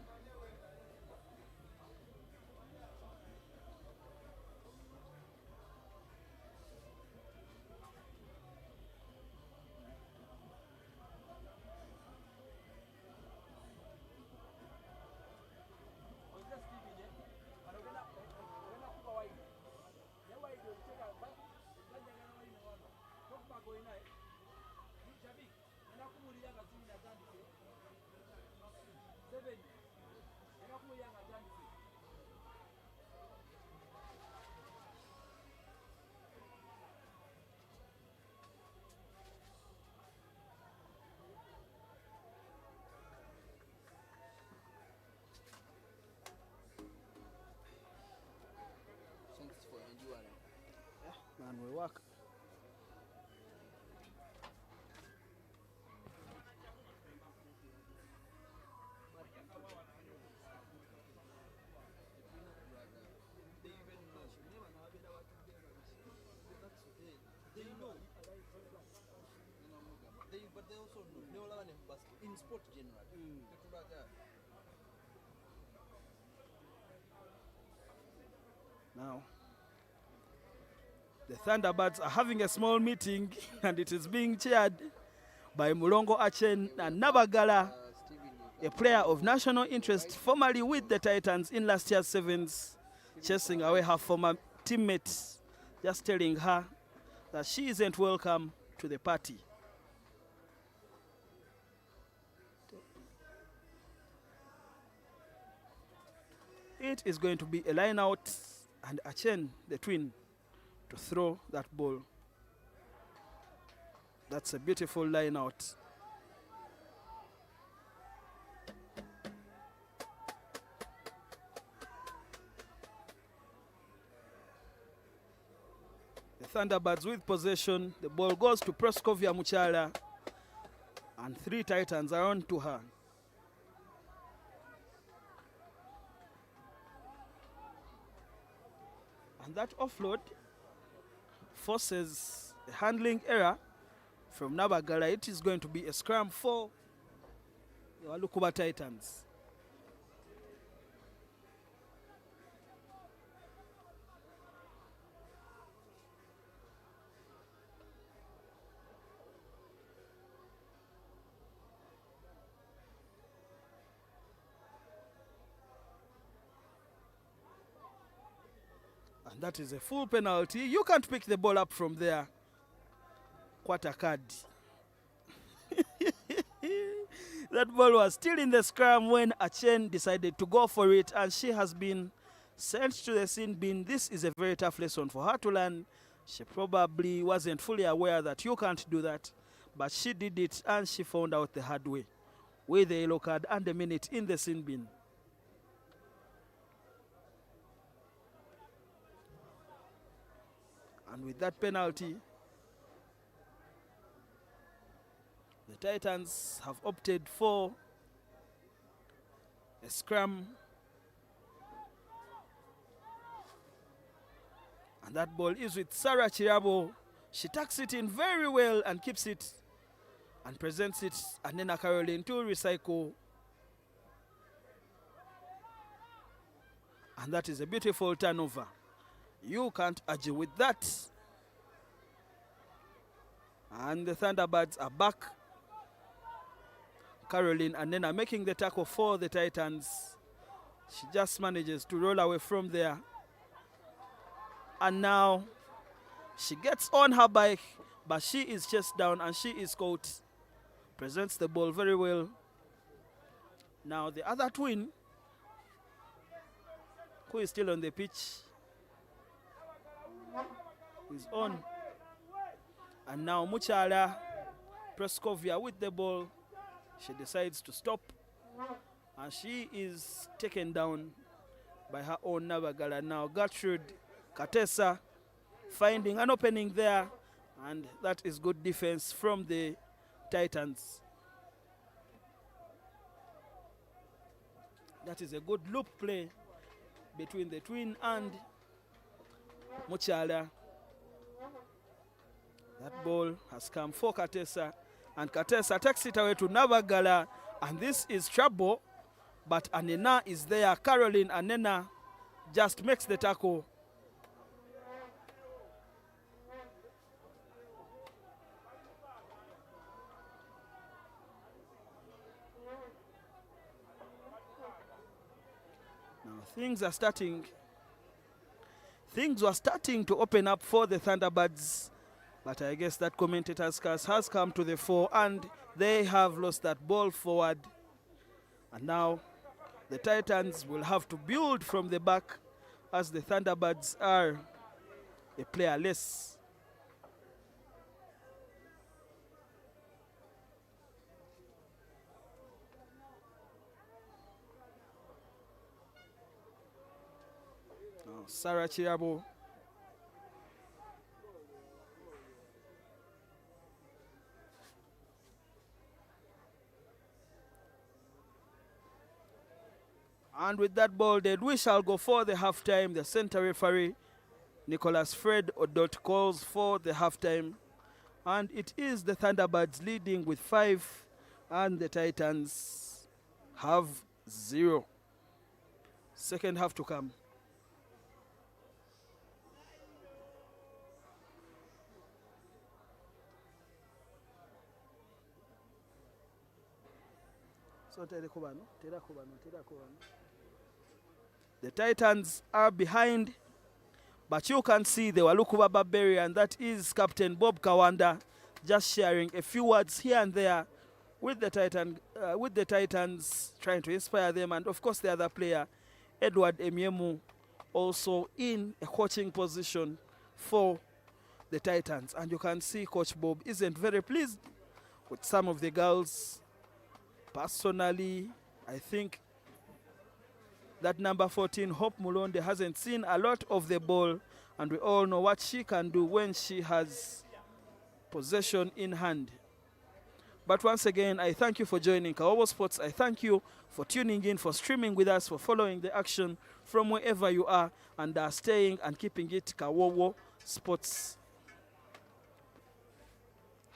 Thanks for enduring. Man, we work. They even know. They know. But they also know. They all learn in sport generally. Now, the Thunderbirds are having a small meeting, and it is being chaired by Mulongo Achen and Nabagala, a player of national interest, formerly with the Titans in last year's sevens, chasing away her former teammates, just telling her that she isn't welcome to the party. It is going to be a line out, and Achen, the twin, to throw that ball. That's a beautiful line out. The Thunderbirds with possession. The ball goes to Proskovia Muchala, and 3 Titans are on to her. And that offload forces a handling error from Nabagala. It is going to be a scrum for the Walukuba Titans. And that is a full penalty. You can't pick the ball up from there. Quarter card. That ball was still in the scrum when Achen decided to go for it, and she has been sent to the sin bin. This is a very tough lesson for her to learn. She probably wasn't fully aware that you can't do that, but she did it, and she found out the hard way with the yellow card and a minute in the sin bin. And with that penalty, the Titans have opted for a scrum. And that ball is with Sarah Chirabo. She tucks it in very well and keeps it and presents it, and Nena Caroline to recycle. And that is a beautiful turnover. You can't argue with that. And the Thunderbirds are back. Caroline and Nena making the tackle for the Titans. She just manages to roll away from there. And now she gets on her bike, but she is chased down and she is caught. Presents the ball very well. Now the other twin, who is still on the pitch, is on. And now Muchala Proskovia with the ball. She decides to stop, and she is taken down by her own Nabagala. Now Gertrude Katesa finding an opening there, and that is good defense from the Titans. That is a good loop play between the twin and Muchala. That ball has come for Katesa, And Katesa takes it away to Nabagala. And this is trouble. But Anena is there. Caroline Anena just makes the tackle. Now things were starting to open up for the Thunderbirds. But I guess that commentator's curse has come to the fore and they have lost that ball forward. And now the Titans will have to build from the back as the Thunderbirds are a player less. Now Sarah Chirabo. And with that ball dead, we shall go for the halftime. The center referee, Nicholas Fred Odot, calls for the halftime. And it is the Thunderbirds leading with 5, and the Titans have 0. Second half to come. So the Titans are behind, but you can see the Walukuba Barbarian, that is Captain Bob Kawanda, just sharing a few words here and there with the Titans, trying to inspire them, and of course the other player, Edward Emiemu, also in a coaching position for the Titans. And you can see Coach Bob isn't very pleased with some of the girls. Personally, I think that number 14, Hope Mulonde, hasn't seen a lot of the ball, and we all know what she can do when she has possession in hand. But once again, I thank you for joining Kawowo Sports. I thank you for tuning in, for streaming with us, for following the action from wherever you are, and staying and keeping it Kawowo Sports.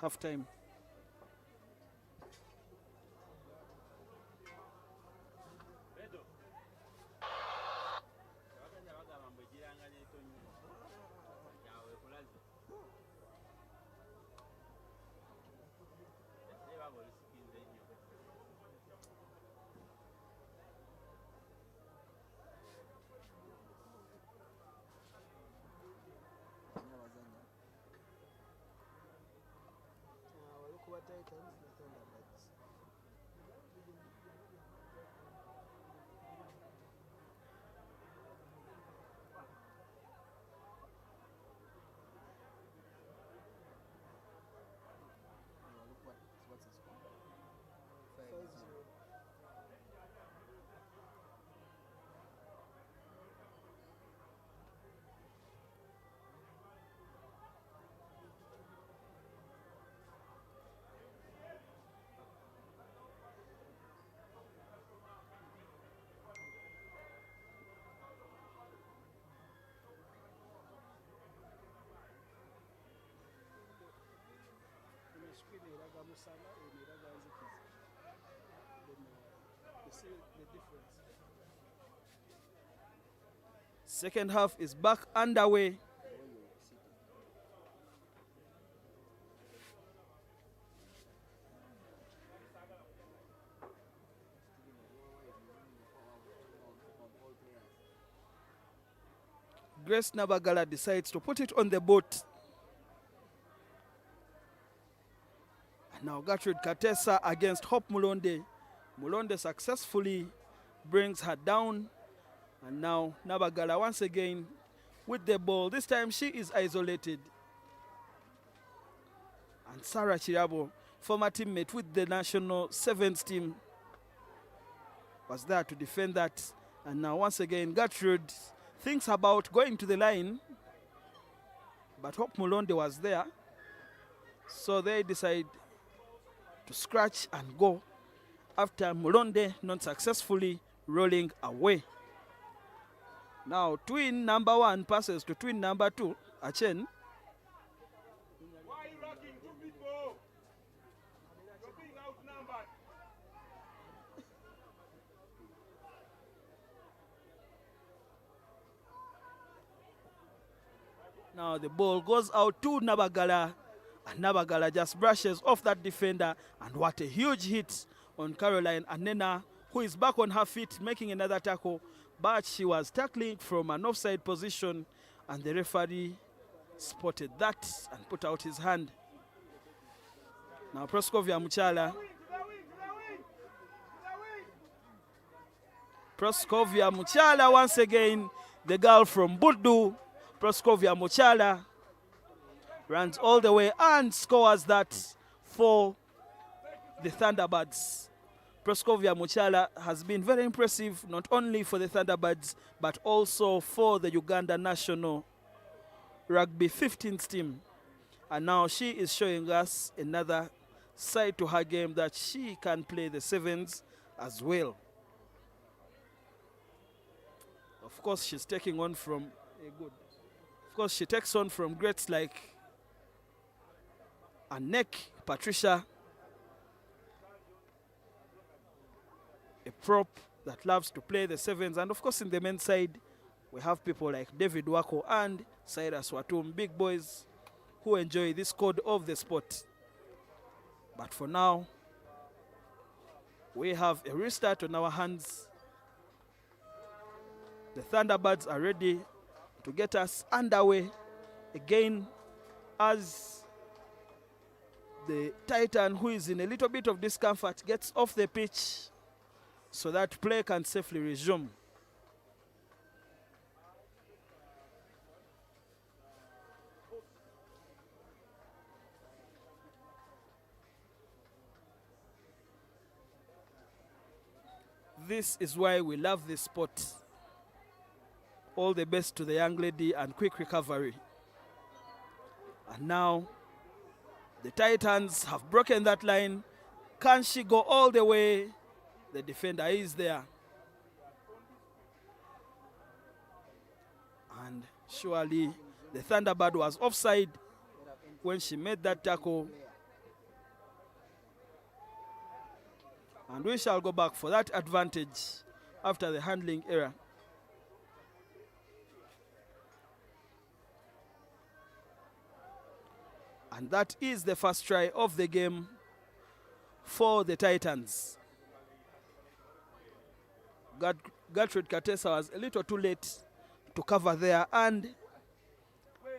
Halftime. Second half is back underway. Grace Nabagala decides to put it on the boat. And now Gertrude Katesa against Hope Mulonde. Mulonde successfully brings her down. And now Nabagala once again with the ball. This time she is isolated. And Sarah Chirabo, former teammate with the national sevens team, was there to defend that. And now once again Gertrude thinks about going to the line, but Hope Mulonde was there. So they decide to scratch and go after Mulonde not successfully rolling away. Now twin number 1 passes to twin number 2, Achen. Now the ball goes out to Nabagala, and Nabagala just brushes off that defender, and what a huge hit on Caroline Anena, who is back on her feet making another tackle, but she was tackling from an offside position, and the referee spotted that and put out his hand. Now Proskovia Muchala. Proskovia Muchala once again, the girl from Buddu. Proskovia Muchala runs all the way and scores that for the Thunderbirds. Proskovia Muchala has been very impressive, not only for the Thunderbirds, but also for the Uganda national rugby 15th team. And now she is showing us another side to her game, that she can play the sevens as well. Of course, she's taking on from Of course, she takes on from greats like Anek Patricia, a prop that loves to play the sevens. And of course, in the men's side, we have people like David Wako and Cyrus Watum, big boys who enjoy this code of the sport. But for now, we have a restart on our hands. The Thunderbirds are ready to get us underway again, as the Titan, who is in a little bit of discomfort, gets off the pitch so that play can safely resume. This is why we love this sport. All the best to the young lady and quick recovery. And now the Titans have broken that line. Can she go all the way? The defender is there. And surely the Thunderbird was offside when she made that tackle. And we shall go back for that advantage after the handling error. And that is the first try of the game for the Titans. Gertrude Katesa was a little too late to cover there, and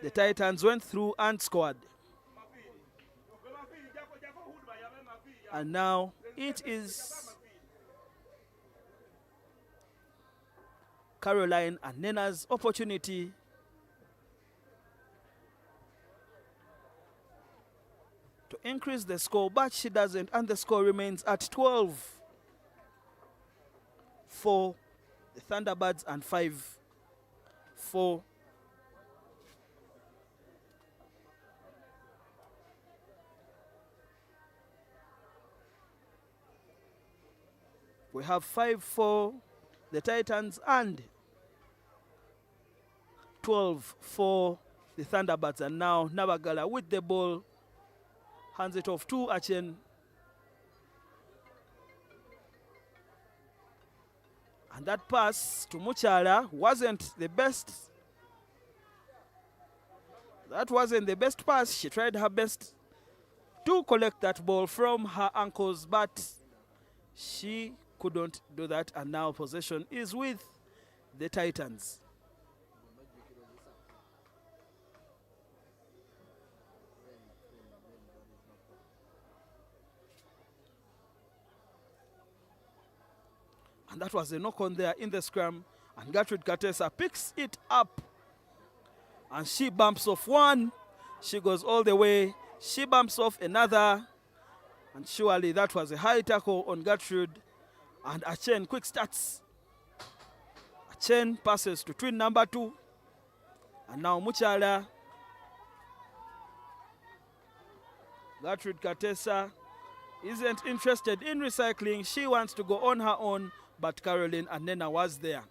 the Titans went through and scored. And now it is Caroline and Nena's opportunity to increase the score, but she doesn't, and the score remains at 12 for the Thunderbirds and 5 for we have 5 for the Titans and 12 for the Thunderbirds. And now Nabagala with the ball hands it off to Achen. And that pass to Muchala wasn't the best. That wasn't the best pass. She tried her best to collect that ball from her ankles, but she couldn't do that. And now possession is with the Titans. And that was a knock on there in the scrum. And Gertrude Katesa picks it up. And she bumps off one. She goes all the way. She bumps off another. And surely that was a high tackle on Gertrude. And Achen quick starts. Achen passes to twin number 2. And now Muchala. Gertrude Katesa isn't interested in recycling. She wants to go on her own. But Caroline Anena was there.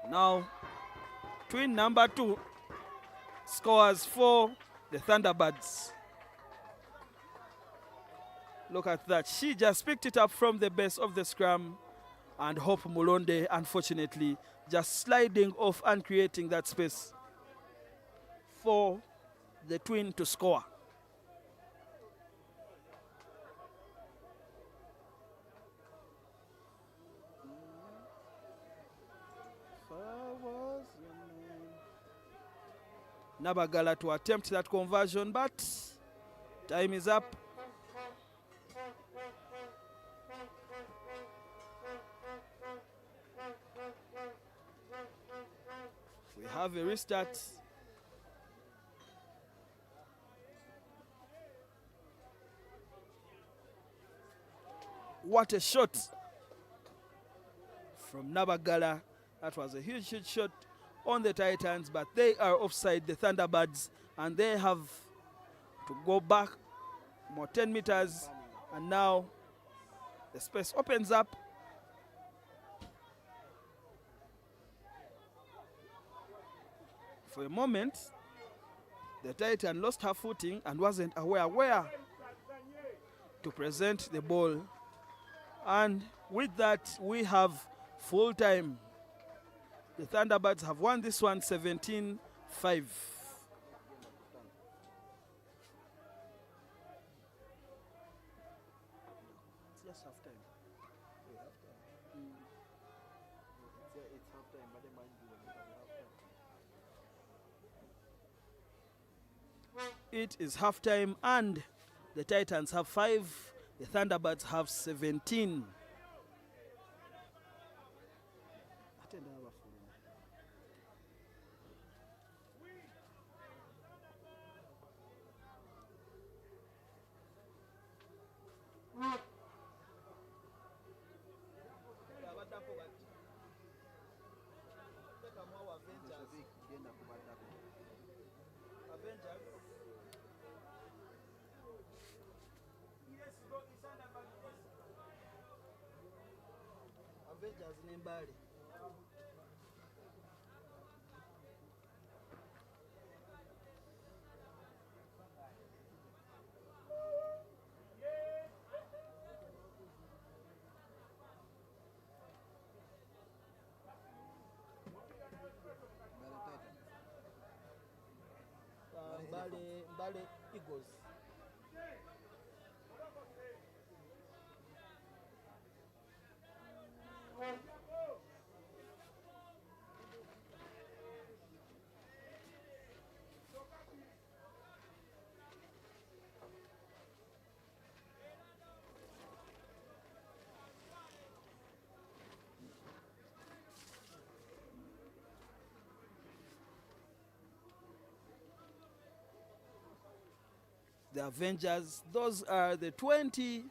Now, twin number 2 scores for the Thunderbirds. Look at that. She just picked it up from the base of the scrum. And Hope Mulonde, unfortunately, just sliding off and creating that space. for the Twin to score. Nabagala to attempt that conversion, but time is up. We have a restart. What a shot from Nabagala. That was a huge shot on the Titans, but they are offside, the Thunderbirds, and they have to go back more 10 meters, and now the space opens up. For a moment, the Titan lost her footing and wasn't aware where to present the ball. And with that, we have full time. The Thunderbirds have won this one 17-5. Just half time. It's half time, but they might do it. It is half time, and the Titans have 5, the Thunderbirds have 17. Avengers nembale. Mbale Eagles. The Avengers, those are the 20.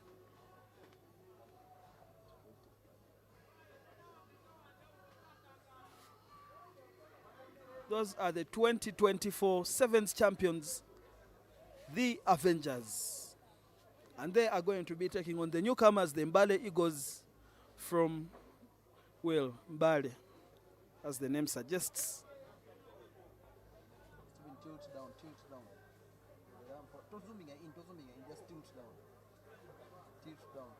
Those are the 2024 Sevens champions, the Avengers. And they are going to be taking on the newcomers, the Mbale Eagles from, well, Mbale, as the name suggests. Tilt down, tilt down. Don't zooming in, just tilt down. Tilt down.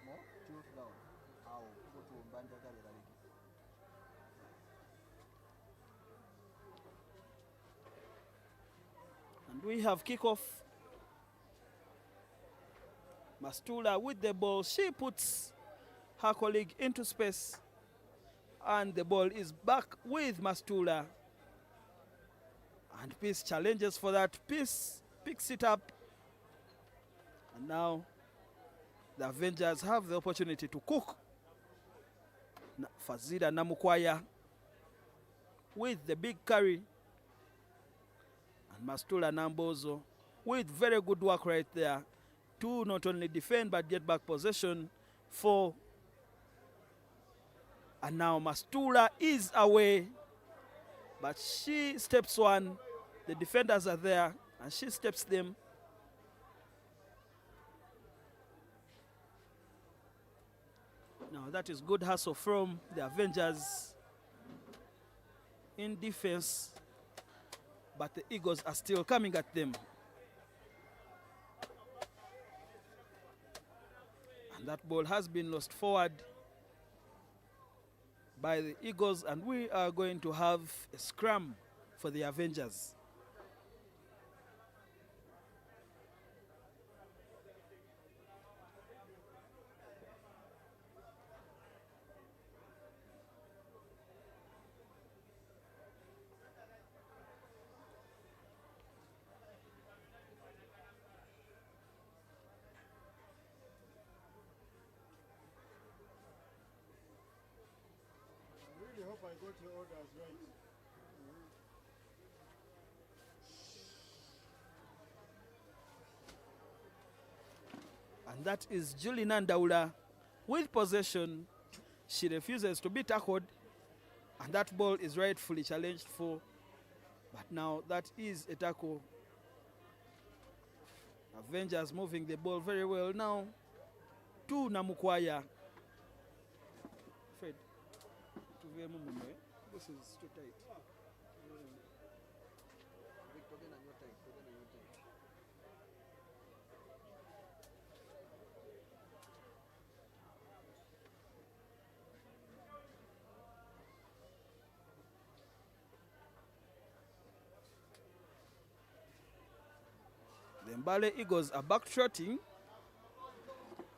More, tilt down. Ow, go to Mbanda Gallery. And we have kickoff. Mastula with the ball. She puts her colleague into space. And the ball is back with Mastula. And Peace challenges for that. Peace picks it up. And now the Avengers have the opportunity to cook. Fazida Namukwaya with the big carry. And Mastula Nambozo with very good work right there to not only defend but get back possession for. And now Mastula is away, but she steps one. The defenders are there and she steps them. Now that is good hustle from the Avengers in defense, but the Eagles are still coming at them. And that ball has been lost forward by the Eagles, and we are going to have a scrum for the Avengers. I really hope I got your orders right. And that is Julie Nandaula with possession. She refuses to be tackled, and that ball is rightfully challenged for. But now that is a tackle. Avengers moving the ball very well now to Namukwaya. Fred, this is too tight. The Mbale Eagles are backtrotting,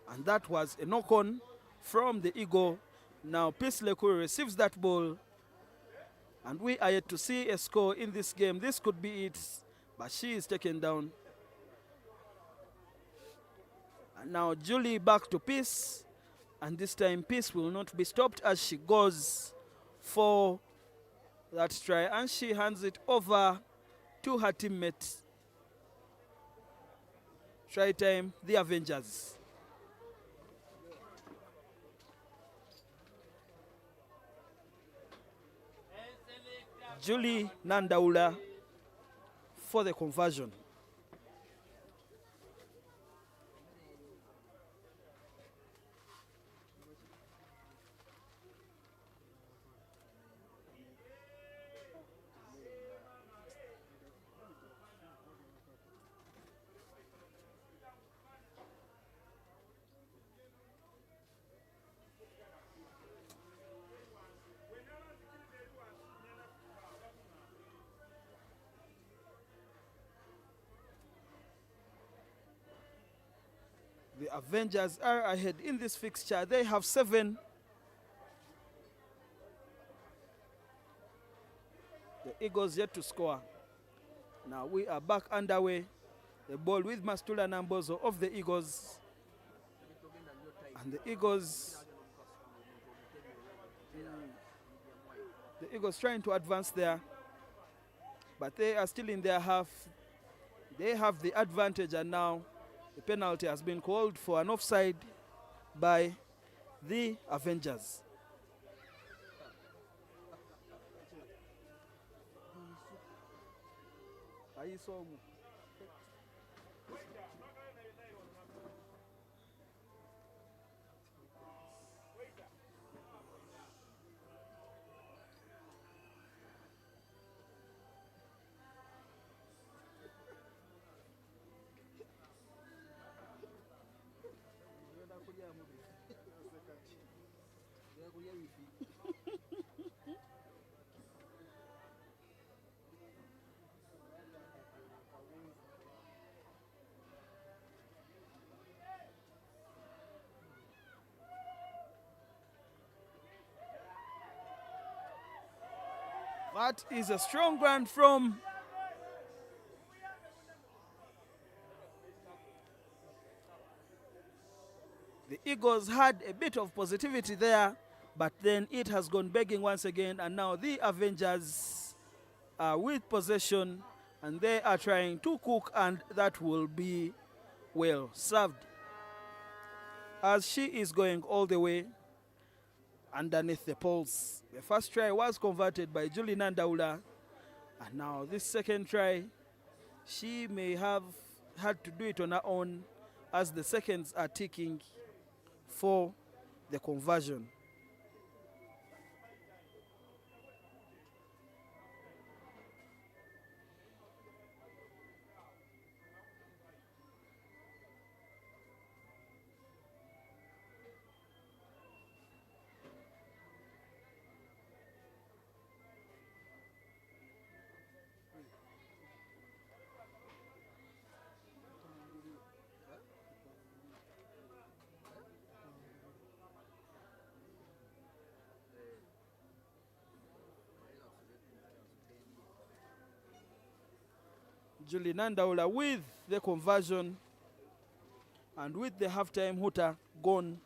and that was a knock-on from the Eagle. Now Peace Lekuri receives that ball, and we are yet to see a score in this game. This could be it, but she is taken down. And now Julie back to Peace, and this time Peace will not be stopped as she goes for that try, and she hands it over to her teammate. Try time, the Avengers. Julie Nandaula for the conversion. The Avengers are ahead in this fixture. They have 7. The Eagles yet to score. Now we are back underway. The ball with Mastula Nambozo of the Eagles. And the Eagles trying to advance there. But they are still in their half. They have the advantage, and now the penalty has been called for an offside by the Avengers. That is a strong run from the Eagles. Had a bit of positivity there, but then it has gone begging once again, and now the Avengers are with possession, and they are trying to cook, and that will be well served, as she is going all the way underneath the poles. The first try was converted by Julie Nandaula, and now this second try, she may have had to do it on her own, as the seconds are ticking for the conversion. Julie Nandaula with the conversion and with the halftime hooter gone.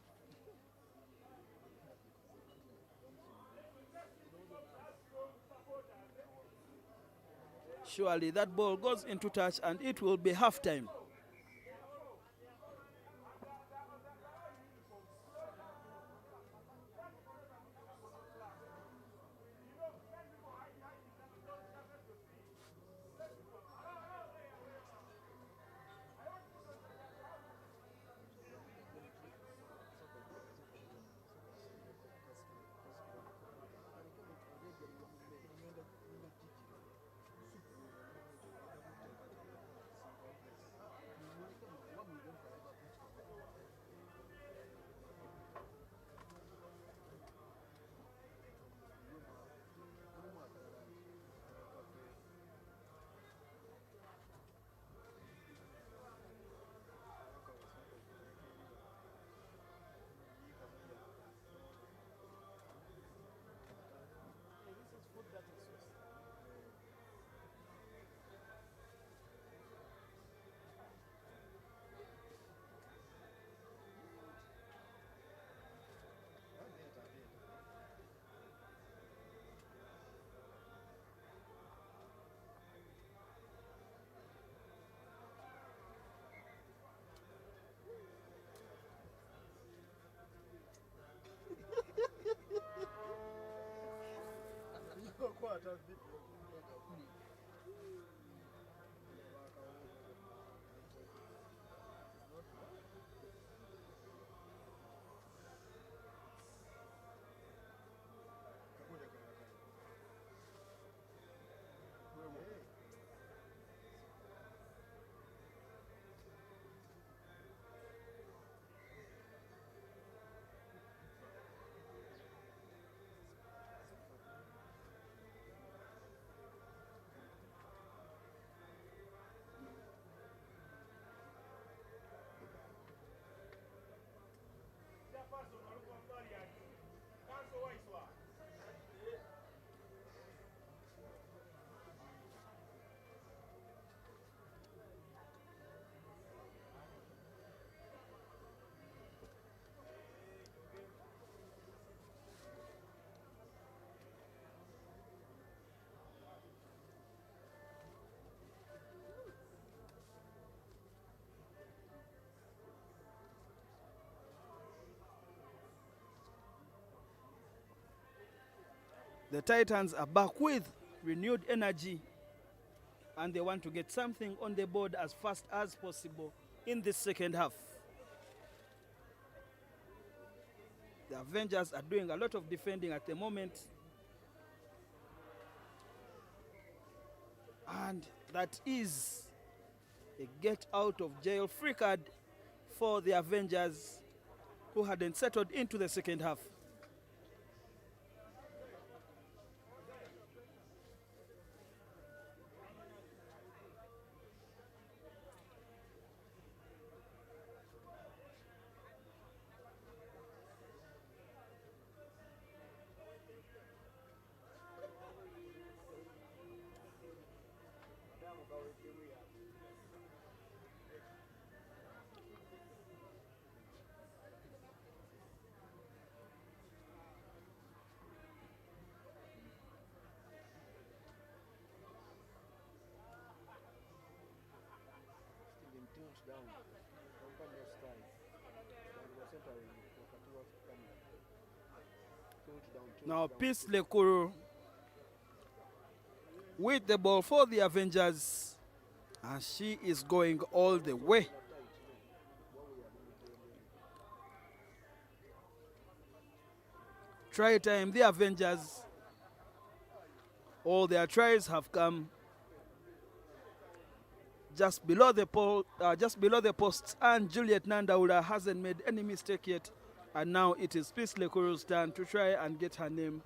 Surely that ball goes into touch and it will be halftime. The Titans are back with renewed energy and they want to get something on the board as fast as possible in the second half. The Avengers are doing a lot of defending at the moment. And that is a get out of jail free card for the Avengers who hadn't settled into the second half. Now Peace Lekuru with the ball for the Avengers, and she is going all the way. Try time, the Avengers. All their tries have come just below the posts, and Juliet Nandaula hasn't made any mistake yet. And now it is Peace Lekuru's turn to try and get her name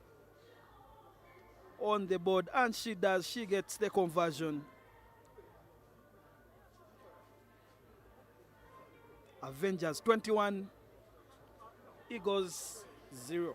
on the board, and she does. She gets the conversion. Avengers 21, Eagles 0.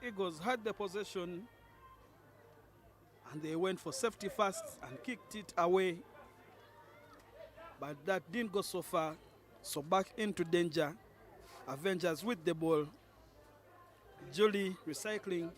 Eagles had the possession and they went for safety first and kicked it away. But that didn't go so far. So back into danger. Avengers with the ball. Julie recycling.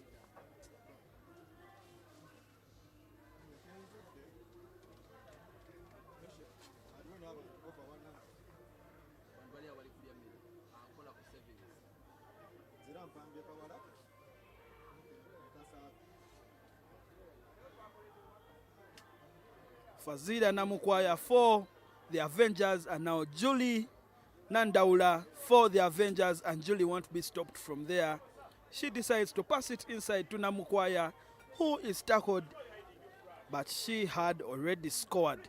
Fazida Namukwaya for the Avengers, and now Julie Nandaula for the Avengers, and Julie won't be stopped from there. She decides to pass it inside to Namukwaya, who is tackled, but she had already scored.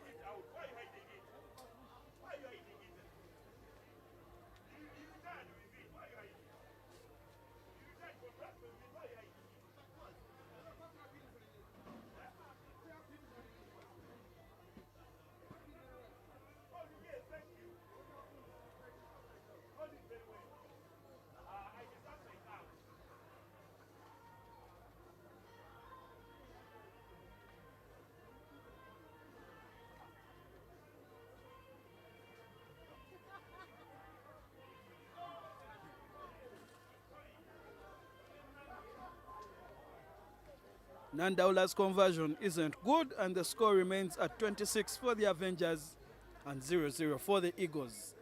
Nandaula's conversion isn't good, and the score remains at 26 for the Avengers and 0-0 for the Eagles.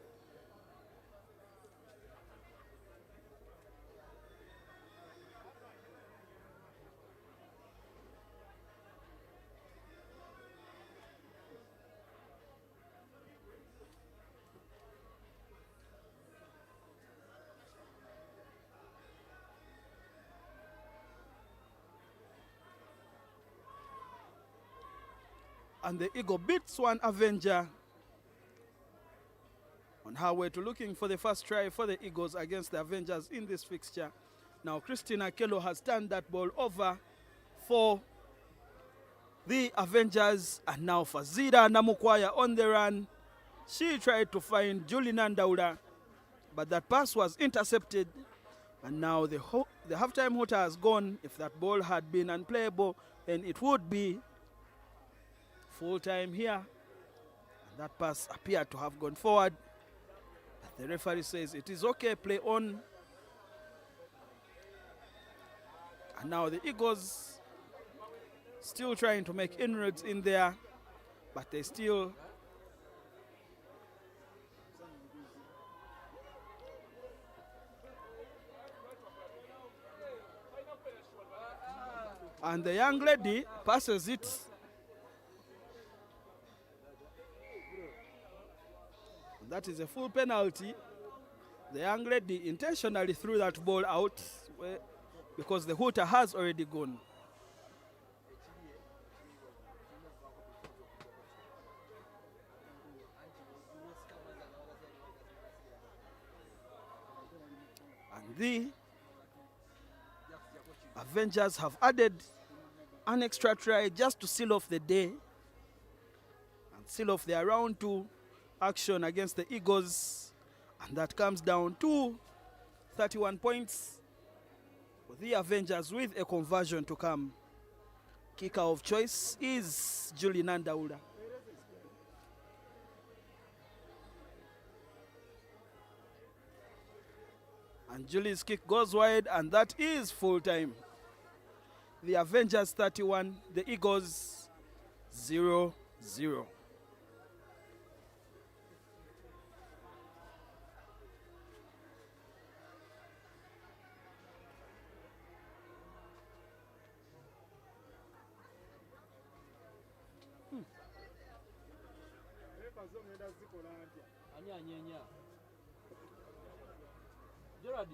And the Eagle beats one Avenger on her way to looking for the first try for the Eagles against the Avengers in this fixture. Now Christina Kello has turned that ball over for the Avengers, and now Fazida Namukwaya on the run. She tried to find Julie Nandaula, but that pass was intercepted, and now the halftime hooter has gone. If that ball had been unplayable, then it would be full time here. And that pass appeared to have gone forward. But the referee says it is okay, play on. And now the Eagles still trying to make inroads in there, but they still and the young lady passes it. That is a full penalty. The young lady intentionally threw that ball out because the hooter has already gone. And the Avengers have added an extra try just to seal off the day and seal off their round 2 action against the Eagles, and that comes down to 31 points for the Avengers with a conversion to come. Kicker of choice is Julie Nandaula. And Julie's kick goes wide, and that is full time. The Avengers 31, the Eagles 0-0. Gerard,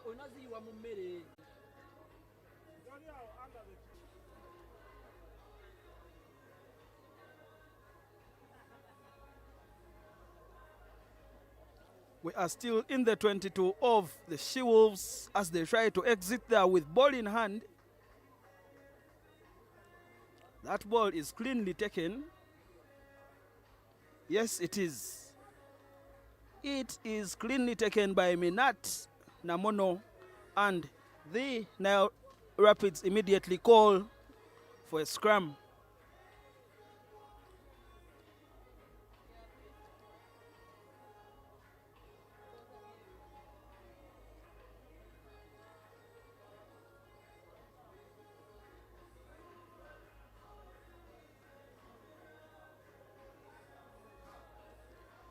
onaziwa mu mmere. We are still in the 22 of the She-Wolves as they try to exit there with ball in hand. That ball is cleanly taken. Yes, it is. It is cleanly taken by Minat Namono and The now Rapids immediately call for a scrum.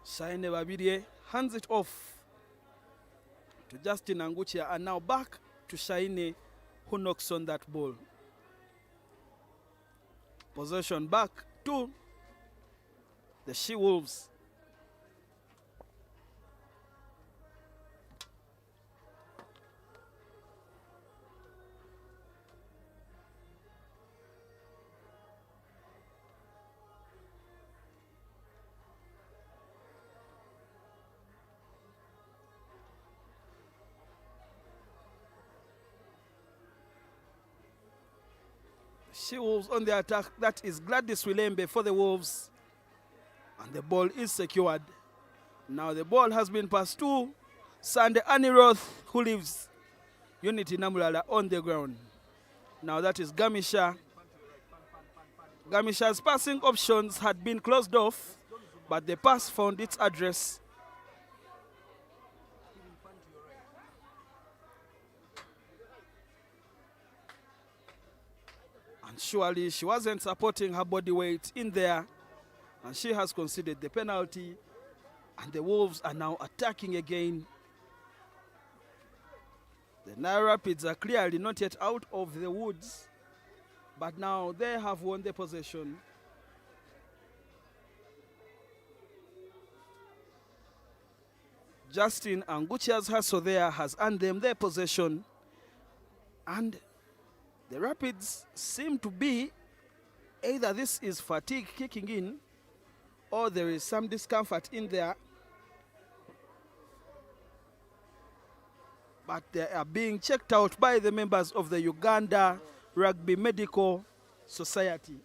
Shaine Babirie hands it off to Justin Anguchia, and now back to Shaine, who knocks on that ball. Possession back to the She-Wolves. She-Wolves on the attack. That is Gladys Wilembe for the Wolves. And the ball is secured. Now the ball has been passed to Sande Aniroth, who leaves Unity Namulala on the ground. Now that is Gamisha. Gamisha's passing options had been closed off, but the pass found its address. And surely she wasn't supporting her body weight in there, and she has conceded the penalty, and the Wolves are now attacking again. The Nile Rapids are clearly not yet out of the woods, but now they have won the possession. Justin Anguchia's hustle there has earned them their possession, and the Rapids seem to be, either this is fatigue kicking in, or there is some discomfort in there. But they are being checked out by the members of the Uganda Rugby Medical Society.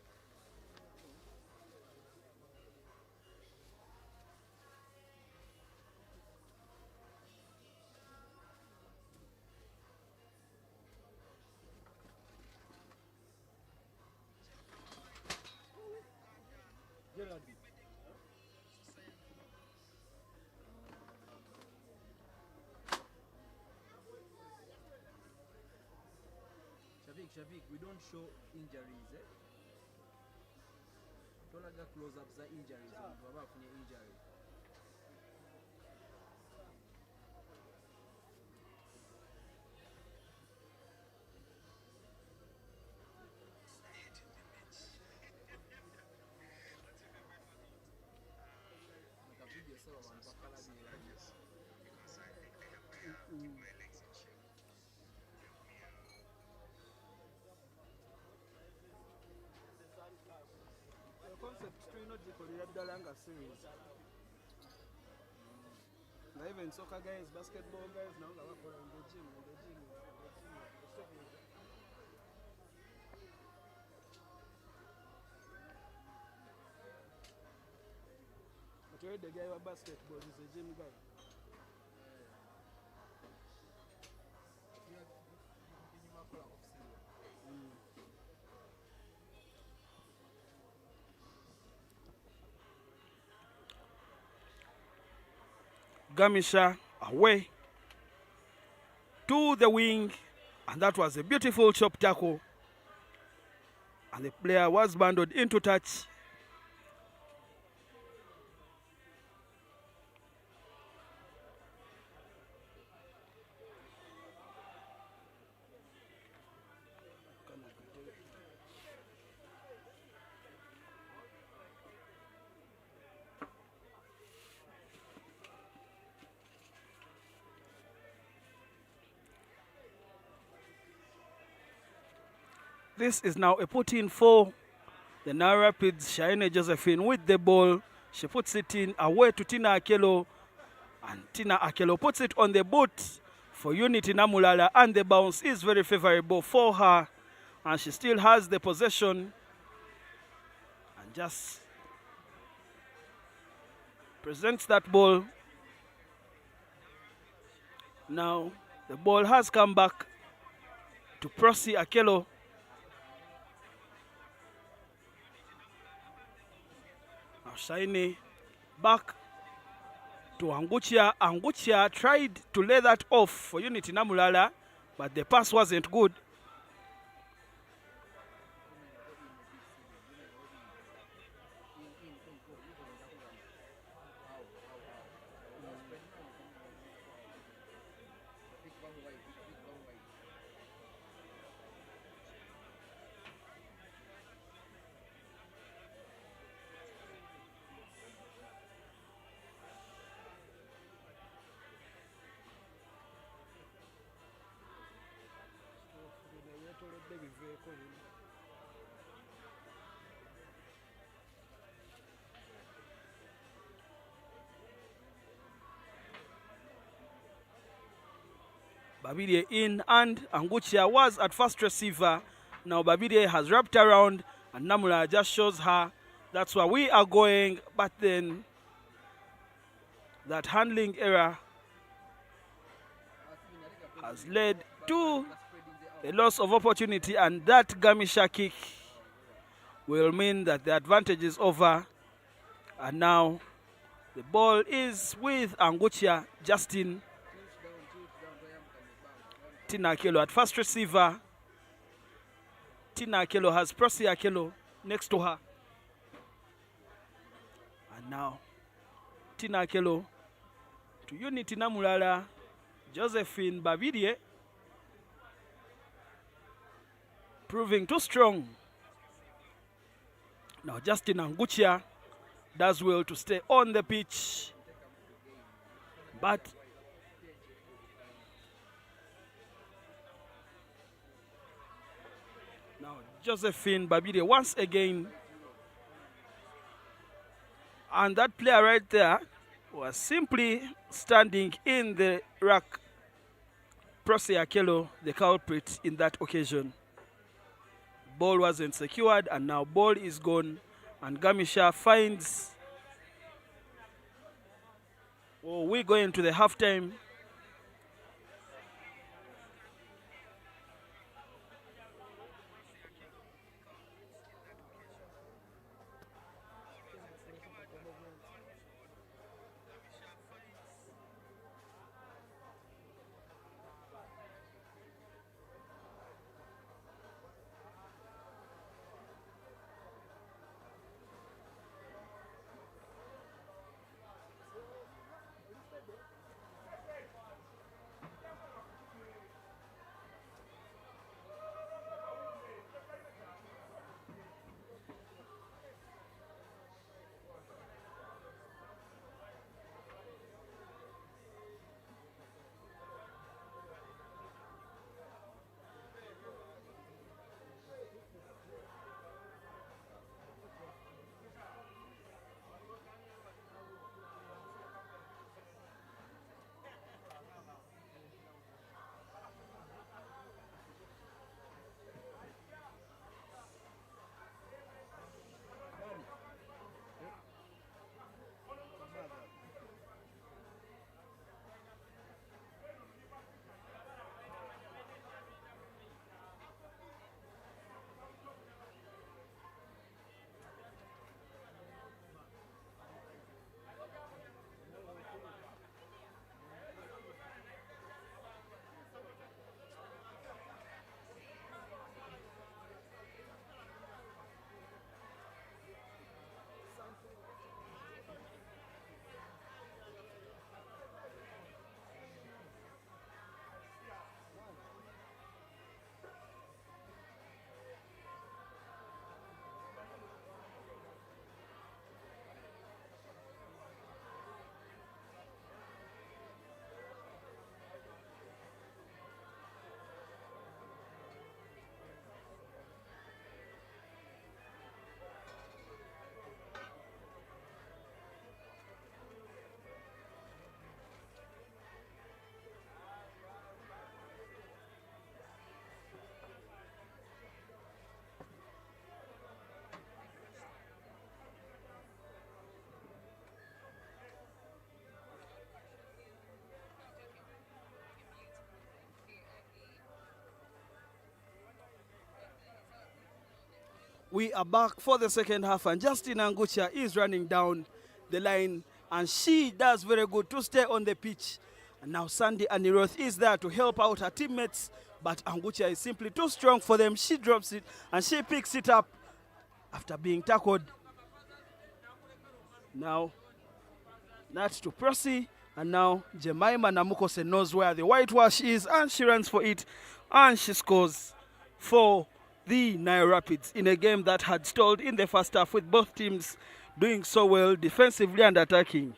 Shavik, we don't show injuries, eh? Tolaga close-ups are injuries, injury. Even soccer guys, basketball guys, now they work in the gym. But you heard the guy with basketball is a gym guy. Gamisha away to the wing, and that was a beautiful chop tackle, and the player was bundled into touch. This is now a put-in for the Nile Rapids. Shaine Josephine with the ball. She puts it in away to Tina Akelo. And Tina Akelo puts it on the boot for Unity Namulala. And the bounce is very favorable for her. And she still has the possession. And just presents that ball. Now the ball has come back to Prosi Akelo. Now Shiny back to Anguchia. Anguchia tried to lay that off for Unity Namulala, but the pass wasn't good. Babide in, and Anguchia was at first receiver. Now Babide has wrapped around and Namula just shows her that's where we are going, but then that handling error has led to a loss of opportunity, and that Gamisha kick will mean that the advantage is over. And now the ball is with Anguchia. Justin Tina Akelo at first receiver. Tina Akelo has Prosi Akelo next to her. And now Tina Akelo to Unity Namulala. Josephine Bavidie proving too strong. Now Justin Anguchia does well to stay on the pitch, but now Josephine Babide once again, and that player right there was simply standing in the rack. Prosi Akelo, the culprit in that occasion. Ball wasn't secured, and now ball is gone, and Gamisha finds. Oh, we go into the halftime. We are back for the second half, and Justin Angucha is running down the line, and she does very good to stay on the pitch. And now Sandy Aniroth is there to help out her teammates, but Angucha is simply too strong for them. She drops it, and she picks it up after being tackled. Now, that's to Prosi, and now Jemima Namukose knows where the whitewash is, and she runs for it, and she scores for the Nile Rapids in a game that had stalled in the first half, with both teams doing so well defensively and attacking.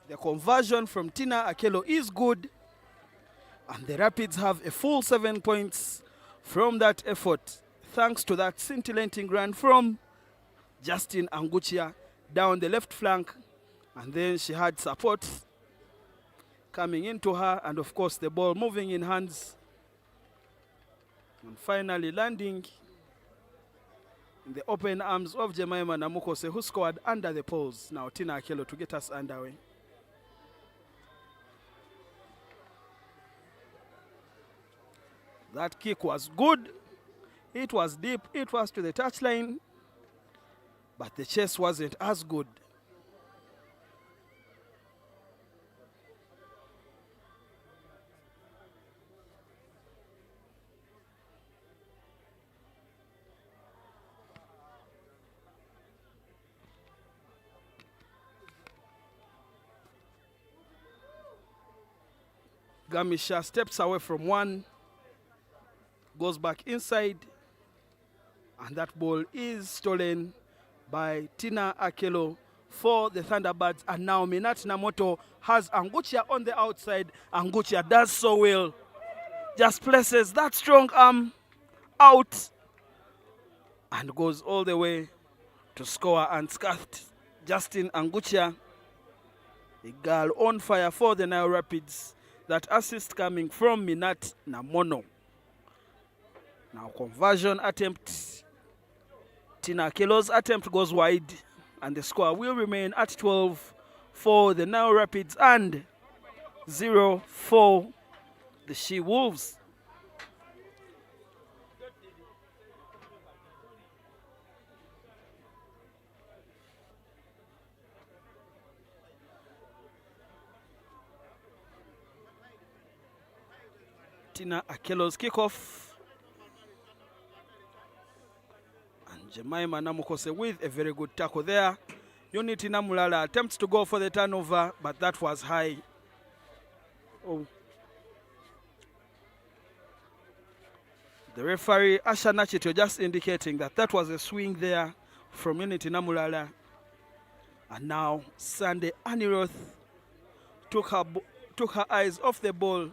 The conversion from Tina Akelo is good, and the Rapids have a full 7 points from that effort, thanks to that scintillating run from Justin Anguchia down the left flank. And then she had support coming into her, and of course the ball moving in hands, and finally landing in the open arms of Jemima Namukose, who scored under the poles. Now Tina Akelo to get us underway. That kick was good. It was deep. It was to the touchline. But the chase wasn't as good. Gamisha steps away from one, goes back inside, and that ball is stolen by Tina Akelo for the Thunderbirds. And now Minat Namoto has Anguchia on the outside. Anguchia does so well, just places that strong arm out and goes all the way to score unscathed. Justin Anguchia, a girl on fire for the Nile Rapids. That assist coming from Minat Namono. Now conversion attempt. Tina Akelo's attempt goes wide, and the score will remain at 12 for the Nile Rapids and 0 for the She Wolves. Tina Akelo's kickoff. And Jemima Namukose with a very good tackle there. Unity Namulala attempts to go for the turnover, but that was high. Oh. The referee, Asha Nachito, just indicating that that was a swing there from Unity Namulala. And now Sandy Aniroth took her eyes off the ball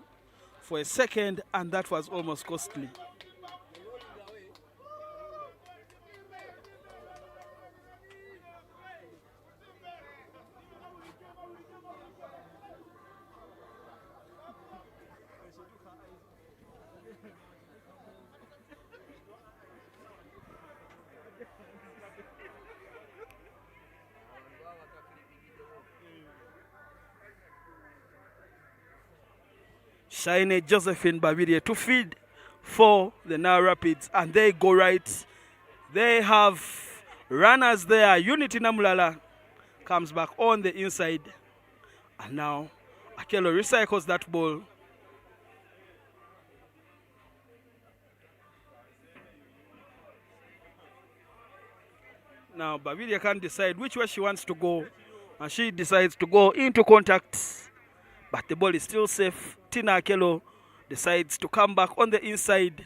for a second, and that was almost costly. Shine Josephine Babirie to feed for the Nile Rapids, and they go right. They have runners there. Unity Namulala comes back on the inside, and now Akelo recycles that ball. Now Babirie can't decide which way she wants to go, and she decides to go into contact, but the ball is still safe. Tina Akelo decides to come back on the inside.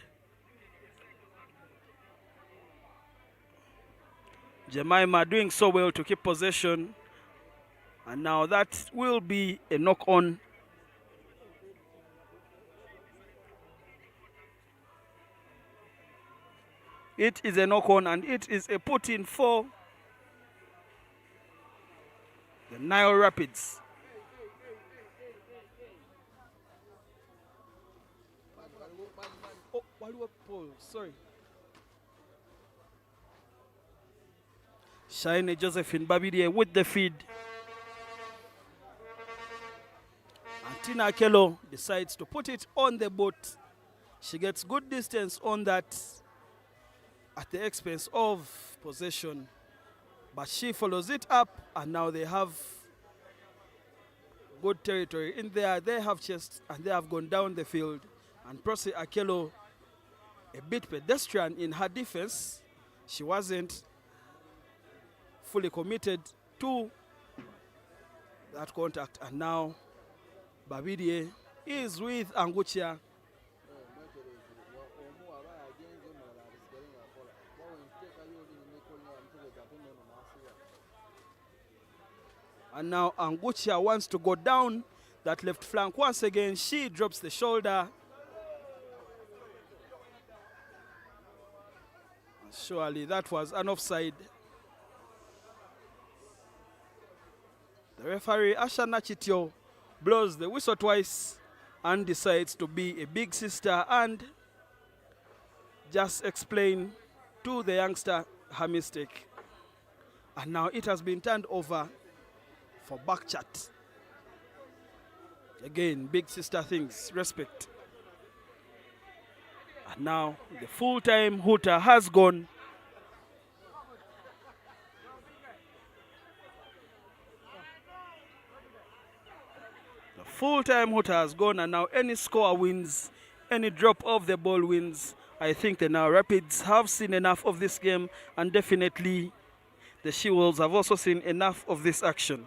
Jemima doing so well to keep possession. And now that will be a knock-on. It is a knock-on, and it is a put-in for the Nile Rapids. Oh, Paul, sorry. Shine Josephine Babidie with the feed. And Tina Akello decides to put it on the boat. She gets good distance on that at the expense of possession. But she follows it up, and now they have good territory in there. They have chased and they have gone down the field. And Prosi Akello, a bit pedestrian in her defense. She wasn't fully committed to that contact. And now Babidie is with Anguchia. And now Anguchia wants to go down that left flank. Once again, she drops the shoulder. Surely that was an offside. The referee, Asha Nachitio, blows the whistle twice and decides to be a big sister and just explain to the youngster her mistake. And now it has been turned over for back chat. Again, big sister things, respect. And now the full-time hooter has gone. The full-time hooter has gone, and now any score wins, any drop of the ball wins. I think the now Rapids have seen enough of this game, and definitely the She-Wolves have also seen enough of this action.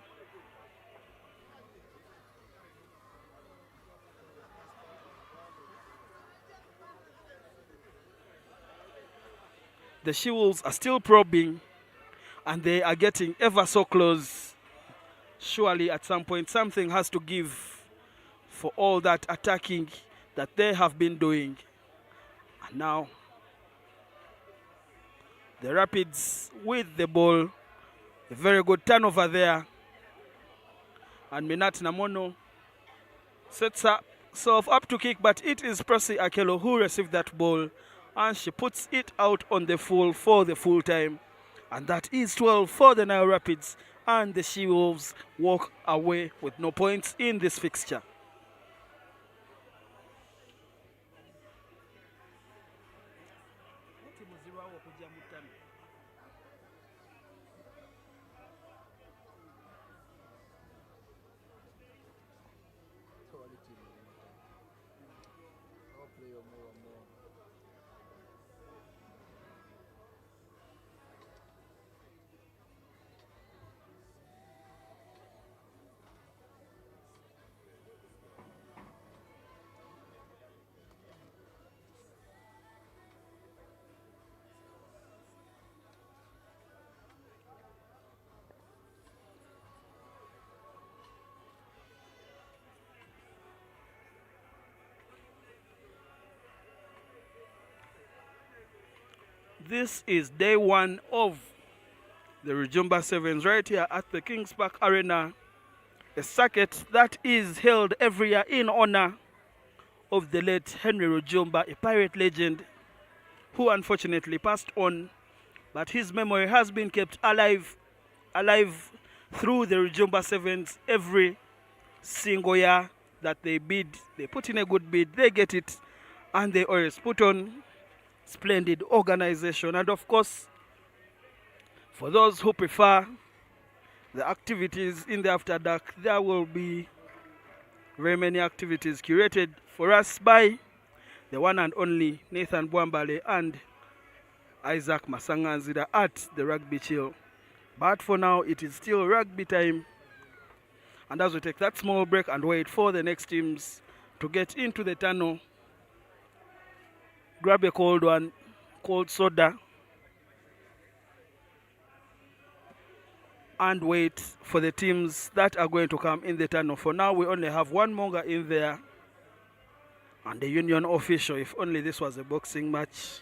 The She-Wolves are still probing, and they are getting ever so close. Surely at some point something has to give for all that attacking that they have been doing. And now the Rapids with the ball. A very good turnover there. And Minat Namono sets herself up to kick, but it is Prosi Akello who received that ball, and she puts it out on the full for the full time. And that is 12 for the Nile Rapids, and the She-Wolves walk away with no points in this fixture. This is day one of the Rujumba Sevens right here at the Kings Park Arena, a circuit that is held every year in honor of the late Henry Rujumba, a pirate legend who unfortunately passed on, but his memory has been kept alive through the Rujumba Sevens. Every single year that they bid, they put in a good bid, they get it, and they always put on splendid organization. And of course, for those who prefer the activities in the after dark, there will be very many activities curated for us by the one and only Nathan Bwambale and Isaac Masanganzida at the Rugby Chill. But for now, it is still rugby time. And as we take that small break and wait for the next teams to get into the tunnel, grab a cold one, cold soda, and wait for the teams that are going to come in the tunnel. For now, we only have one Monga in there and the union official. If only this was a boxing match.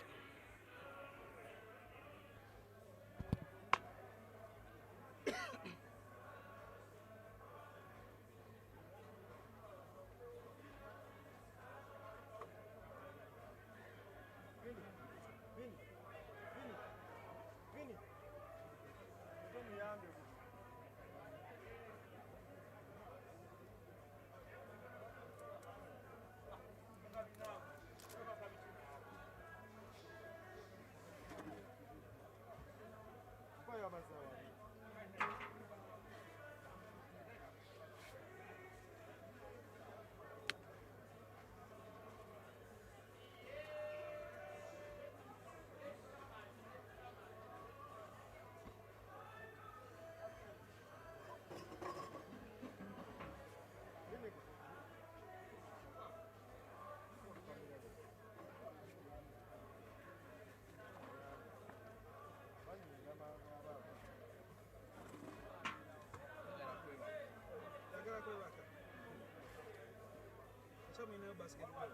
coming in basketball.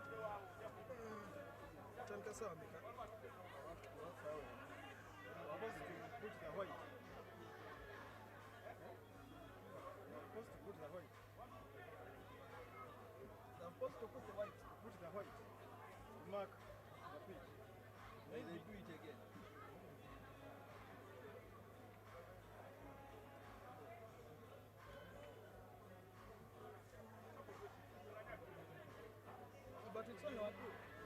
Tanka sawa mika. Supposed to put the white. Supposed to put the white. They're supposed to put the white. Put the white. Mark the pitch. Then they do it again. But it's only one.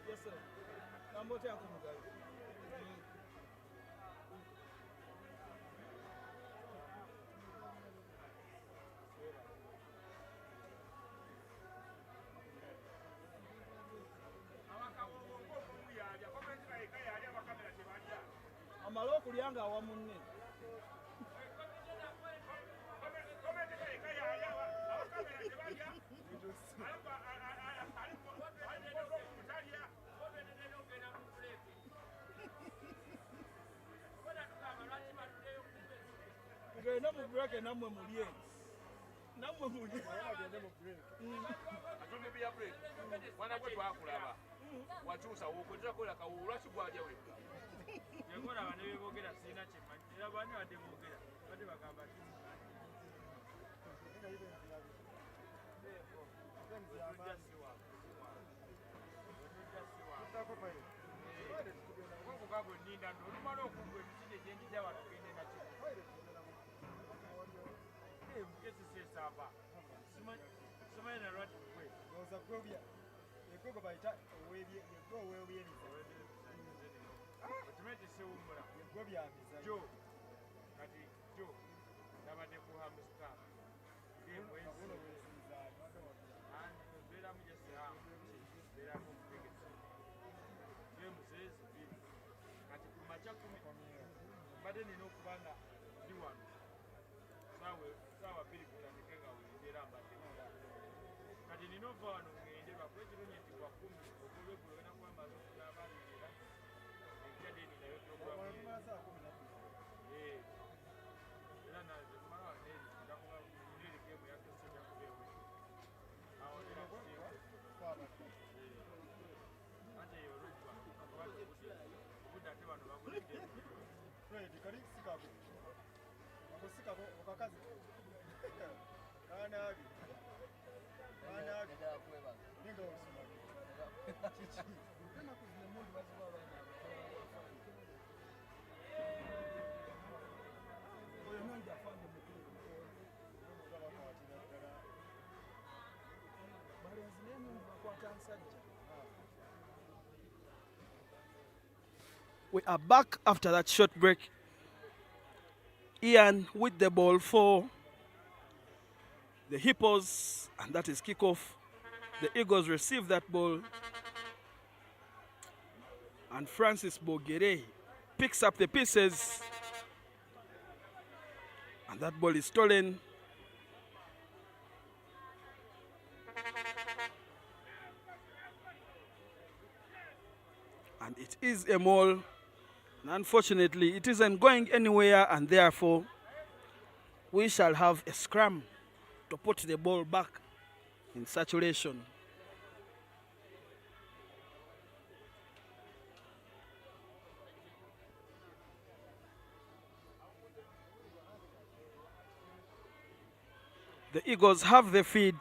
Yes, sir. Number 10 kumugayo. Amalo kulyanga awamunne. Tugenda mu break namwe mulye. Namwe mulye. Tugenda mu break. Atumye bya break. Wana kwe twakulaba. Wakyusa wokwetera kola Kawowo lwaki gwalya we. Yakola bane bebogera sina kimanyi. Era bane bade bogera. Bade bagamba ati. Kugabo ninda ndolumala okugwa emisinde gyenjija wano gende nakyo. Mugezi sesamba. Simanyi na lwati kugwe. Oza kwobya. Yekoko bayita owebye, yego owebye biza. Otumete sewumula. Yego byabiza. Jo. Kati jo. Nabadde ku hamster. Uno wesiza. Beera mujese hamu. Beera mu kutegesa. Ye muzezi bibi. Kati ku macha 10. Mbadde nina okubanga ndi wano. Sawa bbiri kutandike nga weera mbadde. Kati nina ova wano ngende lwakwekironye nti kwa 10 okulweggulo genda kuba maze okunabalirira. Ejjadde ninayo programu. Era naze kumala wano eri ndakuba neri gemu ya Kristo jakubeewe. Awo nera kusiiba. Ate yo Rujumba. Obudde ate bano babulidde. Fred, kali sikako. Akosikako okakazi. Kanabi. Kanabi. Ndagala kwebaza. Ninga osuma. Chichi. Tena kuzina mundu baziba bana. Oyo nange afande mukulu. Ngaba kwatira ddala. Balenzi n'emundu bakwata nsajja. We are back after that short break. Ian with the ball for the Hippos, and that is kickoff. The Eagles receive that ball, and Francis Bogere picks up the pieces, and that ball is stolen. And it is a maul. And unfortunately, it isn't going anywhere, and therefore, we shall have a scrum to put the ball back in saturation. The Eagles have the feed.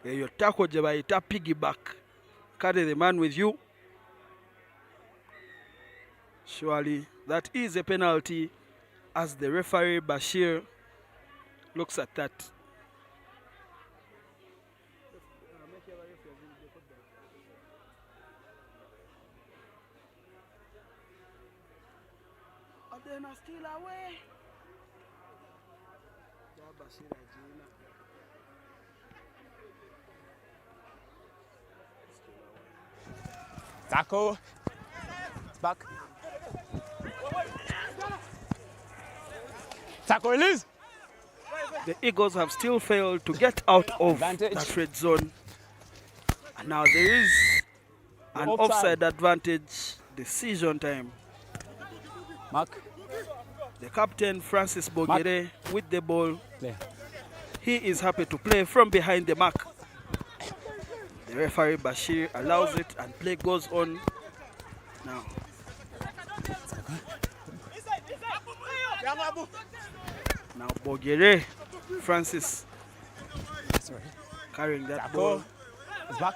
Your tackle jebayita piggyback. Carry the man with you. Surely that is a penalty, as the referee Bashir looks at that. Adena still away. Tackle. It's back. Tackle release. The Eagles have still failed to get out of Advantage. that red zone. And now there is an offside advantage decision time. Mark. The captain, Francis Bogere, with the ball. Play. He is happy to play from behind the mark. The referee, Bashir, allows it and play goes on now. Now Bogere, Francis, carrying that ball. It's back.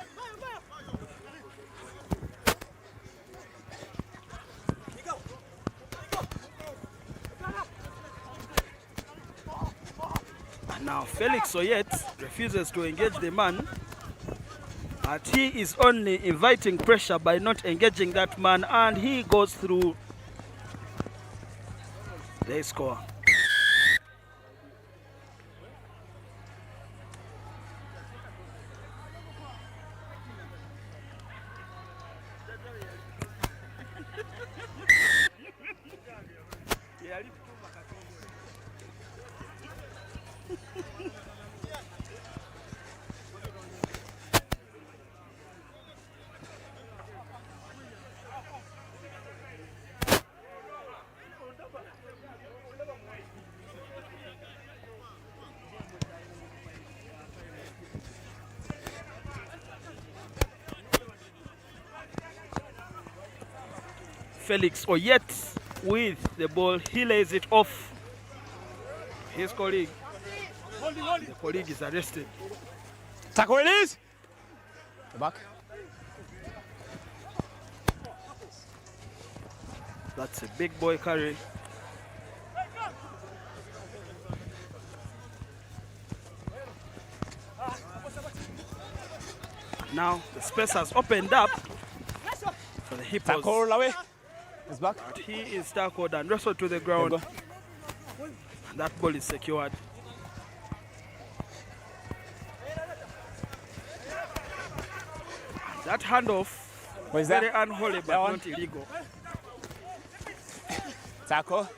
And now Felix Oyet refuses to engage the man. But he is only inviting pressure by not engaging that man, and he goes through. They score. Felix Oyet with the ball, he lays it off his colleague. The colleague is arrested. Tackle release. Back. That's a big boy carry. Now the space has opened up for the Hippos. Tackle away. It's back. But he is tackled and wrestled to the ground. And that ball is secured. And that handoff, very unholy but not illegal. Tackle.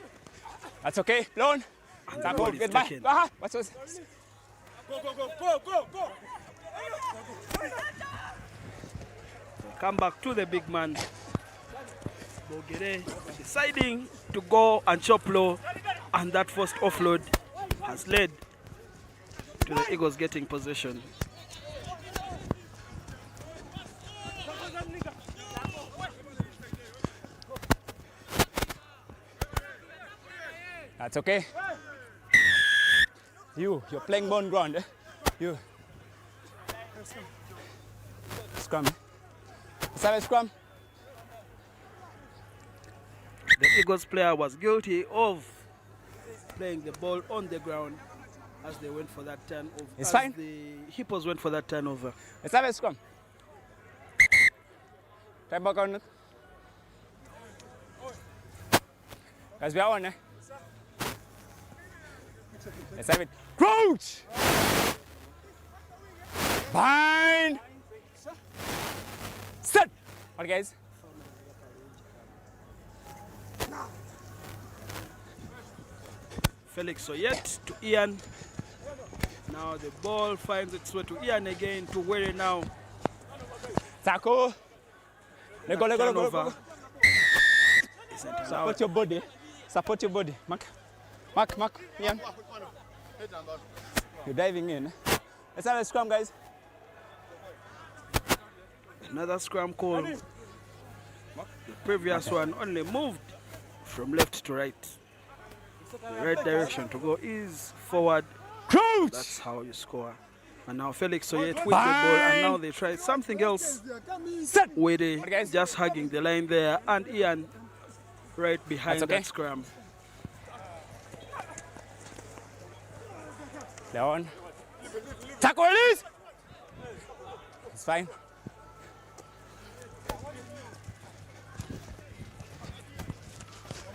That's okay. Loan. Tackle. Get back. What's this? Go. They come back to the big man. Bogere deciding to go and chop low, and that first offload has led to the Eagles getting possession. That's okay. You're playing bone ground, eh? You. Scrum. Let's have a scrum. The Eagles player was guilty of playing the ball on the ground as they went for that turnover. It's fine. The Hippos went for that turnover. Let's have a scrum. Time back on it. Guys, we are on, eh? Let's have it. Crouch! Bind! Set! All right, guys. Felix Oyet to Ian. Now the ball finds its way to Ian again to Were now. Tackle. Let go. Support your body. Support your body. Mark, Ian. You're diving in. Let's have a scrum, guys. Another scrum call. The previous one only moved from left to right. The right direction to go is forward. Crouch! That's how you score. And now Felix Oyet with the ball, and now they try something else. Were just hugging the line there, and Ian right behind that scrum. Down. Tackle release! It's fine.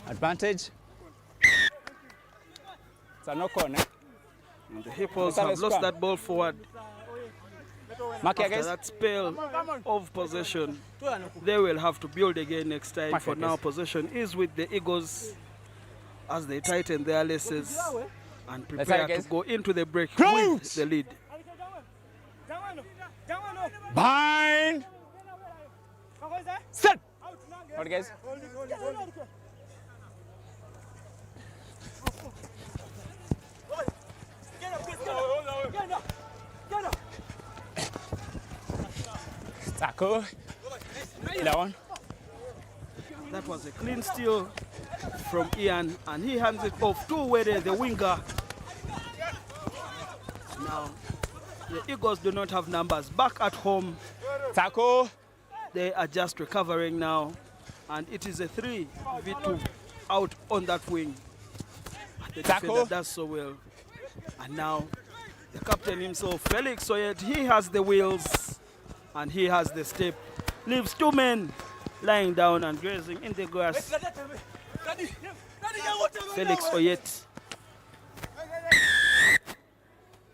Advantage. It's a knock on, eh? And the Hippos have lost that ball forward. After that spell of possession, they will have to build again next time. For now, possession is with the Eagles as they tighten their laces and prepare to go into the break with the lead. Bind! Set! Hold it, guys. Tackle. That one. That was a clean steal from Ian, and he hands it off to Wede, the winger. Now, the Eagles do not have numbers. Back at home, Tackle. they are just recovering now, and it is a 3v2 out on that wing. The Tackle. defender does so well. And now, the captain himself, Felix Oyet, he has the wheels, and he has the step. Leaves two men lying down and grazing in the grass. Felix Oyet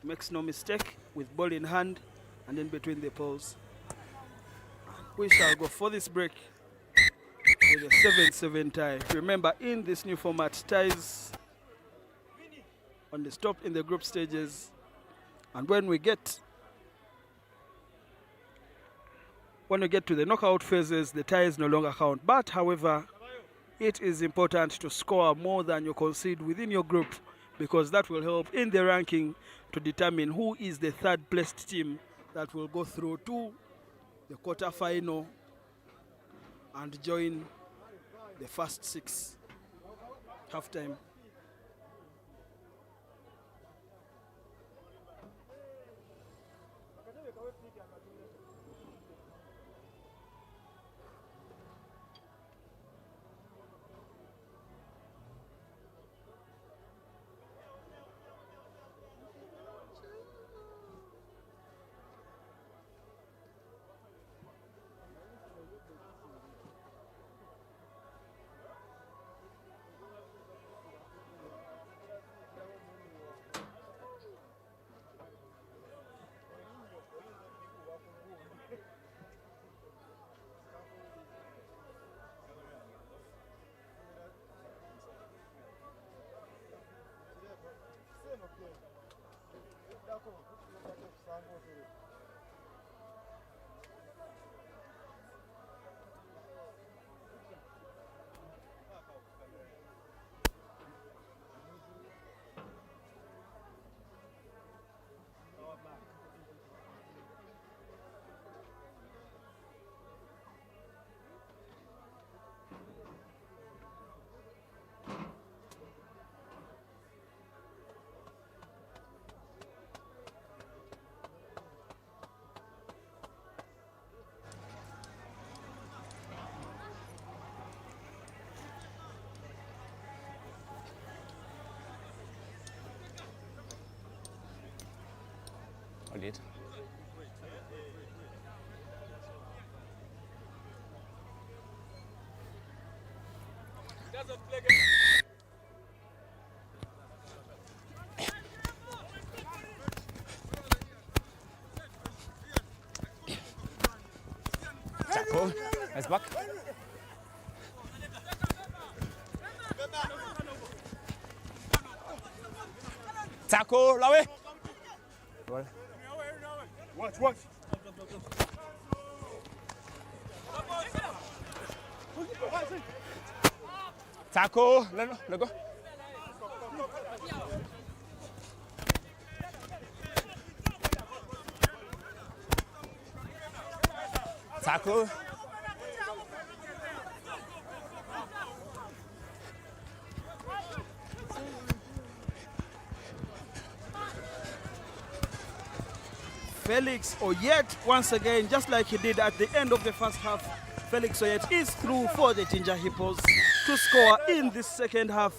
makes no mistake with ball in hand and in between the poles. We shall go for this break with a 7-7 tie. Remember, in this new format, ties on the stop in the group stages, and when we get to the knockout phases, the ties no longer count. But however, it is important to score more than you concede within your group, because that will help in the ranking to determine who is the third placed team that will go through to the quarter-final and join the first six. Halftime. Hold it. Tackle. Nice back. Tackle. Lawe. Well. Watch. Tackle. Let go. Tackle. Felix Oyet, once again, just like he did at the end of the first half, Felix Oyet is through for the Ginger Hippos to score in the second half.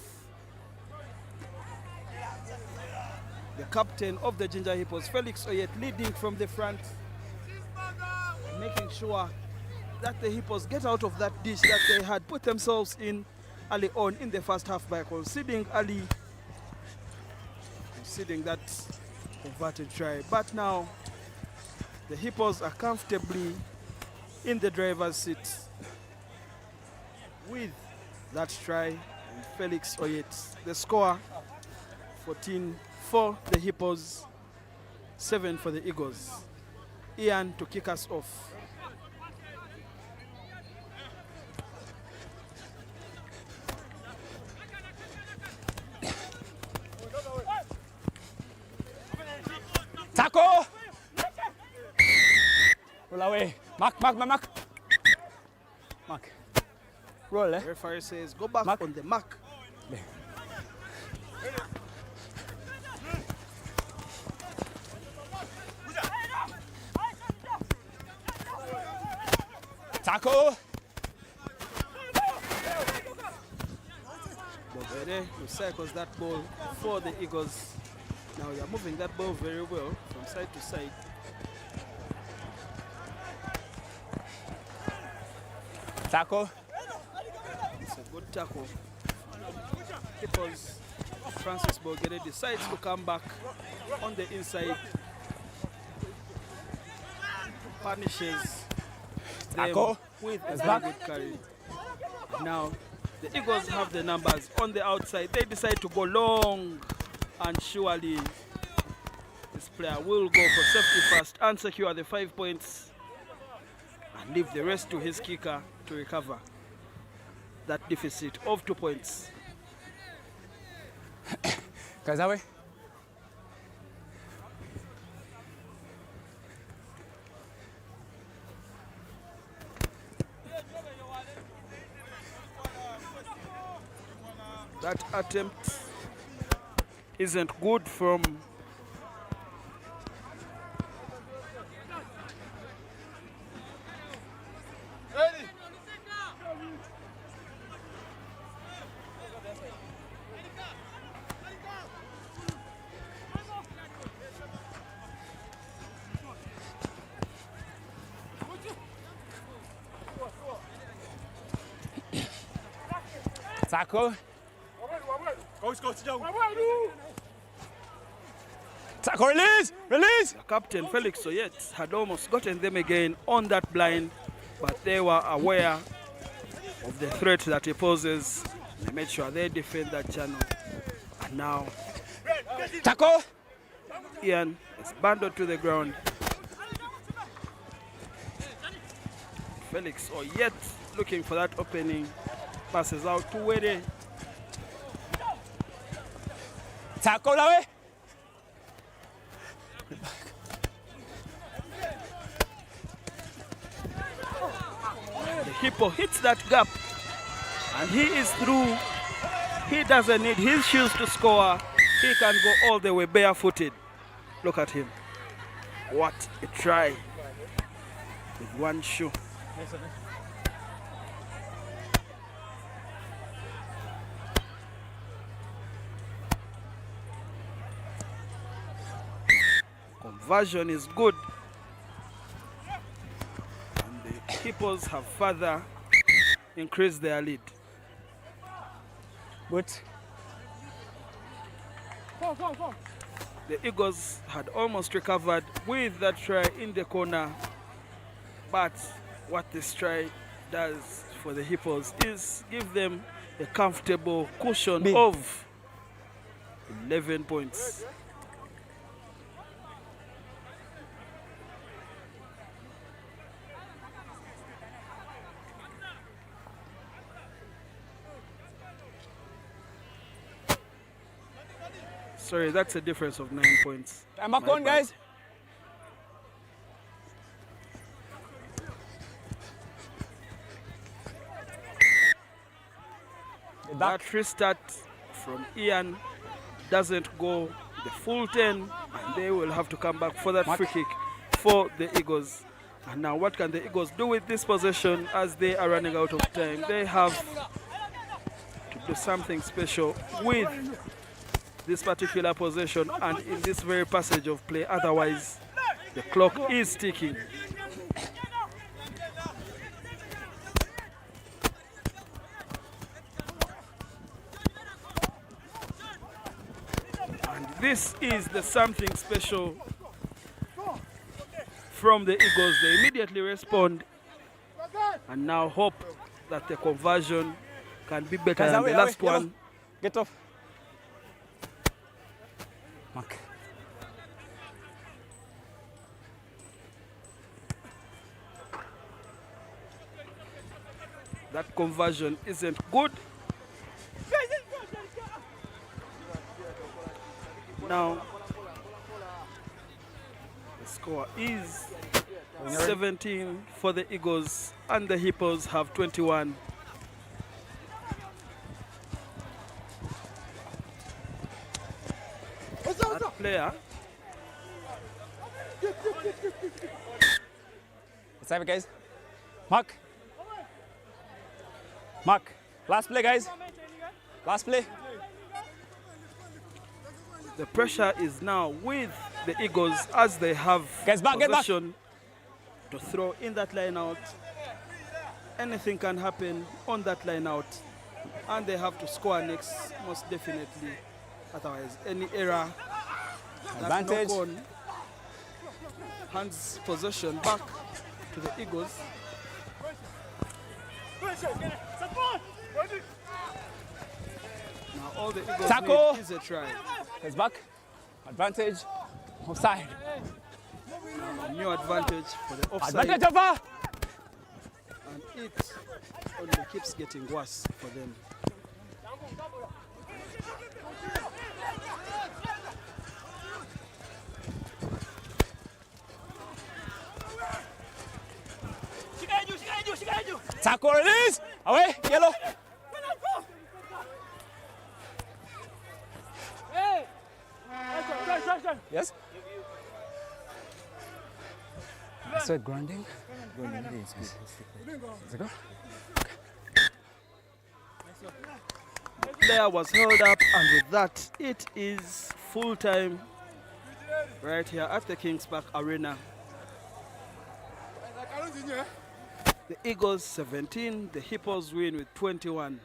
The captain of the Ginger Hippos, Felix Oyet, leading from the front, making sure that the Hippos get out of that ditch that they had put themselves in early on in the first half by conceding that converted try. But now the Hippos are comfortably in the driver's seat with that try and Felix Oyet. The score 14 for the Hippos, 7 for the Eagles. Ian to kick us off. Mark. Mark. Roll, eh? Referee says go back Mark. on the mark. Tackle. Bobede recycles that ball for the Eagles. Now they are moving that ball very well from side to side. Tackle. It's a good tackle. Because Francis Bogede decides to come back on the inside. Punishes them Tackle. with a It's very back. good carry. Now the Eagles have the numbers on the outside. They decide to go long, and surely this player will go for safety first and secure the 5 points and leave the rest to his kicker to recover that deficit of 2 points. Kazawe. That attempt isn't good from Tackle. Tackle, release. Captain Felix Oyet had almost gotten them again on that blind, but they were aware of the threat that he poses. They made sure they defend that channel. And now Tackle. Ian is bundled to the ground. Felix Oyet looking for that opening, passes out to Wede. Tackle away. The hippo hits that gap and he is through. He doesn't need his shoes to score. He can go all the way barefooted. Look at him. What a try with one shoe. Conversion is good. And the Hippos have further increased their lead. But The Eagles had almost recovered with that try in the corner, but what this try does for the Hippos is give them a comfortable cushion Big. of 11 points. Sorry, that's a difference of 9 points. I'm back My on, bad. guys. That restart from Ian doesn't go the full 10, and they will have to come back for that free kick for the Eagles. And now what can the Eagles do with this possession as they are running out of time? They have to do something special with this particular possession and in this very passage of play. Otherwise, the clock is ticking. And this is the something special from the Eagles. They immediately respond and now hope that the conversion can be better than the last one. Get off. Mark. That conversion isn't good. Now, the score is 17 for the Eagles, and the Hippos have 21. That player, Let's have it, guys. Mark. Mark. Last play, guys. Last play. the pressure is now with the Eagles as they have Guys, back, get back. possession to throw in that line out. Anything can happen on that line out, and they have to score next, most definitely. Otherwise, any error, that Advantage. knock on hands possession back to the Eagles. Now all the Eagles Tackle. need is a try. Guys, back. Advantage. Offside. A new advantage for the offside, Advantage over. and it only keeps getting worse for them. Tackle release. Away. Yellow. Yes. So grounding. Let's go. Player was held up, and with that, it is full time right here at the Kings Park Arena. The Eagles 17, the Hippos win with 21.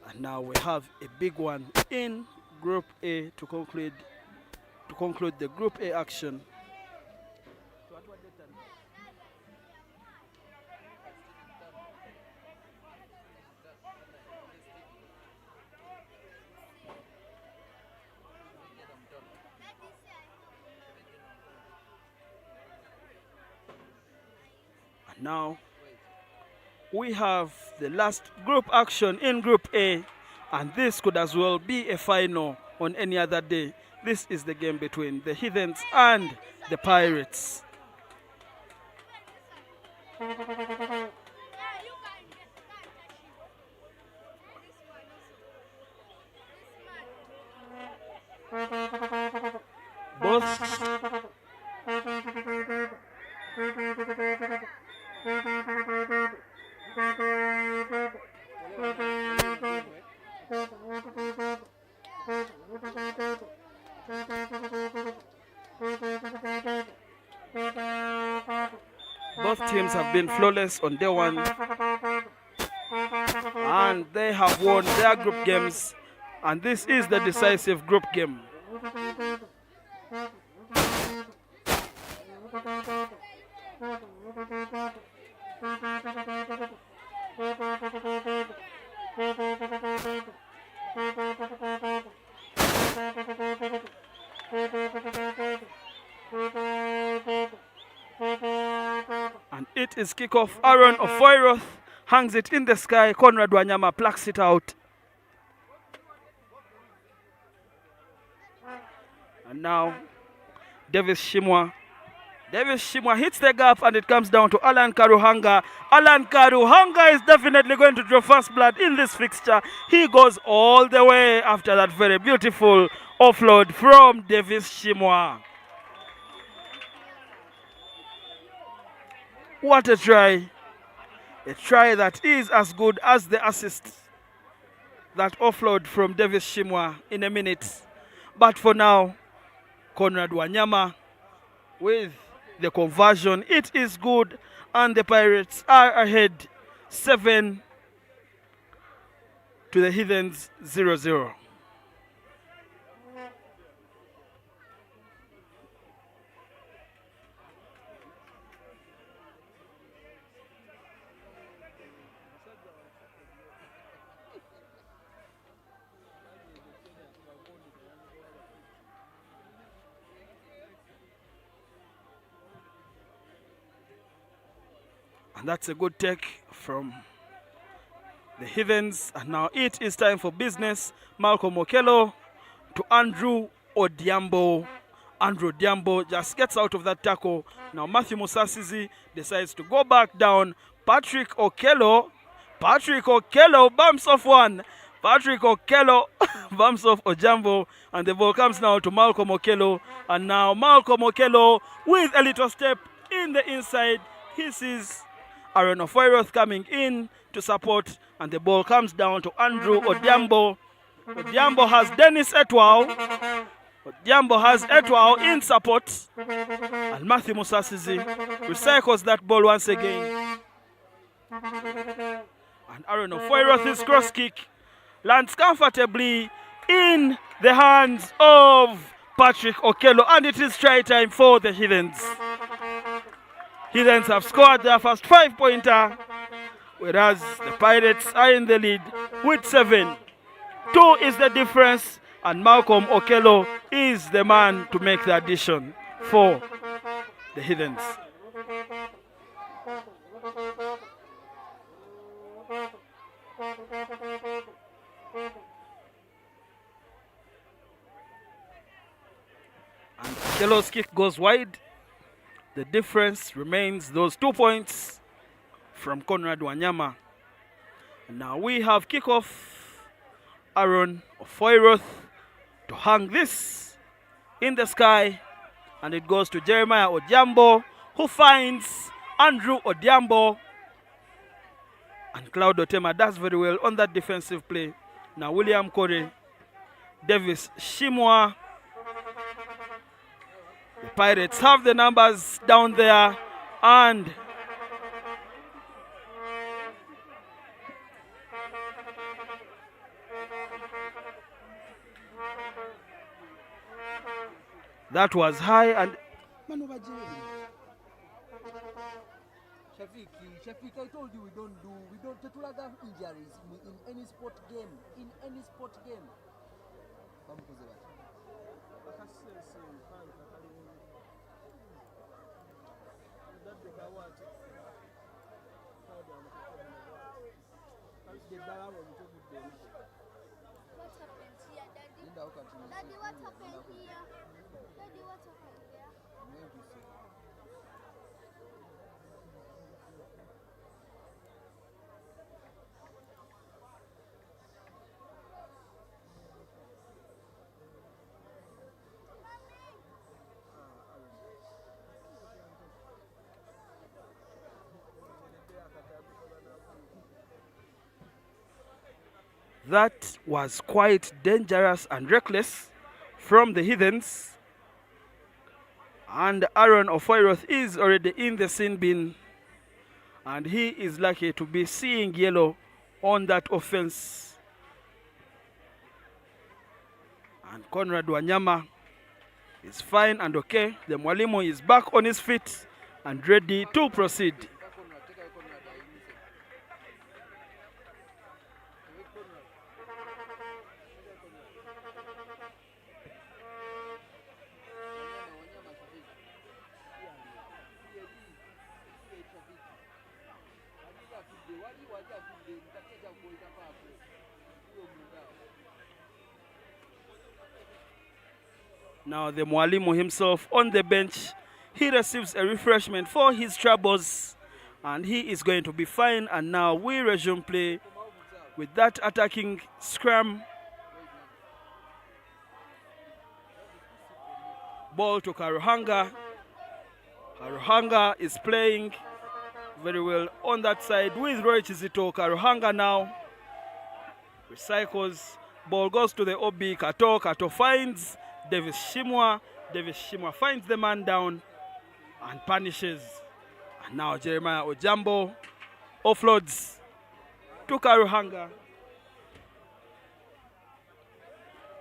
And now we have a big one in Group A to conclude the Group A action. And now we have the last group action in Group A, and this could as well be a final on any other day. This is the game between the Heathens and the Pirates. Both teams have been flawless on day one, and they have won their group games, and this is the decisive group game. And it is kickoff. Aaron Ofoiroth hangs it in the sky. Conrad Wanyama plucks it out. And now Davis Shimwa hits the gap, and it comes down to Alan Karuhanga. Alan Karuhanga is definitely going to draw first blood in this fixture. He goes all the way after that very beautiful offload from Davis Shimwa. What a try. A try that is as good as the assist. That offload from Davis Shimwa in a minute. But for now, Conrad Wanyama with the conversion. It is good, and the Pirates are ahead 7 to the Heathens 0-0. And that's a good take from the Heathens. And now it is time for business. Malcolm Okello to Andrew Odiambo. Andrew Diambo just gets out of that tackle. Now Matthew Musasizi decides to go back down. Patrick Okello bumps off one. Patrick Okello bumps off Ojambo, and the ball comes now to Malcolm Okello. And now Malcolm Okello with a little step in the inside. He sees Aaron Ofoiroth coming in to support, and the ball comes down to Andrew Odiambo. Odiambo has Dennis Etwao. Odiambo has Etwao in support, and Matthew Musasizi recycles that ball once again. And Aaron Ofoiroth's cross kick lands comfortably in the hands of Patrick Okello, and it is try time for the Heathens. Heathens have scored their first 5-pointer, whereas the Pirates are in the lead with 7. 2 is the difference, and Malcolm Okello is the man to make the addition for the Heathens. And Okello's kick goes wide. The difference remains those 2 points from Conrad Wanyama. And now we have kickoff. Aaron Ofoiroth to hang this in the sky, and it goes to Jeremiah Odiambo, who finds Andrew Odiambo, and Cloud Otema does very well on that defensive play. Now William Corey, Davis Shimwa. The Pirates have the numbers down there, and that was high, and Shafiq, I told you we don't tetulaga injuries in any sport game. In any sport game. What happened here, Daddy? Daddy, what happened here? Daddy, what happened there? that was quite dangerous and reckless from the Heathens. And Aaron Ofoiroth is already in the sin bin, and he is lucky to be seeing yellow on that offense. And Conrad Wanyama is fine and okay. The Mwalimu is back on his feet and ready to proceed. Now the Mwalimu himself on the bench, he receives a refreshment for his troubles, and he is going to be fine. And now we resume play with that attacking scrum. Ball to Karuhanga. Karuhanga is playing very well on that side with Roy Chizito. Karuhanga now recycles. Ball goes to the OB. Kato finds Davis Shimwa. Davis Shimwa finds the man down and punishes. And now Jeremiah Ojambo offloads to Karuhanga.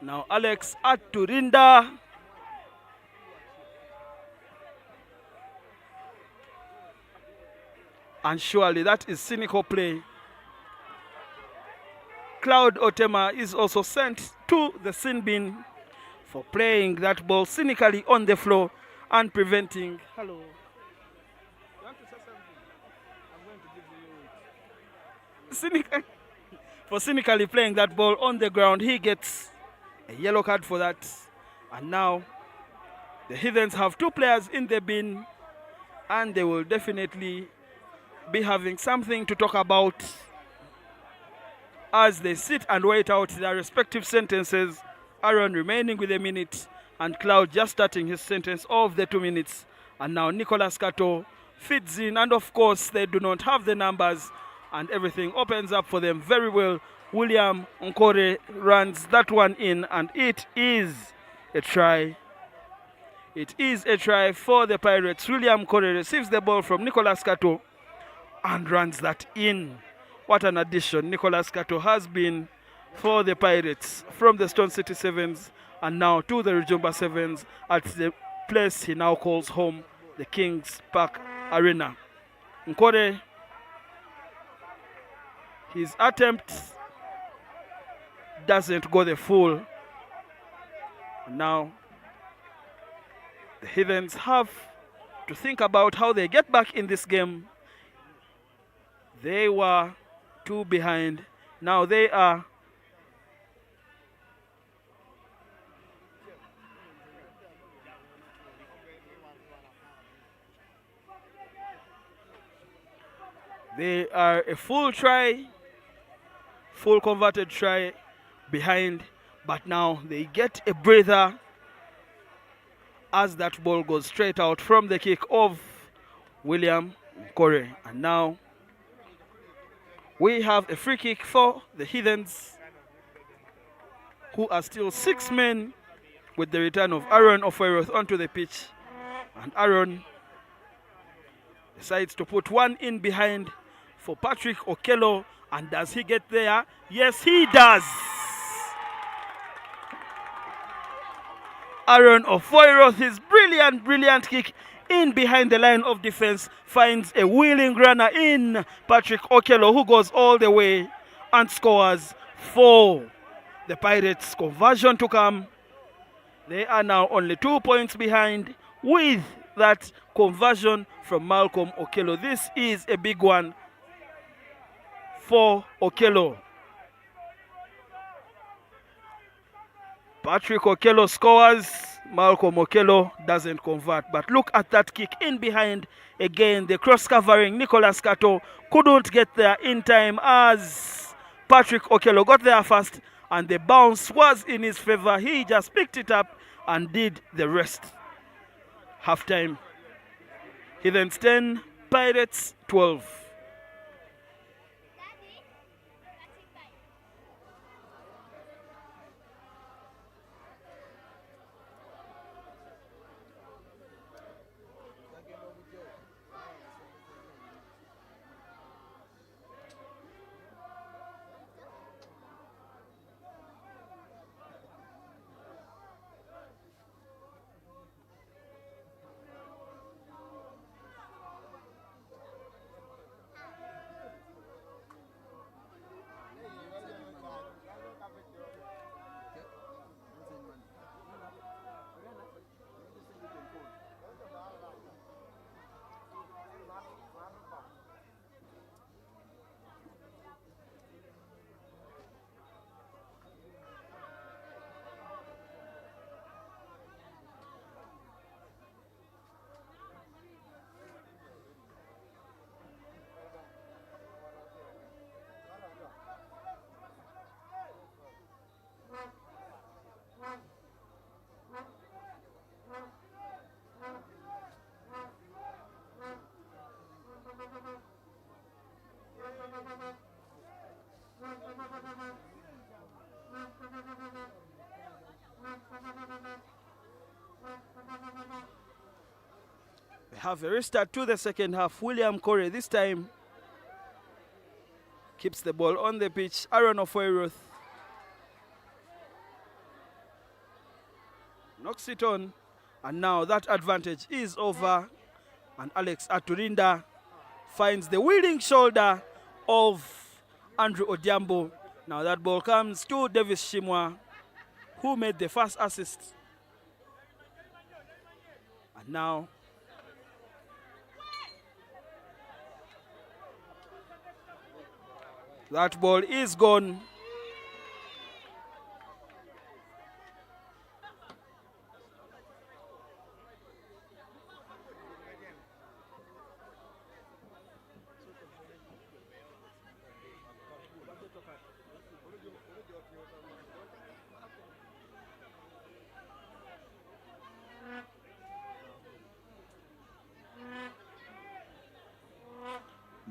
Now Alex Aturinda. And surely that is cynical play. Cloud Otema is also sent to the sin bin for playing that ball cynically on the floor and preventing. Hello. You want to say something? I'm going to give you for cynically playing that ball on the ground. He gets a yellow card for that. And now The Heathens have 2 players in the bin, and they will definitely be having something to talk about as they sit and wait out their respective sentences. Aaron remaining with a minute, and Cloud just starting his sentence of the 2 minutes. And now Nicholas Kato feeds in, and of course they do not have the numbers, and everything opens up for them very well. William Nkore runs that one in, and it is a try. It is a try for the Pirates. William Nkore receives the ball from Nicholas Kato and runs that in. What an addition Nicholas Kato has been for the Pirates from the Stone City Sevens and now to the Rujumba Sevens at the place he now calls home, the Kings Park Arena. Nkore, his attempt doesn't go the full. Now the Heathens have to think about how they get back in this game. They were 2 behind. Now they are a full try, full converted try behind, but now they get a breather as that ball goes straight out from the kick of William Nkore. And now we have a free kick for the Heathens, who are still 6 men, with the return of Aaron Ofoiroth onto the pitch. And Aaron decides to put one in behind for Patrick Okello. And does he get there? Yes, he does. Aaron Ofoiroth, his brilliant kick in behind the line of defense, finds a wheeling runner in Patrick Okello, who goes all the way and scores for the Pirates. Conversion to come. They are now only 2 points behind with that conversion from Malcolm Okello. This is a big one for Okello. Patrick Okello scores, Malcolm Okello doesn't convert. But look at that kick in behind. Again, the cross-covering Nicholas Kato couldn't get there in time as Patrick Okello got there first, and the bounce was in his favor. He just picked it up and did the rest. Halftime. Heathens 10, Pirates 12. We have a restart to the second half. William Corey this time keeps the ball on the pitch. Aaron Ofoiroth knocks it on, and now that advantage is over, and Alex Aturinda finds the wheeling shoulder of Andrew Odiambo. Now that ball comes to Davis Shimwa, who made the first assist. And now that ball is gone.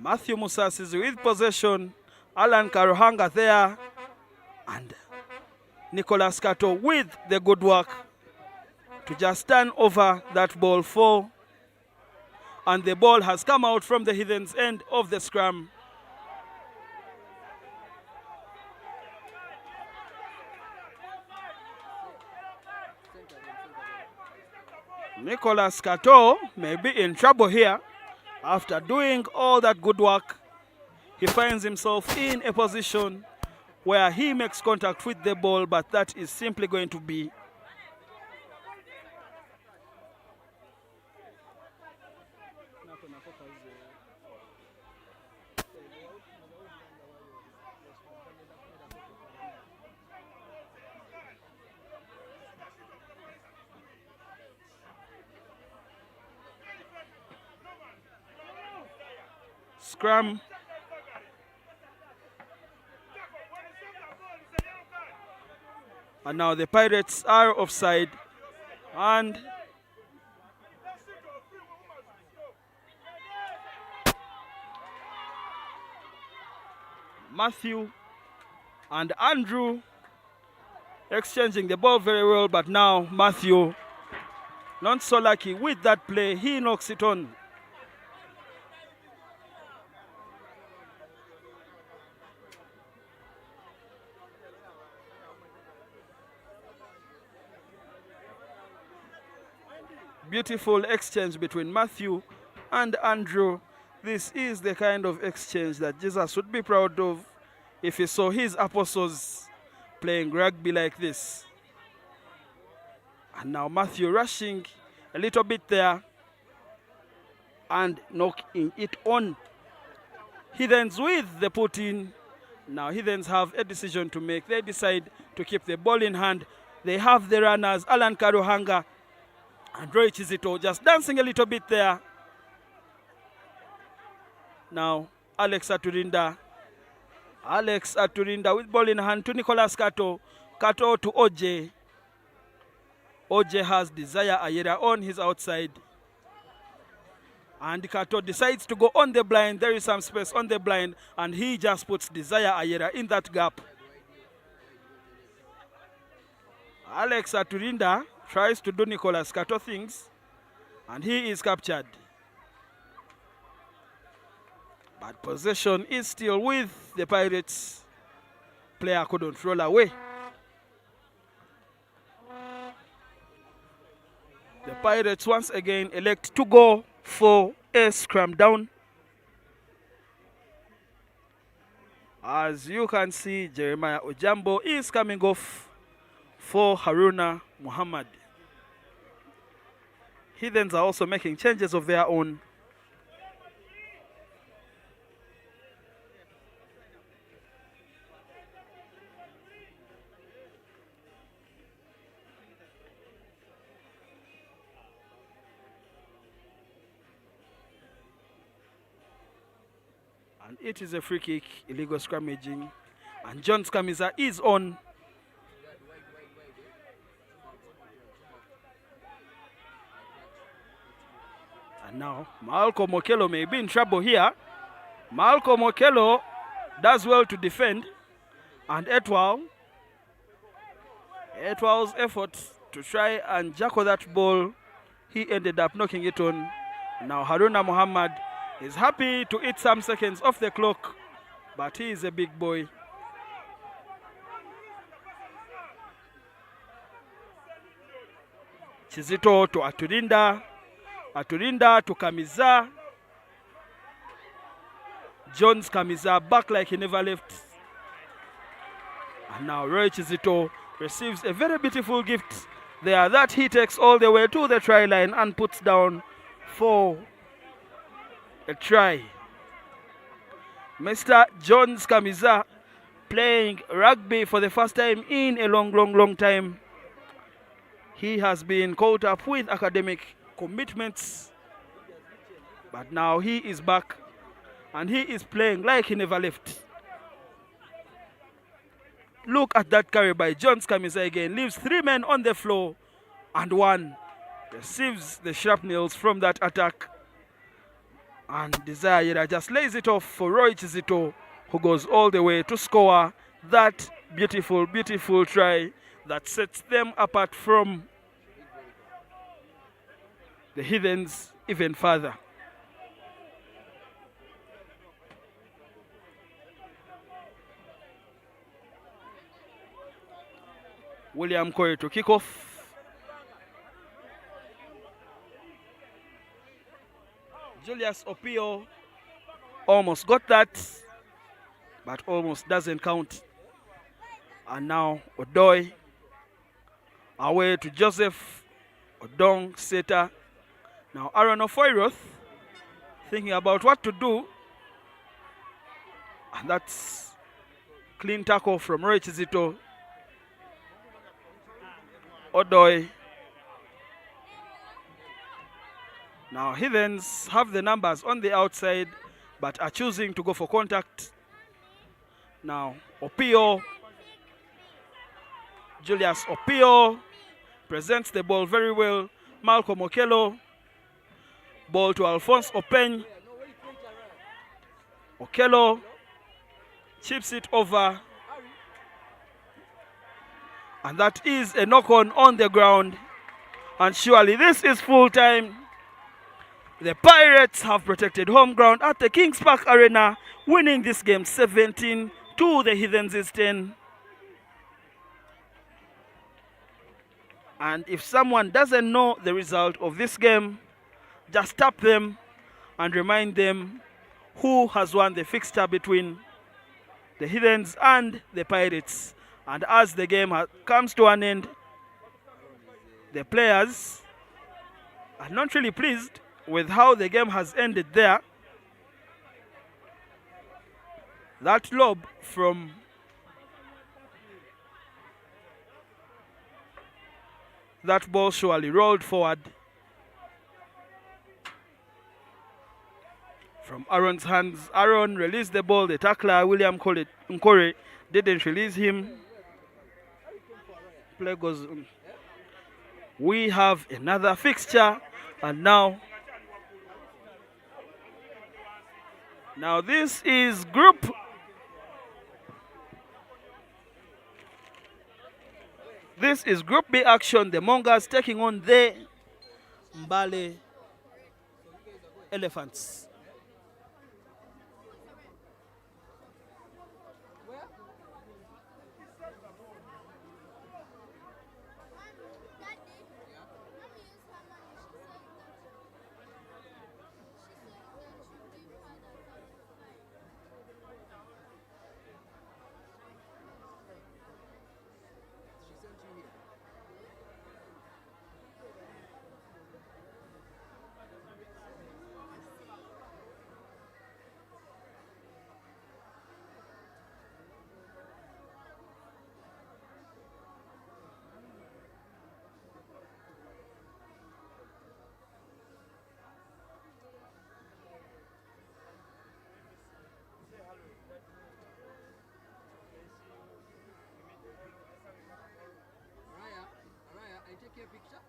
Matthew Musasizi with possession. Alan Karuhanga there. And Nicholas Kato with the good work to just turn over that ball for. And the ball has come out from the Heathens' end of the scrum. Nicholas Kato may be in trouble here. After doing all that good work, he finds himself in a position where he makes contact with the ball, but that is simply going to be scrum. And now the Pirates are offside. And Matthew and Andrew exchanging the ball very well, but now Matthew not so lucky with that play. He knocks it on. Beautiful exchange between Matthew and Andrew. This is the kind of exchange that Jesus would be proud of if he saw his apostles playing rugby like this. And now Matthew rushing a little bit there and knocking it on. Heathens with the put in. Now Heathens have a decision to make. They decide to keep the ball in hand. They have the runners, Alan Karuhanga and Roy Chizito, just dancing a little bit there. Now, Alex Aturinda with ball in hand to Nicholas Kato. Kato to OJ. OJ has Desire Ayera on his outside. And Kato decides to go on the blind. There is some space on the blind. And he just puts Desire Ayera in that gap. Alex Aturinda tries to do Nicholas Kato things. And he is captured. But possession is still with the Pirates. Player couldn't roll away. The Pirates once again elect to go for a scrum down. As you can see, Jeremiah Ojambo is coming off for Haruna Muhammad. Heathens are also making changes of their own. And it is a free kick, illegal scrummaging. And John Skamiza is on. And now, Malcolm Okello may be in trouble here. Malcolm Okello does well to defend. And Etwal's effort to try and jackal that ball, he ended up knocking it on. Now Haruna Muhammad is happy to eat some seconds off the clock, but he is a big boy. Chizito to Aturinda. Aturinda to Kamiza. Jones Kamiza back like he never left. And now Roy Chizito receives a very beautiful gift there that he takes all the way to the try line and puts down for a try. Mr. Jones Kamiza playing rugby for the first time in a long time. He has been caught up with academic commitments, but now he is back and he is playing like he never left. Look at that carry by Jones Kamiza again. Leaves 3 men on the floor and 1 receives the shrapnels from that attack. And Desire just lays it off for Roy Chizito, who goes all the way to score that beautiful, beautiful try that sets them apart from the Heathens even further. William Corey to kick off. Julius Opio almost got that, but almost doesn't count. And now Odoi away to Joseph Odong Seta. Now Aaron Ofoiroth thinking about what to do. And that's clean tackle from Roy Chizito. Odoi. Now Heathens have the numbers on the outside, but are choosing to go for contact. Now Opio, Julius Opio presents the ball very well. Malcolm Okello, ball to Alphonse Openy. Okello chips it over, and that is a knock-on on the ground. And surely this is full time. The Pirates have protected home ground at the Kings Park Arena, winning this game 17 to the Heathens' 10. And if someone doesn't know the result of this game, just tap them and remind them who has won the fixture between the Heathens and the Pirates. And as the game comes to an end, the players are not really pleased with how the game has ended there. That lob from that ball surely rolled forward from Aaron's hands. Aaron released the ball. The tackler, William Nkore, didn't release him. Play goes on. We have another fixture, and now this is Group B action. The Mongas taking on the Mbale Elephants. Take you a picture.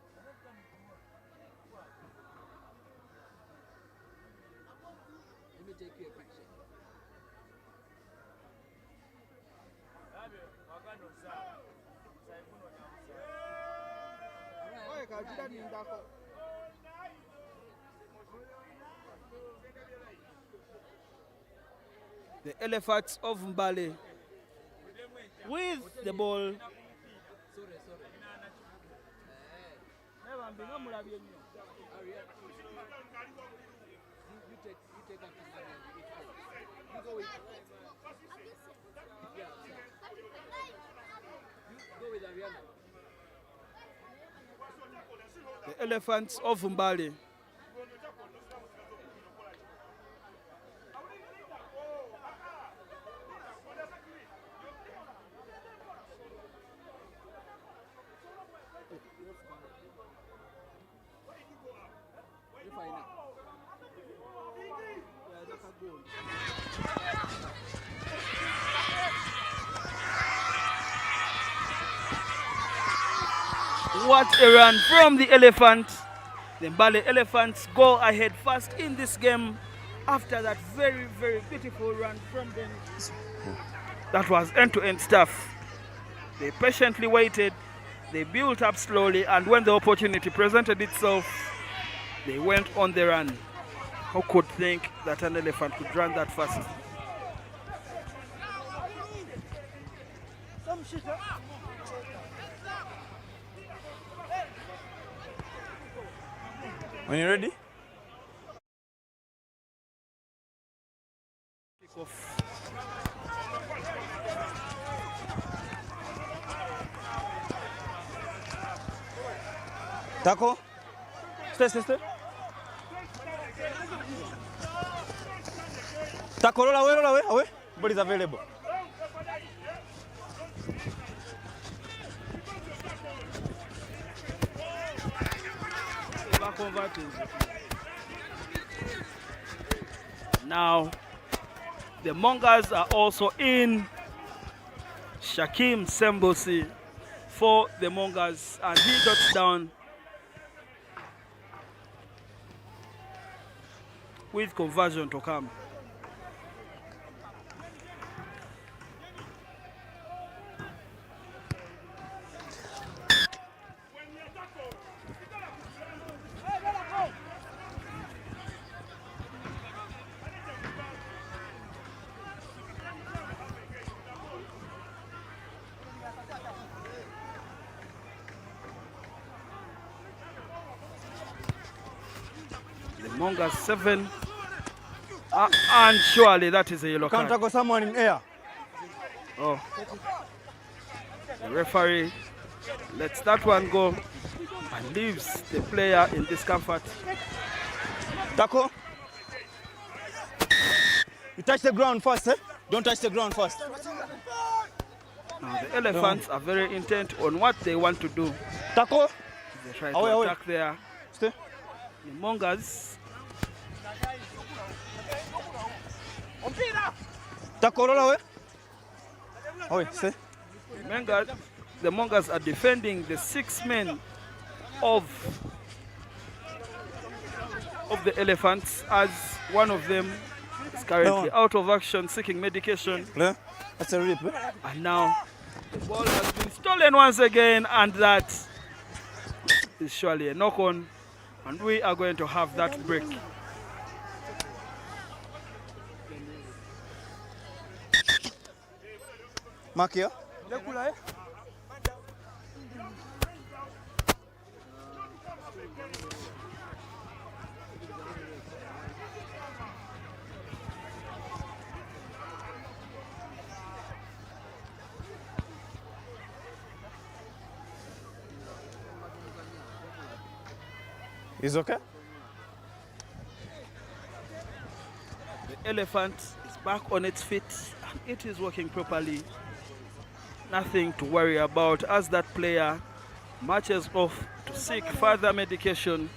The Elephants of Mbale with the ball. The Elephants of Mbale. What a run from the Elephant. The Mbale Elephants go ahead first in this game after that very, very beautiful run from them. That was end-to-end stuff. They patiently waited, they built up slowly, and when the opportunity presented itself, they went on the run. Who could think that an elephant could run that fast? When you're ready? Kick off. Taco. Stay. Taco, roll away. Ball is available. Now, the Mongas are also in. Shakim Sembosi for the Mongas, and he dots down with conversion to come. Mongas 7. And surely that is a yellow card. Can't tackle someone in air. Oh. The referee lets that one go and leaves the player in discomfort. Tackle. You touch the ground first, eh? Don't touch the ground first. Now the elephants are very intent on what they want to do. Tackle. They try to attack there. Stay. The Mongas. Tackle, roll away. Away, stay. The Mongas are defending the 6 men of the elephants, as one of them is currently out of action seeking medication. That's a rip. And now the ball has been stolen once again, and that is surely a knock-on, and we are going to have that break. Mark here. Is okay? The elephant is back on its feet and it is working properly. Nothing to worry about as that player marches off to seek further medication.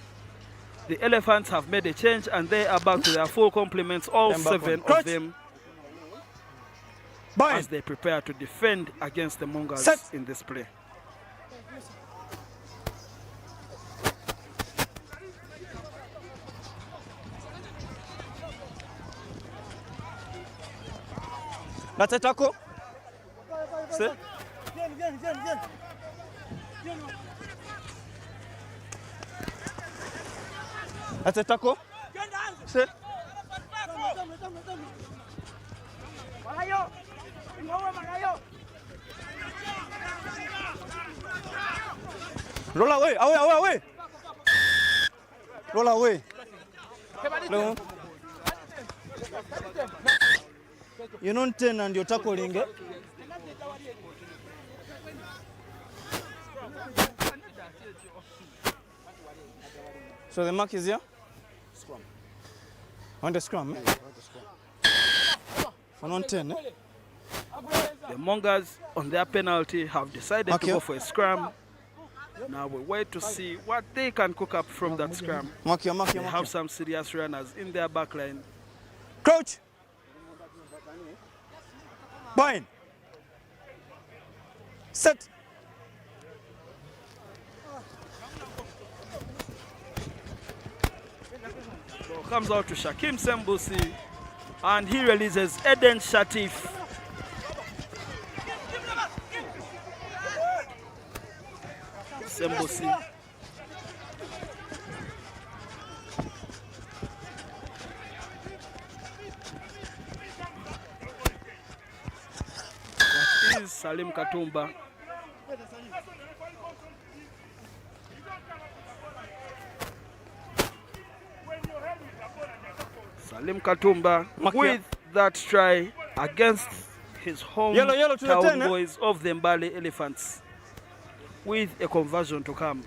The elephants have made a change and they are back to their full complements, all 7 of them, as they prepare to defend against the Mongas in this play. That's a tackle. Stay. That's a tackle. Stay. Roll away. Roll away. No. You're not 10 and you're tackling it. So the mark is here? Scrum. On the scrum, eh? For non 10, eh? The Mongas on their penalty have decided to go for a scrum. Now we wait to see what they can cook up from that scrum. They have some serious runners in their back line. Crouch! Bind! Set! Ball comes out to Shakim Sembusi, and he releases Eden Shatif. Sembusi. That is Salim Katumba. Salim Katumba with that try against his Yellow to the 10, hometown boys of the Mbale Elephants, with a conversion to come.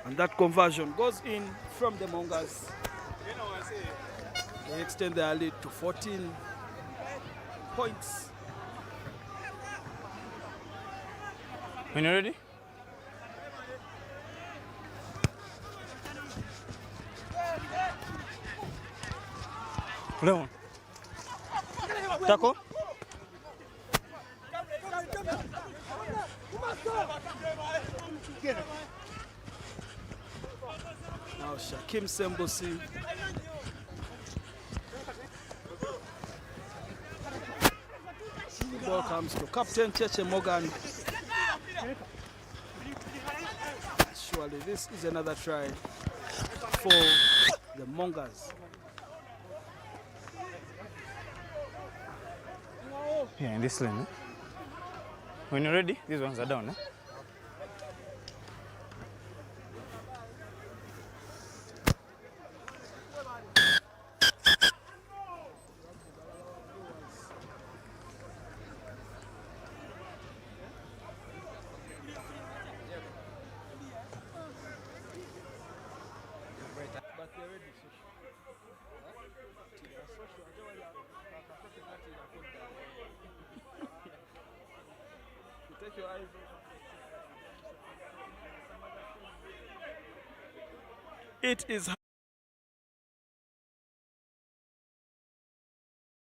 And that conversion goes in from the Mongas. They extend their lead to 14 points. When you're ready? Leon. Taco. Now Shakim Sembusi. The ball comes to Captain Cheche Morgan. Surely this is another try for the Mongas. Yeah, in this lane. When you're ready, these ones are down. It is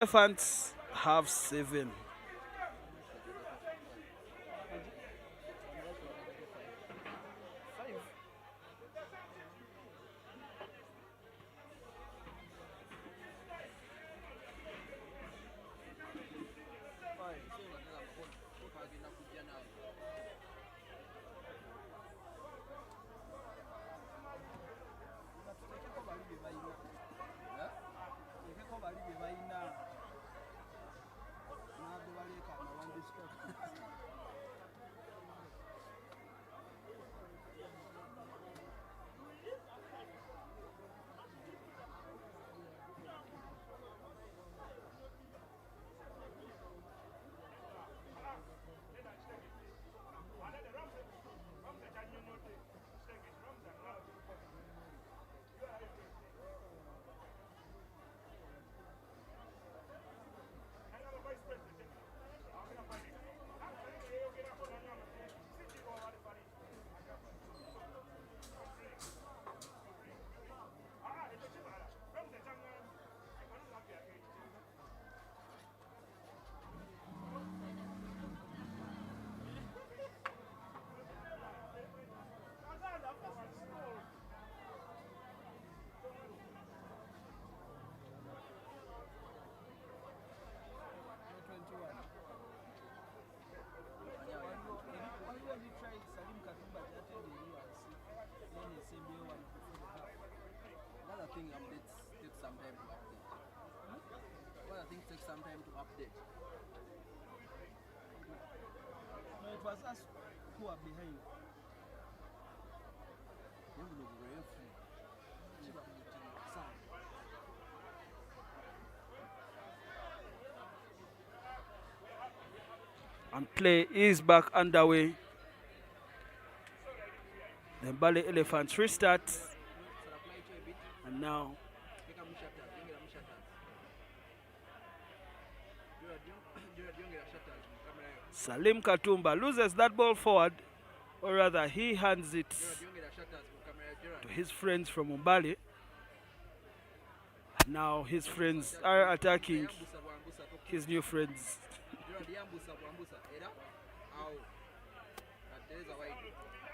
Elephants have 7. Thing updates take some time to update. Well, I think takes some time to update. No, it was us who are behind. And play is back underway. The Mbale Elephants restart. And now Salim Katumba loses that ball forward, or rather he hands it to his friends from Mbale. Now his friends are attacking his new friends.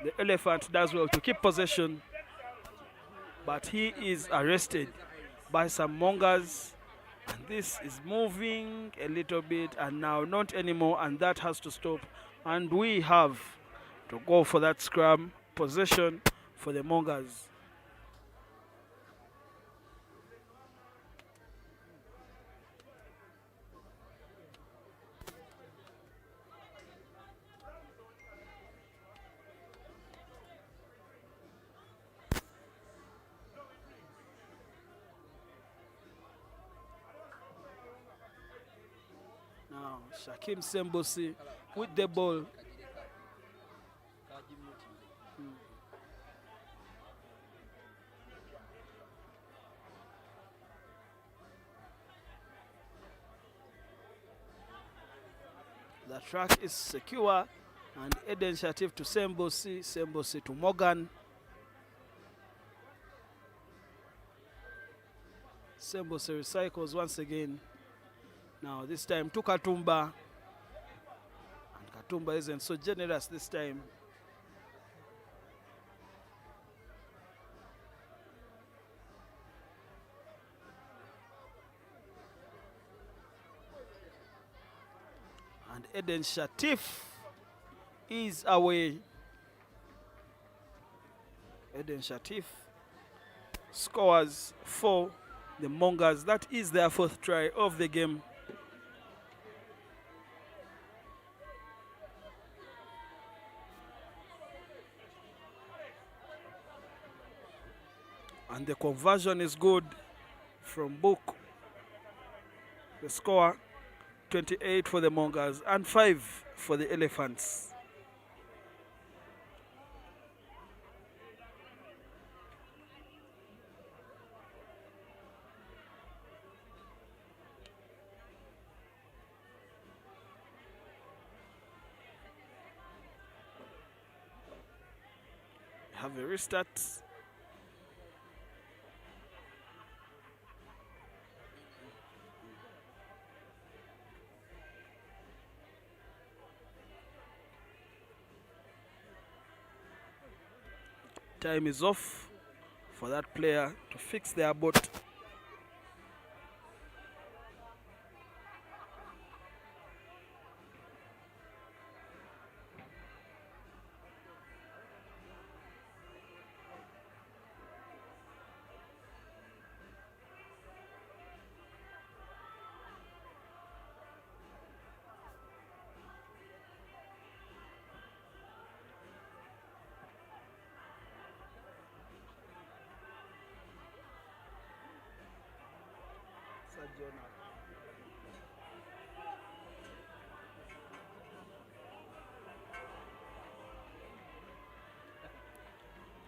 The elephant does well to keep possession, but he is arrested by some mongers. And this is moving a little bit, and now not anymore, and that has to stop. And we have to go for that scrum possession for the mongers. Now Shakim Sembosi with the ball. The track is secure, and Eden Shatif to Sembosi, Sembosi to Morgan. Sembosi recycles once again. Now this time to Katumba, and Katumba isn't so generous this time. And Eden Shatif is away. Eden Shatif scores for the Mongers. That is their fourth try of the game. And the conversion is good from Book. The score 28 for the Mongers and 5 for the Elephants. Have a restart. Time is off for that player to fix their boat.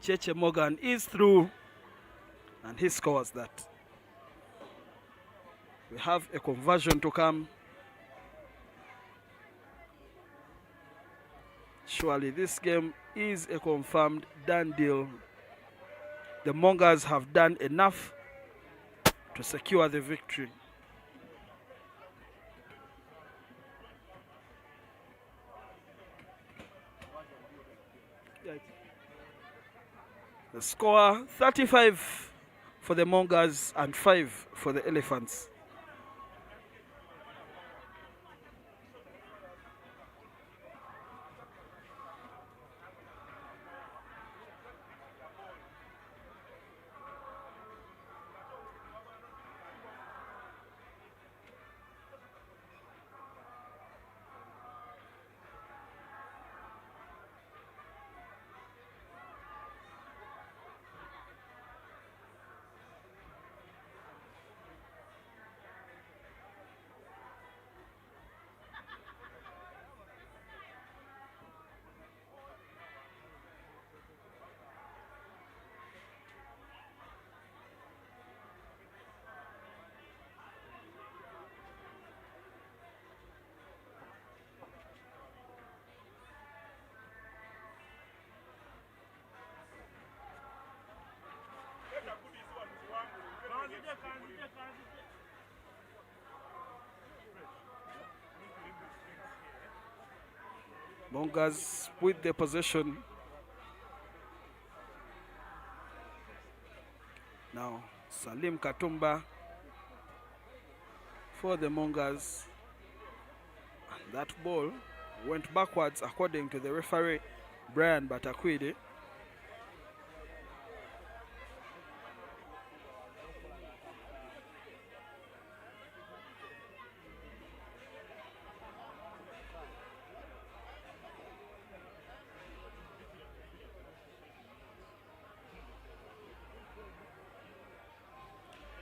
Cheche Morgan is through, and he scores that. We have a conversion to come. Surely this game is a confirmed done deal. The Mongers have done enough to secure the victory. The score 35 for the Mongers and 5 for the Elephants. Mongas with the possession. Now Salim Katumba for the Mongas. And that ball went backwards according to the referee, Brian Batakwidi.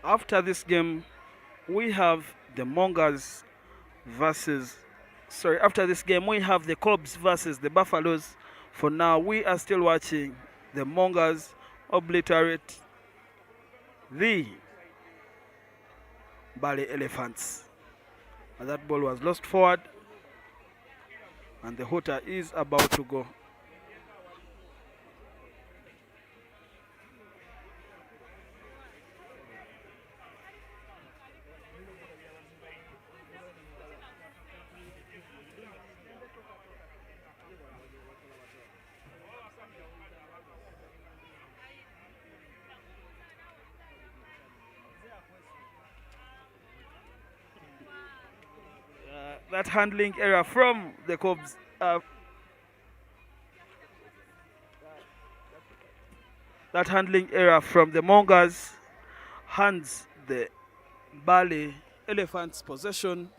After this game, we have the Mongas versus, after this game, we have the Cubs versus the Buffaloes. For now, we are still watching the Mongas obliterate the Bali Elephants. And that ball was lost forward, and the hooter is about to go. That handling error from the Cubs. That handling error from the Mongas hands the Bali Elephants possession.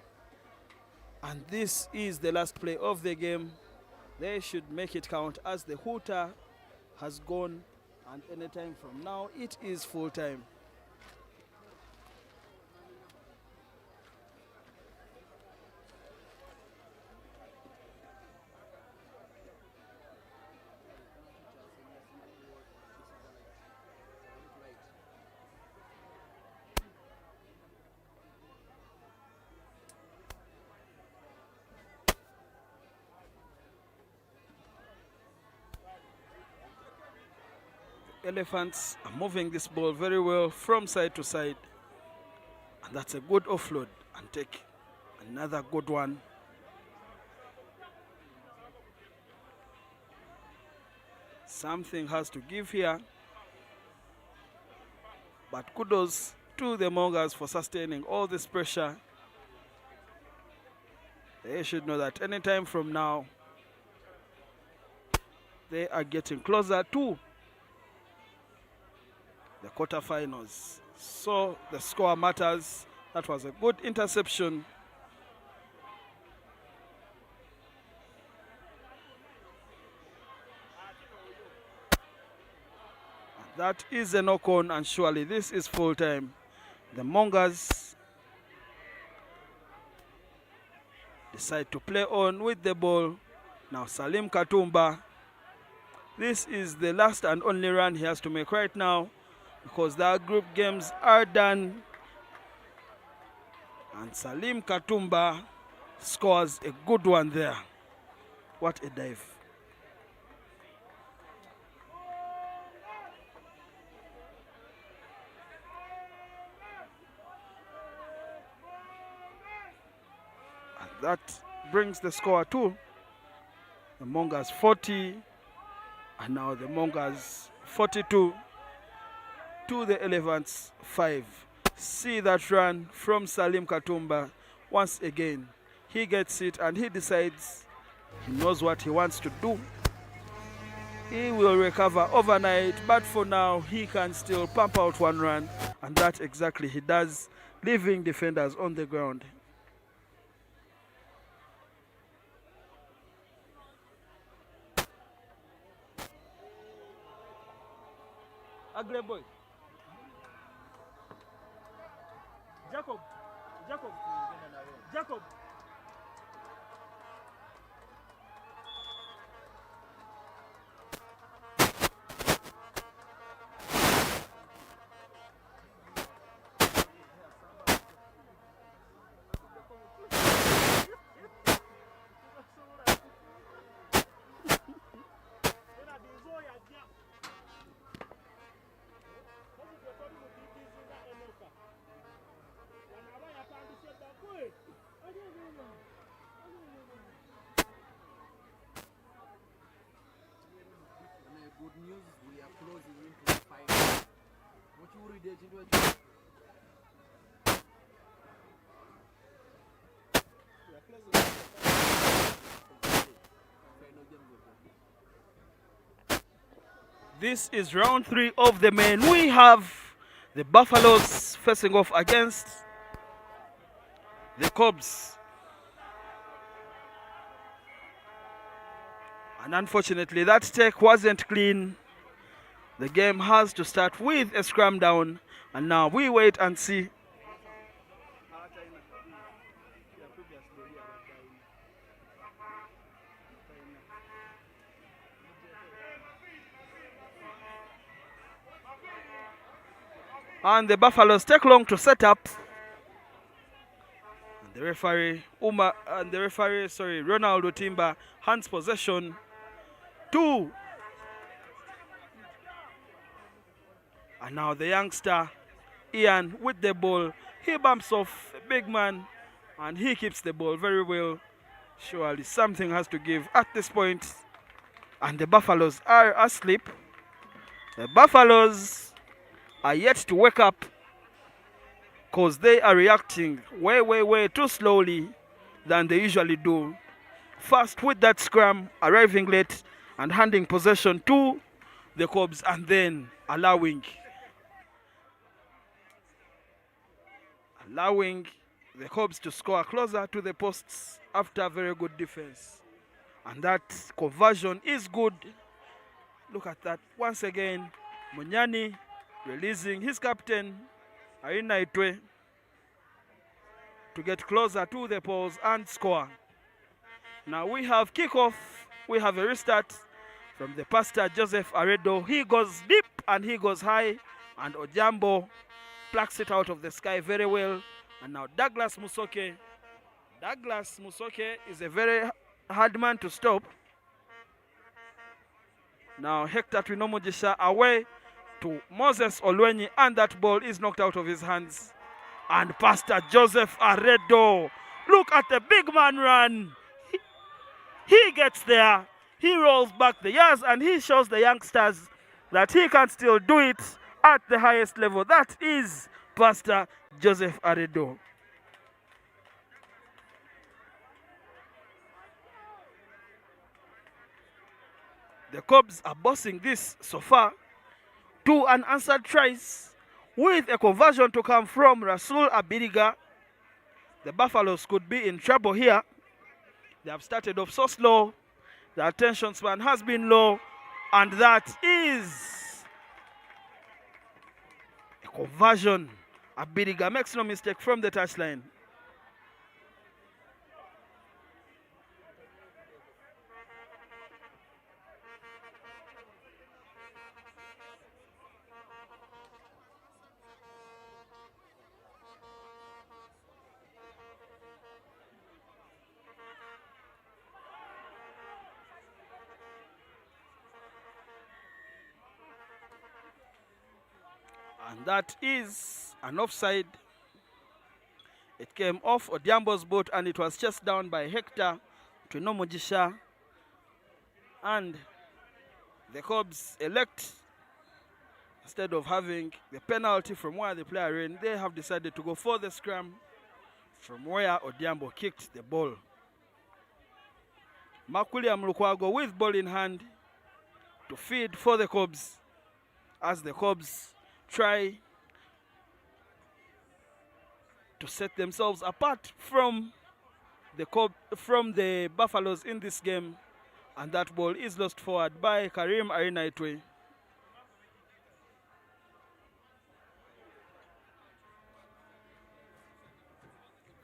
And this is the last play of the game. They should make it count as the hooter has gone, and anytime from now it is full time. Elephants are moving this ball very well from side to side, and that's a good offload, and take another good one. Something has to give here, but kudos to the Mongas for sustaining all this pressure. They should know that anytime from now they are getting closer to the quarterfinals. So the score matters. That was a good interception. That is a knock-on, and surely this is full time. The Mongas decide to play on with the ball. Now Salim Katumba. This is the last and only run he has to make right now, because their group games are done. And Salim Katumba scores a good one there. What a dive. And that brings the score to the Mongas 40, and now the Mongas 42 to the Elephants 5. See that run from Salim Katumba once again. He gets it and he decides he knows what he wants to do. He will recover overnight, but for now he can still pump out one run, and that exactly he does, leaving defenders on the ground. Ugly boy. Jacob. kiwulidde ekintu ekyo This is round 3 of the men. We have the Buffaloes facing off against the Cubs. And unfortunately, that take wasn't clean. The game has to start with a scrum down. And now we wait and see. And the Buffaloes take long to set up. And the referee, Ronaldo Timber, hands possession to. And now the youngster, Ian, with the ball. He bumps off a big man and he keeps the ball very well. Surely something has to give at this point. And the Buffaloes are asleep. The Buffaloes are yet to wake up because they are reacting way too slowly than they usually do. First with that scrum, arriving late and handing possession to the Cubs and then allowing the Cubs to score closer to the posts after very good defense. And that conversion is good. Look at that. Once again, Munyani releasing his captain, Aina Itwe, to get closer to the poles and score. Now we have kickoff. We have a restart from the pastor, Joseph Aredo. He goes deep and he goes high. And Ojambo plucks it out of the sky very well. And now Douglas Musoke. Douglas Musoke is a very hard man to stop. Now Hector Twinomojisha away to Moses Olwenyi, and that ball is knocked out of his hands. And Pastor Joseph Aredo, look at the big man run. He gets there, he rolls back the years, and he shows the youngsters that he can still do it at the highest level. That is Pastor Joseph Aredo. The Cubs are bossing this so far. 2 unanswered tries with a conversion to come from Rasul Abiriga. The Buffaloes could be in trouble here. They have started off so slow. The attention span has been low. And that is a conversion. Abiriga makes no mistake from the touchline. And that is an offside. It came off Odiambo's boat and it was chased down by Hector Twinomojisha. And the Cubs elect, instead of having the penalty from where the player ran, they have decided to go for the scrum from where Odiambo kicked the ball. Makulia Mlukwago with ball in hand to feed for the Cubs as the Cubs try to set themselves apart from the Buffaloes in this game. And that ball is lost forward by Karim Arinaitwe.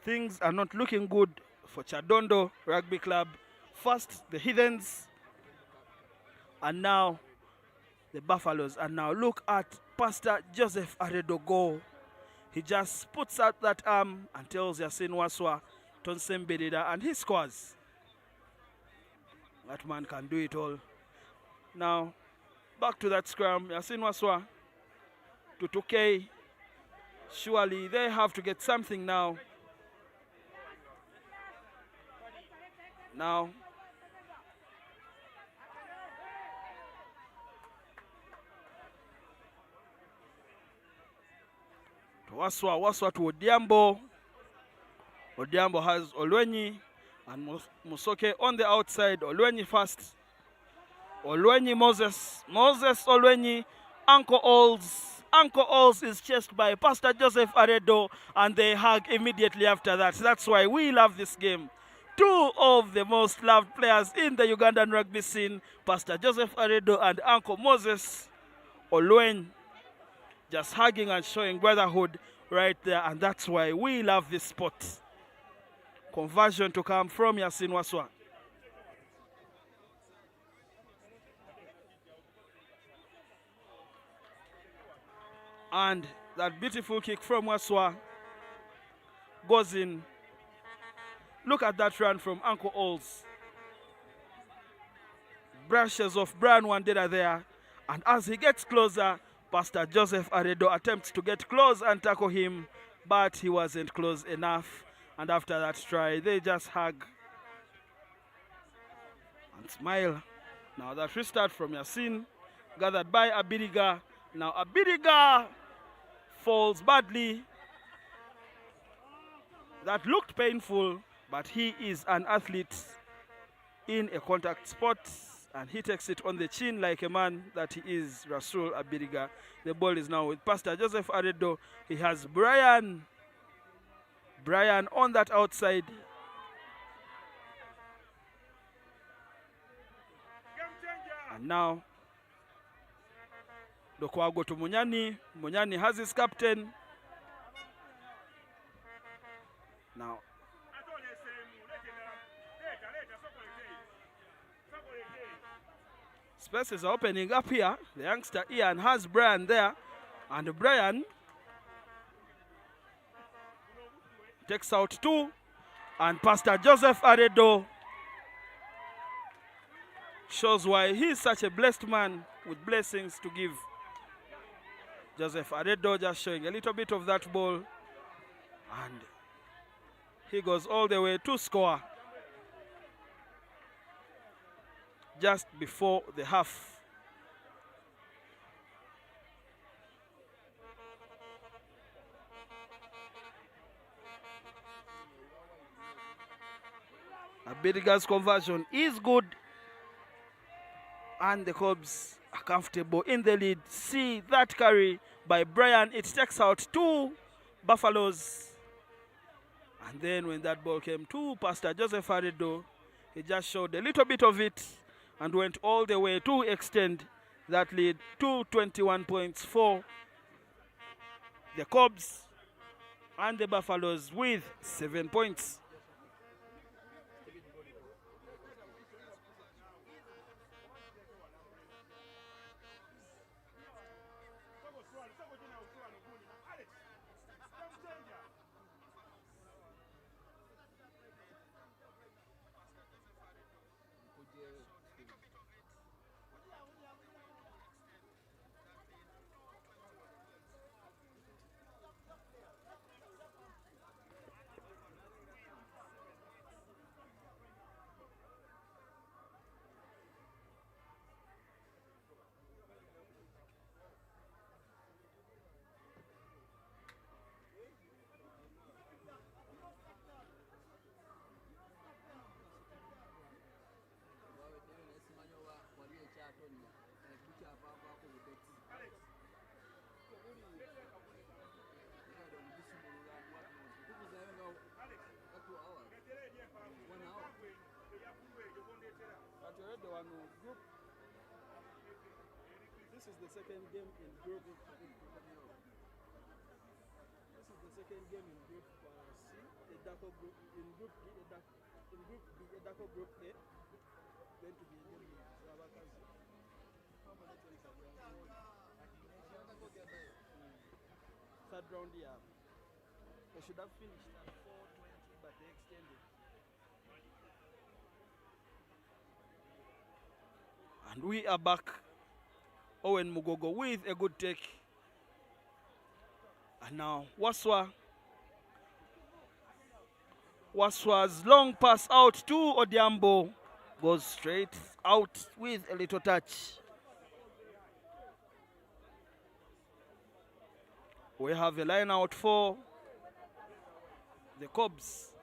Things are not looking good for Chadondo Rugby Club. First the Heathens and now the Buffaloes. And now look at Pastor Joseph Aredo go. He just puts out that arm and tells Yasin Waswa, Tonsem Bedida, and he scores. That man can do it all. Now, back to that scrum. Yasin Waswa to 2K. Surely they have to get something now. Now, Waswa to Odiambo. Odiambo has Olwenyi and Musoke on the outside. Olwenyi first. Olwenyi Moses. Olwenyi. Uncle Alls is chased by Pastor Joseph Aredo and they hug immediately after that. That's why we love this game. Two of the most loved players in the Ugandan rugby scene, Pastor Joseph Aredo and Uncle Moses Olwenyi, just hugging and showing brotherhood right there, and that's why we love this sport. Conversion to come from Yasin Waswa. And that beautiful kick from Waswa goes in. Look at that run from Uncle Alls. Brushes of Brian Wandera there. And as he gets closer, Pastor Joseph Aredo attempts to get close and tackle him, but he wasn't close enough. And after that try, they just hug and smile. Now that restart from Yasin, gathered by Abiriga. Now Abiriga falls badly. That looked painful, but he is an athlete in a contact sport, and he takes it on the chin like a man that he is, Rasul Abiriga. The ball is now with Pastor Joseph Aredo. He has Brian on that outside. And now Dokwago to Munyani. Munyani has his captain. Now spaces are opening up here. The youngster Ian has Brian there. And Brian takes out two. And Pastor Joseph Aredo shows why he is such a blessed man with blessings to give. Joseph Aredo just showing a little bit of that ball. And he goes all the way to score just before the half. Abiriga's conversion is good, and the Cubs are comfortable in the lead. See that carry by Brian. It takes out two Buffaloes. And then when that ball came to Pastor Joseph Aredo, he just showed a little bit of it and went all the way to extend that lead to 21 points for the Cubs, and the Buffaloes with 7 points. This is the second game in group. This is the second game in group C, the Daco group. In group D, in group B, the Daco group A. Going to be a game with Rabakazi. How many teams are there? Third round, yeah. They should have finished at 4:20, but they extended. And we are back. Owen Mugogo with a good take. And now Waswa's long pass out to Odiambo goes straight out with a little touch. We have a line out for the Cubs.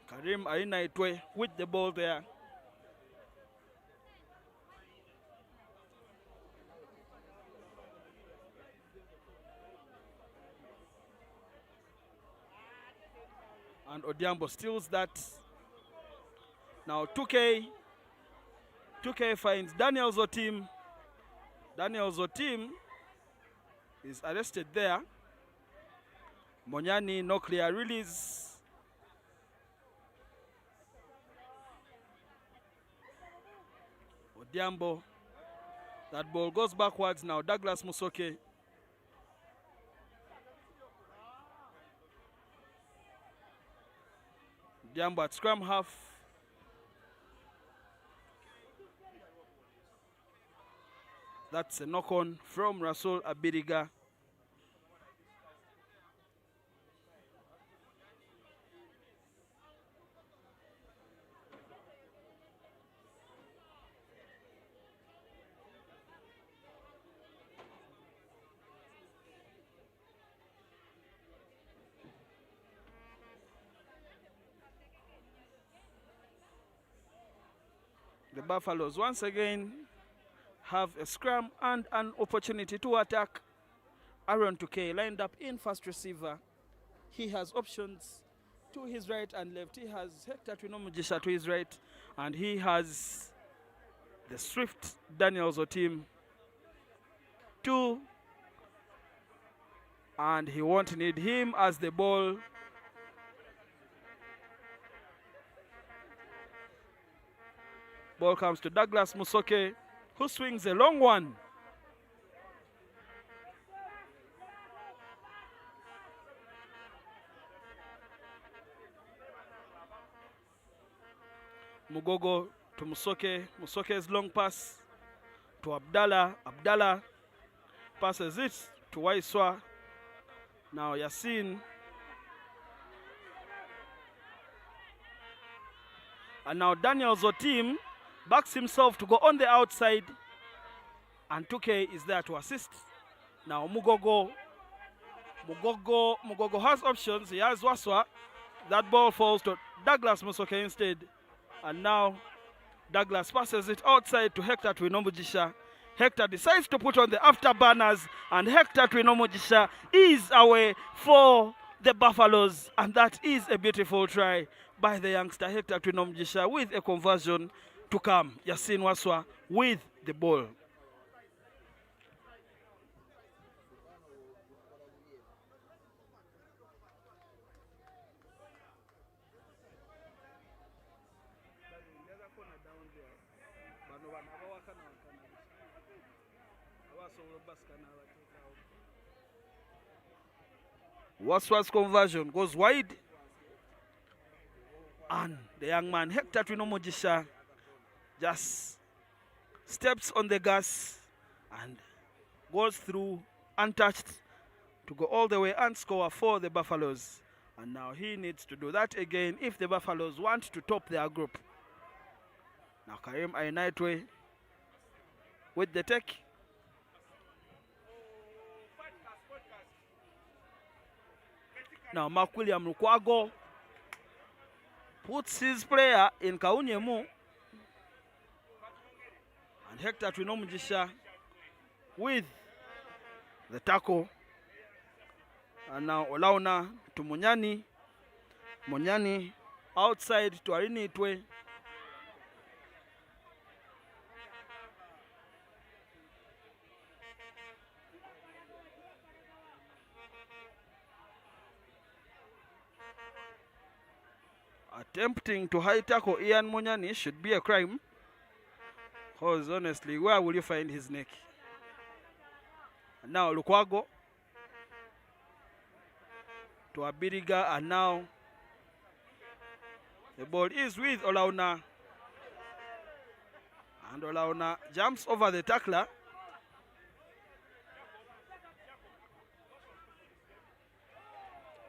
Karim Ainaitwe with the ball there. And Odiambo steals that. Now 2K finds Daniel Zotim. Daniel Zotim is arrested there. Monyani, no clear release. Odiambo. That ball goes backwards now. Douglas Musoke. Odiambo at scrum half. That's a knock-on from Rasul Abiriga. The Buffaloes once again have a scrum and an opportunity to attack. Aaron Tuke lined up in first receiver. He has options to his right and left. He has Hector Twinomujisha to his right, and he has the swift Daniel Zotim two, and he won't need him as the ball comes to Douglas Musoke, who swings a long one. Mugogo to Musoke. Musoke's long pass to Abdallah. Abdallah passes it to Waiswa. Now Yasin. And now Daniel Zotim backs himself to go on the outside. And Tuke is there to assist. Now Mugogo has options. He has Waswa. That ball falls to Douglas Musoke instead. And now Douglas passes it outside to Hector Twinomujisha. Hector decides to put on the afterburners, and Hector Twinomujisha is away for the Buffaloes. And that is a beautiful try by the youngster Hector Twinomujisha with a conversion to come. Yasin Waswa with the ball. Waswa's conversion goes wide, and the young man Hector Twinomujisha just steps on the gas and goes through untouched to go all the way and score for the Buffaloes. And now he needs to do that again if the Buffaloes want to top their group. Now Karim Ainaitwe with the take. Now Mark William Lukwago puts his player in Kaunyemu. And Hector Twinomujisha with the tackle. And now Olauna to Munyani. Munyani outside to Arinitwe. Attempting to high tackle Ian Munyani should be a crime. Because honestly, where will you find his neck? And now Lukwago to Abiriga, and now the ball is with Olauna. And Olauna jumps over the tackler.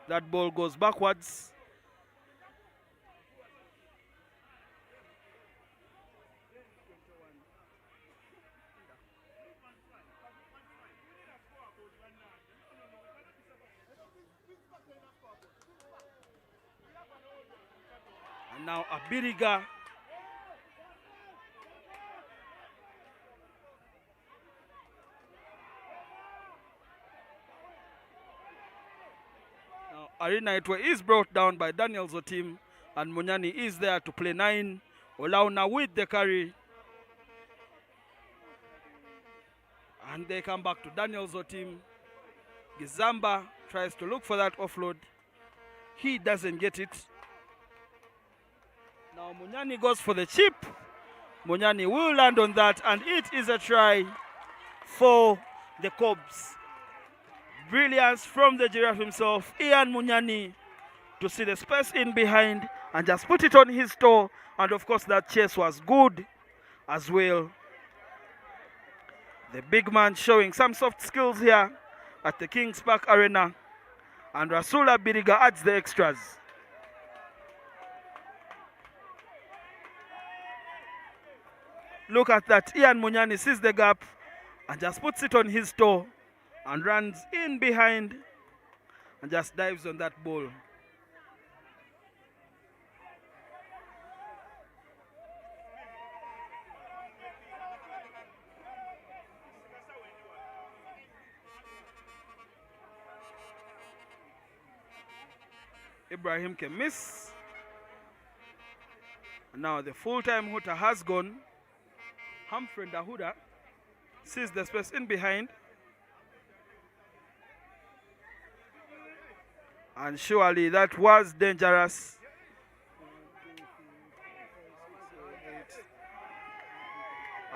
That ball goes backwards. And now Abiriga. Now Arena Itwe is brought down by Daniel Zotim, and Munyani is there to play 9. Olauna with the carry. And they come back to Daniel Zotim. Gizamba tries to look for that offload. He doesn't get it. Now Munyani goes for the chip. Munyani will land on that, and it is a try for the Cobs. Brilliance from the giraffe himself, Ian Munyani, to see the space in behind and just put it on his toe. And of course that chase was good as well. The big man showing some soft skills here at the Kings Park Arena. And Rasula Biriga adds the extras. Look at that. Ian Munyani sees the gap and just puts it on his toe and runs in behind and just dives on that ball. Ibrahim can miss. Now the full-time hooter has gone. Humphrey Dahuda sees the space in behind. And surely that was dangerous.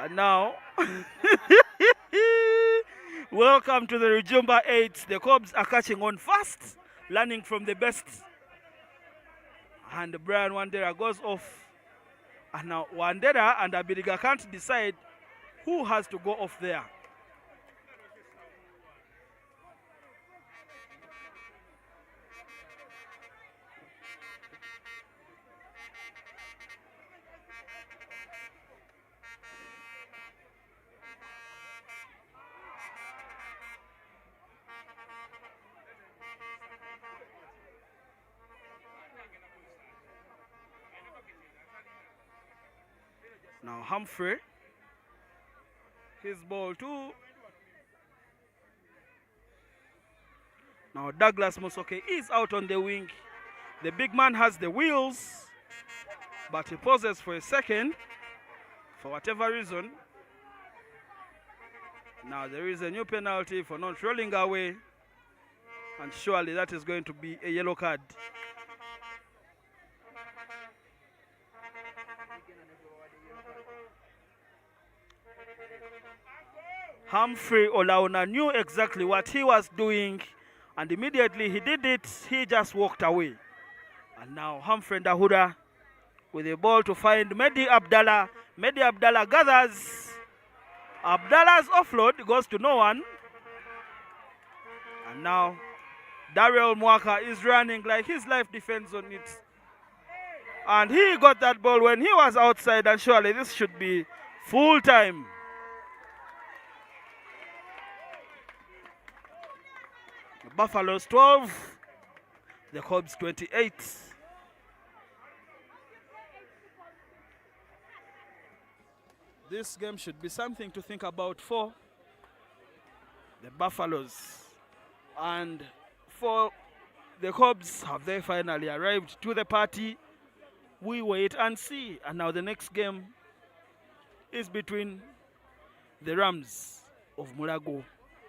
And now, welcome to the Rujumba 8. The Cobs are catching on fast, learning from the best. And Brian Wandera goes off. And now Wandera and Abiriga can't decide who has to go off there. Now Humphrey, his ball too. Now Douglas Musoke is out on the wing. The big man has the wheels, but he pauses for a second for whatever reason. Now there is a new penalty for not rolling away, and surely that is going to be a yellow card. Humphrey Olauna knew exactly what he was doing, and immediately he did it, he just walked away. And now Humphrey Dahuda with a ball to find Mehdi Abdallah. Mehdi Abdallah gathers. Abdallah's offload goes to no one. And now Daryl Mwaka is running like his life depends on it. And he got that ball when he was outside, and surely this should be full time. The Buffaloes 12, the Cobs 28. This game should be something to think about for the Buffaloes. And for the Cobs, have they finally arrived to the party? We wait and see. And now the next game is between the Rams of Mulago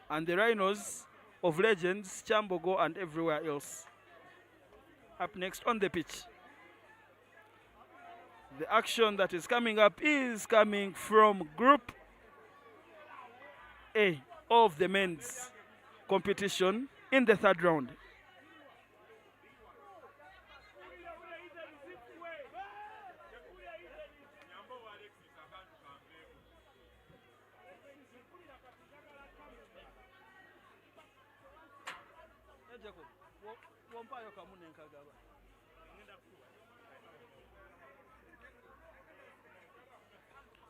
and the Rhinos of Legends, Chambogo, and everywhere else. Up next on the pitch, the action that is coming up is coming from Group A of the men's competition in the third round.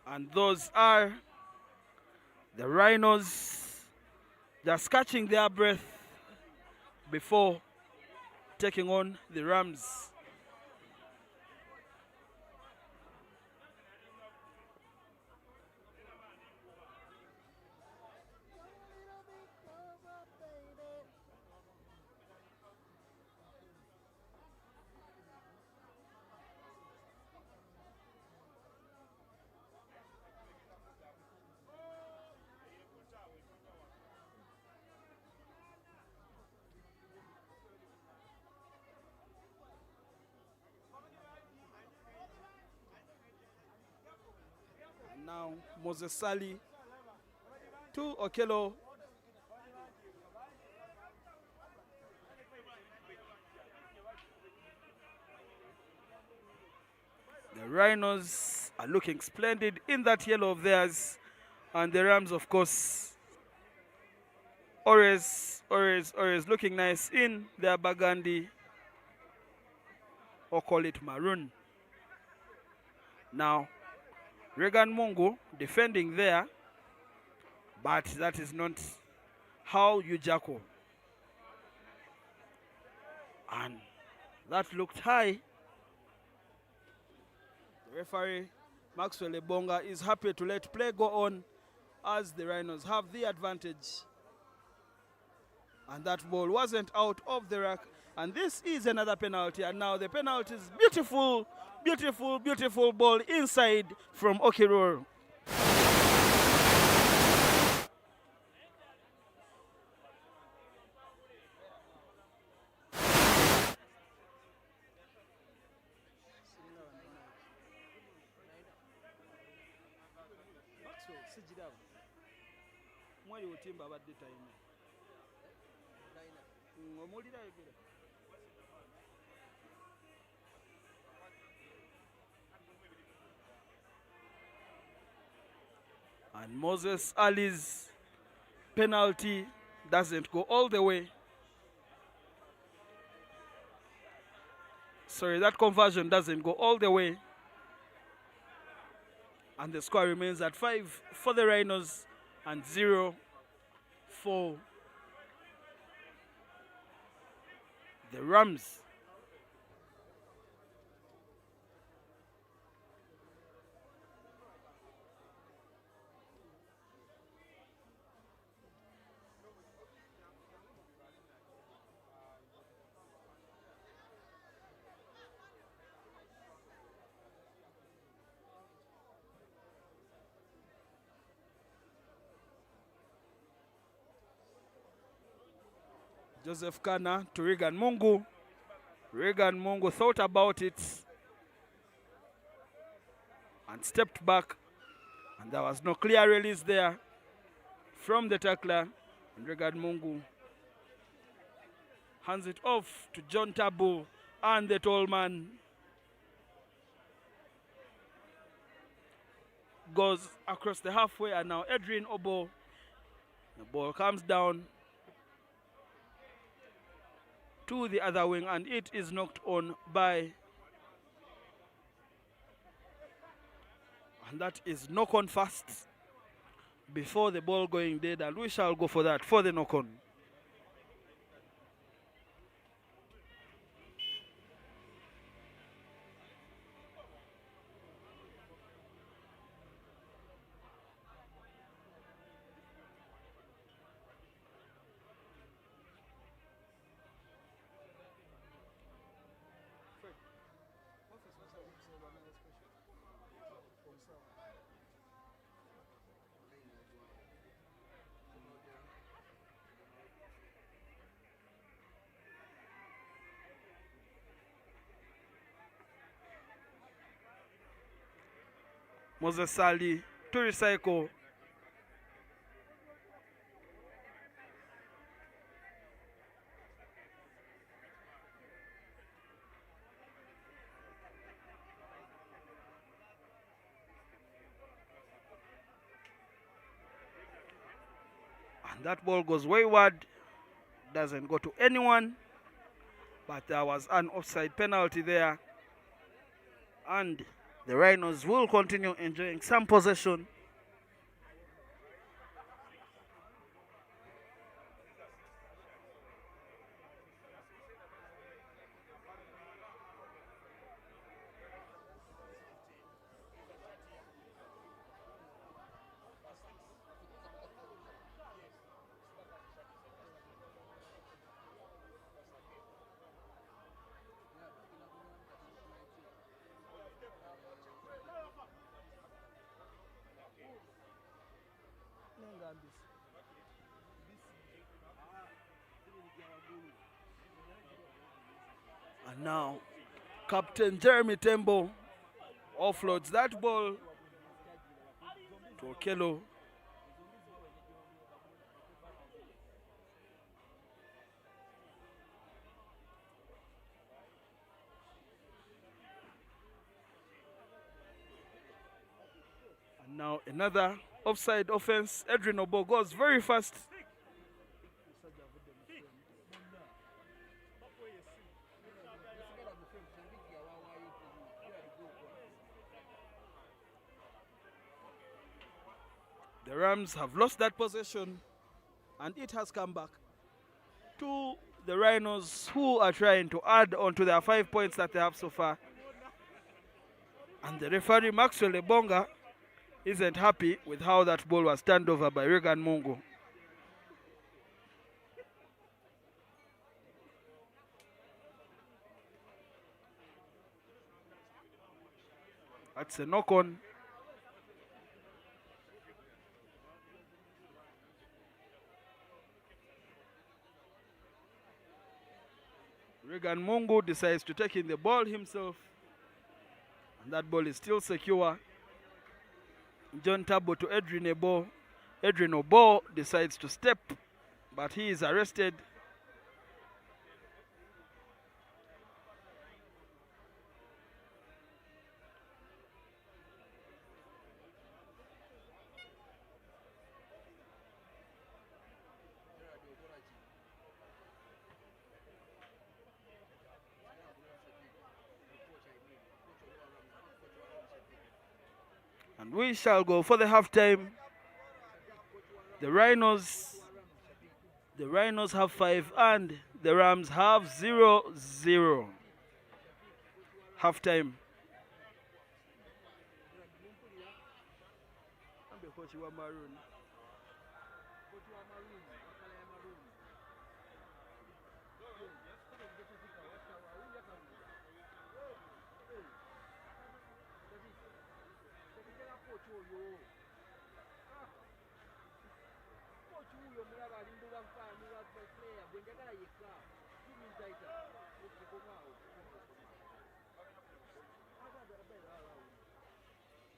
And those are the Rhinos just catching their breath before taking on the Rams. Now Moses Sally to Okello. The Rhinos are looking splendid in that yellow of theirs. And the Rams, of course, always looking nice in their burgundy, or call it maroon. Now, Regan Mungu defending there, but that is not how you jackal. And that looked high. The referee, Maxwell Ebonga, is happy to let play go on as the Rhinos have the advantage. And that ball wasn't out of the rack. And this is another penalty. And now the penalty is beautiful, beautiful, beautiful ball inside from Okiror. And Moses Ali's penalty doesn't go all the way. Sorry, that conversion doesn't go all the way. And the score remains at 5 for the Rhinos and 0 for the Rams. Joseph Kana to Regan Mungu. Regan Mungu thought about it and stepped back, and there was no clear release there from the tackler. And Regan Mungu hands it off to John Tabu, and the tall man goes across the halfway, and now Adrian Obo. The ball comes down to the other wing, and it is knocked on by, and that is knock on fast before the ball going dead, and we shall go for that, for the knock on. Moses Sali to recycle. And that ball goes wayward, doesn't go to anyone, but there was an offside penalty there. And the Rhinos will continue enjoying some possession. And now Captain Jeremy Tembo offloads that ball to Okello. And now another offside offense. Edwin Obo goes very fast. The Rams have lost that possession and it has come back to the Rhinos, who are trying to add on to their 5 points that they have so far. And the referee Maxwell Ebonga isn't happy with how that ball was turned over by Regan Mungu. That's a knock on. Regan Mungu decides to take in the ball himself. And that ball is still secure. John Tabo to Edwin Obo. Edwin Obo decides to step, but he is arrested. And we shall go for the halftime. The Rhinos have 5 and the Rams have 0-0. Halftime.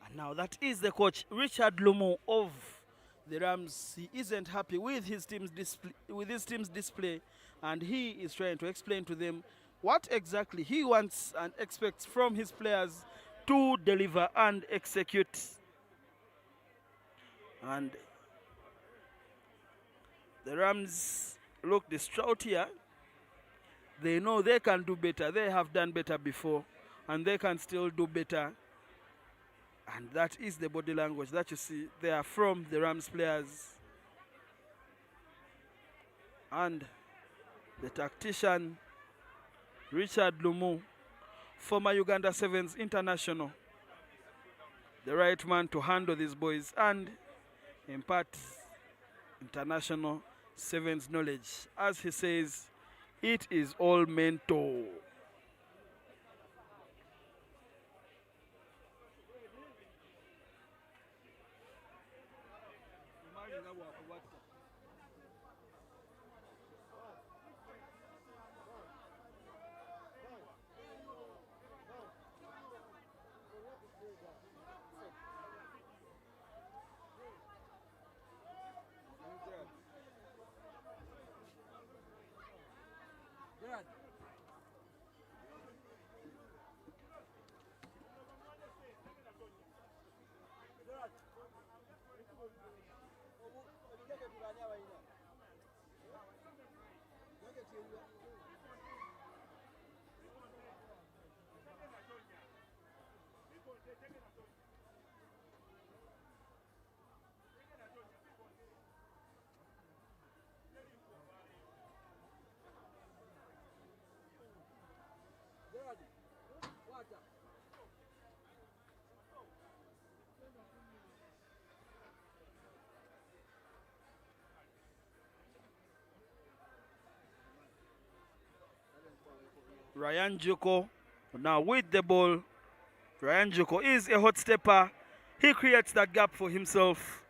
And now that is the coach, Richard Lumu of the Rams. He isn't happy with his team's display, and he is trying to explain to them what exactly he wants and expects from his players to deliver and execute. And the Rams look distraught here. They know they can do better. They have done better before, and they can still do better. And that is the body language that you see there from the Rams players. And the tactician, Richard Lumu, former Uganda Sevens international, the right man to handle these boys and impart international Sevens knowledge. As he says, it is all mental. Ryan Joko now with the ball. Ryan Joko is a hot stepper. He creates that gap for himself.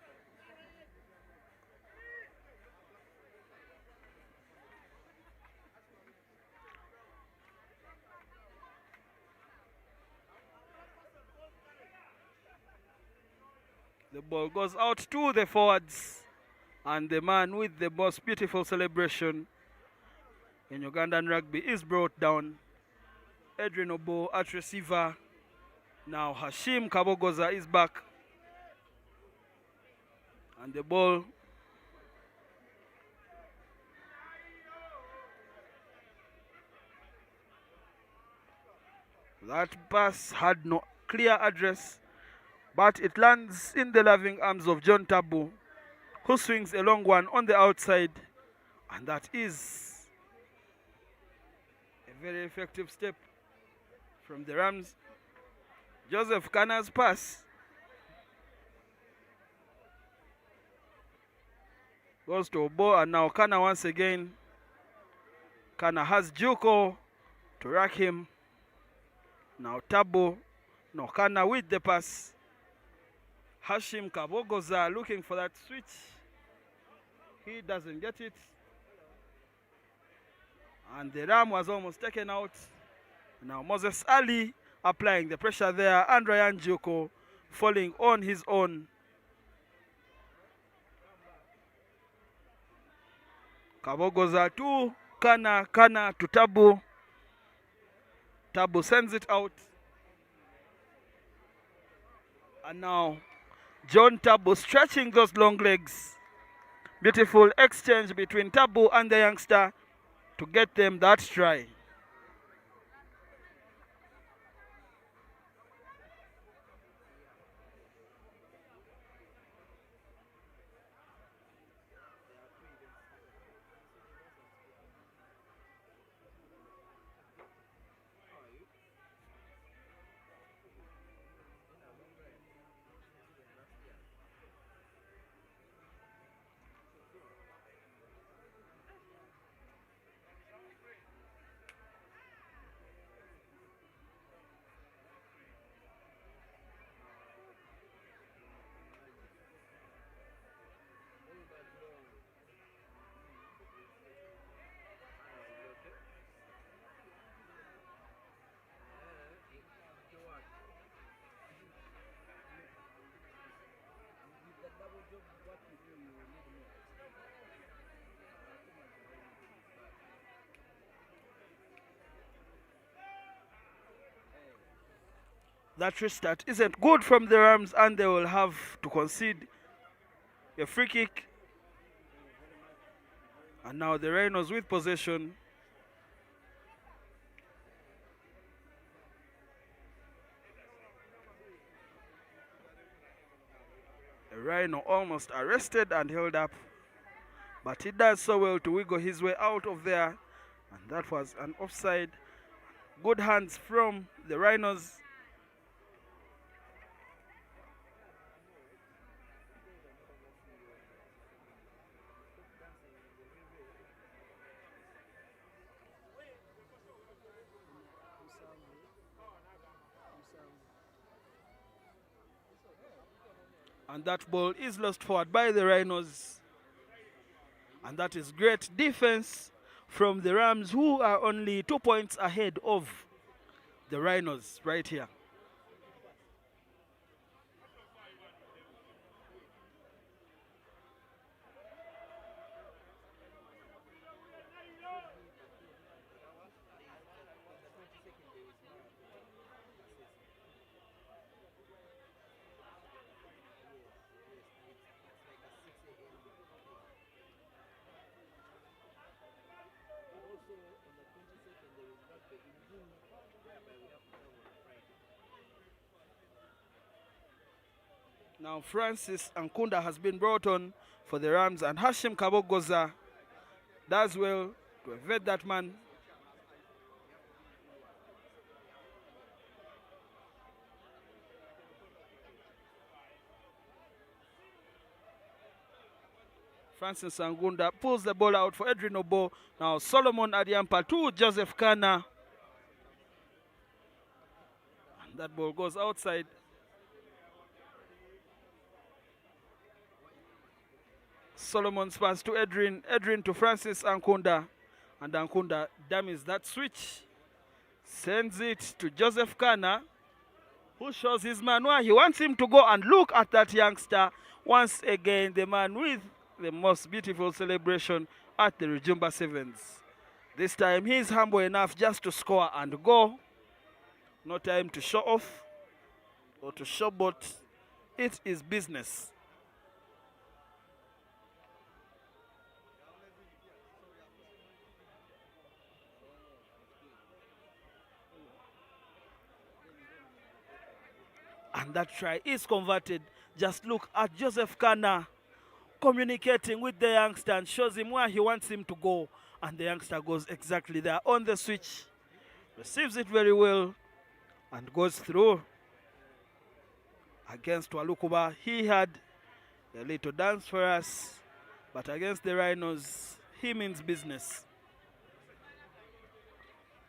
The ball goes out to the forwards. And the man with the most beautiful celebration in Ugandan rugby is brought down. Edwin Obo at receiver. Now Hashim Kabogoza is back. And the ball that pass had no clear address, but it lands in the loving arms of John Tabu, who swings a long one on the outside, and that is a very effective step from the Rams. Joseph Kana's pass goes to Obo, and now Kana once again. Kana has Juko to rack him. Now Tabu, no Kana with the pass. Hashim Kabogoza looking for that switch. He doesn't get it. And the Ram was almost taken out. Now Moses Ali applying the pressure there, and Ryan Juko falling on his own. Kabogoza to Kana, Kana to Tabu. Tabu sends it out. And now John Tabu stretching those long legs. Beautiful exchange between Tabu and the youngster to get them that try. That restart isn't good from the Rams, and they will have to concede a free kick. And now the Rhinos with possession. The Rhino almost arrested and held up, but he does so well to wiggle his way out of there, and that was an offside. Good hands from the Rhinos. And that ball is lost forward by the Rhinos. And that is great defense from the Rams, who are only 2 points ahead of the Rhinos right here. Now Francis Ankunda has been brought on for the Rams, and Hashim Kabogoza does well to evade that man. Francis Ankunda pulls the ball out for Edwin Obo. Now Solomon Adiampa to Joseph Kana. And that ball goes outside. Solomon's pass to Edwin to Francis Ankunda, and Ankunda dummies that switch, sends it to Joseph Kana, who shows his man where he wants him to go, and look at that youngster. Once again, the man with the most beautiful celebration at the Rujumba Sevens. This time he is humble enough just to score and go. No time to show off or to showboat. It is business. And that try is converted. Just look at Joseph Kana communicating with the youngster and shows him where he wants him to go. And the youngster goes exactly there on the switch. Receives it very well and goes through. Against Walukuba, he had a little dance for us. But against the Rhinos, he means business.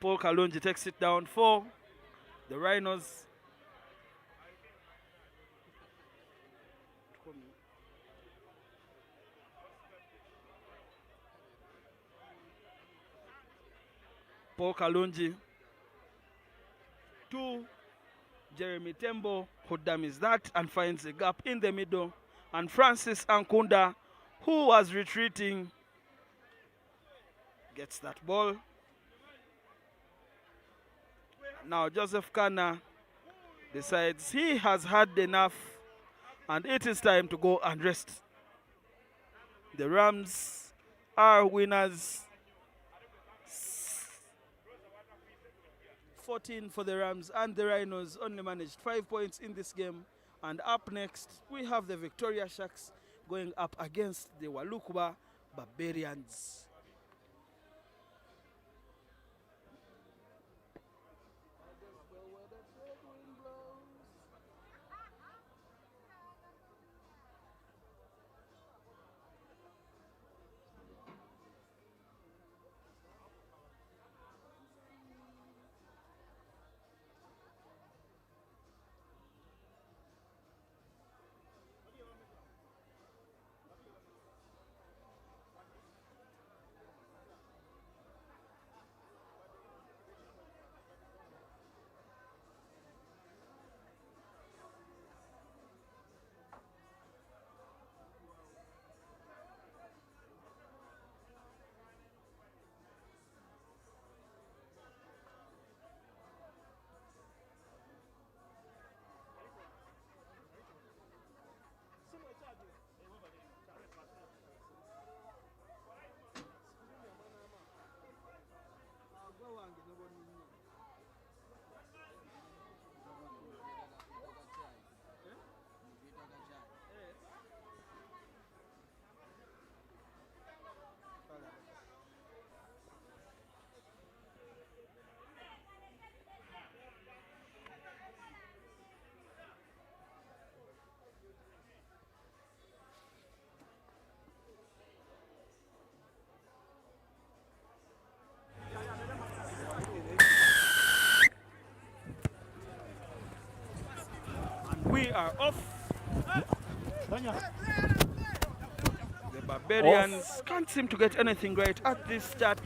Paul Kalonji takes it down for the Rhinos. Paul Kalunji to Jeremy Tembo, who dummies that and finds a gap in the middle. And Francis Ankunda, who was retreating, gets that ball. Now Joseph Kana decides he has had enough and it is time to go and rest. The Rams are winners. 14 for the Rams, and the Rhinos only managed 5 points in this game. And up next, we have the Victoria Sharks going up against the Walukuba Barbarians. We are off. The Barbarians can't seem to get anything right at this start.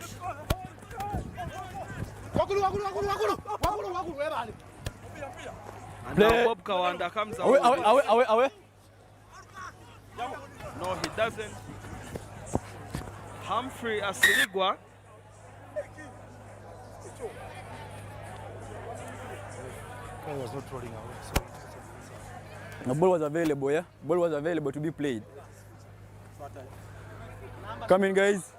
And now Bob Kawanda comes out. Away. No, he doesn't. Humphrey Asiligwa. He was not rolling away. So The ball was available, yeah? Ball was available to be played. Come in, guys.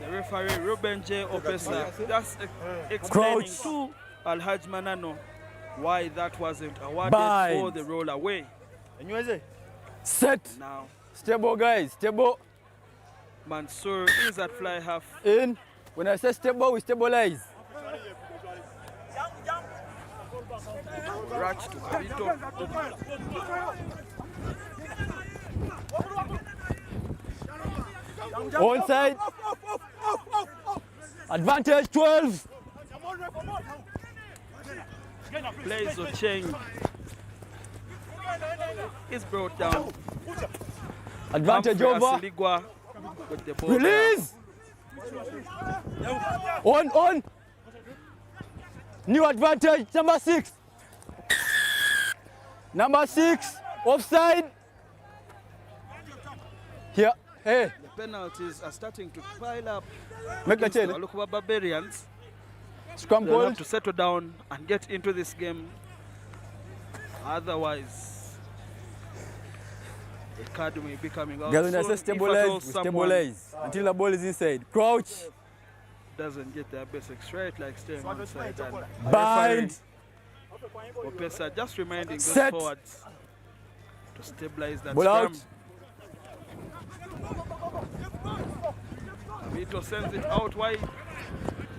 The referee, Ruben J. Opesa, just explaining to Alhaj Manano why that wasn't awarded for the roll away. Set. Now, Stable, guys. Stable. Mansour is at fly half. In. When I say stable, we stabilize. Ratch to Kabito. Onside. Advantage 12. Plays Ocheng is brought down. Advantage over. Asiligwa with the ball. Release. On. New advantage, number 6. Number 6, offside. Here, hey. The penalties are starting to pile up. Make the against chain. the Walukuba Barbarians. Scrum They'll goal. have to settle down and get into this game. Otherwise, a card may be coming out. Guys, when I soon say if at all stabilize, we someone stabilize until the ball is inside. Crouch. doesn't get their basics right, like staying on side. And Bind. Opesa just reminding those Set. forwards to stabilize that Ball out. scrum. Vito sends it out wide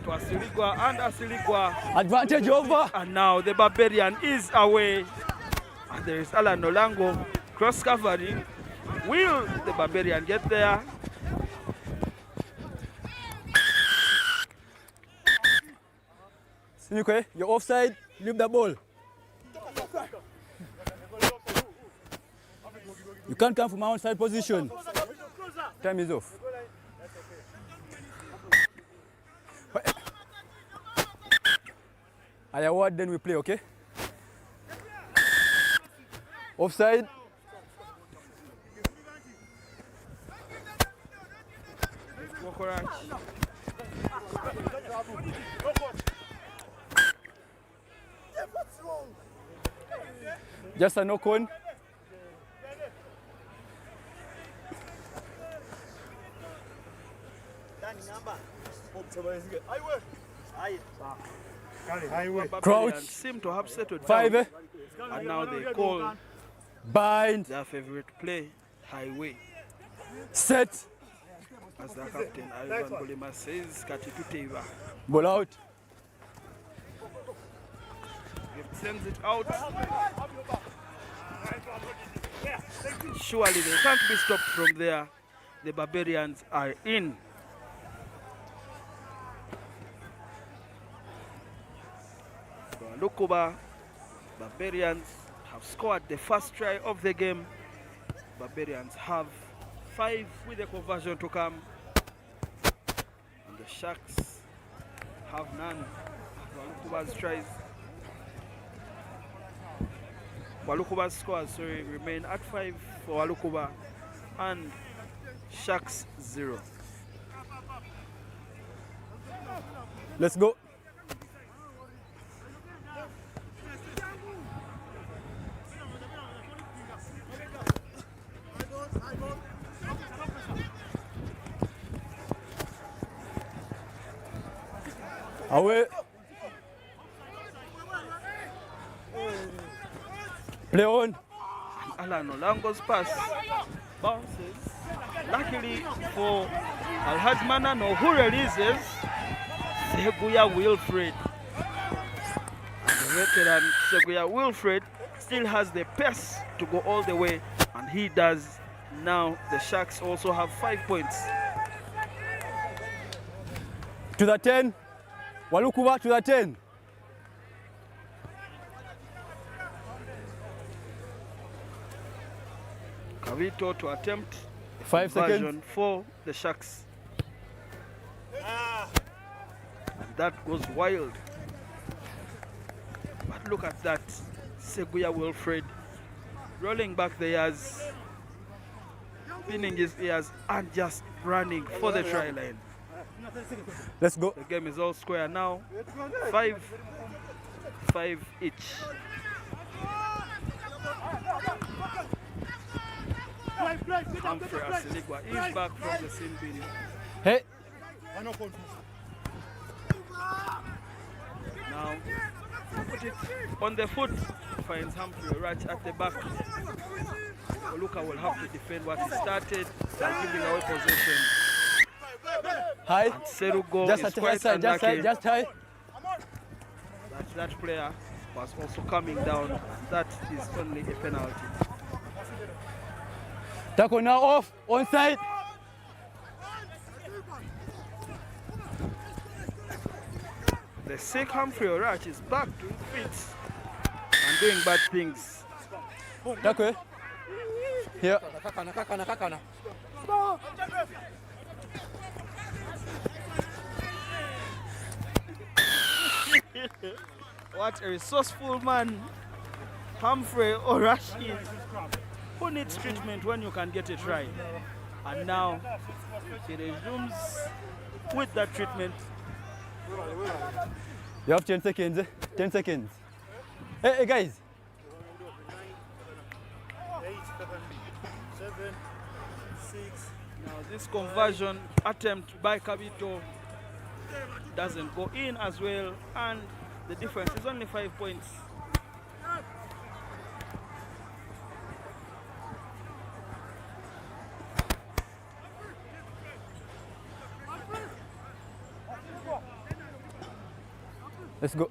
to Asiligwa, and Asiligwa. Advantage over. And now the Barbarian is away. And there is Alan Olango cross covering. Will the Barbarian get there? Sinikwe, you're offside. Leave the ball. You can't come from outside position. Time is off. I award, then we play, okay? Offside. Just a knock on. Crouch. Seem to have settled 5, down. And now they call Bind. their favorite play, highway. Set. As the captain Ivan Bolima says, Katituteva. Ball out. It sends it out. Surely they can't be stopped from there. The Barbarians are in. Lukuba Barbarians have scored the first try of the game. Barbarians have 5 with a conversion to come. And the Sharks have none. Walukuba's tries. Walukuba's scores remain at 5 for Walukuba and Sharks 0. Let's go. Away. Play on. Alan Olango's pass bounces. Luckily for Alhaji Manano, who releases Seguya Wilfred. And the veteran Seguya Wilfred still has the pace to go all the way, and he does. Now the Sharks also have 5 points. To the 10. Walukuba to the 10. Kavito to attempt 5 conversion seconds. for the Sharks. And that goes wild. But look at that. Seguya Wilfred rolling back the ears, pinning his ears, and just running for the try line. Let's go. The game is all square now. 5 each. Humphrey Asiligwa is back from the sin bin. Hey. Now, put it on the foot. Finds Humphrey right at the back. Oluka will have to defend what he started by giving away possession. High. And Serugo Just is at the quite side, just high, unlucky just high. that player was also coming down. That is only a penalty. Tackle now off, onside. The sick Humphrey Orach is back to his feet and doing bad things. Tackle. Here. What a resourceful man Humphrey Orash is. Who needs treatment when you can get a try? And now he resumes with that treatment. You have 10 seconds. 10 seconds. Hey, guys. 8, 7, 6. Now this conversion attempt by Kabito doesn't go in as well, and the difference is only 5 points. Let's go.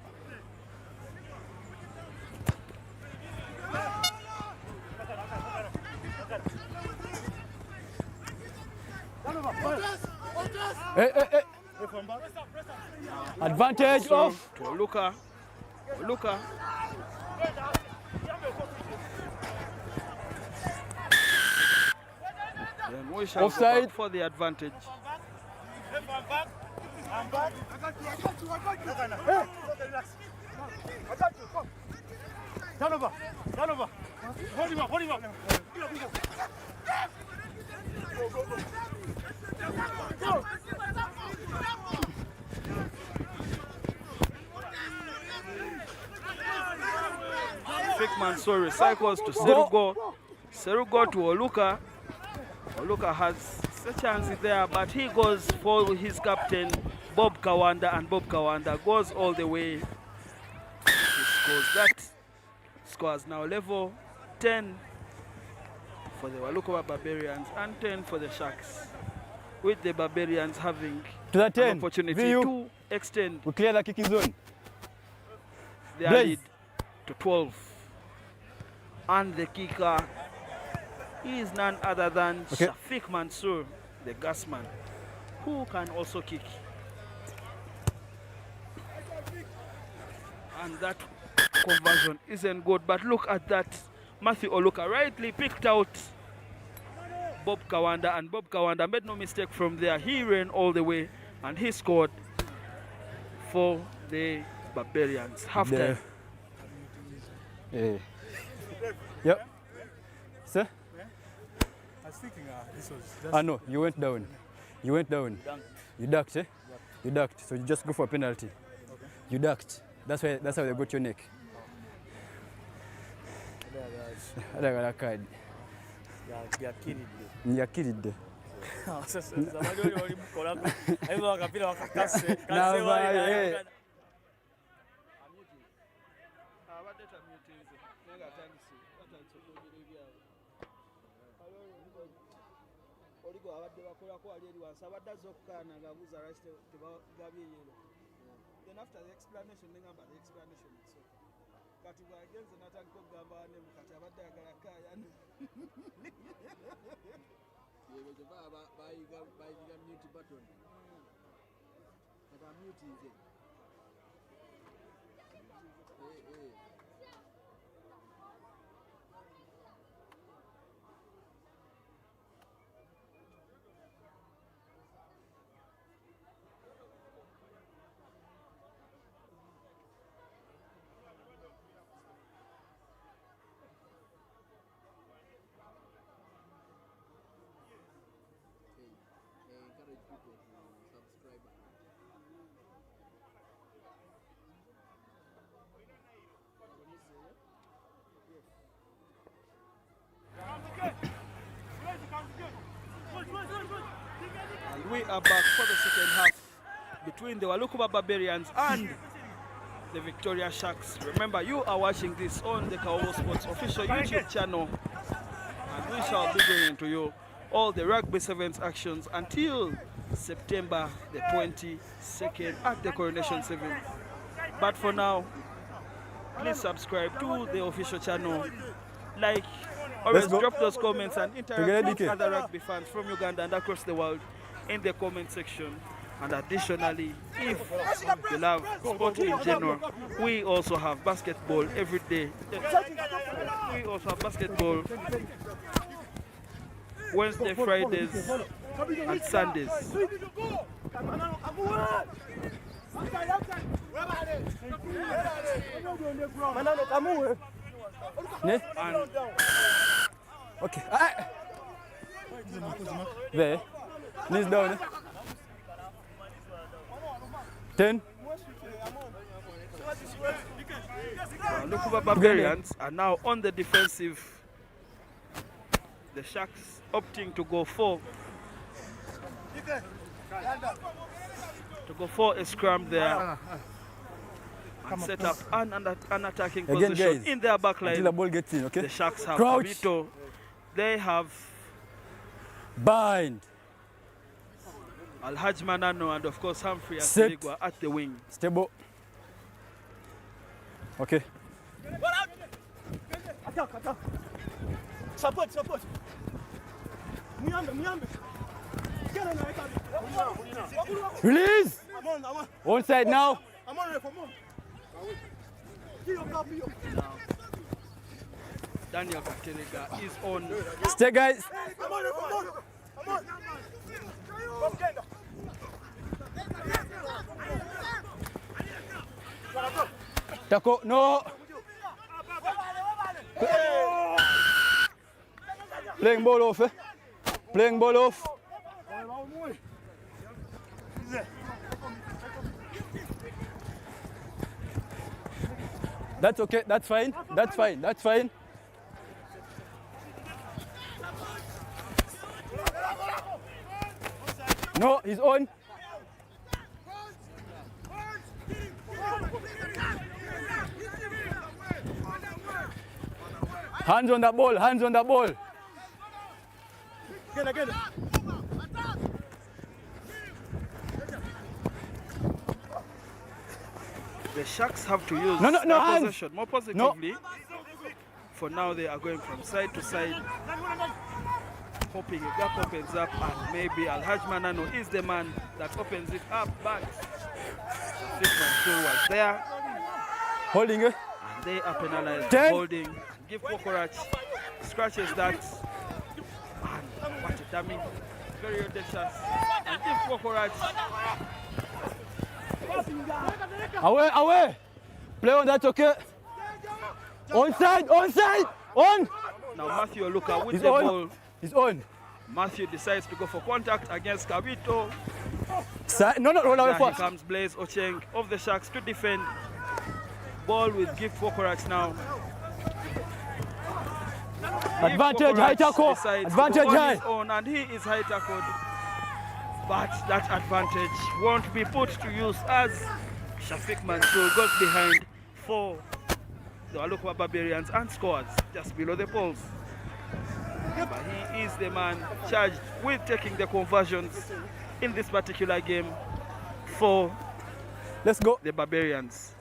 Hey, hey, hey. Advantage off. To Oluka. Oluka. Then we shall go Offside. back for the advantage. Turn over. Hold him up. Go. Fikman so recycles to Serugo. Serugo to Oluka. Oluka has a chance there, but he goes for his captain, Bob Kawanda, and Bob Kawanda goes all the way. He scores that. Scores now level 10 for the Walukowa Barbarians and 10 for the Sharks, with the Barbarians having To the an 10. opportunity VU. to extend We clear the kicking zone. their Blaze. lead to 12. And the kicker is none other than Okay. Shafiq Mansour, the gasman, who can also kick. And that conversion isn't good, but look at that. Matthew Oluka rightly picked out Bob Kawanda, and Bob Kawanda made no mistake from there. He ran all the way and he scored for the Barbarians. Half time. Hey. Yep. Sir? I was thinking this was just. Ah, no, you went down. You went down. You ducked, eh? You ducked. So you just go for a penalty. Okay. You ducked. That's how they got your neck. Ada kala card. Yakiridde. Then after the explanation, about the explanation itself. Kati bwagenze natandika okugamba wanemu kati abadde ayagala kaya. Yego kyova bayiga mute button. Kati amutinze. Encourage people to subscribe. And we are back for the second half between the Walukuba Barbarians and the Victoria Sharks. Remember, you are watching this on the Kawowo Sports official YouTube channel, and we shall be bringing to you all the Rugby Sevens actions until September the 22nd at the Coronation Sevens. But for now, please subscribe to the official channel, like, always Let's go. drop those comments and interact Together, with DK. other rugby fans from Uganda and across the world in the comment section. And additionally, if you love sport in general, we also have basketball every day. We also have basketball Wednesday, Fridays, and Sundays. Ne? Okay. There. Knees down. 10. Lukuba Barbarians are now on the defensive. The Sharks opting to go for a scrum there and set up an attacking Again, position guys, in their back line. Until the ball gets in, okay? The Sharks have Crouch. Kawito. They have Bind. Alhaj Manano and of course Humphrey Set. Asiligwa at the wing. Stable. Okay. Attack. Support. Muyambe. Release. I'm on. One side now. I'm on. Daniel Katerega is on. Stay, guys. I'm on. Taco, no. Playing ball off, eh? Playing ball off. That's okay, that's fine. No, he's on. Hands on that ball. Again. The Sharks have to use No, their hands. possession more positively. For now, they are going from side to side, hoping a gap opens up, and maybe Alhaj Manano is the man that opens it up. But Fikman was there, Holding it. and they are penalized. 10. Holding. Give Wokorach scratches that, and what a dummy! Very audacious. And give Wokorach. Away. Play on that, okay? Onside. On. Now Matthew Oluka with He's the on. ball. He's on. Matthew decides to go for contact against Kawito. Side. No, roll away There he first. comes Blaze Ocheng of the Sharks to defend. Ball with Gift Wokorach now. Advantage, high tackle. Advantage, high. And he is high tackled. But that advantage won't be put to use as Shafiq Mansour goes behind for the Alukwa Barbarians and scores just below the poles. But he is the man charged with taking the conversions in this particular game for Let's go. the Barbarians.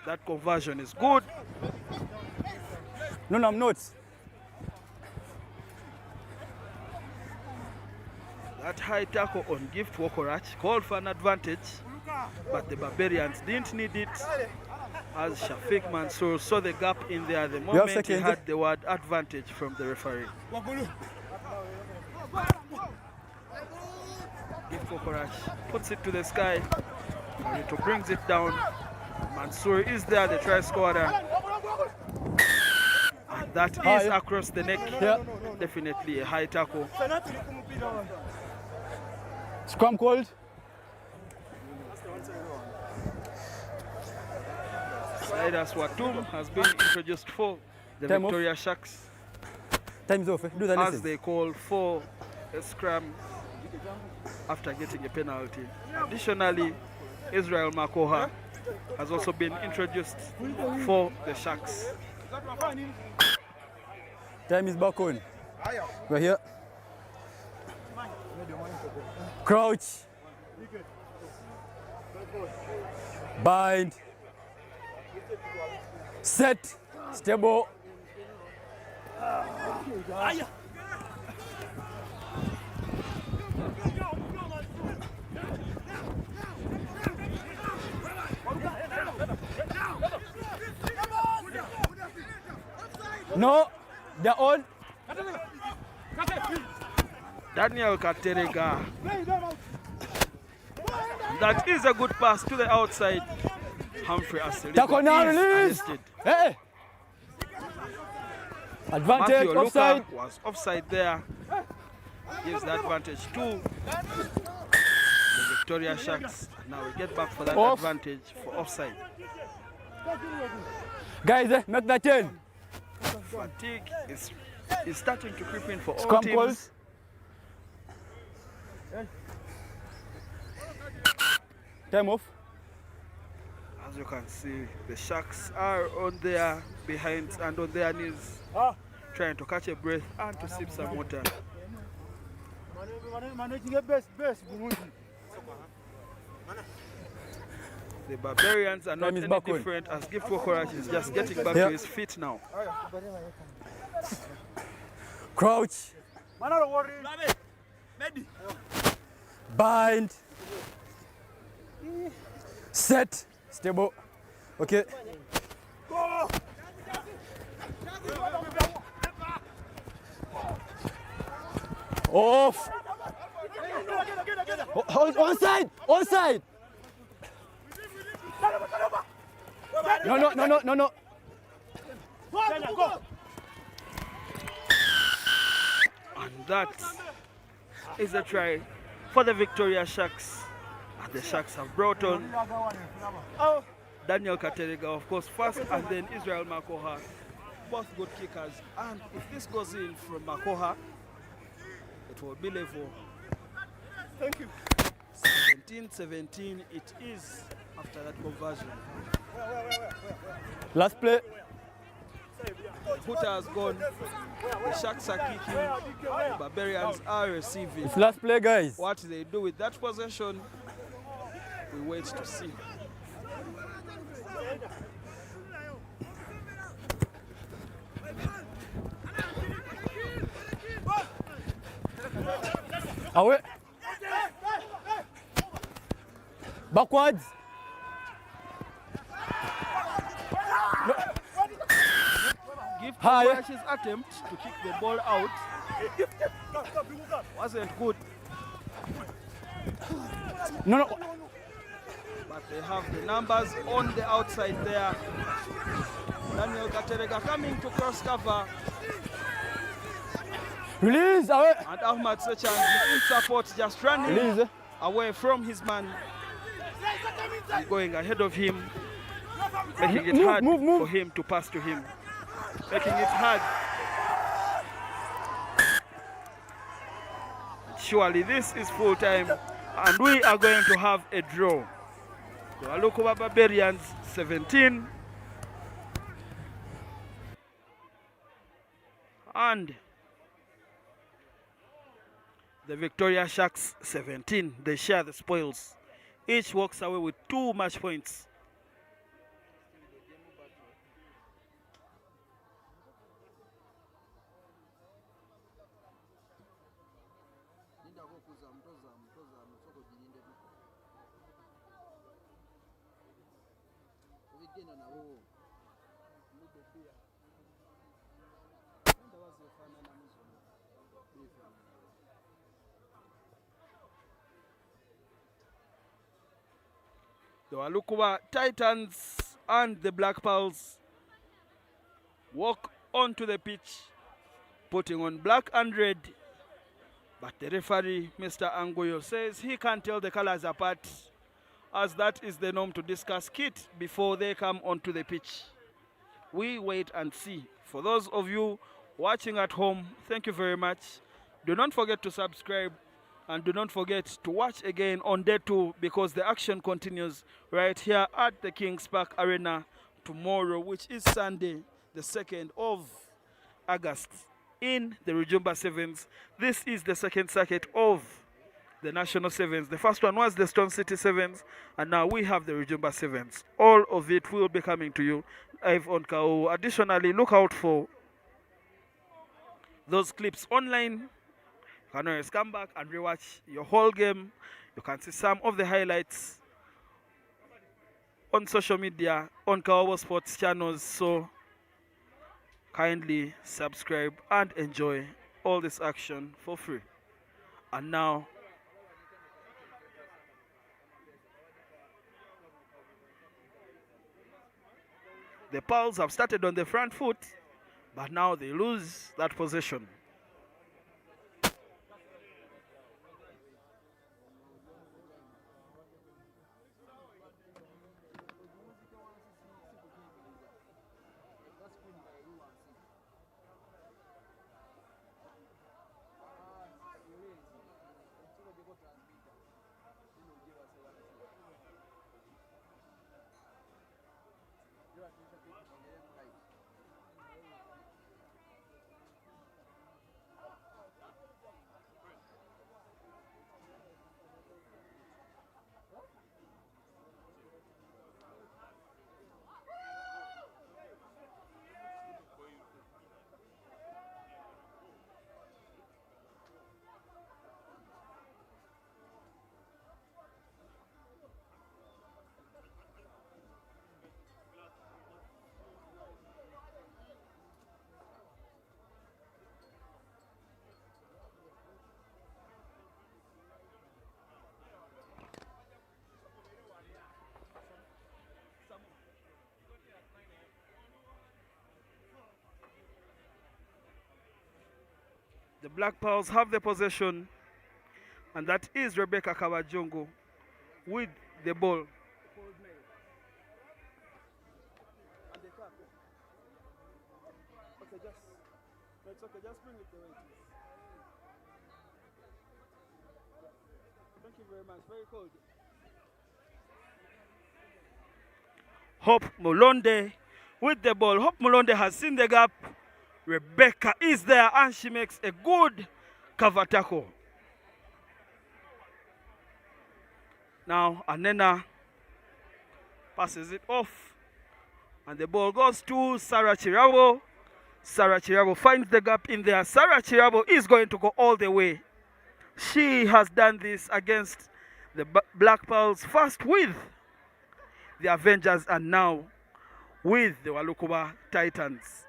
That conversion is good. No, I'm not. That high tackle on Gift Wokorach called for an advantage, but the Barbarians didn't need it as Shafiq Mansour saw the gap in there the moment he seconds. had the word advantage from the referee. Gift Wokorach puts it to the sky. Kawito brings it down. Mansour is there, the try scorer. And that is across the neck. Yeah. Definitely a high tackle. Scrum called. Sidas Watum has been introduced for the Time off. Victoria Sharks Time's off. Do the as lesson. they call for a scrum after getting a penalty. Additionally, Israel Makoha has also been introduced for the Sharks. Time is back on. We're here. Crouch. Bind. Set. Stable. No, they're on. Daniel Katerega. that is a good pass to the outside. Humphrey Tackle now, release. Hey. Advantage, Matthew offside. Luka was offside there. Gives the advantage to the Victoria Sharks. Now we get back for that advantage for offside. Guys, make that 10. Fatigue is starting to creep in for all Scrum teams. calls. Time off. As you can see, the Sharks are on their behinds and on their knees, trying to catch a breath and to sip some water. The Barbarians are not any different, as Gift Wokorach is just getting back to his feet now. Crouch. Bind. Set. Stable. Okay. Off. Onside. Onside. No. And that is a try for the Victoria Sharks. And the Sharks have brought on Daniel Katerega, of course, first, and then Israel Makoha. Both good kickers. And if this goes in from Makoha, it will be level. Thank you. 17-17 it is after that conversion. Last play. The Huta has gone. The Sharks are kicking. The Barbarians are receiving. It's last play, guys. What they do with that possession, we wait to see. Away. Backwards. Gift High. Wokorach's attempt to kick the ball out wasn't good, No. but they have the numbers on the outside there. Daniel Katerega coming to cross cover, Release. Away. and Ahmad Sechan in support, just running Release. away from his man, and going ahead of him, making it hard for him to pass to him, making it hard. Surely this is full time, and we are going to have a draw. The Alukuba Barbarians 17 and the Victoria Sharks 17. They share the spoils. Each walks away with 2 match points. The Walukuba Titans and the Black Pearls walk onto the pitch, putting on black and red. But the referee, Mr. Angoyo, says he can't tell the colors apart, as that is the norm to discuss kit before they come onto the pitch. We wait and see. For those of you watching at home, thank you very much. Do not forget to subscribe, and do not forget to watch again on day 2, because the action continues right here at the Kings Park Arena tomorrow, which is Sunday, the 2nd of August, in the Rujumba Sevens. This is the second circuit of the National Sevens. The first one was the Stone City Sevens, and now we have the Rujumba Sevens. All of it will be coming to you live on Kawowo. Additionally, look out for those clips online. You can always come back and rewatch your whole game. You can see some of the highlights on social media, on Kawowo Sports channels. So kindly subscribe and enjoy all this action for free. And now, The Pearls have started on the front foot, but now they lose that possession. The Black Pearls have the possession, and that is Rebecca Kawajongo with the ball. Okay, it's okay, just bring it the way it is. Thank you very much, very cold. Hope Mulonde with the ball. Hope Mulonde has seen the gap. Rebecca is there and she makes a good cover tackle. Now Anena passes it off and the ball goes to Sarah Chirabo. Sarah Chirabo finds the gap in there. Sarah Chirabo is going to go all the way. She has done this against the Black Pearls, first with the Avengers and now with the Walukuba Titans.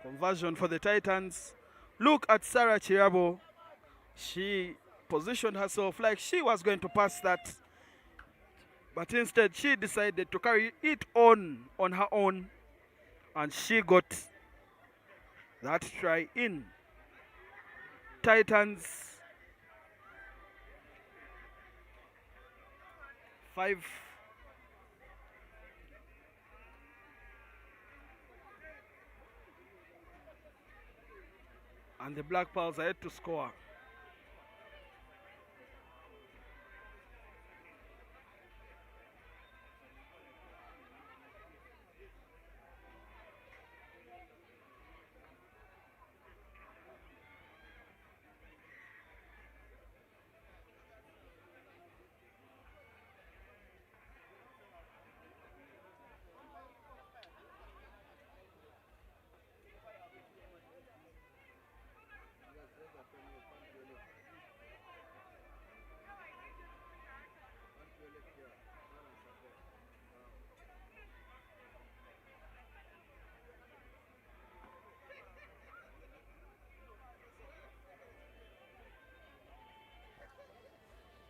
Conversion for the Titans. Look at Sarah Chirabo. She positioned herself like she was going to pass that, but instead she decided to carry it on her own, and she got that try in. Titans 5. And the Black Pearls are yet to score.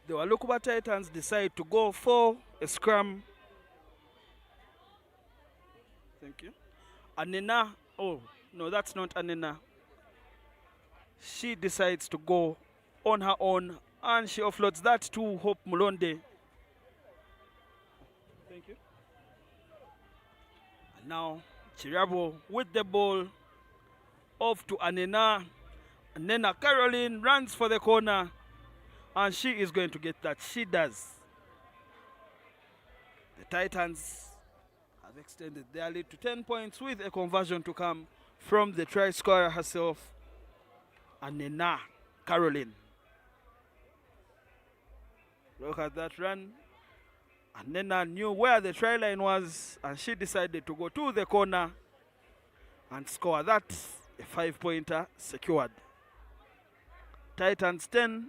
The Walukuba Titans decide to go for a scrum. Thank you. Anena, oh, no, that's not Anena. She decides to go on her own and she offloads that to Hope Mulonde. Thank you. And now Chirabo with the ball off to Anena. Anena Caroline runs for the corner. And she is going to get that. She does. The Titans have extended their lead to 10 points with a conversion to come from the try scorer herself, Anena Caroline. Look at that run. Anena knew where the try line was and she decided to go to the corner and score that. A 5-pointer secured. Titans 10.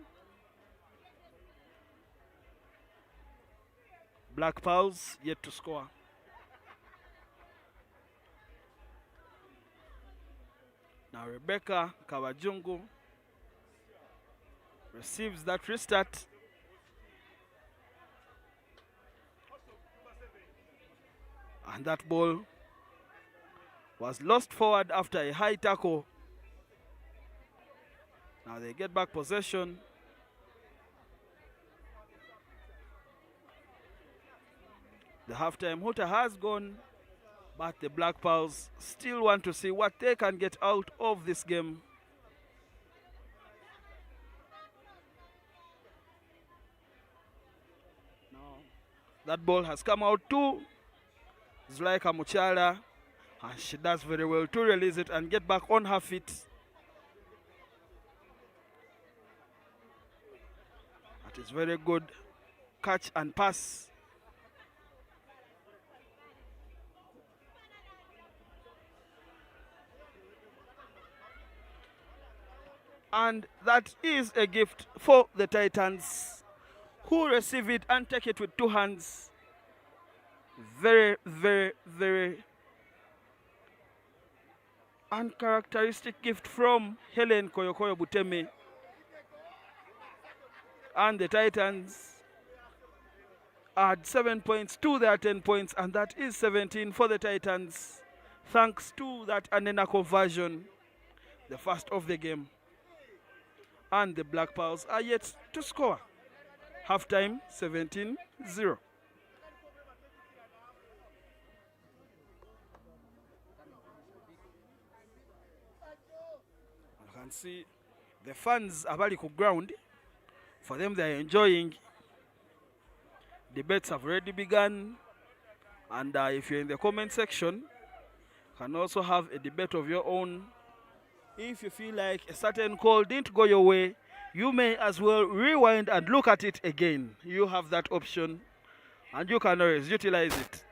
Black Pearls yet to score. Now Rebecca Kawajungu receives that restart. And that ball was lost forward after a high tackle. Now they get back possession. The halftime hooter has gone, but the Black Pearls still want to see what they can get out of this game. Now that ball has come out to Zulaika Muchala, and she does very well to release it and get back on her feet. That is very good catch and pass. And that is a gift for the Titans, who receive it and take it with two hands. Very, very, very uncharacteristic gift from Helen Koyokoyo Buteme. And the Titans add 7 points to their 10 points, and that is 17 for the Titans, thanks to that Anena conversion, the first of the game. And the Black Pearls are yet to score. Halftime 17-0. You can see the fans are very good ground. For them, they are enjoying. Debates have already begun. And if you're in the comment section, you can also have a debate of your own. If you feel like a certain call didn't go your way, you may as well rewind and look at it again. You have that option, and you can always utilize it.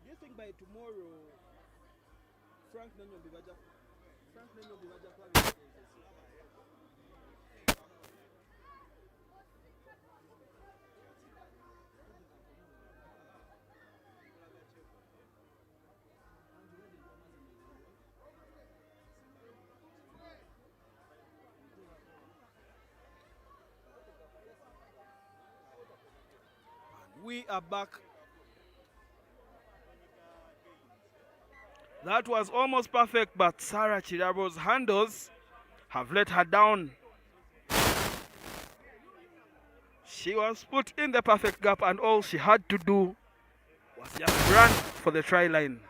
Do you think by tomorrow, Frank Nenyo Bivaja we are back. That was almost perfect, but Sarah Chirabo's handles have let her down. She was put in the perfect gap, and all she had to do was just run for the try line.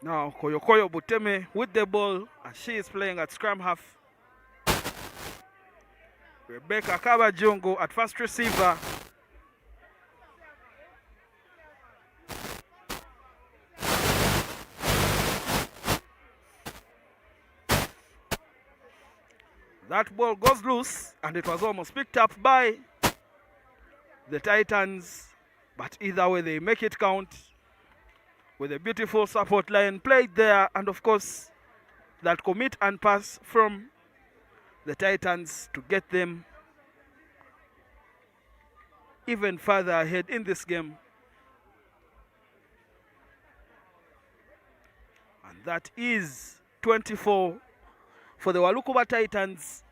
Now Koyokoyo Buteme with the ball, and she is playing at scrum half. Rebecca Kabajungu at first receiver. That ball goes loose, and it was almost picked up by the Titans. But either way, they make it count with a beautiful support line played there. And of course, that commit and pass from the Titans to get them even further ahead in this game. And that is 24 for the Walukuba Titans,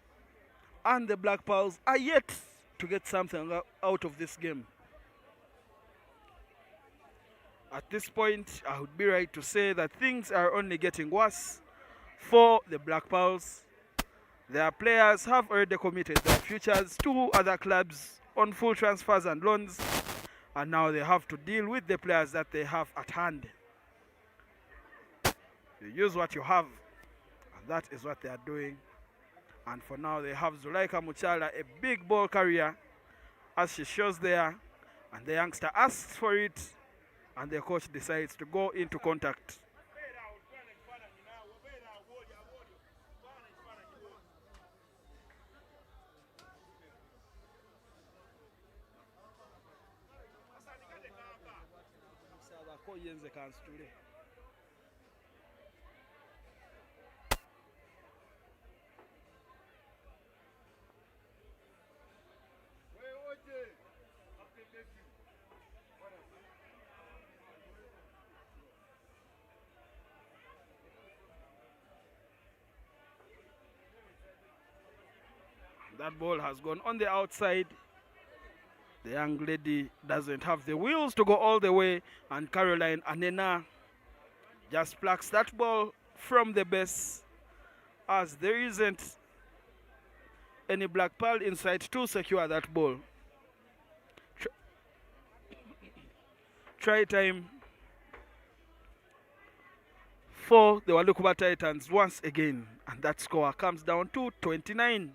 and the Black Pearls are yet to get something out of this game. At this point, I would be right to say that things are only getting worse for the Black Pearls. Their players have already committed their futures to other clubs on full transfers and loans, and now they have to deal with the players that they have at hand. You use what you have. And that is what they are doing. And for now, they have Zulaika Muchala, a big ball carrier, as she shows there. And the youngster asks for it, and the coach decides to go into contact. That ball has gone on the outside. The young lady doesn't have the wheels to go all the way, and Caroline Anena just plucks that ball from the base, as there isn't any black pearl inside to secure that ball. Try time for the Walukuba Titans once again, and that score comes down to 29.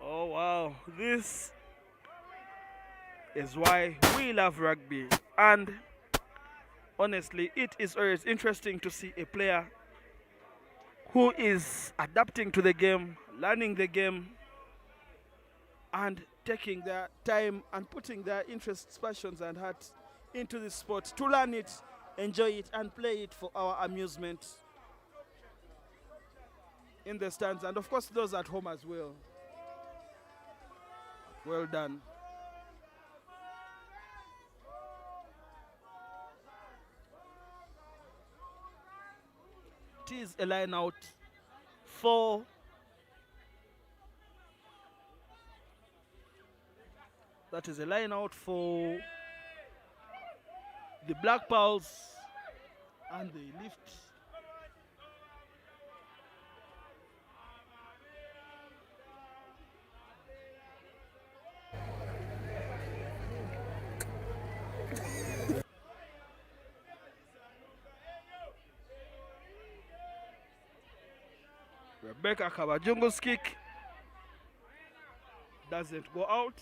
Oh wow, this is why we love rugby, and honestly it is always interesting to see a player who is adapting to the game, learning the game, and taking their time and putting their interests, passions and hearts into the sport to learn it, enjoy it and play it for our amusement in the stands, and of course those at home as well. Well done. It is a line out for that is a line out for the Black Pearls, and they lift. Rebecca Kabajungu's kick doesn't go out.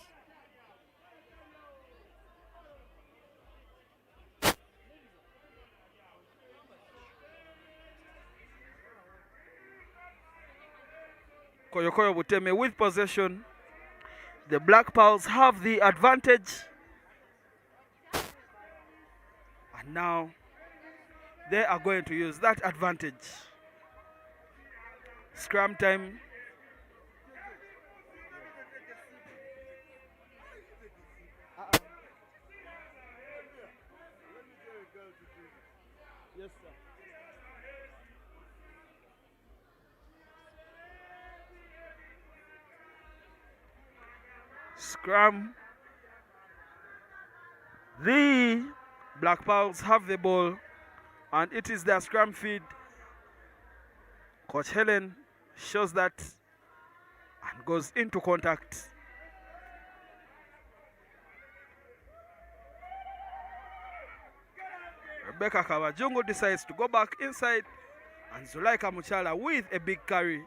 Koyokoyo Buteme with possession. The Black Pearls have the advantage. And now they are going to use that advantage. Scrum time. Yes, sir. Scrum. The Black Pearls have the ball, and it is their scrum feed. Coach Helen shows that and goes into contact. Rebecca Kawajungu decides to go back inside, and Zulaika Muchala with a big carry.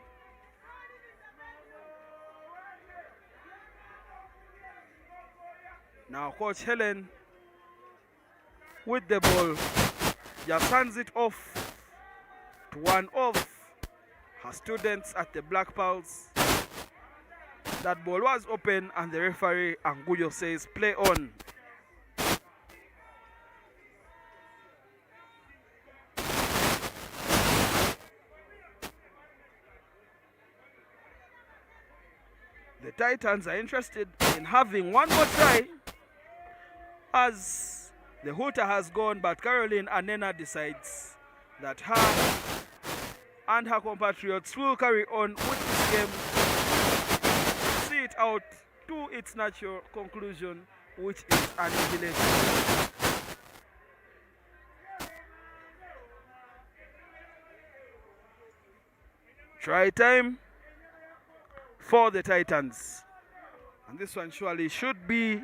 Now Coach Helen with the ball just hands it off to one of her students at the Black Pearls. That ball was open, and the referee Anguyo says play on. The Titans are interested in having one more try, as the hooter has gone, but Caroline Anena decides that her and her compatriots will carry on with this game, see it out to its natural conclusion, which is annihilated. Try time for the Titans. And this one surely should be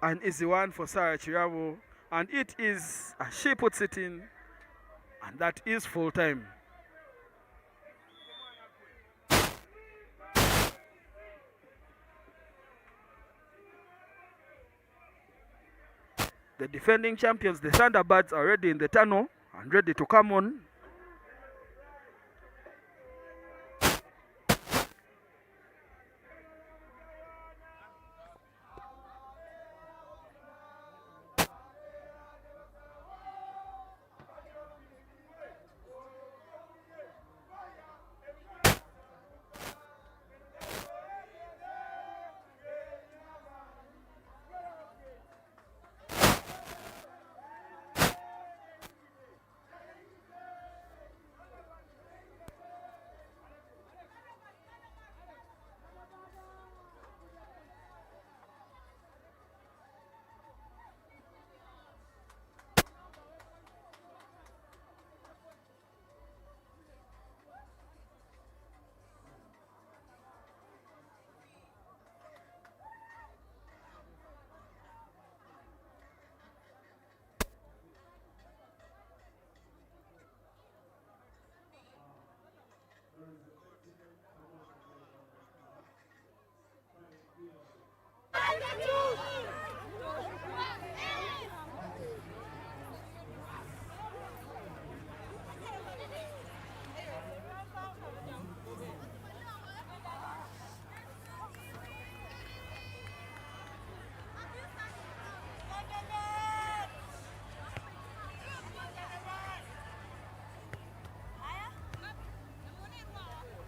an easy one for Sarah Chiravo. And it is, as she puts it in, and that is full time. The defending champions, the Thunderbirds, are ready in the tunnel and ready to come on.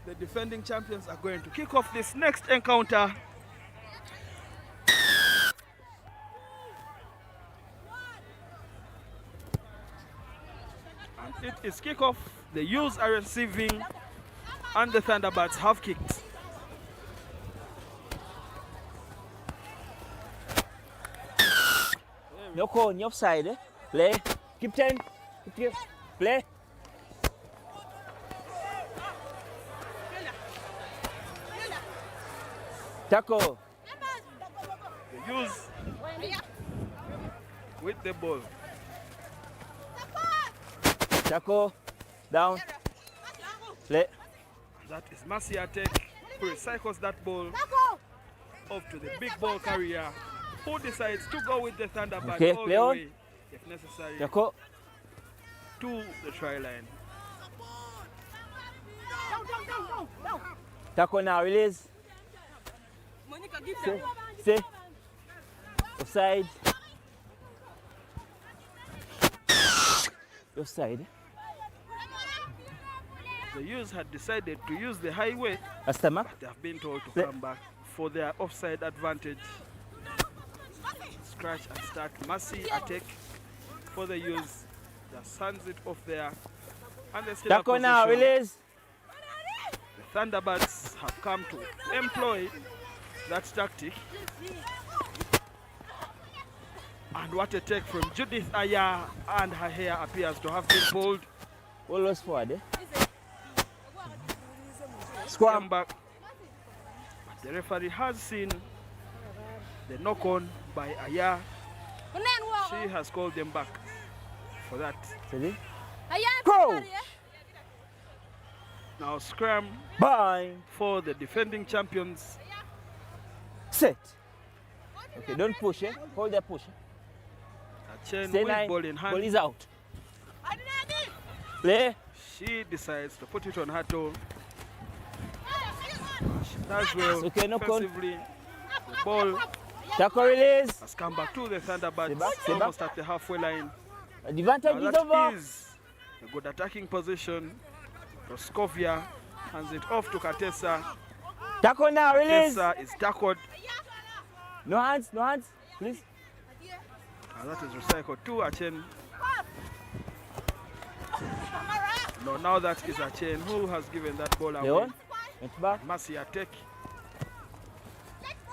The defending champions are going to kick off this next encounter. And it is kickoff. The U's are receiving and the Thunderbirds have kicked. No call, no offside. Eh? Play. Keep 10. Keep play. Tackle. The U's with the ball. Tackle. Down. Play. That is Masiatek who recycles that ball off to the big ball carrier who decides to go with the Thunderbird Okay, all play the on. way, if necessary, Tackle. to the try line. Tackle now, release. Stay. Offside. Offside. The U's had decided to use the highway, Astama. but they have been told to come back for their offside advantage. Scratch and start. Mercy attack for the U's. Just hands it off there. And they still have Tackle now, possession. release. The Thunderbirds have come to employ that tactic. And what a take from Judith Aya, and her hair appears to have been pulled. All was forward. Eh? Come Squam. back. But the referee has seen the knock on by Aya. She has called them back for that. Steady. Go. Now scrum Bye. for the defending champions. Set. Okay, don't push. Eh? Hold the push. A chain Stay with nine. ball in Ball hand. is out. Play. She decides to put it on her toe. She does well. Okay, no call. Offensively. The ball Tackle release. has come back to the Thunderbirds, Stay back. almost at the halfway line. Advantage Now is that over. is a good attacking position. Roskovia hands it off to Katesa. Tackle now, release. Katesa is tackled. No hands, please. And that is recycled to Achen. No, now that is Achen who has given that ball away. Leon, went back. Mercy attack.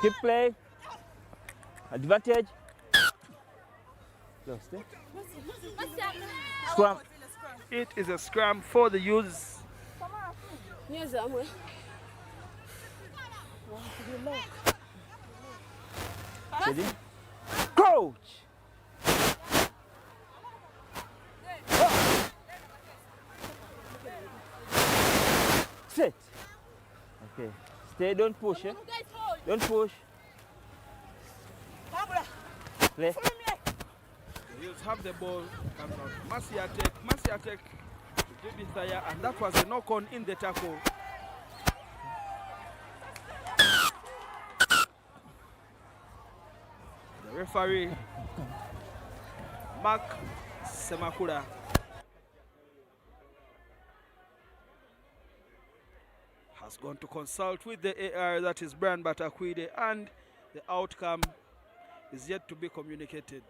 Keep play. Advantage. Lost, eh? Scrum. It is a scrum for the youths. Ready? Coach. Set. Okay. Stay, don't push, eh? Don't push. Play. The youths have the ball. Comes out. Masiatek to David Thayer, and that was a knock on in the tackle. The referee, Mark Semakula, has gone to consult with the AR, that is Brian Batakwide, and the outcome is yet to be communicated.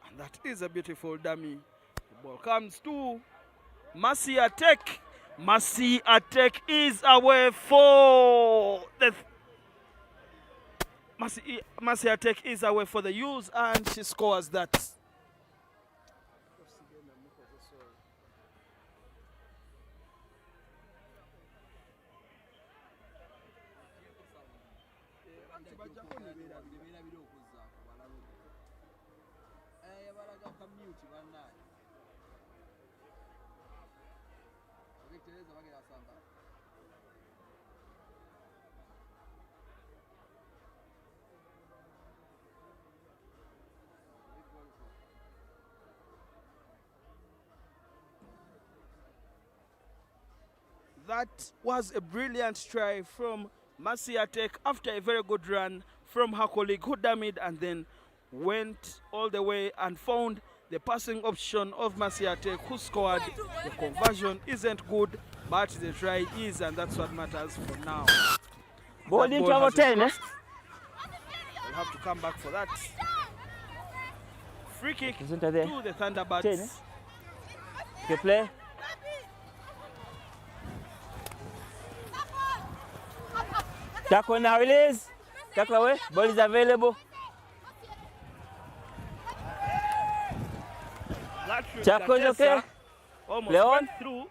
And that is a beautiful dummy. The ball comes to Masiatek. Masiatek is away for the Masiatek is away for the use, and she scores that. That was a brilliant try from Masiatek after a very good run from her colleague who damaged and then went all the way and found the passing option of Masiatek, who scored. The conversion isn't good, but the try is, and that's what matters for now. Ball into our 10, eh? We'll have to come back for that. Free kick to Isn't that there? the Thunderbirds. 10, eh? Okay, play. Tackle now, release. Tackle away. Ball is available. Tackle is okay. Almost Leon. went through.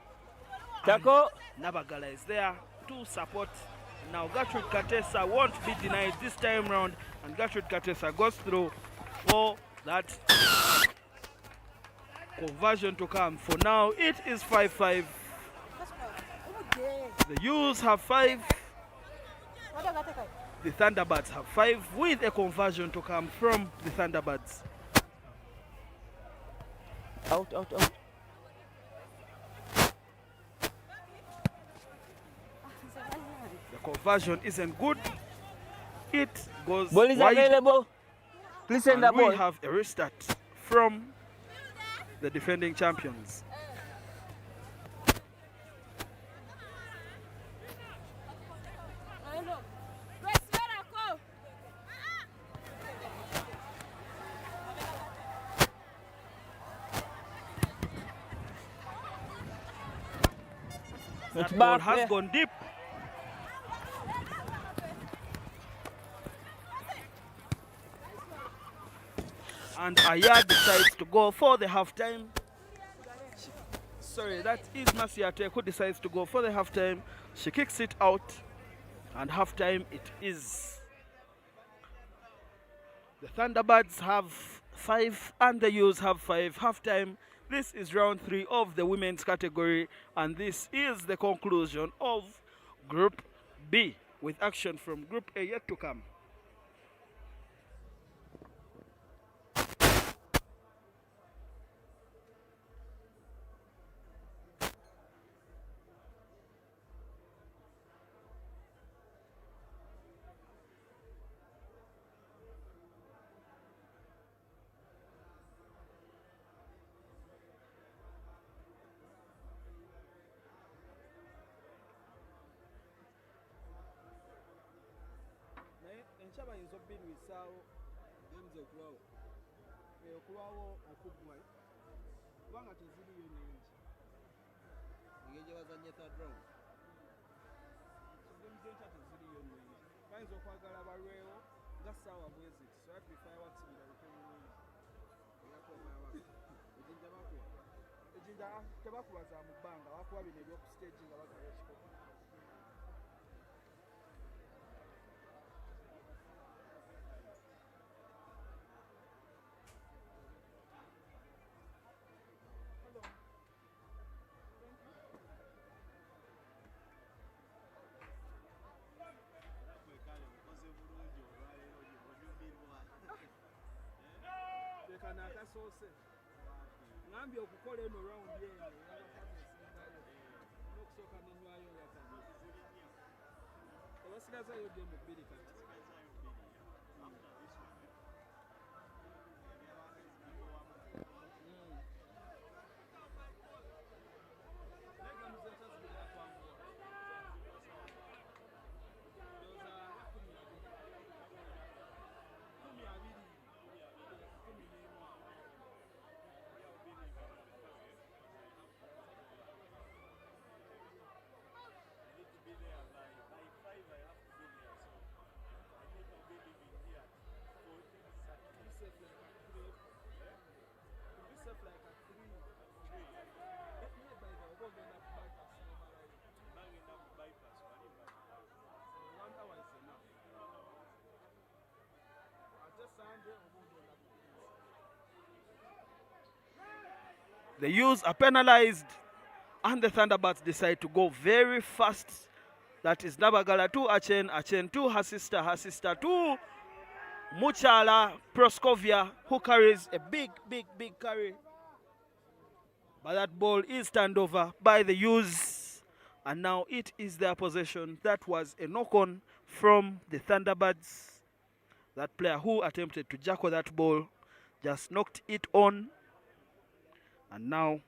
Tackle. Nabagala is there to support. Now Gertrude Katesa won't be denied this time round, and Gertrude Katesa goes through for that conversion to come. For now, it is 5-5. The U's have 5. The Thunderbirds have 5, with a conversion to come from the Thunderbirds. Out, out, out. The conversion isn't good. It goes Ball is wide, available. Please send the and we ball. have a restart from the defending champions. That ball has gone deep. And Aya decides to go for the halftime. Sorry, that is Masiatek who decides to go for the halftime. She kicks it out, and halftime it is. The Thunderbirds have 5 and the U's have 5. Halftime. This is round 3 of the women's category, and this is the conclusion of Group B, with action from Group A yet to come. enkya bayinza obbirwisaawo games okulwawo okulwawo okuggwa kubanga teziriyo nnyingi engeri gye bazanye third round gemu zenkya teziriyo nnyingi bayinza okwagala balwewo nga ssaawa bweziti so that fireworks birabike bulungi ejinja bakuwa ejinja tebakuba za mu bbanga bakuba bino ebyoku stage nga bagaba ekikopo kano akasoose ngambye okukola eno rawundi eno ey'abakazi esingayo n'okusooka nenywayo yakano ebasigazayo gemu bbiri kati The Utes are penalized and the Thunderbirds decide to go very fast. That is Nabagala to Achen to her sister to Muchala Proskovia, who carries a big carry. But that ball is turned over by the Utes, and now it is their possession. That was a knock-on from the Thunderbirds. That player who attempted to jackal that ball just knocked it on. And now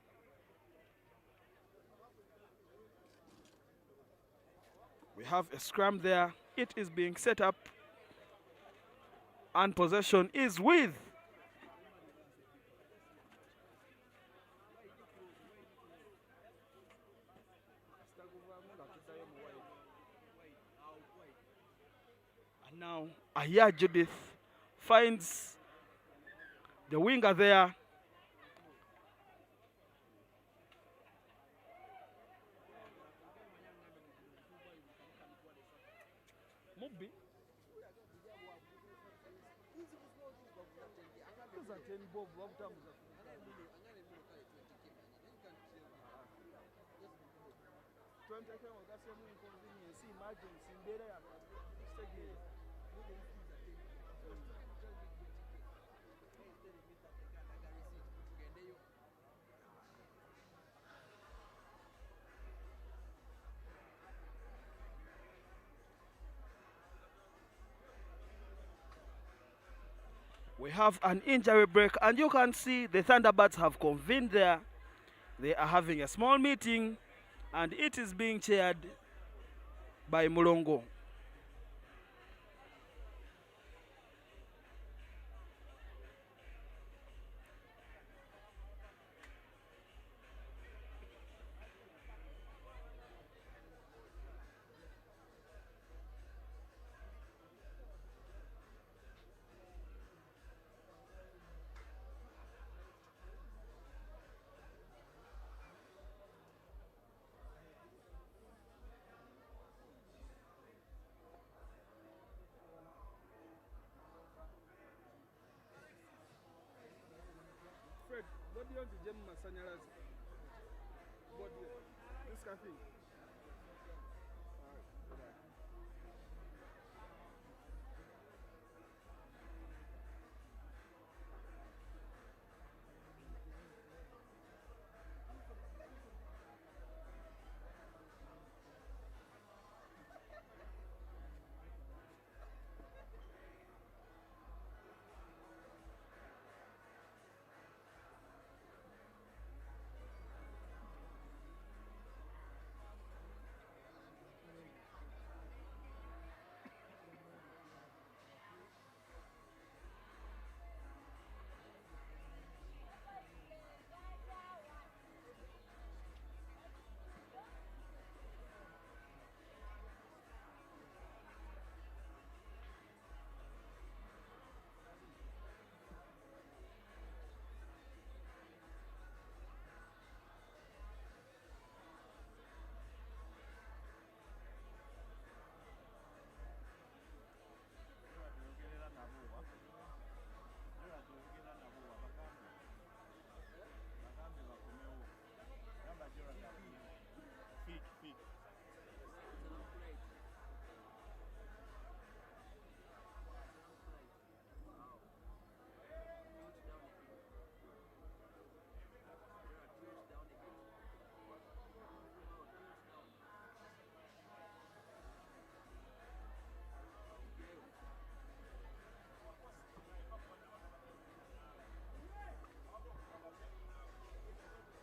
we have a scrum there. It is being set up. And possession is with and now Aya Judith finds the winger there. Mubi. We have an injury break, and you can see the Thunderbirds have convened there. They are having a small meeting, and it is being chaired by Mulongo. Fred, what do you want to do, Masanyalazi? What do you this cafe?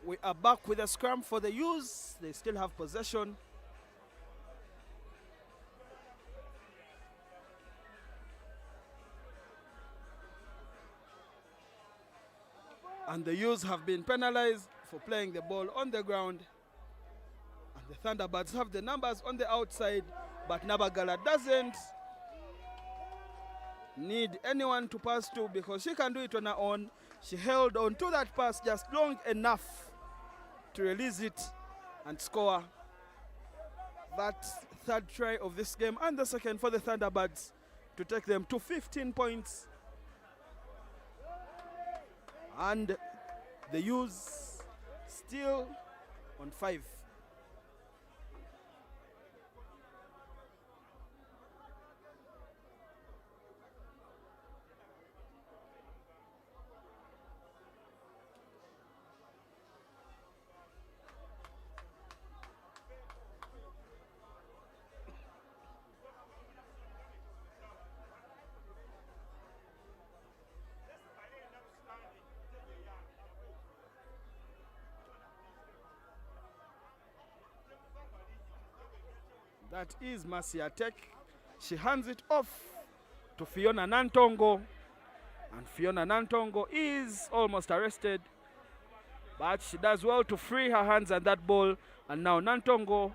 We are back with a scrum for the U's. They still have possession. And the U's have been penalized for playing the ball on the ground. And the Thunderbirds have the numbers on the outside, but Nabagala doesn't need anyone to pass to because she can do it on her own. She held on to that pass just long enough to release it and score that third try of this game and the second for the Thunderbirds to take them to 15 points. And the U's still on 5. That is Marcia Tech. She hands it off to Fiona Nantongo. And Fiona Nantongo is almost arrested. But she does well to free her hands on that ball. And now Nantongo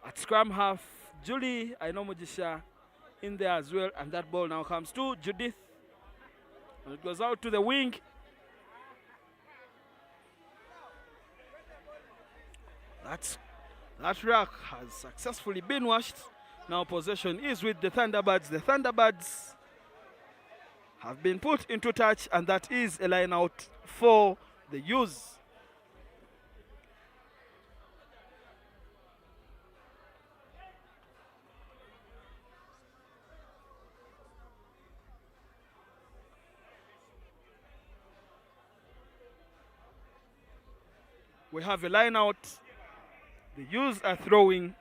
at scrum half. Julie Ainomujisha in there as well. And that ball now comes to Judith. And it goes out to the wing. That rack has successfully been washed. Now possession is with the Thunderbirds. The Thunderbirds have been put into touch, and that is a line out for the U's. We have a line out. The U's are throwing.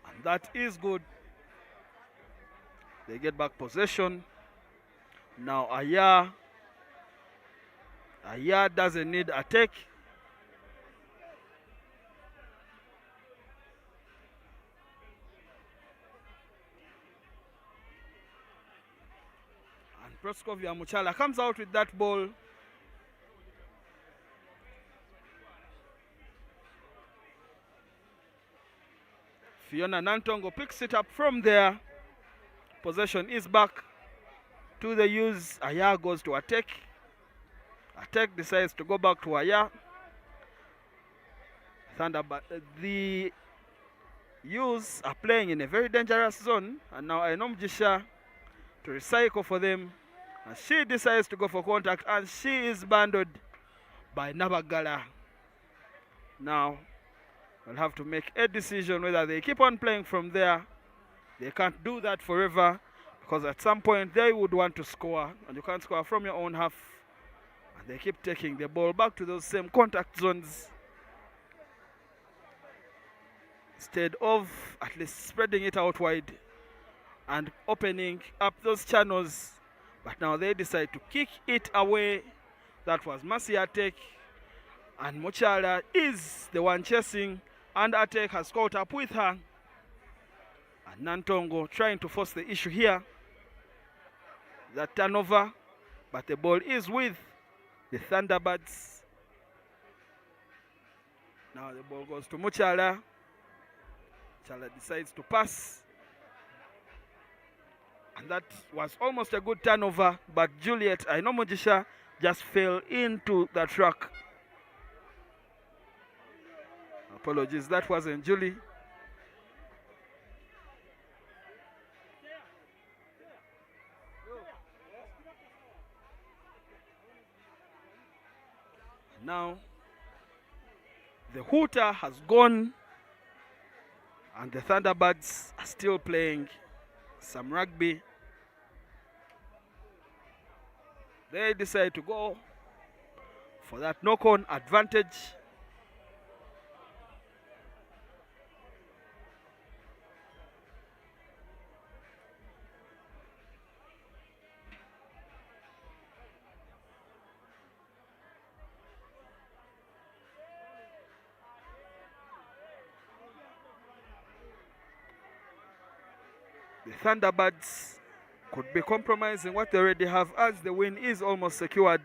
And that is good. They get back possession. Now Aya doesn't need a take. And Proskovia Muchala comes out with that ball. Fiona Nantongo picks it up from there. Possession is back to the U's. Aya goes to attack. Attack decides to go back to Aya. The U's are playing in a very dangerous zone. And now Ainomjisha to recycle for them. And she decides to go for contact. And she is banded by Nabagala. Now they'll have to make a decision whether they keep on playing from there. They can't do that forever because at some point they would want to score, and you can't score from your own half. And they keep taking the ball back to those same contact zones instead of at least spreading it out wide and opening up those channels. But now they decide to kick it away. That was Marcia Tech, and Muchala is the one chasing. And Atek has caught up with her. And Nantongo trying to force the issue here. That turnover. But the ball is with the Thunderbirds. Now the ball goes to Muchala. Muchala decides to pass. And that was almost a good turnover. But Juliet Ainomujisha just fell into the track. Apologies, that wasn't Julie. Now, the hooter has gone, and the Thunderbirds are still playing some rugby. They decide to go for that knock-on advantage. the Thunderbirds could be compromising what they already have, as the win is almost secured.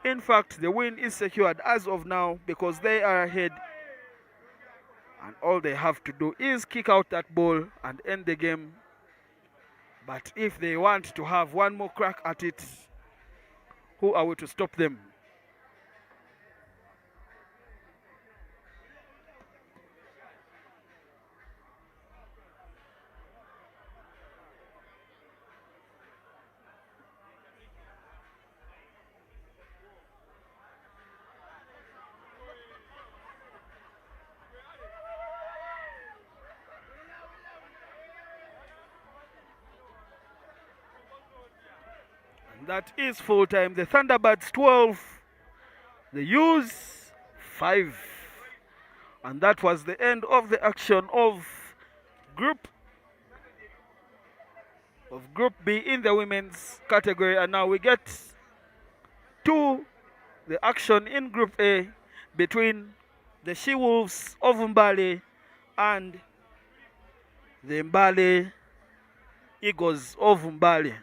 In fact, the win is secured as of now because they are ahead. And all they have to do is kick out that ball and end the game. But if they want to have one more crack at it, who are we to stop them? That is full time. The Thunderbirds 12, the Ewes 5. And that was the end of the action of Group B in the women's category. And now we get to the action in Group A between the She-Wolves of Mbale and the Mbale Eagles of Mbale.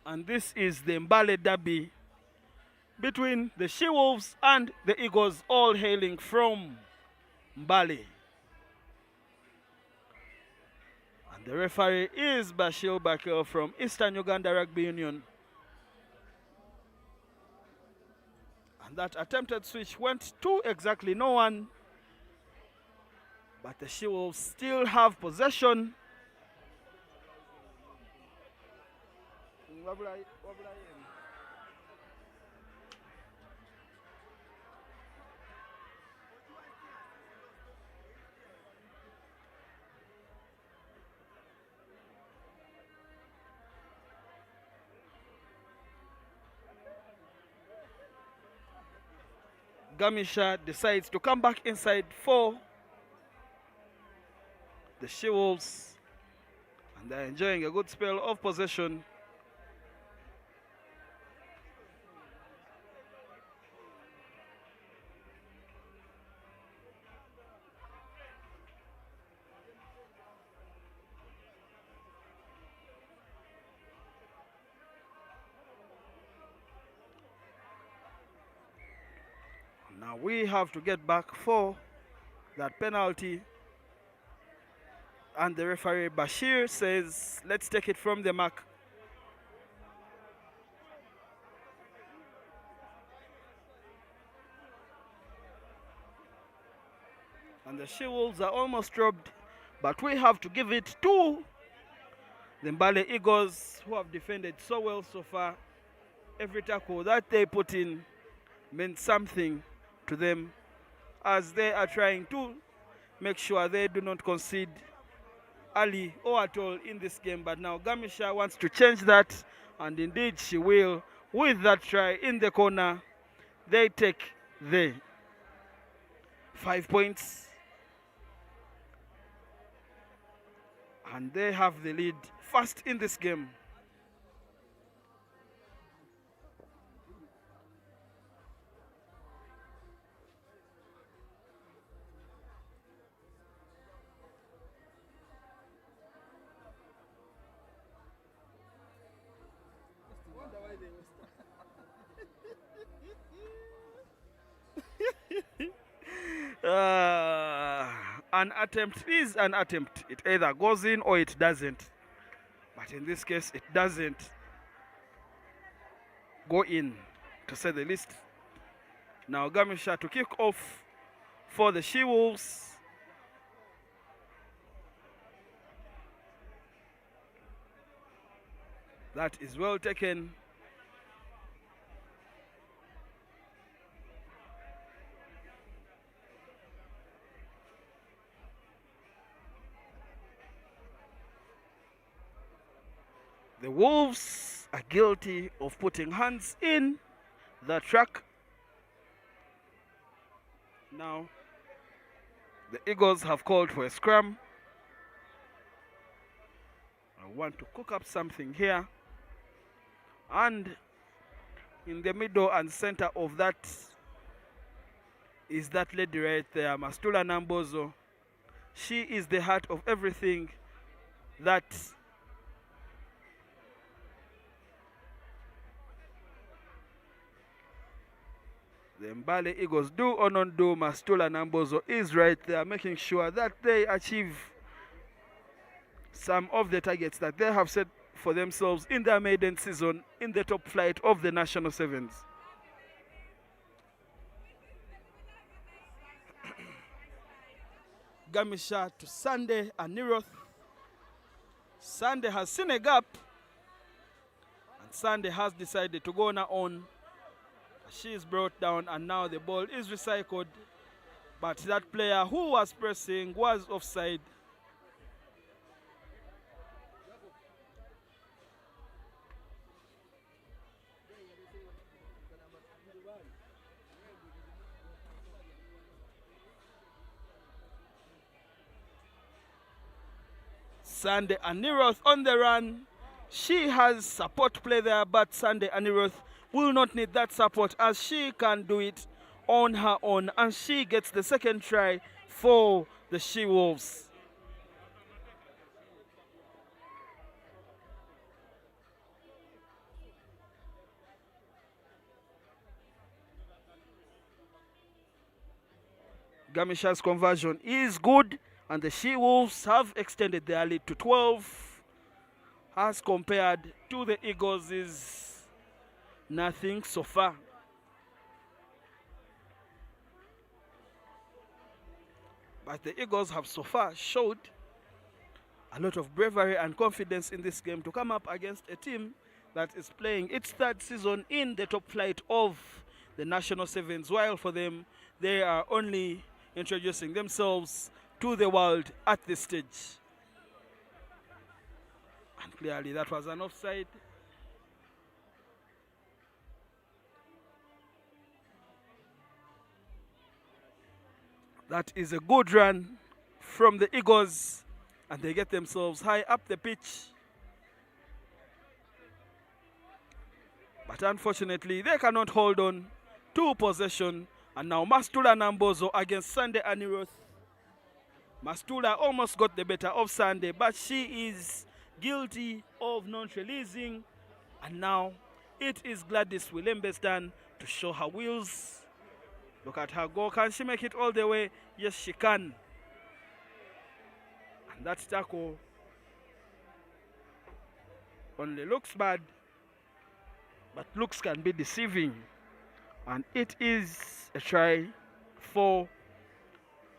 And this is the Mbale derby between the She-Wolves and the Eagles, all hailing from Mbale. And the referee is Bashir Bakil from Eastern Uganda Rugby Union. And that attempted switch went to exactly no one. But the She-Wolves still have possession. Gamisha decides to come back inside for the She-Wolves. And they're enjoying a good spell of possession. Now we have to get back for that penalty. And the referee Bashir says, let's take it from the mark. And the She-Wolves are almost robbed, but we have to give it to the Mbale Eagles, who have defended so well so far. Every tackle that they put in meant something to them, as they are trying to make sure they do not concede early or at all in this game. But now Gamisha wants to change that, and indeed she will. With that try in the corner, they take the 5 points, and they have the lead first in this game. An attempt is an attempt. It either goes in or it doesn't. But in this case, it doesn't go in, to say the least. Now Gamisha to kick off for the She-Wolves. That is well taken. The Wolves are guilty of putting hands in the track. Now, the Eagles have called for a scrum. I want to cook up something here. And in the middle and center of that is that lady right there, Mastula Nambozo. She is the heart of everything that the Mbale Eagles do or not do. Mastula Nambozo is right there, making sure that they achieve some of the targets that they have set for themselves in their maiden season in the top flight of the National Sevens. Gamisha to Sunday and Niroth. Sunday has seen a gap, and Sunday has decided to go on her own. She is brought down, and now the ball is recycled, but that player who was pressing was offside. Sunday Aniroth on the run. She has support play there, but Sunday Aniroth will not need that support as she can do it on her own, and she gets the second try for the She-Wolves. Gamisha's conversion is good, and the She-Wolves have extended their lead to 12 as compared to the Eagles is nothing so far. But the Eagles have so far showed a lot of bravery and confidence in this game to come up against a team that is playing its third season in the top flight of the National Sevens, while for them, they are only introducing themselves to the world at this stage. And clearly that was an offside. That is a good run from the Eagles, and they get themselves high up the pitch. But unfortunately, they cannot hold on to possession. And now Mastula Nambozo against Sunday Aniroth. Mastula almost got the better of Sunday, but she is guilty of not releasing. And now it is Gladys Willembestan to show her wheels. Look at her go. Can she make it all the way? Yes, she can. And that tackle only looks bad, but looks can be deceiving. And it is a try for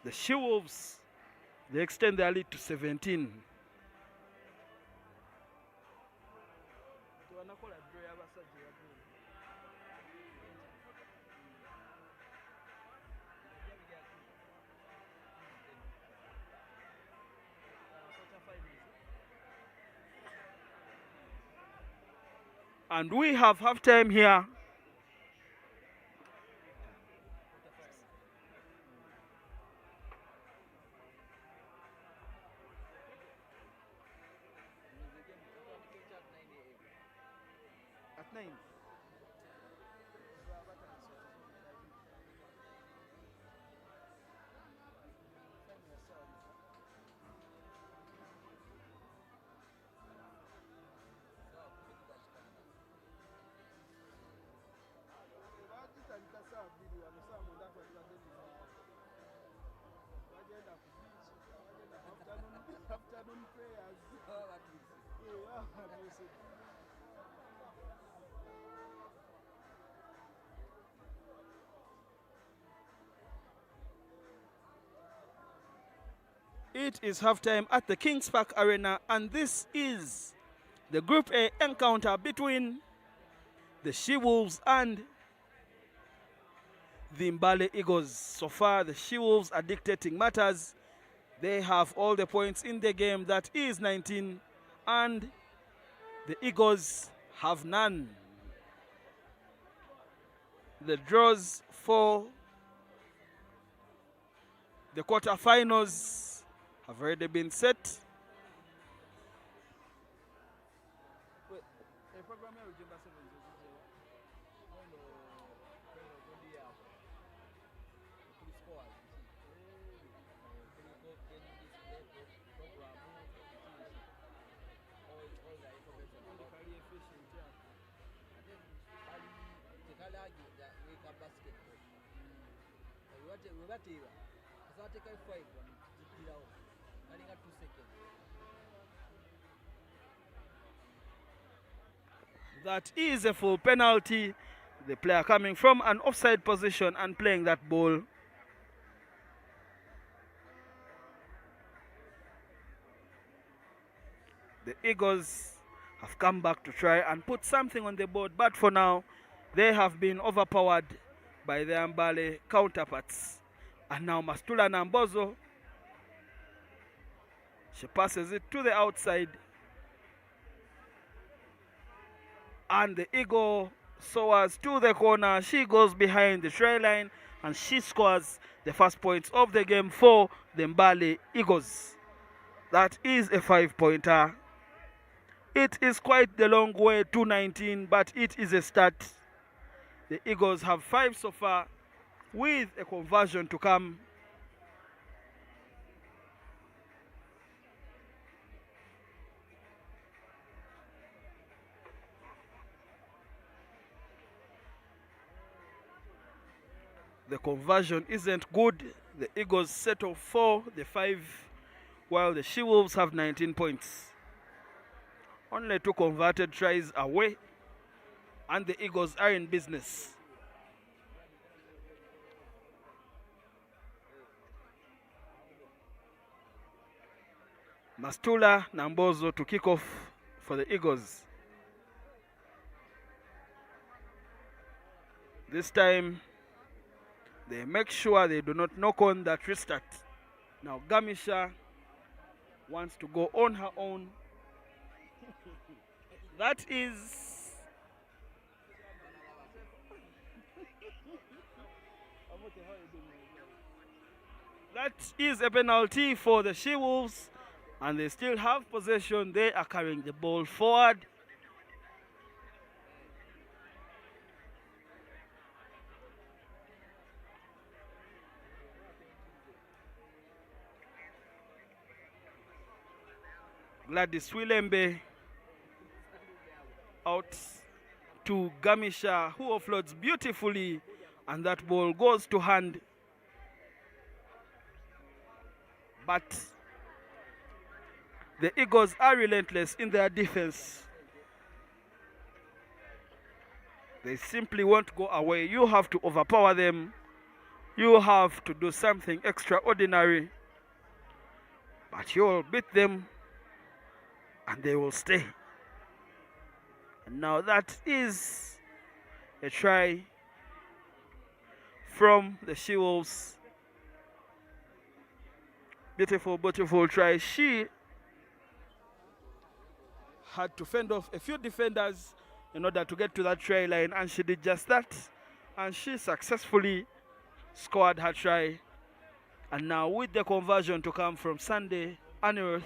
the She-Wolves. They extend their lead to 17. And we have halftime here. At 9. Afternoon prayers. It is halftime at the Kings Park Arena, and this is the Group A encounter between the She-Wolves and the Mbale Eagles. So far, the She-Wolves are dictating matters. They have all the points in the game, that is 19, and the Eagles have none. The draws for the quarterfinals have already been set. That is a full penalty. The player coming from an offside position and playing that ball. The Eagles have come back to try and put something on the board, but for now, they have been overpowered by the Mbale counterparts. And now Mastula Nambozo, she passes it to the outside. And the Eagle soars to the corner. She goes behind the try line and she scores the first points of the game for the Mbale Eagles. That is a 5-pointer. It is quite the long way to 19, but it is a start. The Eagles have 5 so far, with a conversion to come. The conversion isn't good. The Eagles settle for the 5, while the She-Wolves have 19 points. Only 2 converted tries away, and the Eagles are in business. Mastula Nambozo to kick off for the Eagles. This time, they make sure they do not knock on that restart. Now Gamisha wants to go on her own. That is a penalty for the She-Wolves, and they still have possession. They are carrying the ball forward. Gladys Wilembe out to Gamisha, who offloads beautifully, and that ball goes to hand. But the Eagles are relentless in their defense. They simply won't go away. You have to overpower them. You have to do something extraordinary. But you will beat them, and they will stay. And now that is a try from the She-Wolves. Beautiful, beautiful try. She had to fend off a few defenders in order to get to that try line, and she did just that. And she successfully scored her try. And now with the conversion to come from Sunday Anirth,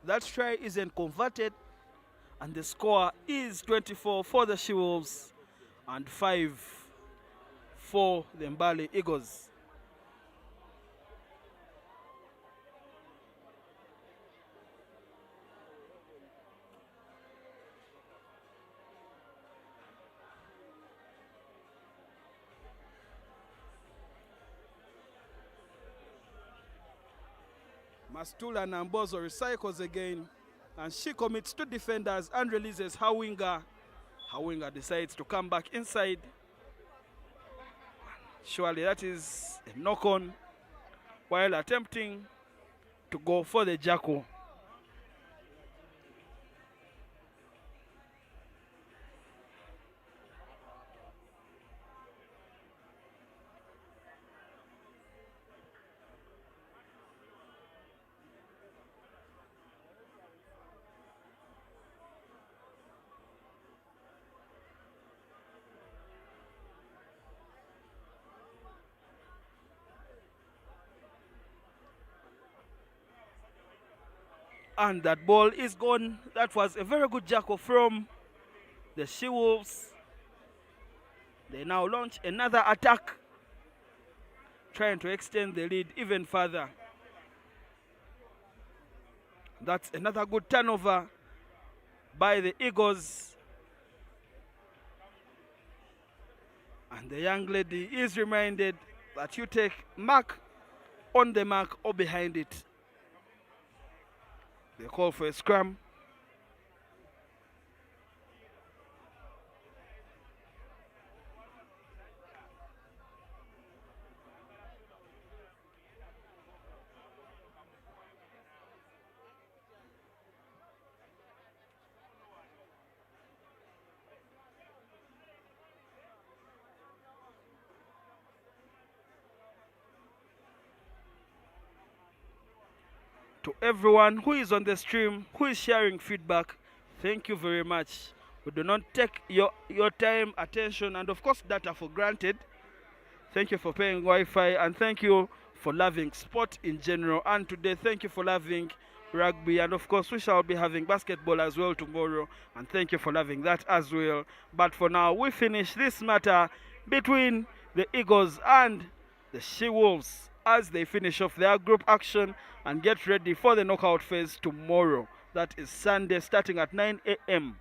that try isn't converted, and the score is 24 for the She-Wolves and 5 for the Mbale Eagles. Mastula Nambozo recycles again, and she commits to defenders and releases Hawinga. Hawinga decides to come back inside. Surely that is a knock-on while attempting to go for the jackal. And that ball is gone. That was a very good jackal from the She-Wolves. They now launch another attack, trying to extend the lead even further. That's another good turnover by the Eagles. And the young lady is reminded that you take mark on the mark or behind it. They call for a scrum. To everyone who is on the stream, who is sharing feedback, thank you very much. We do not take your time, attention, and of course data for granted. Thank you for paying Wi-Fi, and thank you for loving sport in general. And today, thank you for loving rugby, and of course we shall be having basketball as well tomorrow, and thank you for loving that as well. But for now, we finish this matter between the Eagles and the She-Wolves as they finish off their group action and get ready for the knockout phase tomorrow. That is Sunday, starting at 9 a.m.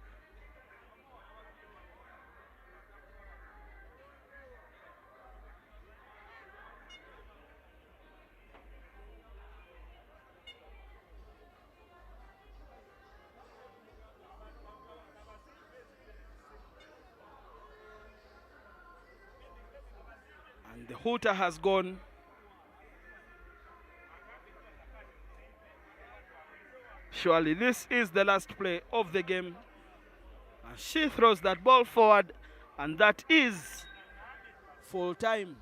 And the hooter has gone. Surely this is the last play of the game. And she throws that ball forward, and that is full time.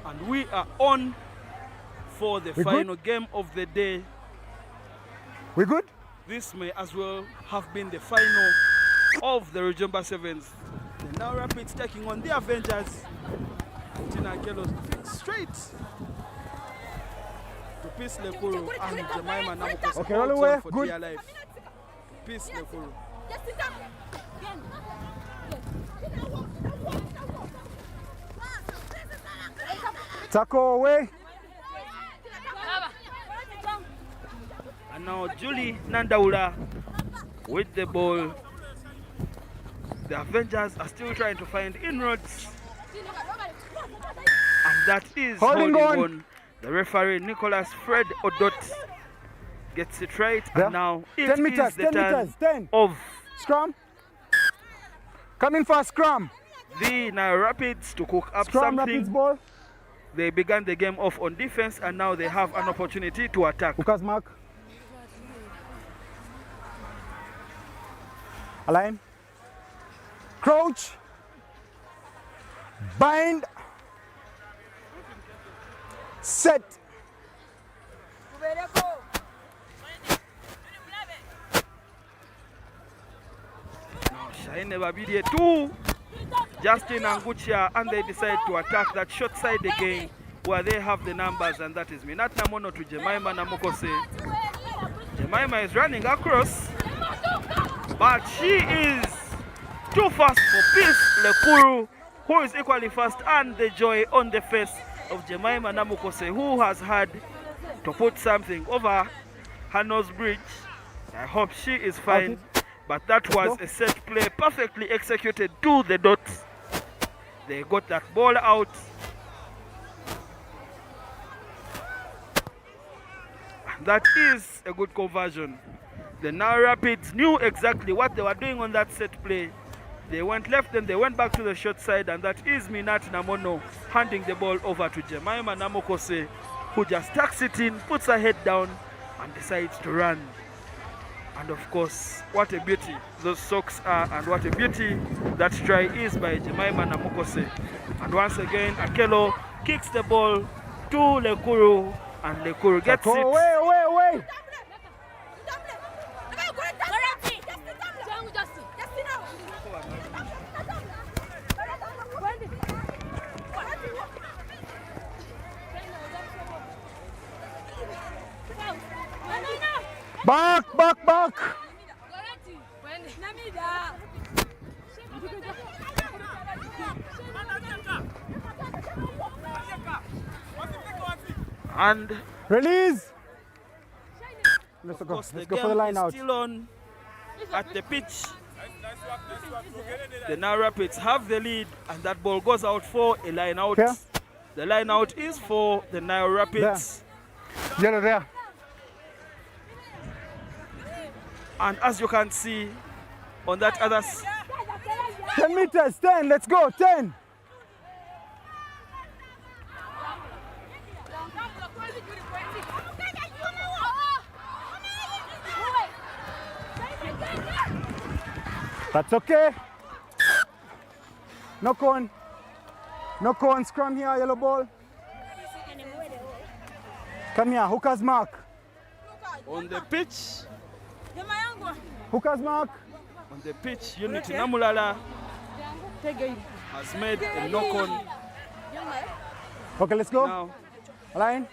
And we are on for the final game of the day. We good? This may as well have been the final of the Rujumba Sevens. The now Rapids taking on the Avengers. Tina Kelos straight to Peace Lekuru and Jemima Namuko. Okay, roll away. For Good. dear life. Peace Lekuru. Tackle away. And now Julie Nandaula with the ball. The Avengers are still trying to find inroads. And that is holding on. The referee Nicholas Fred Odot gets it right. Yeah. And now it 10 meters, is the 10 turn meters, 10. of Scrum. Coming for a scrum. the Nile Rapids to cook up Scrum Rapids something. ball. They began the game off on defense and now they have an opportunity to attack. Lucas Mark. Align. Crouch. Bind. Set. Now Shine Babidie to Justin Anguchia, and they decide to attack that short side again where they have the numbers, and that is Minat Namono to Jemima Namukose. Jemima is running across, but she is too fast for Peace Lekuru, who is equally fast, and the joy on the face of Jemima Namukose, who has had to put something over her nose bridge. I hope she is fine, but that was a set play perfectly executed to the dot. They got that ball out. That is a good conversion. The Nile Rapids knew exactly what they were doing on that set play. They went left and they went back to the short side, and that is Minat Namono handing the ball over to Jemima Namokose, who just tucks it in, puts her head down and decides to run. And of course, what a beauty those socks are, and what a beauty that try is by Jemima Namokose. And once again, Akelo kicks the ball to Lekuru, and Lekuru gets it. Away. Back. And Release. Let's of go. course, Let's the go for the game line is out. still on at the pitch. The Nile Rapids have the lead, and that ball goes out for a line out. Here. The line out is for the Nile Rapids. Yellow there. And as you can see on that other 10 meters, 10. Let's go, 10. That's okay. Knock on, scrum here, yellow ball. Come here, hooker's mark. on the pitch. Hooker's mark. On the pitch, Unity Namulala has made a knock-on. Okay, let's go. Now, Line.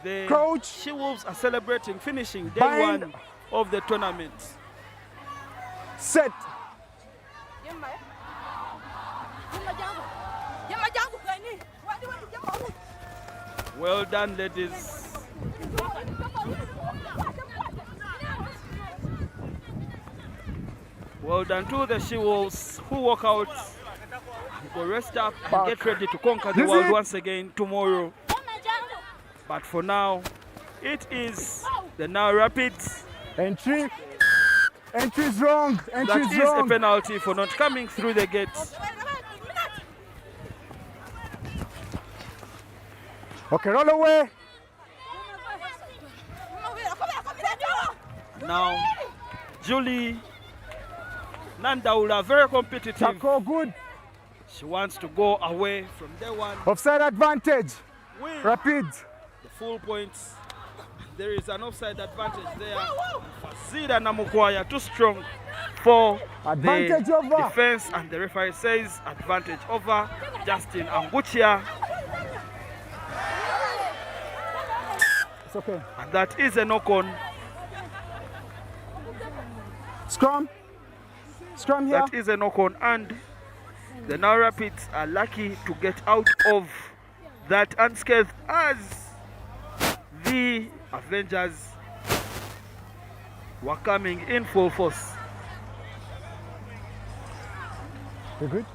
the Crouch. She-Wolves are celebrating finishing day Bind. one of the tournament. Set. Well done, ladies. Well done to the She-Wolves who walk out, go rest up and get ready to conquer the world once again tomorrow. But for now, it is the Nile Rapids. Entry. Entry's wrong. That Entry's is wrong. a penalty for not coming through the gates. Okay, roll away. Now, Julie Nandaula, very competitive. Tackle good. She wants to go away from day one. Offside advantage. Win Rapids. the full points. There is an offside advantage there. Fazida Namukwaya too strong for Advantage the over. defense, and the referee says advantage over Justin Anguchia, It's okay. and that is a knock-on. Scrum. Scrum here. That is a knock on, and the Now Rapids are lucky to get out of that unscathed as the Avengers were coming in full force. You good?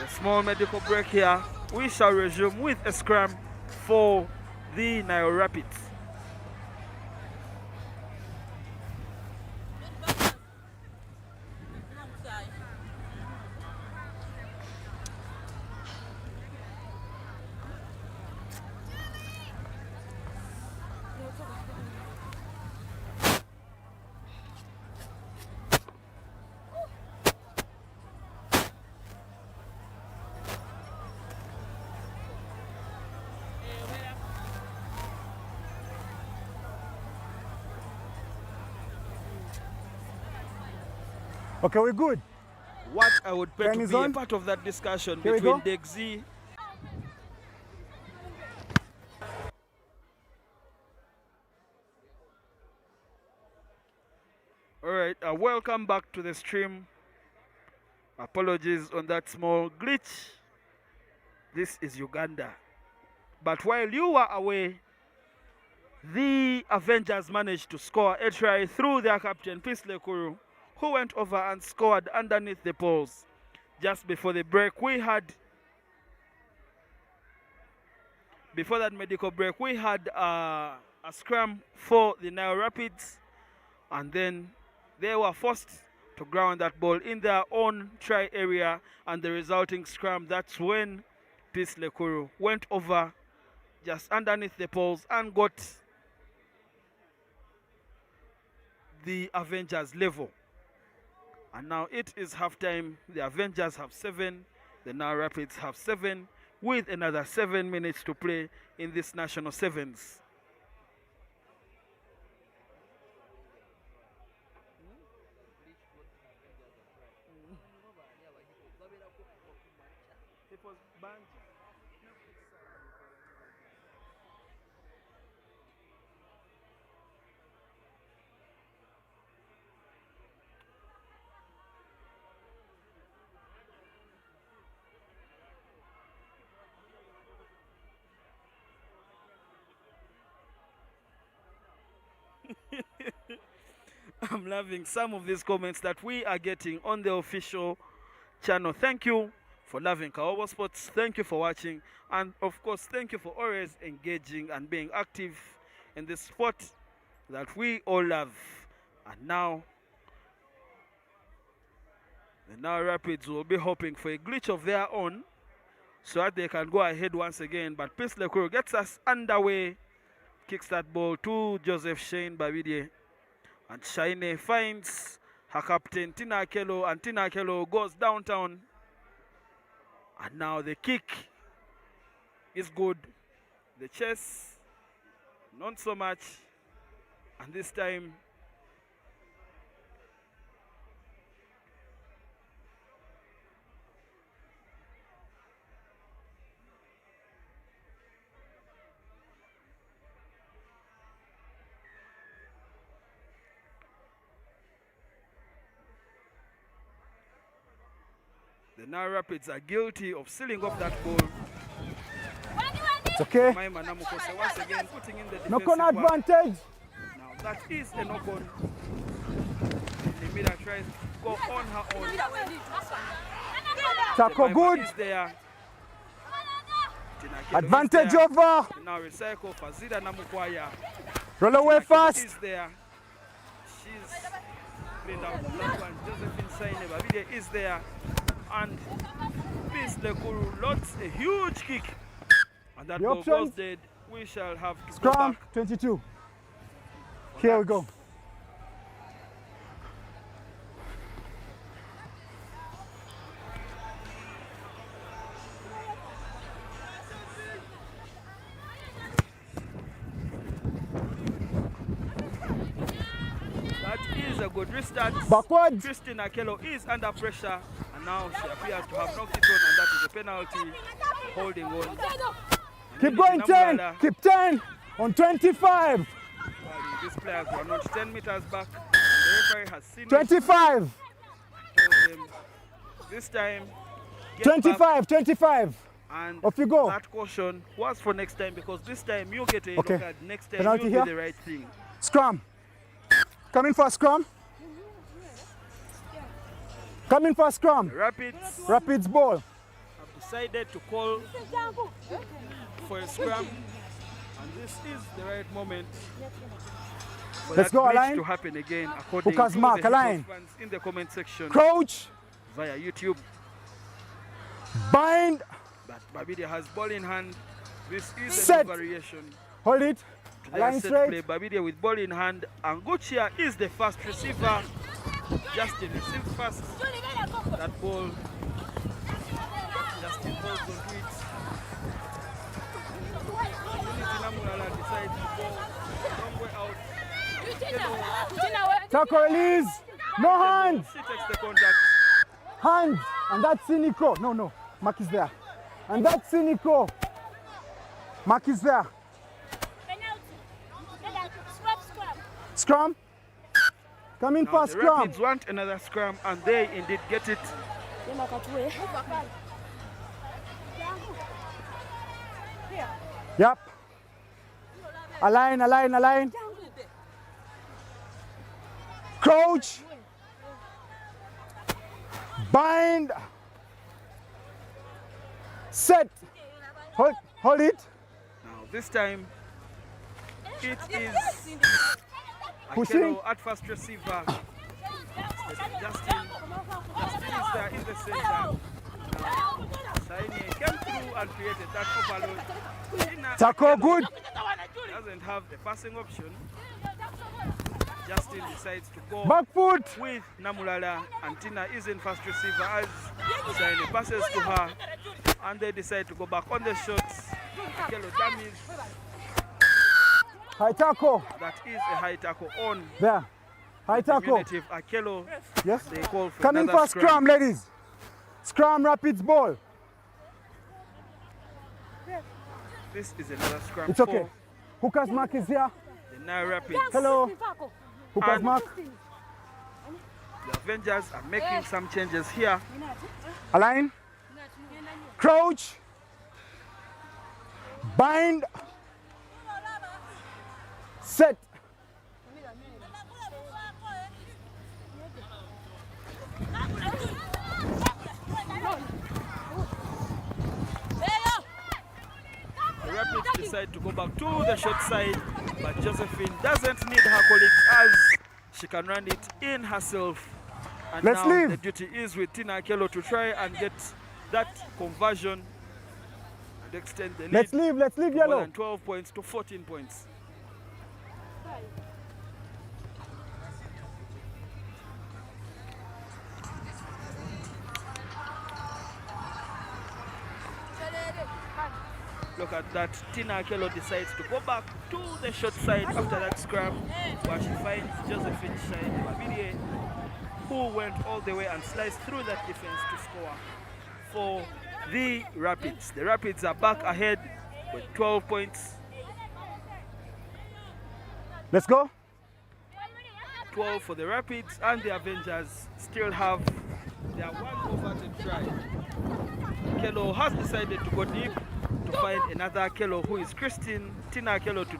A small medical break here. We shall resume with a scrum for the Nile Rapids. Okay, we're good. What I would pay Time to is be a on. part of that discussion Here we between go. Dexy Alright, welcome back to the stream. Apologies on that small glitch. This is Uganda. But while you were away, the Avengers managed to score a try through their captain, Peace Lekuru, who went over and scored underneath the poles. Just before the break, before that medical break, we had a scrum for the Nile Rapids, and then they were forced to ground that ball in their own try area, and the resulting scrum, that's when Peace Lekuru went over just underneath the poles and got the Avengers level. And now it is halftime. The Avengers have 7, the Nile Rapids have 7, with another 7 minutes to play in this National Sevens. I'm loving some of these comments that we are getting on the official channel. Thank you for loving Kawowo Sports. Thank you for watching. And of course, thank you for always engaging and being active in this sport that we all love. And now, the Nile Rapids will be hoping for a glitch of their own so that they can go ahead once again. But Peace Lekuru gets us underway. Kicks that ball to Joseph Shane Babidie. And Shine finds her captain Tina Akello, and Tina Akello goes downtown. And now the kick is good. The chase, not so much. And this time, the Nile Rapids are guilty of sealing off that goal. It's okay. Maima Namukose once again putting in the defensive Knock on work. advantage. Now that is a knock on. Limida tries to go on her own. Tackle good. Is there. Advantage over. Now recycle Fazida Namukwaya. Roll away fast. Is there. She's cleaned out that one. Josephine Saine Babide is there. And Peace Lekuru lots a huge kick. And that The ball options. goes dead. We shall have to go Scrum back. 22. Here we go. That is a good restart. Backwards. Christine Akello is under pressure. And now she appears to have knocked it on, and that is a penalty holding on. Keep going, 10. Keep 10 on 25. These players were not 10 meters back. The referee has seen 25. it. Told them this time. Get 25, back. 25. And off you go. That caution was for next time, because this time you get a yellow card. Next time penalty you here. do the right thing. Scrum. Come in for a scrum. Come in for a scrum. Rapids ball. Have decided to call for a scrum, and this is the right moment for Let's that go, breach Align. to happen again, according Hookers to mark, the Align. fans in the comment section. Crouch. Via YouTube. Bind. But Babidia has ball in hand. This is Set. a new variation. Hold it. To their Align set straight. play. Babidia with ball in hand. And Guchia is the first receiver. Justin receives first. That ball. Justin holds onto it. Namurala decides to go long way out. Tackle release. No hands. She takes the contact. Hands. And that's Cynico. No. Mark is there. And that's Cynico. Mark is there. Scrum. Come in Now for a the scrum. Rapids want another scrum, and they indeed get it. Yep. Align. Crouch. Bind. Set. Hold it. Now this time, it is Pushing. Akelo at first receiver. Justin is there in the center. Now, Saini came through and created that overload. Tackle good. Doesn't have the passing option. Justin decides to go Back foot. with Namulala, and Tina is in first receiver as Saini passes to her, and they decide to go back on the shots. Akelo dummies. High tackle. That is a high tackle on There. High tackle. diminutive Akelo. Yes. They call for Come in another for scrum, ladies. Scrum, Rapids ball. This is another scrum. It's okay. for Hookers mark is here. the Nile Rapids. Hello. Hookers And mark. the Avengers are making some changes here. Align. Crouch. Bind. Set. The Rapids decide to go back to the short side, but Josephine doesn't need her colleagues as she can run it in herself. And Let's now leave. the duty is with Tina Akelo to try and get that conversion and extend the lead. Let's leave More yellow. than 12 points to 14 points. Look at that. Tina Akelo decides to go back to the short side after that scrum, where she finds Josephine Shine Babidie, who went all the way and sliced through that defense to score for the Rapids. The Rapids are back ahead with 12 points. Let's go. 12 for the Rapids, and the Avengers still have their one overtime try. Akelo has decided to go deep to find another Akelo, who is Tina Akelo to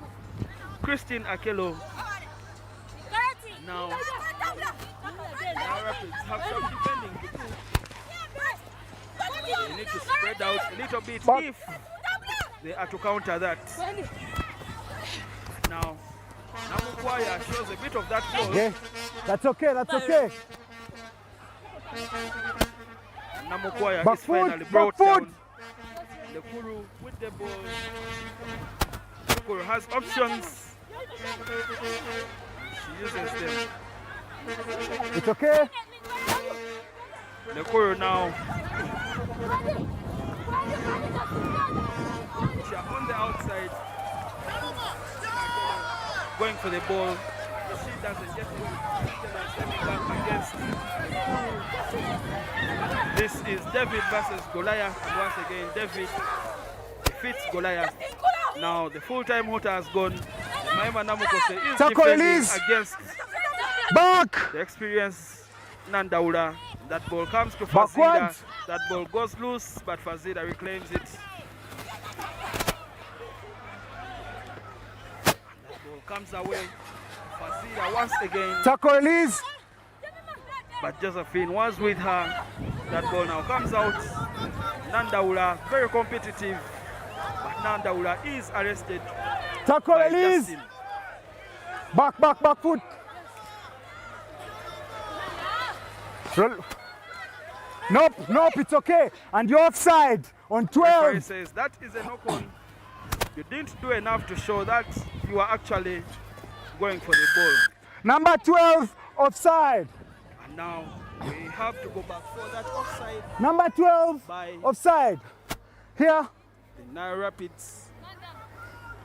Christine Akelo. Now, the Rapids have some defending to do. They need to spread out a little bit if they are to counter that. Now, Namukwaya shows a bit of that ball. Okay. That's okay. Namukwaya Back is foot, finally back brought foot. down. The Kuru with the ball. The Kuru has options. She uses them. It's okay. The Kuru now. She are on the outside. Going for the ball. She doesn't get it. Stepping back against. This is David versus Goliath. And once again, David defeats Goliath. Now the full-time water has gone. Maema Namukose is defending against the experienced Nandaula. That ball comes to Fazida. That ball goes loose, but Fazida reclaims it. That ball comes away. Fazida once again. Tackle release. But Josephine was with her. That ball now comes out. Nandaula, very competitive. But Nandaula is arrested. Tackle release. Justin. Back foot. Nope, it's okay. And you're offside on 12. Referee says that is a knock-on. You didn't do enough to show that you are actually going for the ball. Number 12, offside. And now we have to go back for that offside. Number 12, by offside. Here. The Nile Rapids.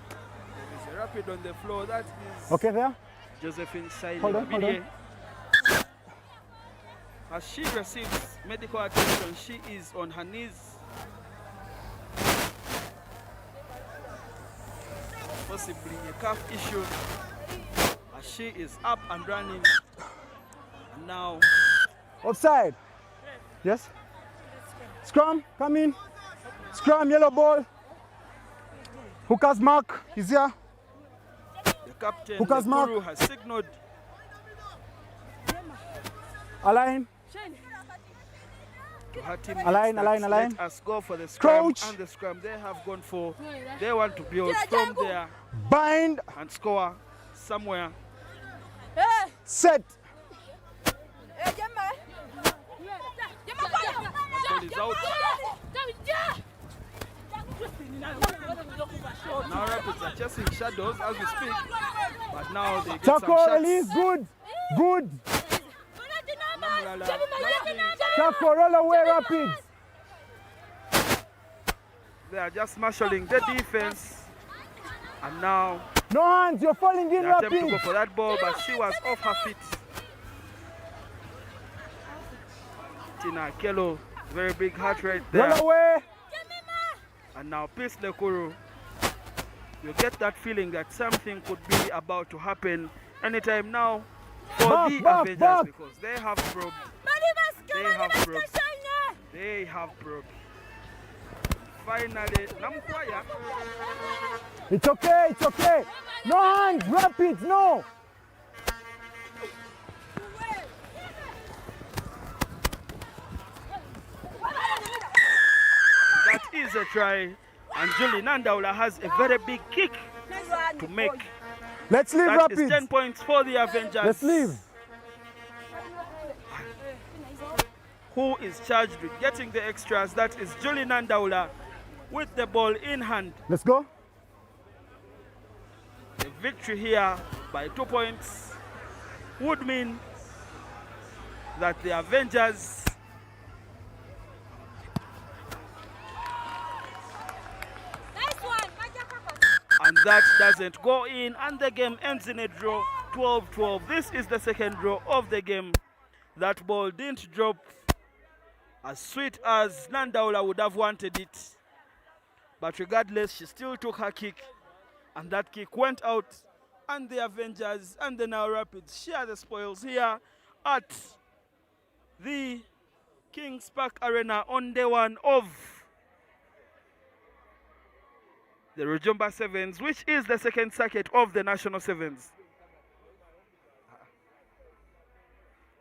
There is a rapid on the floor. That is okay there. Josephine Saidi. Hold on. As she receives medical attention, she is on her knees. Possibly a calf issue. As she is up and running. And now. Offside. Yes. Scrum, come in. Scrum, yellow ball. Hooker's mark, he's here. The captain, Hooker's the guru, has signaled. Align. To her teammates, align. Let us go for the scrum. Crouch. And the scrum. They have gone for. They want to build from there. Bind. And score somewhere. Set. Ball is out. Now Rapids are chasing shadows as we speak. But now they get some shots. Release, good. Chaco, roll away, Rapids. They are just marshalling the defense. And now no hands, you're falling in, they attempt Rapids. to go for that ball, but she was off her feet. Tina Kello, very big heart right there. Roll away. And now Peace Lekuru. You get that feeling that something could be about to happen anytime now for the Avengers because they have probed. They have probed. Finally, Namkwaya. It's okay. No hands, Rapids, no. That is a try. And Julie Nandaula has a very big kick to make. Let's leave, Rapids. That is 10 points for the Avengers. Let's leave. Who is charged with getting the extras? That is Julie Nandaula with the ball in hand. Let's go. The victory here by 2 points would mean that the Avengers and that doesn't go in, and the game ends in a draw, 12-12. This is the second draw of the game. That ball didn't drop as sweet as Nandaula would have wanted it. But regardless, she still took her kick, and that kick went out, and the Avengers and the Nile Rapids share the spoils here at the Kings Park Arena on day one of the Rujumba Sevens, which is the second circuit of the National Sevens.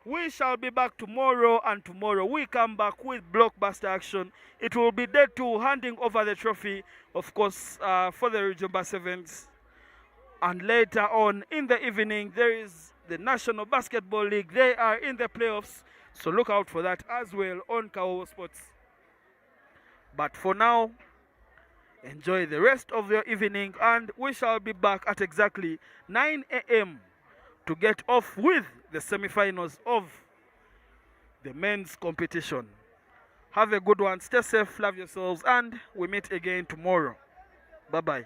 We shall be back tomorrow, and tomorrow we come back with blockbuster action. It will be day 2, handing over the trophy, of course, for the Rujumba Sevens. And later on in the evening, there is the National Basketball League. They are in the playoffs, so look out for that as well on Kawowo Sports. But for now, enjoy the rest of your evening, and we shall be back at exactly 9 a.m. to get off with the semi-finals of the men's competition. Have a good one, stay safe, love yourselves, and we meet again tomorrow. Bye-bye.